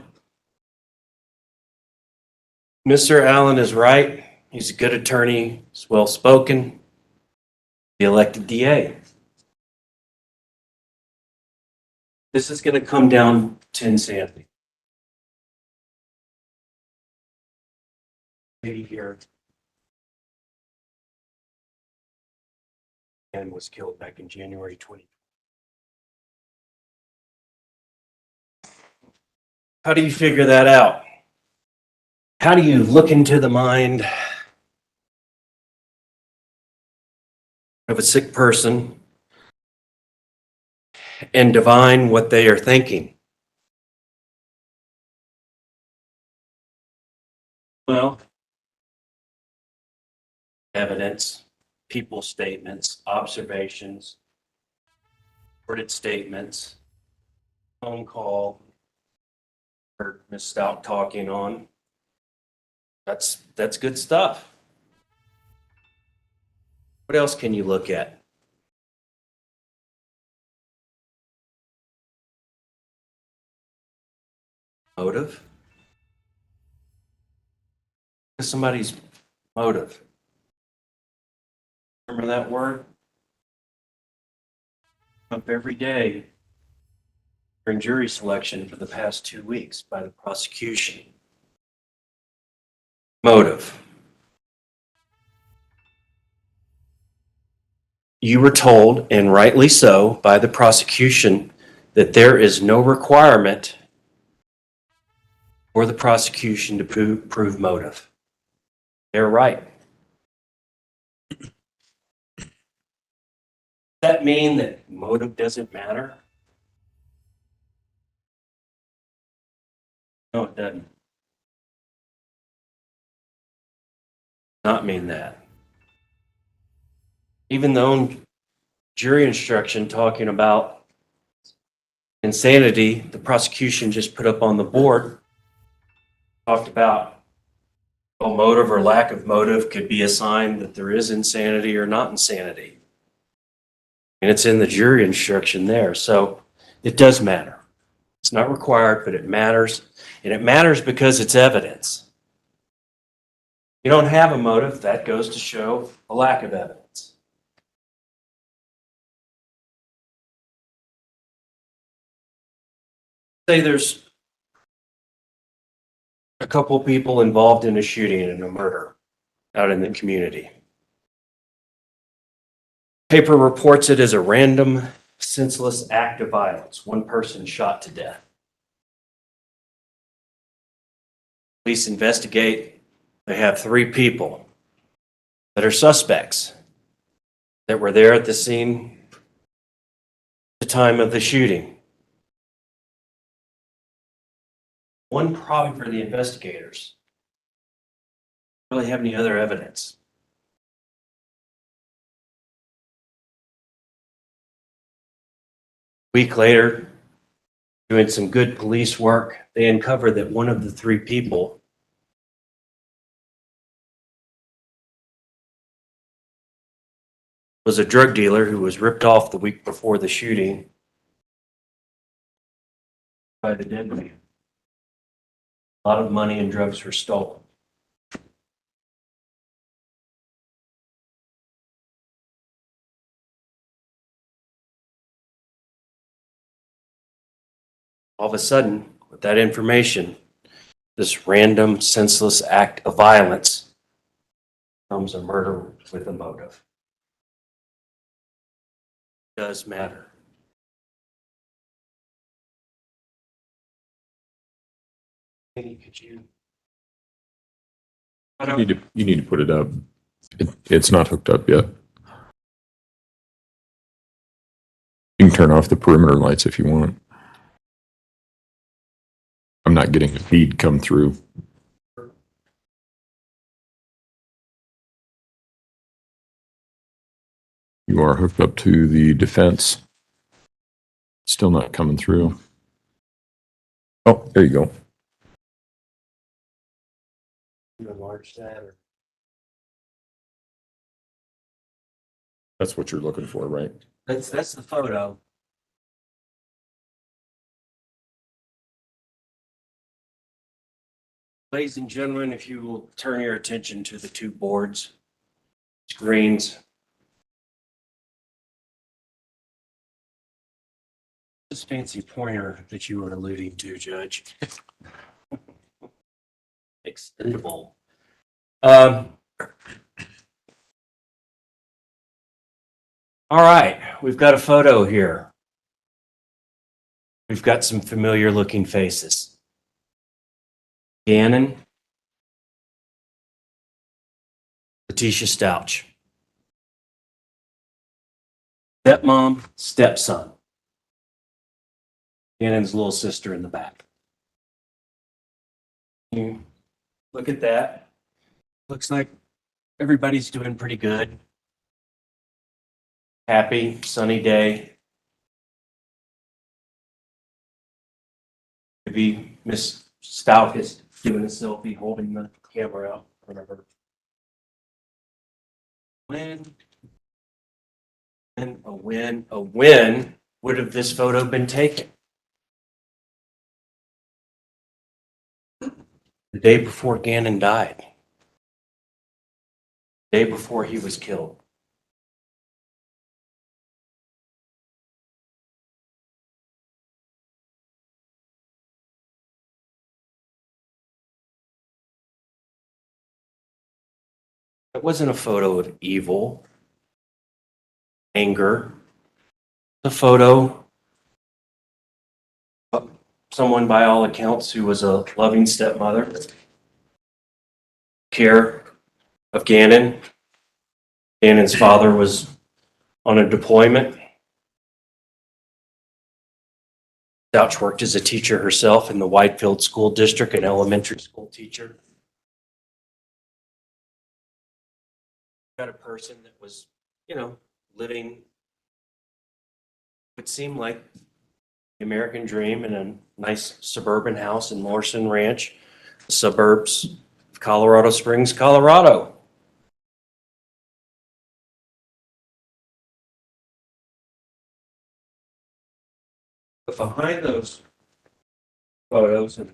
Mr. Allen is right. He's a good attorney. He's well-spoken. He elected DA. This is going to come down to insanity. lady here and was killed back in January 20. How do you figure that out? How do you look into the mind of a sick person and divine what they are thinking? Well, evidence, people statements, observations, recorded statements, phone call, heard Ms. Stauch talking on. That's good stuff. What else can you look at? Motive. Somebody's motive. Remember that word? Up every day during jury selection for the past 2 weeks by the prosecution. Motive. You were told, and rightly so, by the prosecution that there is no requirement for the prosecution to prove motive. They're right. Does that mean that motive doesn't matter? No, it doesn't. Not mean that. Even though jury instruction talking about insanity, the prosecution just put up on the board, talked about motive or lack of motive could be a sign that there is insanity or not insanity. And it's in the jury instruction there. So it does matter. It's not required, but it matters. And it matters because it's evidence. You don't have a motive, that goes to show a lack of evidence. Say there's a couple people involved in a shooting and a murder out in the community. Paper reports it as a random, senseless act of violence. One person shot to death. Police investigate. They have 3 people that are suspects that were there at the scene at the time of the shooting. One problem for the investigators. Don't really have any other evidence. A week later, doing some good police work, they uncovered that one of the 3 people was a drug dealer who was ripped off the week before the shooting by the dead man. A lot of money and drugs were stolen. All of a sudden, with that information, this random, senseless act of violence becomes a murder with a motive. It does matter. Could you? You need to put it up. It's not hooked up yet. You can turn off the perimeter lights if you want. I'm not getting a feed come through. You are hooked up to the defense. Still not coming through. Oh, there you go. You enlarge that, or That's what you're looking for, right? that's the photo. Ladies and gentlemen, if you will turn your attention to the 2 boards, screens. This fancy pointer that you were alluding to, Judge. Extendable. All right, we've got a photo here. We've got some familiar looking faces. Gannon, Leticia Stauch. Stepmom, stepson. Gannon's little sister in the back. Look at that. Looks like everybody's doing pretty good. Happy, sunny day. Maybe Miss Stauch is doing a selfie holding the camera out in front of her. When would have this photo been taken? The day before Gannon died. The day before he was killed. It wasn't a photo of evil, anger. The photo of someone, by all accounts, who was a loving stepmother, care of Gannon. Gannon's father was on a deployment. Stauch worked as a teacher herself in the Whitefield School District, an elementary school teacher. Got a person that was, living would seem like the American dream in a nice suburban house in Morrison Ranch, the suburbs of Colorado Springs, Colorado. But behind those photos and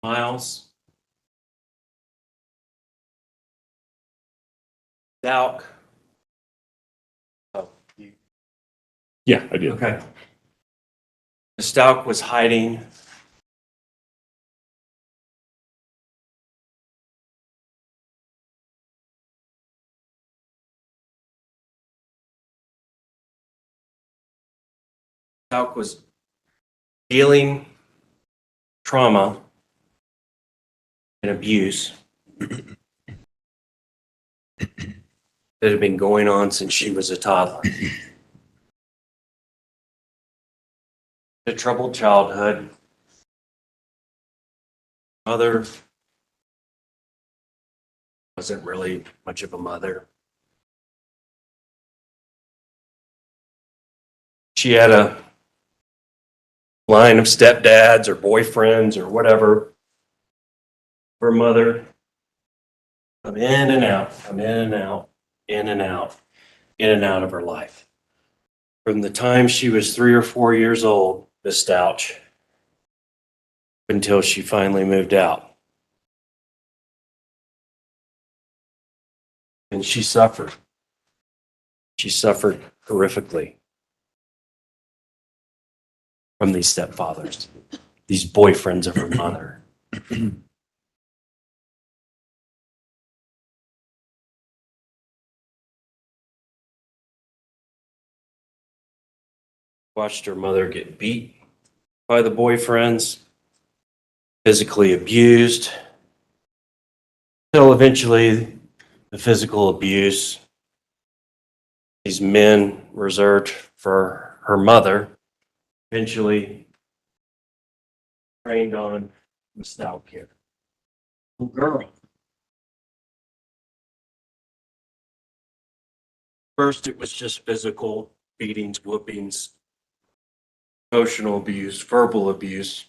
Miles, Stauch. Oh, yeah, I did. Okay. Stauch was hiding. Stauch was dealing trauma and abuse that had been going on since she was a toddler. A troubled childhood. Mother wasn't really much of a mother. She had a line of stepdads or boyfriends or whatever. Her mother, come in and out, come in and out, in and out, in and out of her life. From the time she was 3 or 4 years old, Miss Stauch, until she finally moved out. And she suffered. She suffered horrifically from these stepfathers, these boyfriends of her mother. Watched her mother get beat by the boyfriends, physically abused, until eventually the physical abuse, these men reserved for her mother, eventually trained on Miss Stauch here. Girl. First, it was just physical beatings, whoopings, emotional abuse, verbal abuse,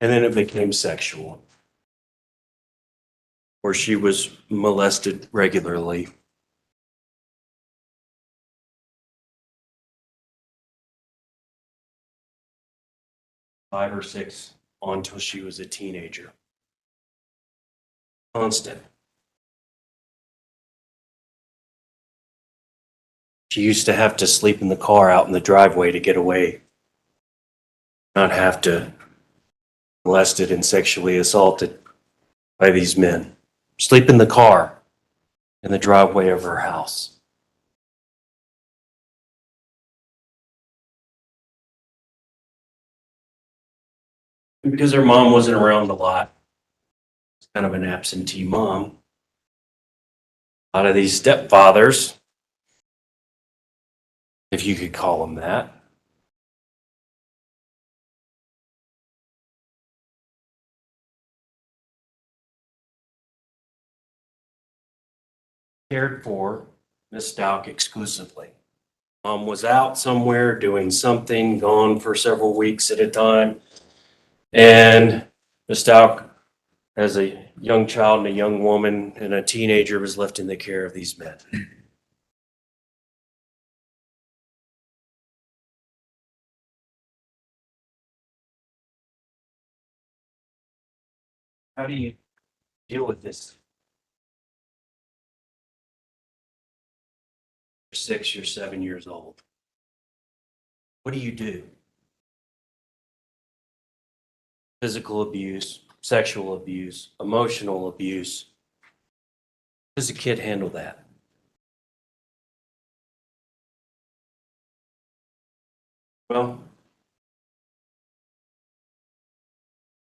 and then it became sexual, where she was molested regularly. Five or six on until she was a teenager. Constant. She used to have to sleep in the car out in the driveway to get away. not have to molested and sexually assaulted by these men. Sleep in the car in the driveway of her house. And because her mom wasn't around a lot, it's kind of an absentee mom. A lot of these stepfathers, if you could call them that, cared for Miss Stauch exclusively. Mom was out somewhere doing something, gone for several weeks at a time, and Miss Stauch, as a young child and a young woman and a teenager, was left in the care of these men. How do you deal with this? You're 6, you're 7 years old. What do you do? Physical abuse, sexual abuse, emotional abuse. How does a kid handle that? Well,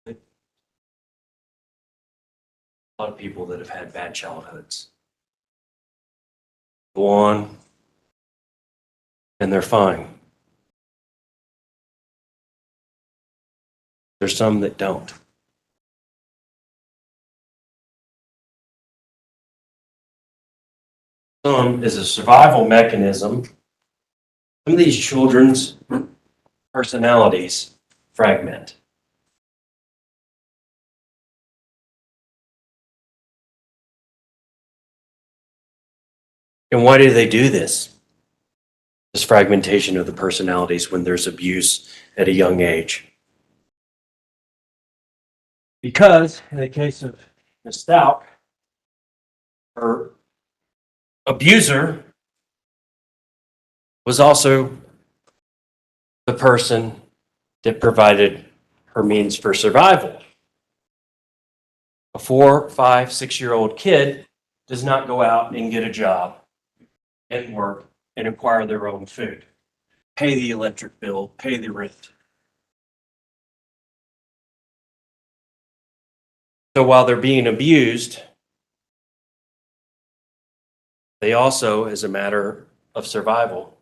a lot of people that have had bad childhoods go on and they're fine. There's some that don't. Some is a survival mechanism. Some of these children's personalities fragment. And why do they do this? This fragmentation of the personalities when there's abuse at a young age. Because in the case of Ms. Stauch, her abuser was also the person that provided her means for survival. A 4, 5, 6-year-old kid does not go out and get a job and work and acquire their own food, pay the electric bill, pay the rent. So while they're being abused, they also, as a matter of survival,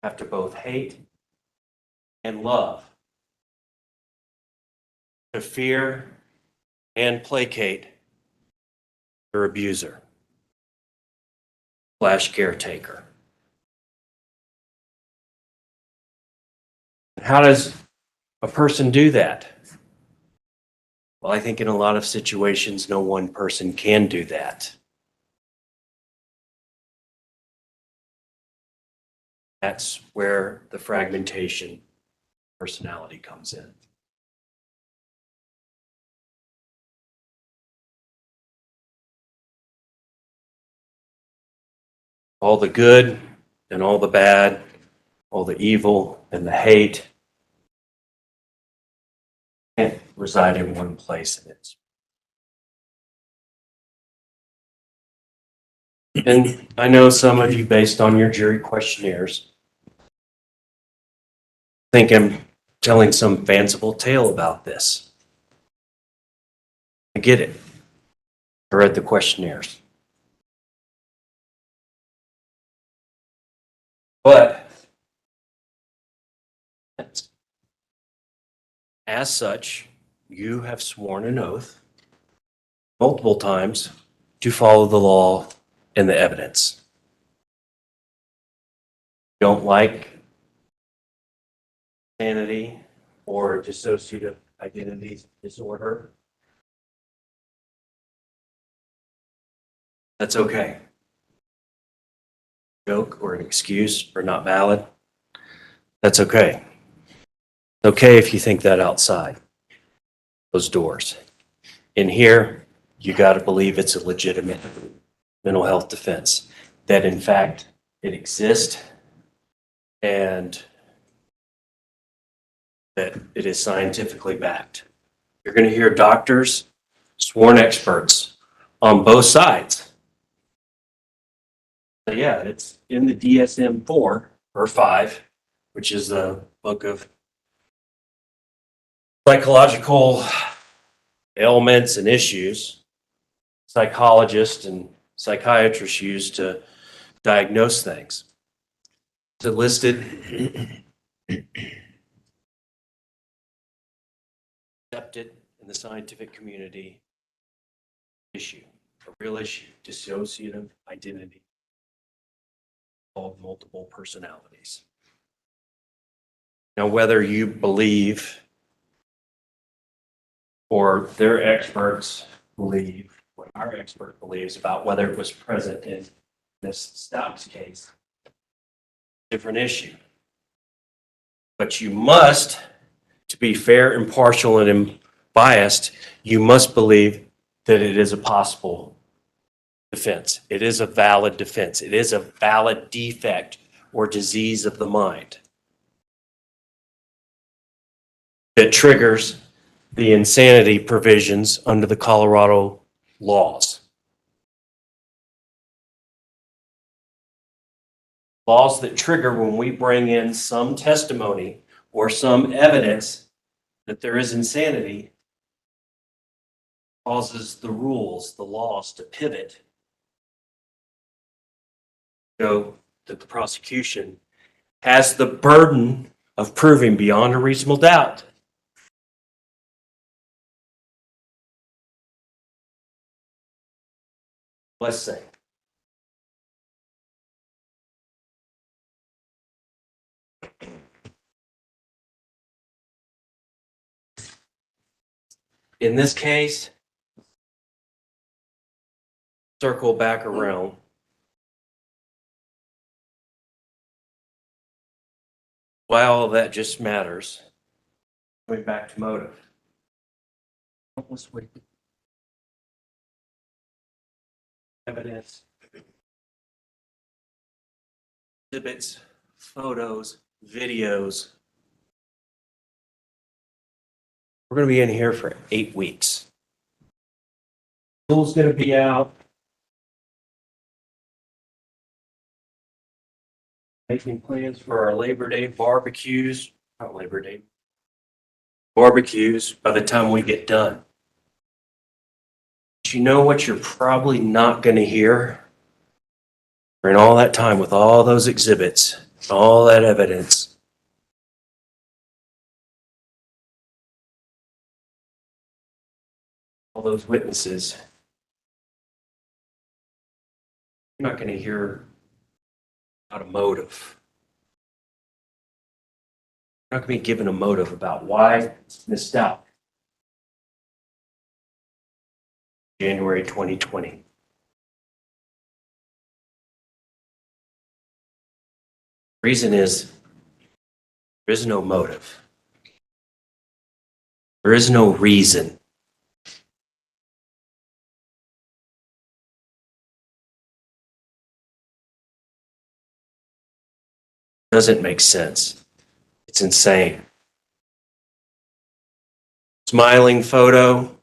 have to both hate and love, to fear and placate their abuser / caretaker. How does a person do that? Well, I think in a lot of situations, no one person can do that. That's where the fragmentation personality comes in. All the good and all the bad, all the evil and the hate can't reside in one place. And I know some of you, based on your jury questionnaires, think I'm telling some fanciful tale about this. I get it. I read the questionnaires. But as such, you have sworn an oath multiple times to follow the law and the evidence. Don't like insanity or dissociative identity disorder. That's okay. Joke or an excuse or not valid. That's okay. It's okay if you think that outside those doors. In here, you got to believe it's a legitimate mental health defense, that in fact it exists and that it is scientifically backed. You're going to hear doctors, sworn experts on both sides. So yeah, it's in the DSM-4 or 5, which is the book of psychological ailments and issues psychologists and psychiatrists use to diagnose things. It's listed, accepted in the scientific community issue, a real issue, dissociative identity of multiple personalities. Now, whether you believe or their experts believe what our expert believes about whether it was present in Ms. Stauch's case, different issue. But you must, to be fair, impartial, and unbiased, you must believe that it is a possible defense. It is a valid defense. It is a valid defect or disease of the mind that triggers the insanity provisions under the Colorado laws. Laws that trigger when we bring in some testimony or some evidence that there is insanity causes the rules, the laws to pivot. So that the prosecution has the burden of proving beyond a reasonable doubt let's say. In this case, circle back around. Why all of that just matters. Going back to motive. Evidence, exhibits, photos, videos. We're going to be in here for 8 weeks. School's going to be out. Making plans for our Labor Day barbecues. Not Labor Day. Barbecues by the time we get done. But you know what you're probably not going to hear? During all that time with all those exhibits, all that evidence. All those witnesses. You're not going to hear about a motive. You're not going to be given a motive about why Ms. Stauch. January 2020. Reason is there is no motive. There is no reason. It doesn't make sense. It's insane. Smiling photo.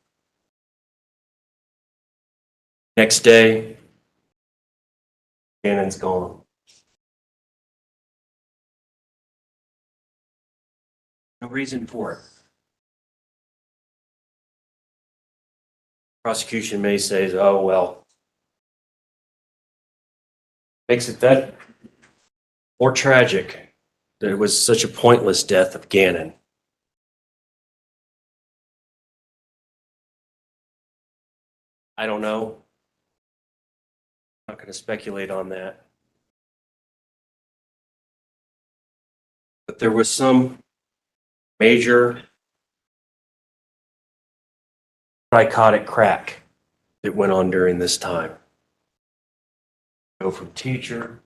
Next day, Gannon's gone. No reason for it. Prosecution may say, oh, well, makes it that more tragic that it was such a pointless death of Gannon. I don't know. I'm not going to speculate on that. But there was some major psychotic crack that went on during this time. Go from teacher,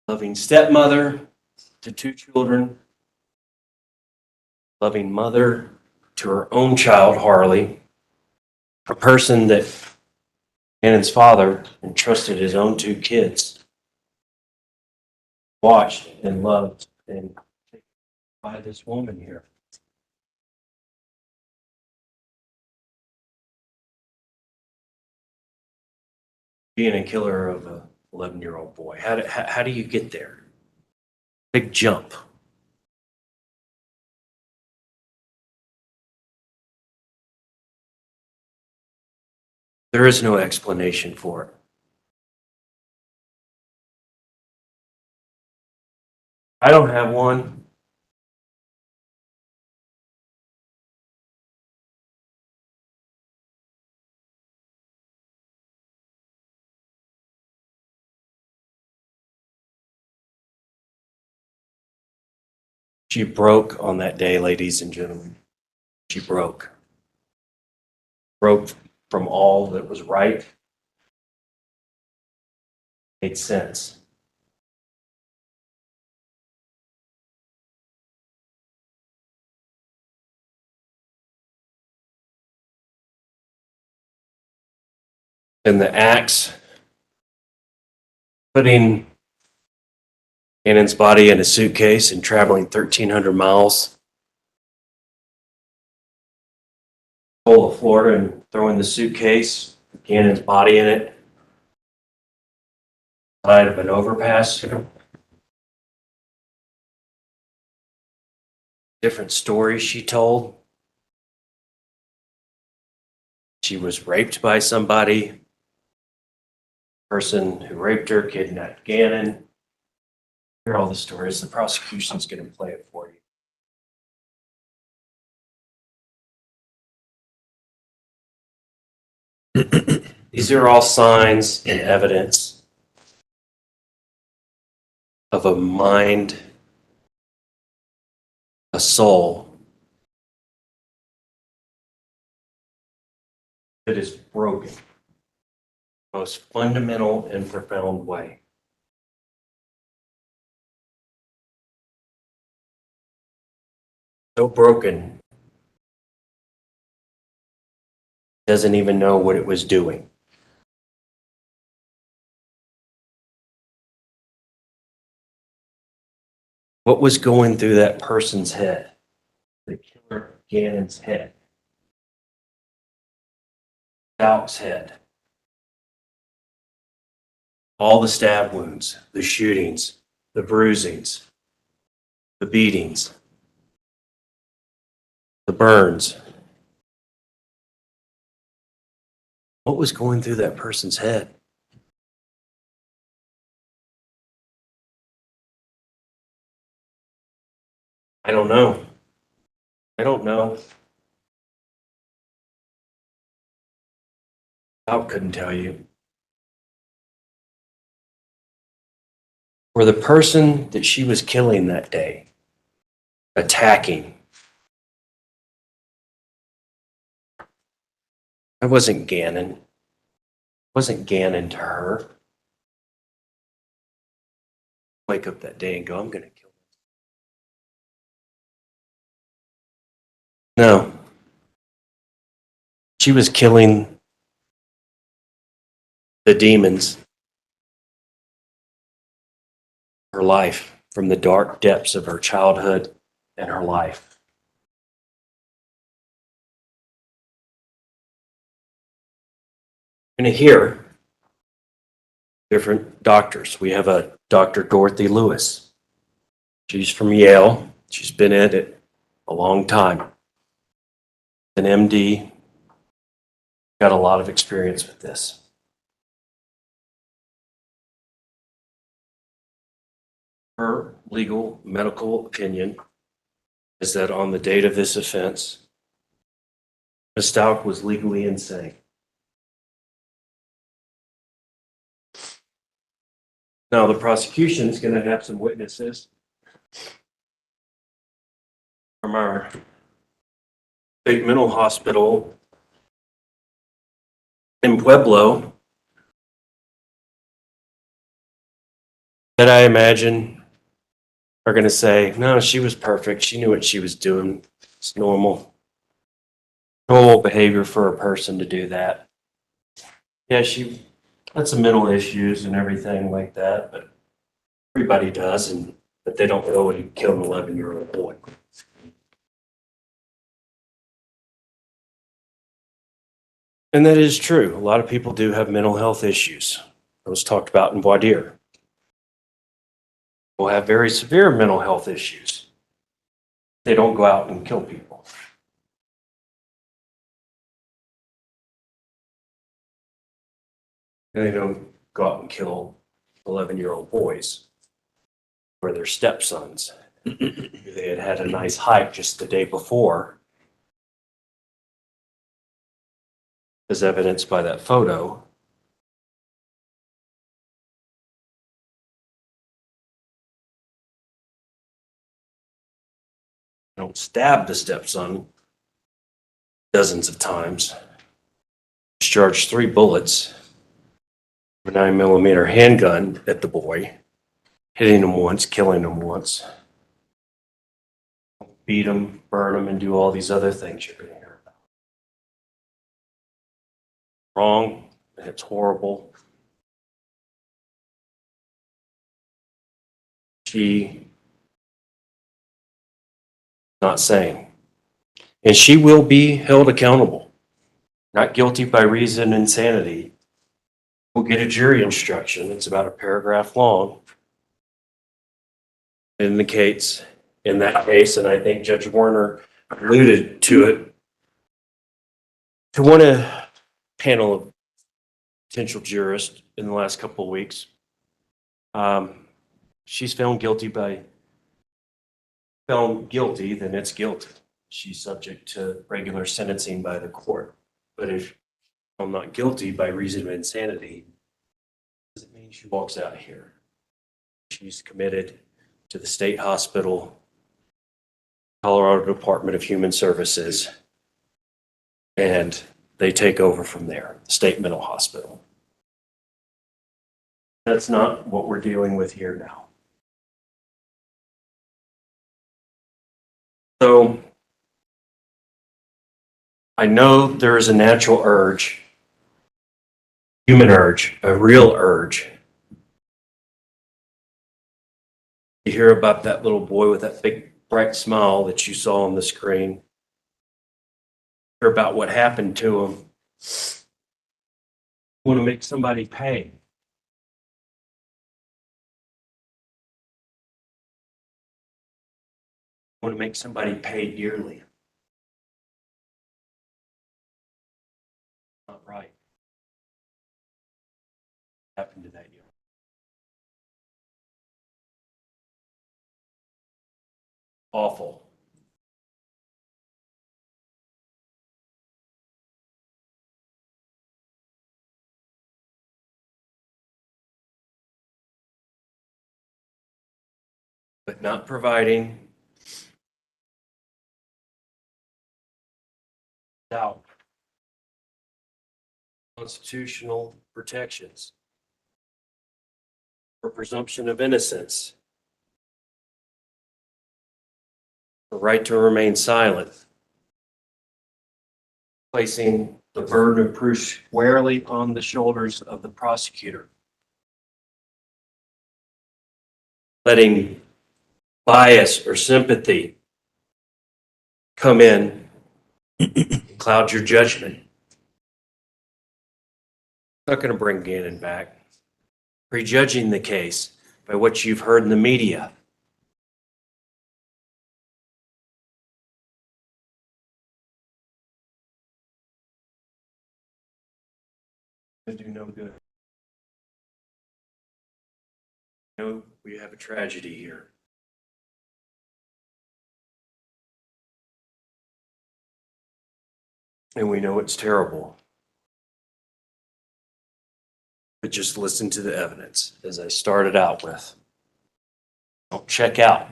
loving stepmother to 2 children, loving mother to her own child, Harley, a person that Gannon's father entrusted his own 2 kids. watched and loved and by this woman here. Being a killer of a 11-year-old boy, how do you get there? Big jump. There is no explanation for it. I don't have one. She broke on that day, ladies and gentlemen. She broke. Broke from all that was right. Made sense. And the axe, putting Gannon's body in a suitcase and traveling 1,300 miles, full of Florida, and throwing the suitcase, Gannon's body in it, side of an overpass. Different stories she told. She was raped by somebody. Person who raped her kidnapped Gannon. Hear all the stories. The prosecution's going to play it for you. These are all signs and evidence of a mind, a soul that is broken, most fundamental and profound way. So broken, doesn't even know what it was doing. What was going through that person's head? The killer Gannon's head. Stauch's head. All the stab wounds, the shootings, the bruisings, the beatings, the burns. What was going through that person's head? I don't know. I don't know. I couldn't tell you. For the person that she was killing that day, attacking, I wasn't Gannon. I wasn't Gannon to her. Wake up that day and go, I'm going to kill him. No. She was killing the demons. Her life, from the dark depths of her childhood and her life. You're going to hear different doctors. We have a Dr. Dorothy Lewis. She's from Yale. She's been at it a long time. An MD. Got a lot of experience with this. Her legal medical opinion is that on the date of this offense, Ms. Stauch was legally insane. Now, the prosecution is going to have some witnesses from our state mental hospital in Pueblo that I imagine are going to say, no, she was perfect. She knew what she was doing. It's normal behavior for a person to do that. Yeah, she had some mental issues and everything like that, but Everybody does, but they don't know he killed an 11-year-old boy. And that is true. A lot of people do have mental health issues. It was talked about in voir dire. People have very severe mental health issues. They don't go out and kill people. They don't go out and kill 11-year-old boys or their stepsons. They had had a nice hike just the day before, as evidenced by that photo. Don't stab the stepson dozens of times. Discharged 3 bullets, a 9mm handgun at the boy, hitting him once, killing him once. Beat him, burn him, and do all these other things you're going to hear about. Wrong, and it's horrible. She not saying. And she will be held accountable. Not guilty by reason and insanity. We'll get a jury instruction. It's about a paragraph long. It indicates in that case, and I think Judge Warner alluded to it, to one panel of potential jurists in the last couple of weeks. She's found guilty, then it's guilty. She's subject to regular sentencing by the court. But if I'm not guilty by reason of insanity, doesn't mean she walks out of here. She's committed to the state hospital, Colorado Department of Human Services, and they take over from there, the state mental hospital. That's not what we're dealing with here now. So I know there is a natural urge, human urge, a real urge. You hear about that little boy with that big bright smile that you saw on the screen. Hear about what happened to him. Want to make somebody pay. Want to make somebody pay dearly. Not right. What happened to that young? Awful. But not providing doubt, constitutional protections for presumption of innocence, the right to remain silent, placing the burden of proof squarely on the shoulders of the prosecutor, letting bias or sympathy come in and cloud your judgment. Not going to bring Gannon back. Prejudging the case by what you've heard in the media. Do no good. No, we have a tragedy here. And we know it's terrible. But just listen to the evidence, as I started out with. Don't check out.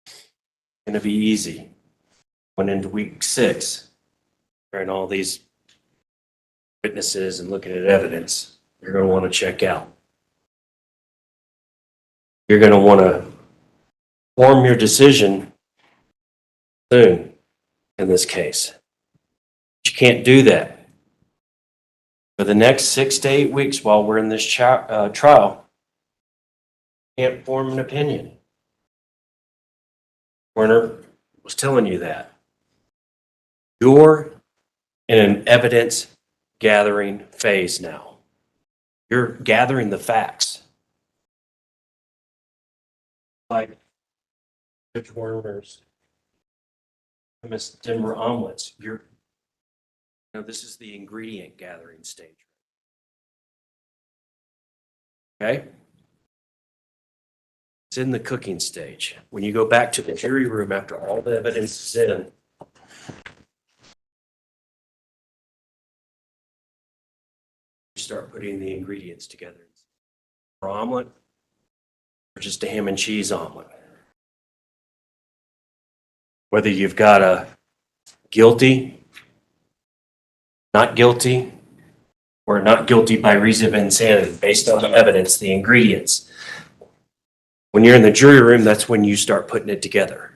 It's going to be easy. Went into week 6, hearing all these witnesses and looking at evidence. You're going to want to check out. You're going to want to form your decision soon in this case. But you can't do that. For the next 6 to 8 weeks while we're in this trial, can't form an opinion. Werner was telling you that. You're in an evidence gathering phase now. You're gathering the facts. Like Judge Werner's Miss Denver omelets. This is the ingredient gathering stage. Okay? It's in the cooking stage. When you go back to the jury room after all the evidence is in, you start putting the ingredients together. Or omelet, or just a ham and cheese omelet. Whether you've got a guilty, not guilty, or not guilty by reason of insanity, based on the evidence, the ingredients. When you're in the jury room, that's when you start putting it together.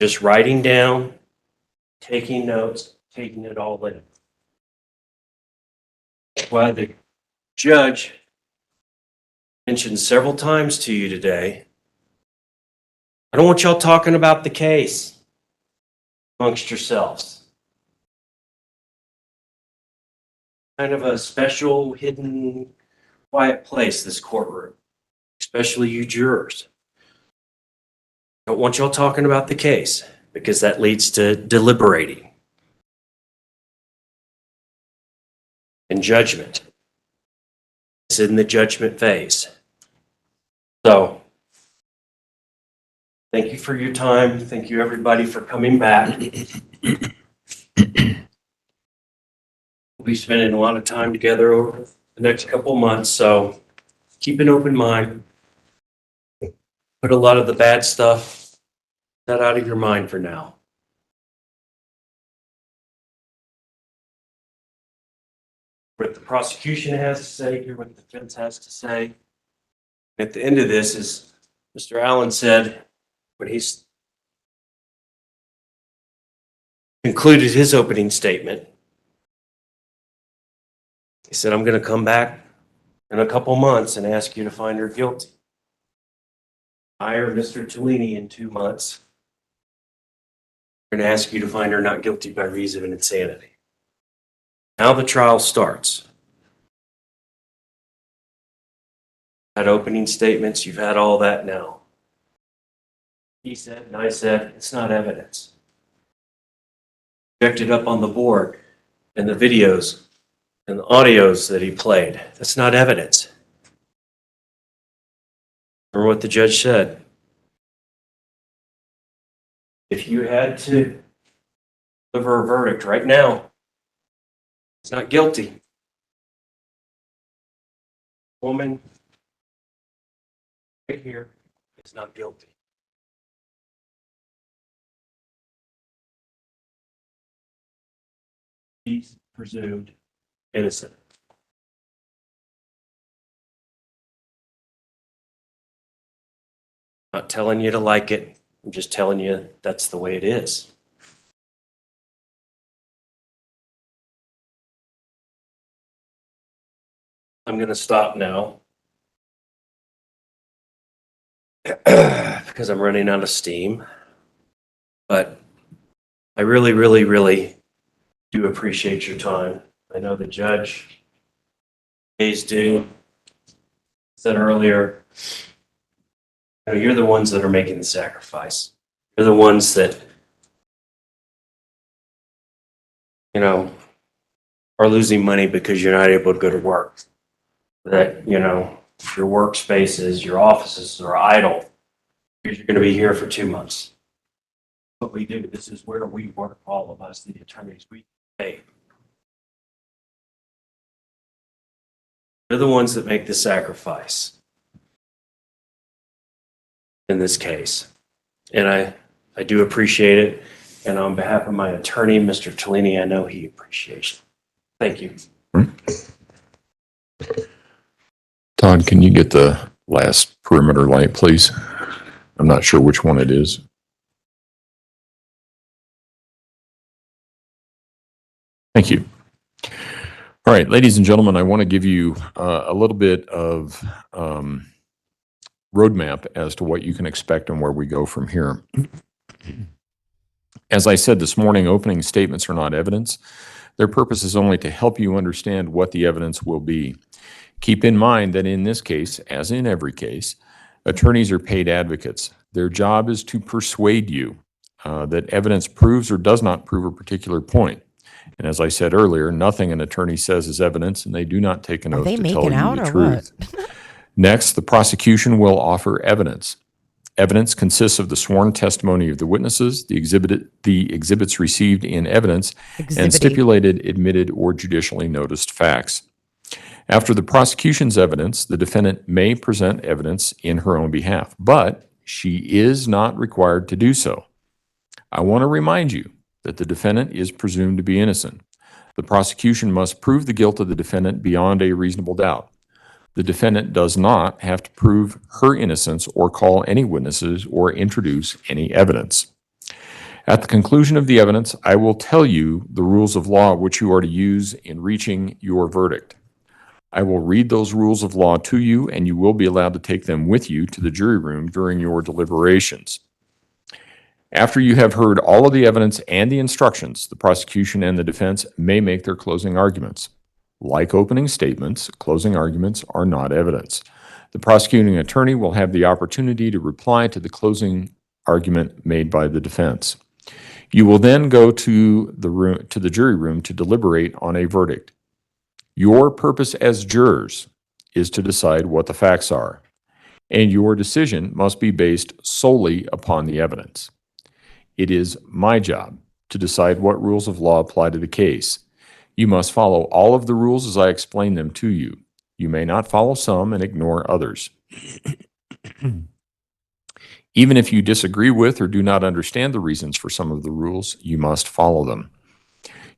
Just writing down, taking notes, taking it all in. That's why the judge mentioned several times to you today, I don't want y'all talking about the case amongst yourselves. Kind of a special, hidden, quiet place, this courtroom, especially you jurors. I don't want y'all talking about the case because that leads to deliberating and judgment. It's in the judgment phase. So, thank you for your time. Thank you, everybody, for coming back. We'll be spending a lot of time together over the next couple months, so keep an open mind. Put a lot of the bad stuff out of your mind for now. What the prosecution has to say, hear what the defense has to say. At the end of this, as Mr. Allen said, when he's concluded his opening statement, he said, I'm going to come back in a couple months and ask you to find her guilty. I or Mr. Tellini in 2 months are going to ask you to find her not guilty by reason of insanity. Now the trial starts. Had opening statements, you've had all that now. He said, and I said, it's not evidence. Projected up on the board and the videos and the audios that he played. That's not evidence. Remember what the judge said. If you had to deliver a verdict right now, it's not guilty. Woman right here is not guilty. He's presumed innocent. Not telling you to like it. I'm just telling you that's the way it is. I'm going to stop now because I'm running out of steam. But I really, really, really do appreciate your time. I know the judge, Hayes due, said earlier, you're the ones that are making the sacrifice. You're the ones that, are losing money because you're not able to go to work. That, your workspaces, your offices are idle because you're going to be here for 2 months. What we do, this is where we work, all of us, the attorneys, we pay. They're the ones that make the sacrifice in this case. And I do appreciate it. And on behalf of my attorney, Mr. Tellini, I know he appreciates it. Thank you. Todd, can you get the last perimeter light, please? I'm not sure which one it is. Thank you. All All right, ladies and gentlemen, I want to give you a little bit of roadmap as to what you can expect and where we go from here. As I said this morning, opening statements are not evidence. Their purpose is only to help you understand what the evidence will be. Keep in mind that in this case, as in every case, attorneys are paid advocates. Their job is to persuade you that evidence proves or does not prove a particular point. And as I said earlier, nothing an attorney says is evidence, and they do not take an oath to tell you the truth. Next, the prosecution will offer evidence. Evidence consists of the sworn testimony of the witnesses, the exhibits received in evidence, and stipulated, admitted, or judicially noticed facts. After the prosecution's evidence, the defendant may present evidence in her own behalf, but she is not required to do so. I want to remind you that the defendant is presumed to be innocent. The prosecution must prove the guilt of the defendant beyond a reasonable doubt. The defendant does not have to prove her innocence or call any witnesses or introduce any evidence. At the conclusion of the evidence, I will tell you the rules of law which you are to use in reaching your verdict. I will read those rules of law to you, and you will be allowed to take them with you to the jury room during your deliberations. After you have heard all of the evidence and the instructions, the prosecution and the defense may make their closing arguments. Like opening statements, closing arguments are not evidence. The prosecuting attorney will have the opportunity to reply to the closing argument made by the defense. You will then go to the jury room to deliberate on a verdict. Your purpose as jurors is to decide what the facts are, and your decision must be based solely upon the evidence. It is my job to decide what rules of law apply to the case. You must follow all of the rules as I explain them to you. You may not follow some and ignore others. Even if you disagree with or do not understand the reasons for some of the rules, you must follow them.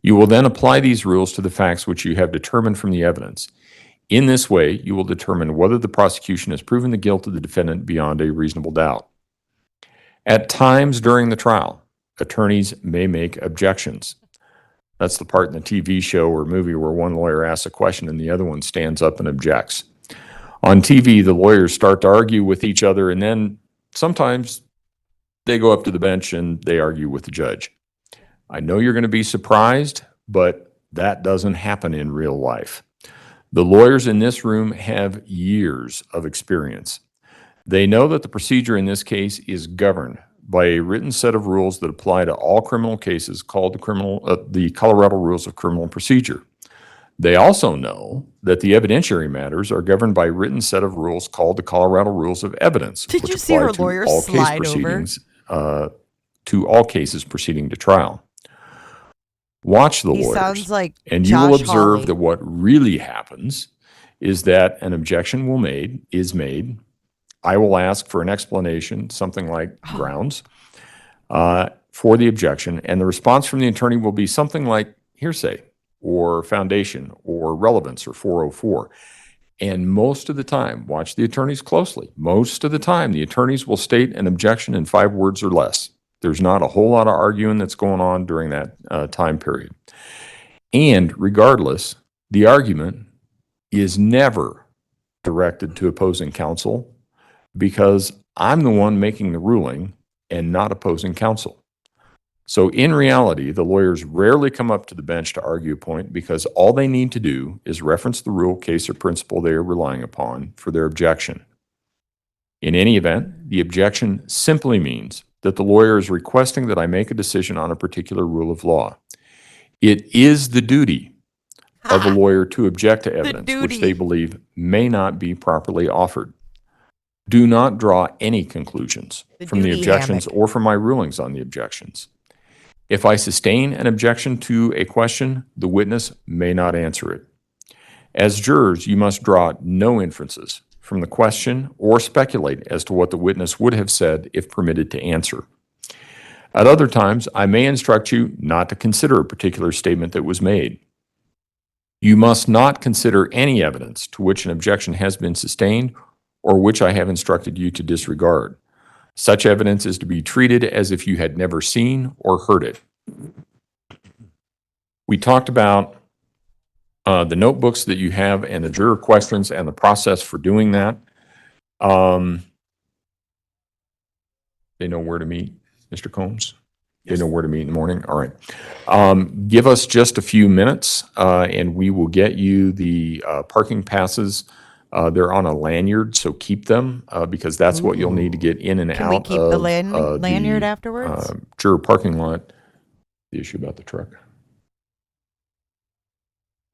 You will then apply these rules to the facts which you have determined from the evidence. In this way, you will determine whether the prosecution has proven the guilt of the defendant beyond a reasonable doubt. At times during the trial, attorneys may make objections. That's the part in the TV show or movie where one lawyer asks a question and the other one stands up and objects. On TV, the lawyers start to argue with each other, and then sometimes they go up to the bench and they argue with the judge. I know you're going to be surprised, but that doesn't happen in real life. The lawyers in this room have years of experience. They know that the procedure in this case is governed by a written set of rules that apply to all criminal cases called the Colorado Rules of Criminal Procedure. They also know that the evidentiary matters are governed by a written set of rules called the Colorado Rules of Evidence, Did which you see apply her to lawyer all case slide over? proceedings, to all cases proceeding to trial. Watch the He lawyers, sounds like and you will Josh observe Hawley. that what really happens is that an objection is made. I will ask for an explanation, something like grounds, for the objection, and the response from the attorney will be something like hearsay or foundation or relevance or 404. And most of the time, watch the attorneys closely, most of the time the attorneys will state an objection in 5 words or less. There's not a whole lot of arguing that's going on during that time period. And regardless, the argument is never directed to opposing counsel because I'm the one making the ruling and not opposing counsel. So in reality, the lawyers rarely come up to the bench to argue a point because all they need to do is reference the rule, case, or principle they are relying upon for their objection. In any event, the objection simply means that the lawyer is requesting that I make a decision on a particular rule of law. It is the duty of a lawyer to object to evidence which they believe may not be properly offered. Do not draw any conclusions from the objections or from my rulings on the objections. If I sustain an objection to a question, the witness may not answer it. As jurors, you must draw no inferences from the question or speculate as to what the witness would have said if permitted to answer. At other times, I may instruct you not to consider a particular statement that was made. You must not consider any evidence to which an objection has been sustained or which I have instructed you to disregard. Such evidence is to be treated as if you had never seen or heard it. We talked about the notebooks that you have and the juror questions and the process for doing that. They know where to meet, Mr. Combs? They know where to meet in the morning? All right. Give us just a few minutes, and we will get you the parking passes. They're on a lanyard, so keep them, because that's what you'll need to get in and Can out we of keep the lanyard afterwards? juror parking lot. The issue about the truck.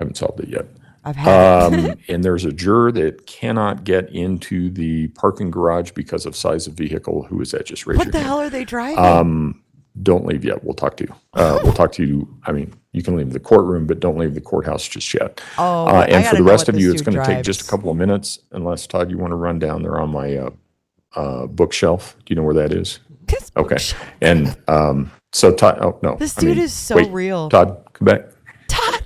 Haven't solved it yet. I've had it. And there's a juror that cannot get into the parking garage because of size of vehicle. Who is that? Just raise your hand. What the hell are they driving? Don't leave yet. We'll talk to you. We'll talk to you. I mean, you can leave the courtroom, but don't leave the courthouse just yet. Oh, and for the rest of you, it's going to take just a couple of minutes, unless, Todd, you want to run down there on my bookshelf. Do you know where that is? Okay. And so, Todd, oh, no. This dude is so wait, real. Todd, come back. Todd!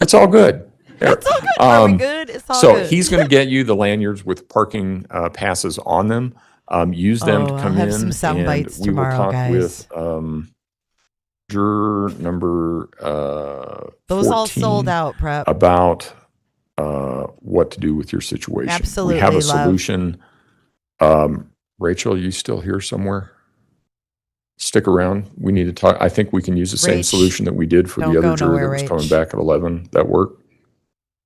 It's all good. It's all good. Are we good? It's all good. So he's going to get you the lanyards with parking passes on them. Use them to come I'll have in, some sound and bites we will tomorrow, talk guys. with juror number Those 14 all sold out, Prep. about what to do with your situation. Absolutely, we have a love. solution. Rachel, you still here somewhere? Stick around. We need to talk. I think we can use the same solution that we did for the other juror that was coming back at 11. That work?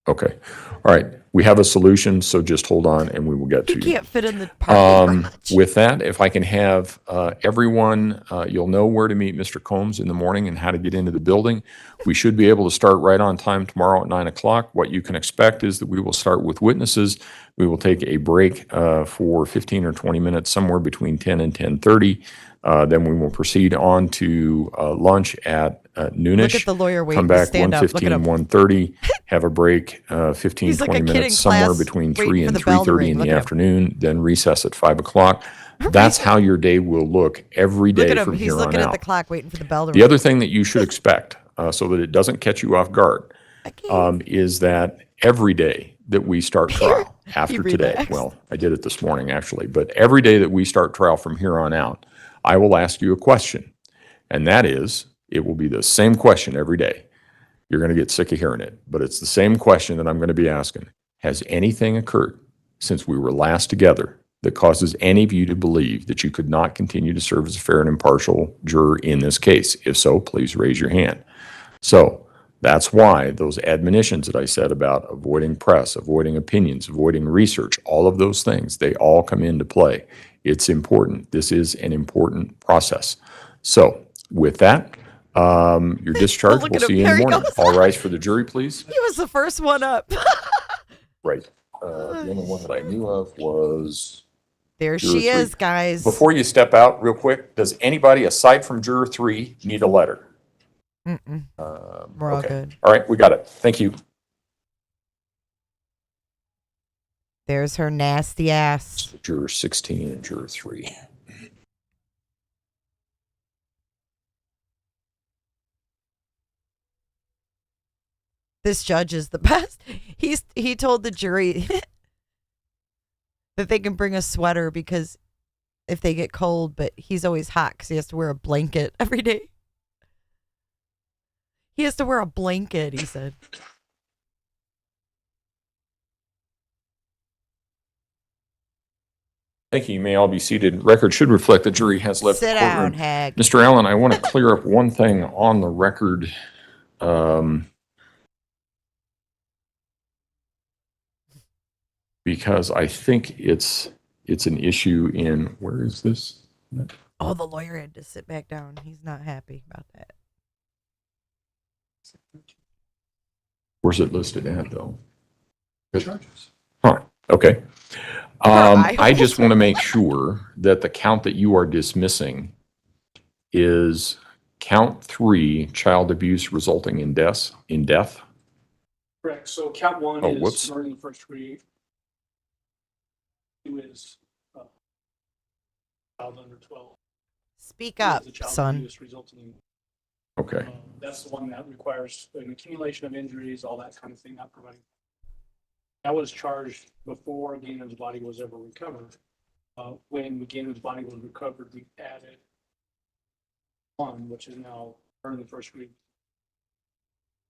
Okay. All right. We have a solution, so just hold on and we will get to you. You can't fit in the parking garage. With that, if I can have everyone, you'll know where to meet Mr. Combs in the morning and how to get into the building. We should be able to start right on time tomorrow at 9 o'clock. What you can expect is that we will start with witnesses. We will take a break for 15 or 20 minutes, somewhere between 10 and 10:30. Then we will proceed on to lunch at noonish. Look at the lawyer waiting Come to back stand up. Look at 1:15, him. 1:30. Have a break, 15, He's like 20 a kid in minutes, somewhere class between waiting 3 for and the bell to 3:30 ring. in Look the at him. afternoon. Then recess at 5 o'clock. That's how your day will look every Look day at him. from He's here on looking at out. the clock waiting for the bell to The ring. other thing that you should expect, so that it doesn't catch you off guard, is that every day that we start trial after today, relaxed. well, I did it this morning actually, but every day that we start trial from here on out, I will ask you a question. And that is, it will be the same question every day. You're going to get sick of hearing it, but it's the same question that I'm going to be asking. Has anything occurred since we were last together that causes any of you to believe that you could not continue to serve as a fair and impartial juror in this case? If so, please raise your hand. So that's why those admonitions that I said about avoiding press, avoiding opinions, avoiding research, all of those things, they all come into play. It's important. This is an important process. So with that, you're discharged. We'll see you in the morning. All rise for the jury, please. He was the first one up. Right. The only one that I knew of was There juror she is, 3. guys. Before you step out, real quick, does anybody aside from juror 3 need a letter? Mm-mm. We're all Okay. good. All right, we got it. Thank you. There's her nasty ass. Juror 16 and juror 3. This judge is the best. He told the jury that they can bring a sweater because if they get cold, but he's always hot because he has to wear a blanket every day. He has to wear a blanket, he said. Thank you. You may all be seated. Record should reflect the jury has left Sit the courtroom. down, hag. Mr. Allen, I want to clear up one thing on the record. Because I think it's an issue in, where is this? Oh, the lawyer had to sit back down. He's not happy about that. Where's it listed at, though? Charges. Huh, okay. I just want to make sure that the count that you are dismissing is count 3, child abuse resulting in death. Correct. So count 1 Oh, is whoops. murder in the first degree. 2 is child under 12. Speak 3 up, is a child son. abuse resulting in. Okay. That's the one that requires an accumulation of injuries, all that kind of thing, not providing. That was charged before Gannon's body was ever recovered. When Gannon's body was recovered, we added 1, which is now murder in the first degree.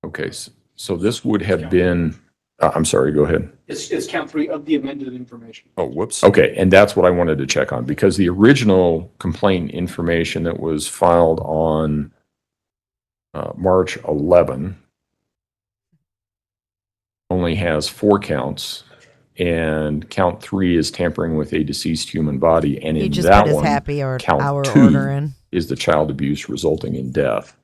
Okay. So this would have been, I'm sorry, go ahead. It's count 3 of the amended information. Oh, whoops. Okay, and that's what I wanted to check on, because the original complaint information that was filed on March 11 only has 4 counts, and count 3 is tampering with a deceased human body, and He in just that put his one, happy or count hour 2 order in. is the child abuse resulting in death.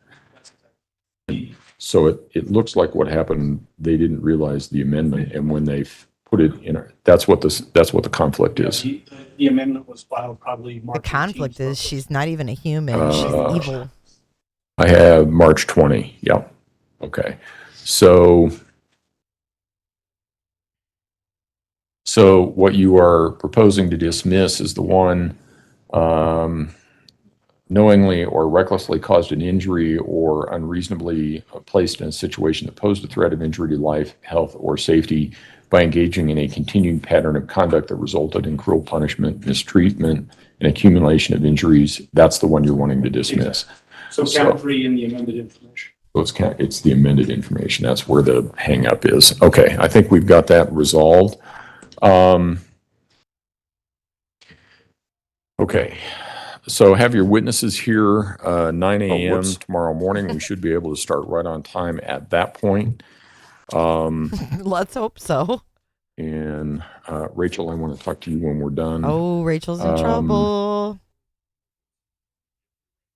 So it looks like what happened, they didn't realize the amendment, and when they put it in, that's what the conflict is. The amendment was filed probably March. The conflict is she's not even a human. She's evil. I have March 20. Yeah. Okay. So what you are proposing to dismiss is the one knowingly or recklessly caused an injury or unreasonably placed in a situation that posed a threat of injury to life, health, or safety by engaging in a continued pattern of conduct that resulted in cruel punishment, mistreatment, and accumulation of injuries. That's the one you're wanting to dismiss. So count 3 in the amended information. So it's the amended information. That's where the hang up is. Okay, I think we've got that resolved. Okay. So have your witnesses here, 9 a.m. tomorrow morning. We should be able to start right on time at that point. Let's hope so. And Rachel, I want to talk to you when we're done. Oh, Rachel's in trouble.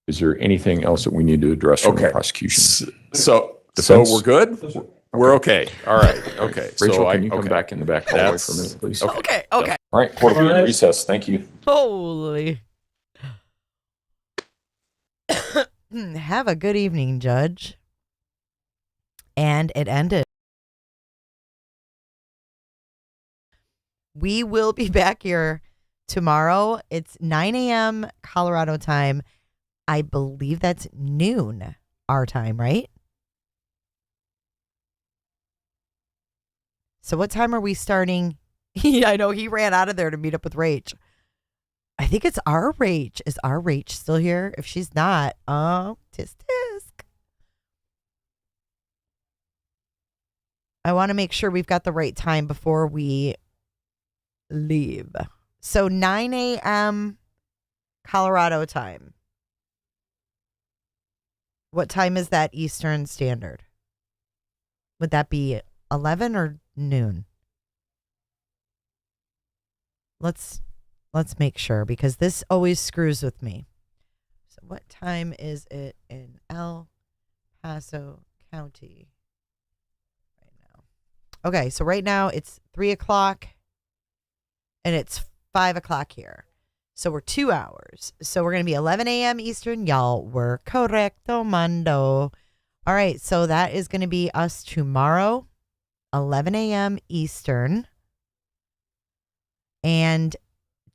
Is there anything else that we need to address from the prosecution? So we're good? We're okay. All right. Okay. Rachel, can you come back in the back hallway for a minute, please? Okay. All right. Court will be in recess. Thank you. Holy. Have a good evening, Judge. And it ended. We will be back here tomorrow. It's 9 a.m. Colorado time. I believe that's noon our time, right? So what time are we starting? Yeah, I know he ran out of there to meet up with Rach. I think it's our Rach. Is our Rach still here? If she's not, tisk tisk. I want to make sure we've got the right time before we leave. So 9 a.m. Colorado time. What time is that Eastern Standard? Would that be 11 or noon? Let's make sure, because this always screws with me. So what time is it in El Paso County right now? Okay, so right now it's 3 o'clock and it's 5 o'clock here. So we're 2 hours. So we're going to be 11 a.m. Eastern. Y'all were correcto, mando. All right, so that is going to be us tomorrow, 11 a.m. Eastern. And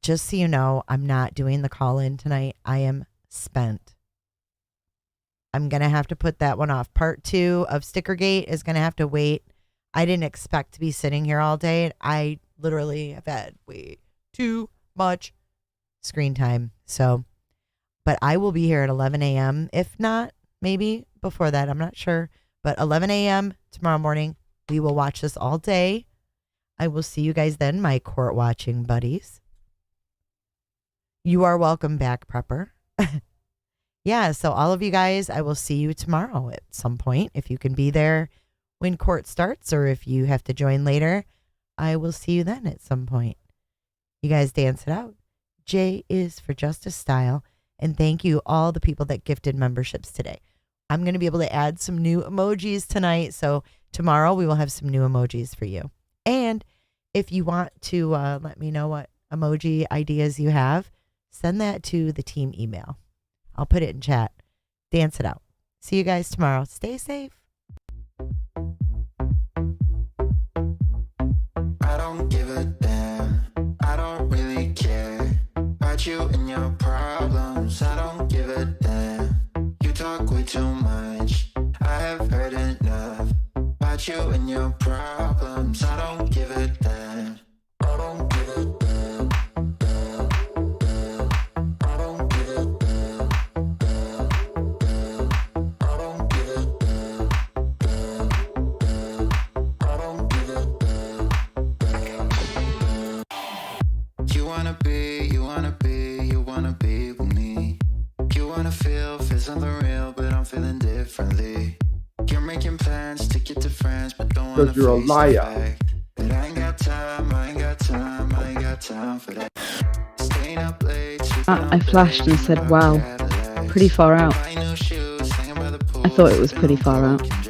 just so you know, I'm not doing the call-in tonight. I am spent. I'm going to have to put that one off. Part 2 of Stickergate is going to have to wait. I didn't expect to be sitting here all day. I literally have had way too much screen time. So, but I will be here at 11 a.m. If not, maybe before that. I'm not sure. But 11 a.m. tomorrow morning, we will watch this all day. I will see you guys then, my court watching buddies. You are welcome back, Prepper. Yeah, so all of you guys, I will see you tomorrow at some point. If you can be there when court starts, or if you have to join later, I will see you then at some point. You guys dance it out. J is for Justice style. And thank you all the people that gifted memberships today. I'm going to be able to add some new emojis tonight. So tomorrow we will have some new emojis for you. And if you want to let me know what emoji ideas you have, send that to the team email. I'll put it in chat. Dance it out. See you guys tomorrow. Stay safe. I don't give a damn. I don't really care about you and your problems. I don't give a damn. You talk way too much. I have heard enough about you and your problems. I don't give a damn. I don't give a damn. I don't give a damn. I don't give a damn. wanna be with me. You wanna feel something real, but I'm feeling differently. You're making plans to get to France, but don't wanna You're a liar. But I ain't got time for that. Staying up late. I flashed and said, wow, pretty far out. I thought it was pretty far out.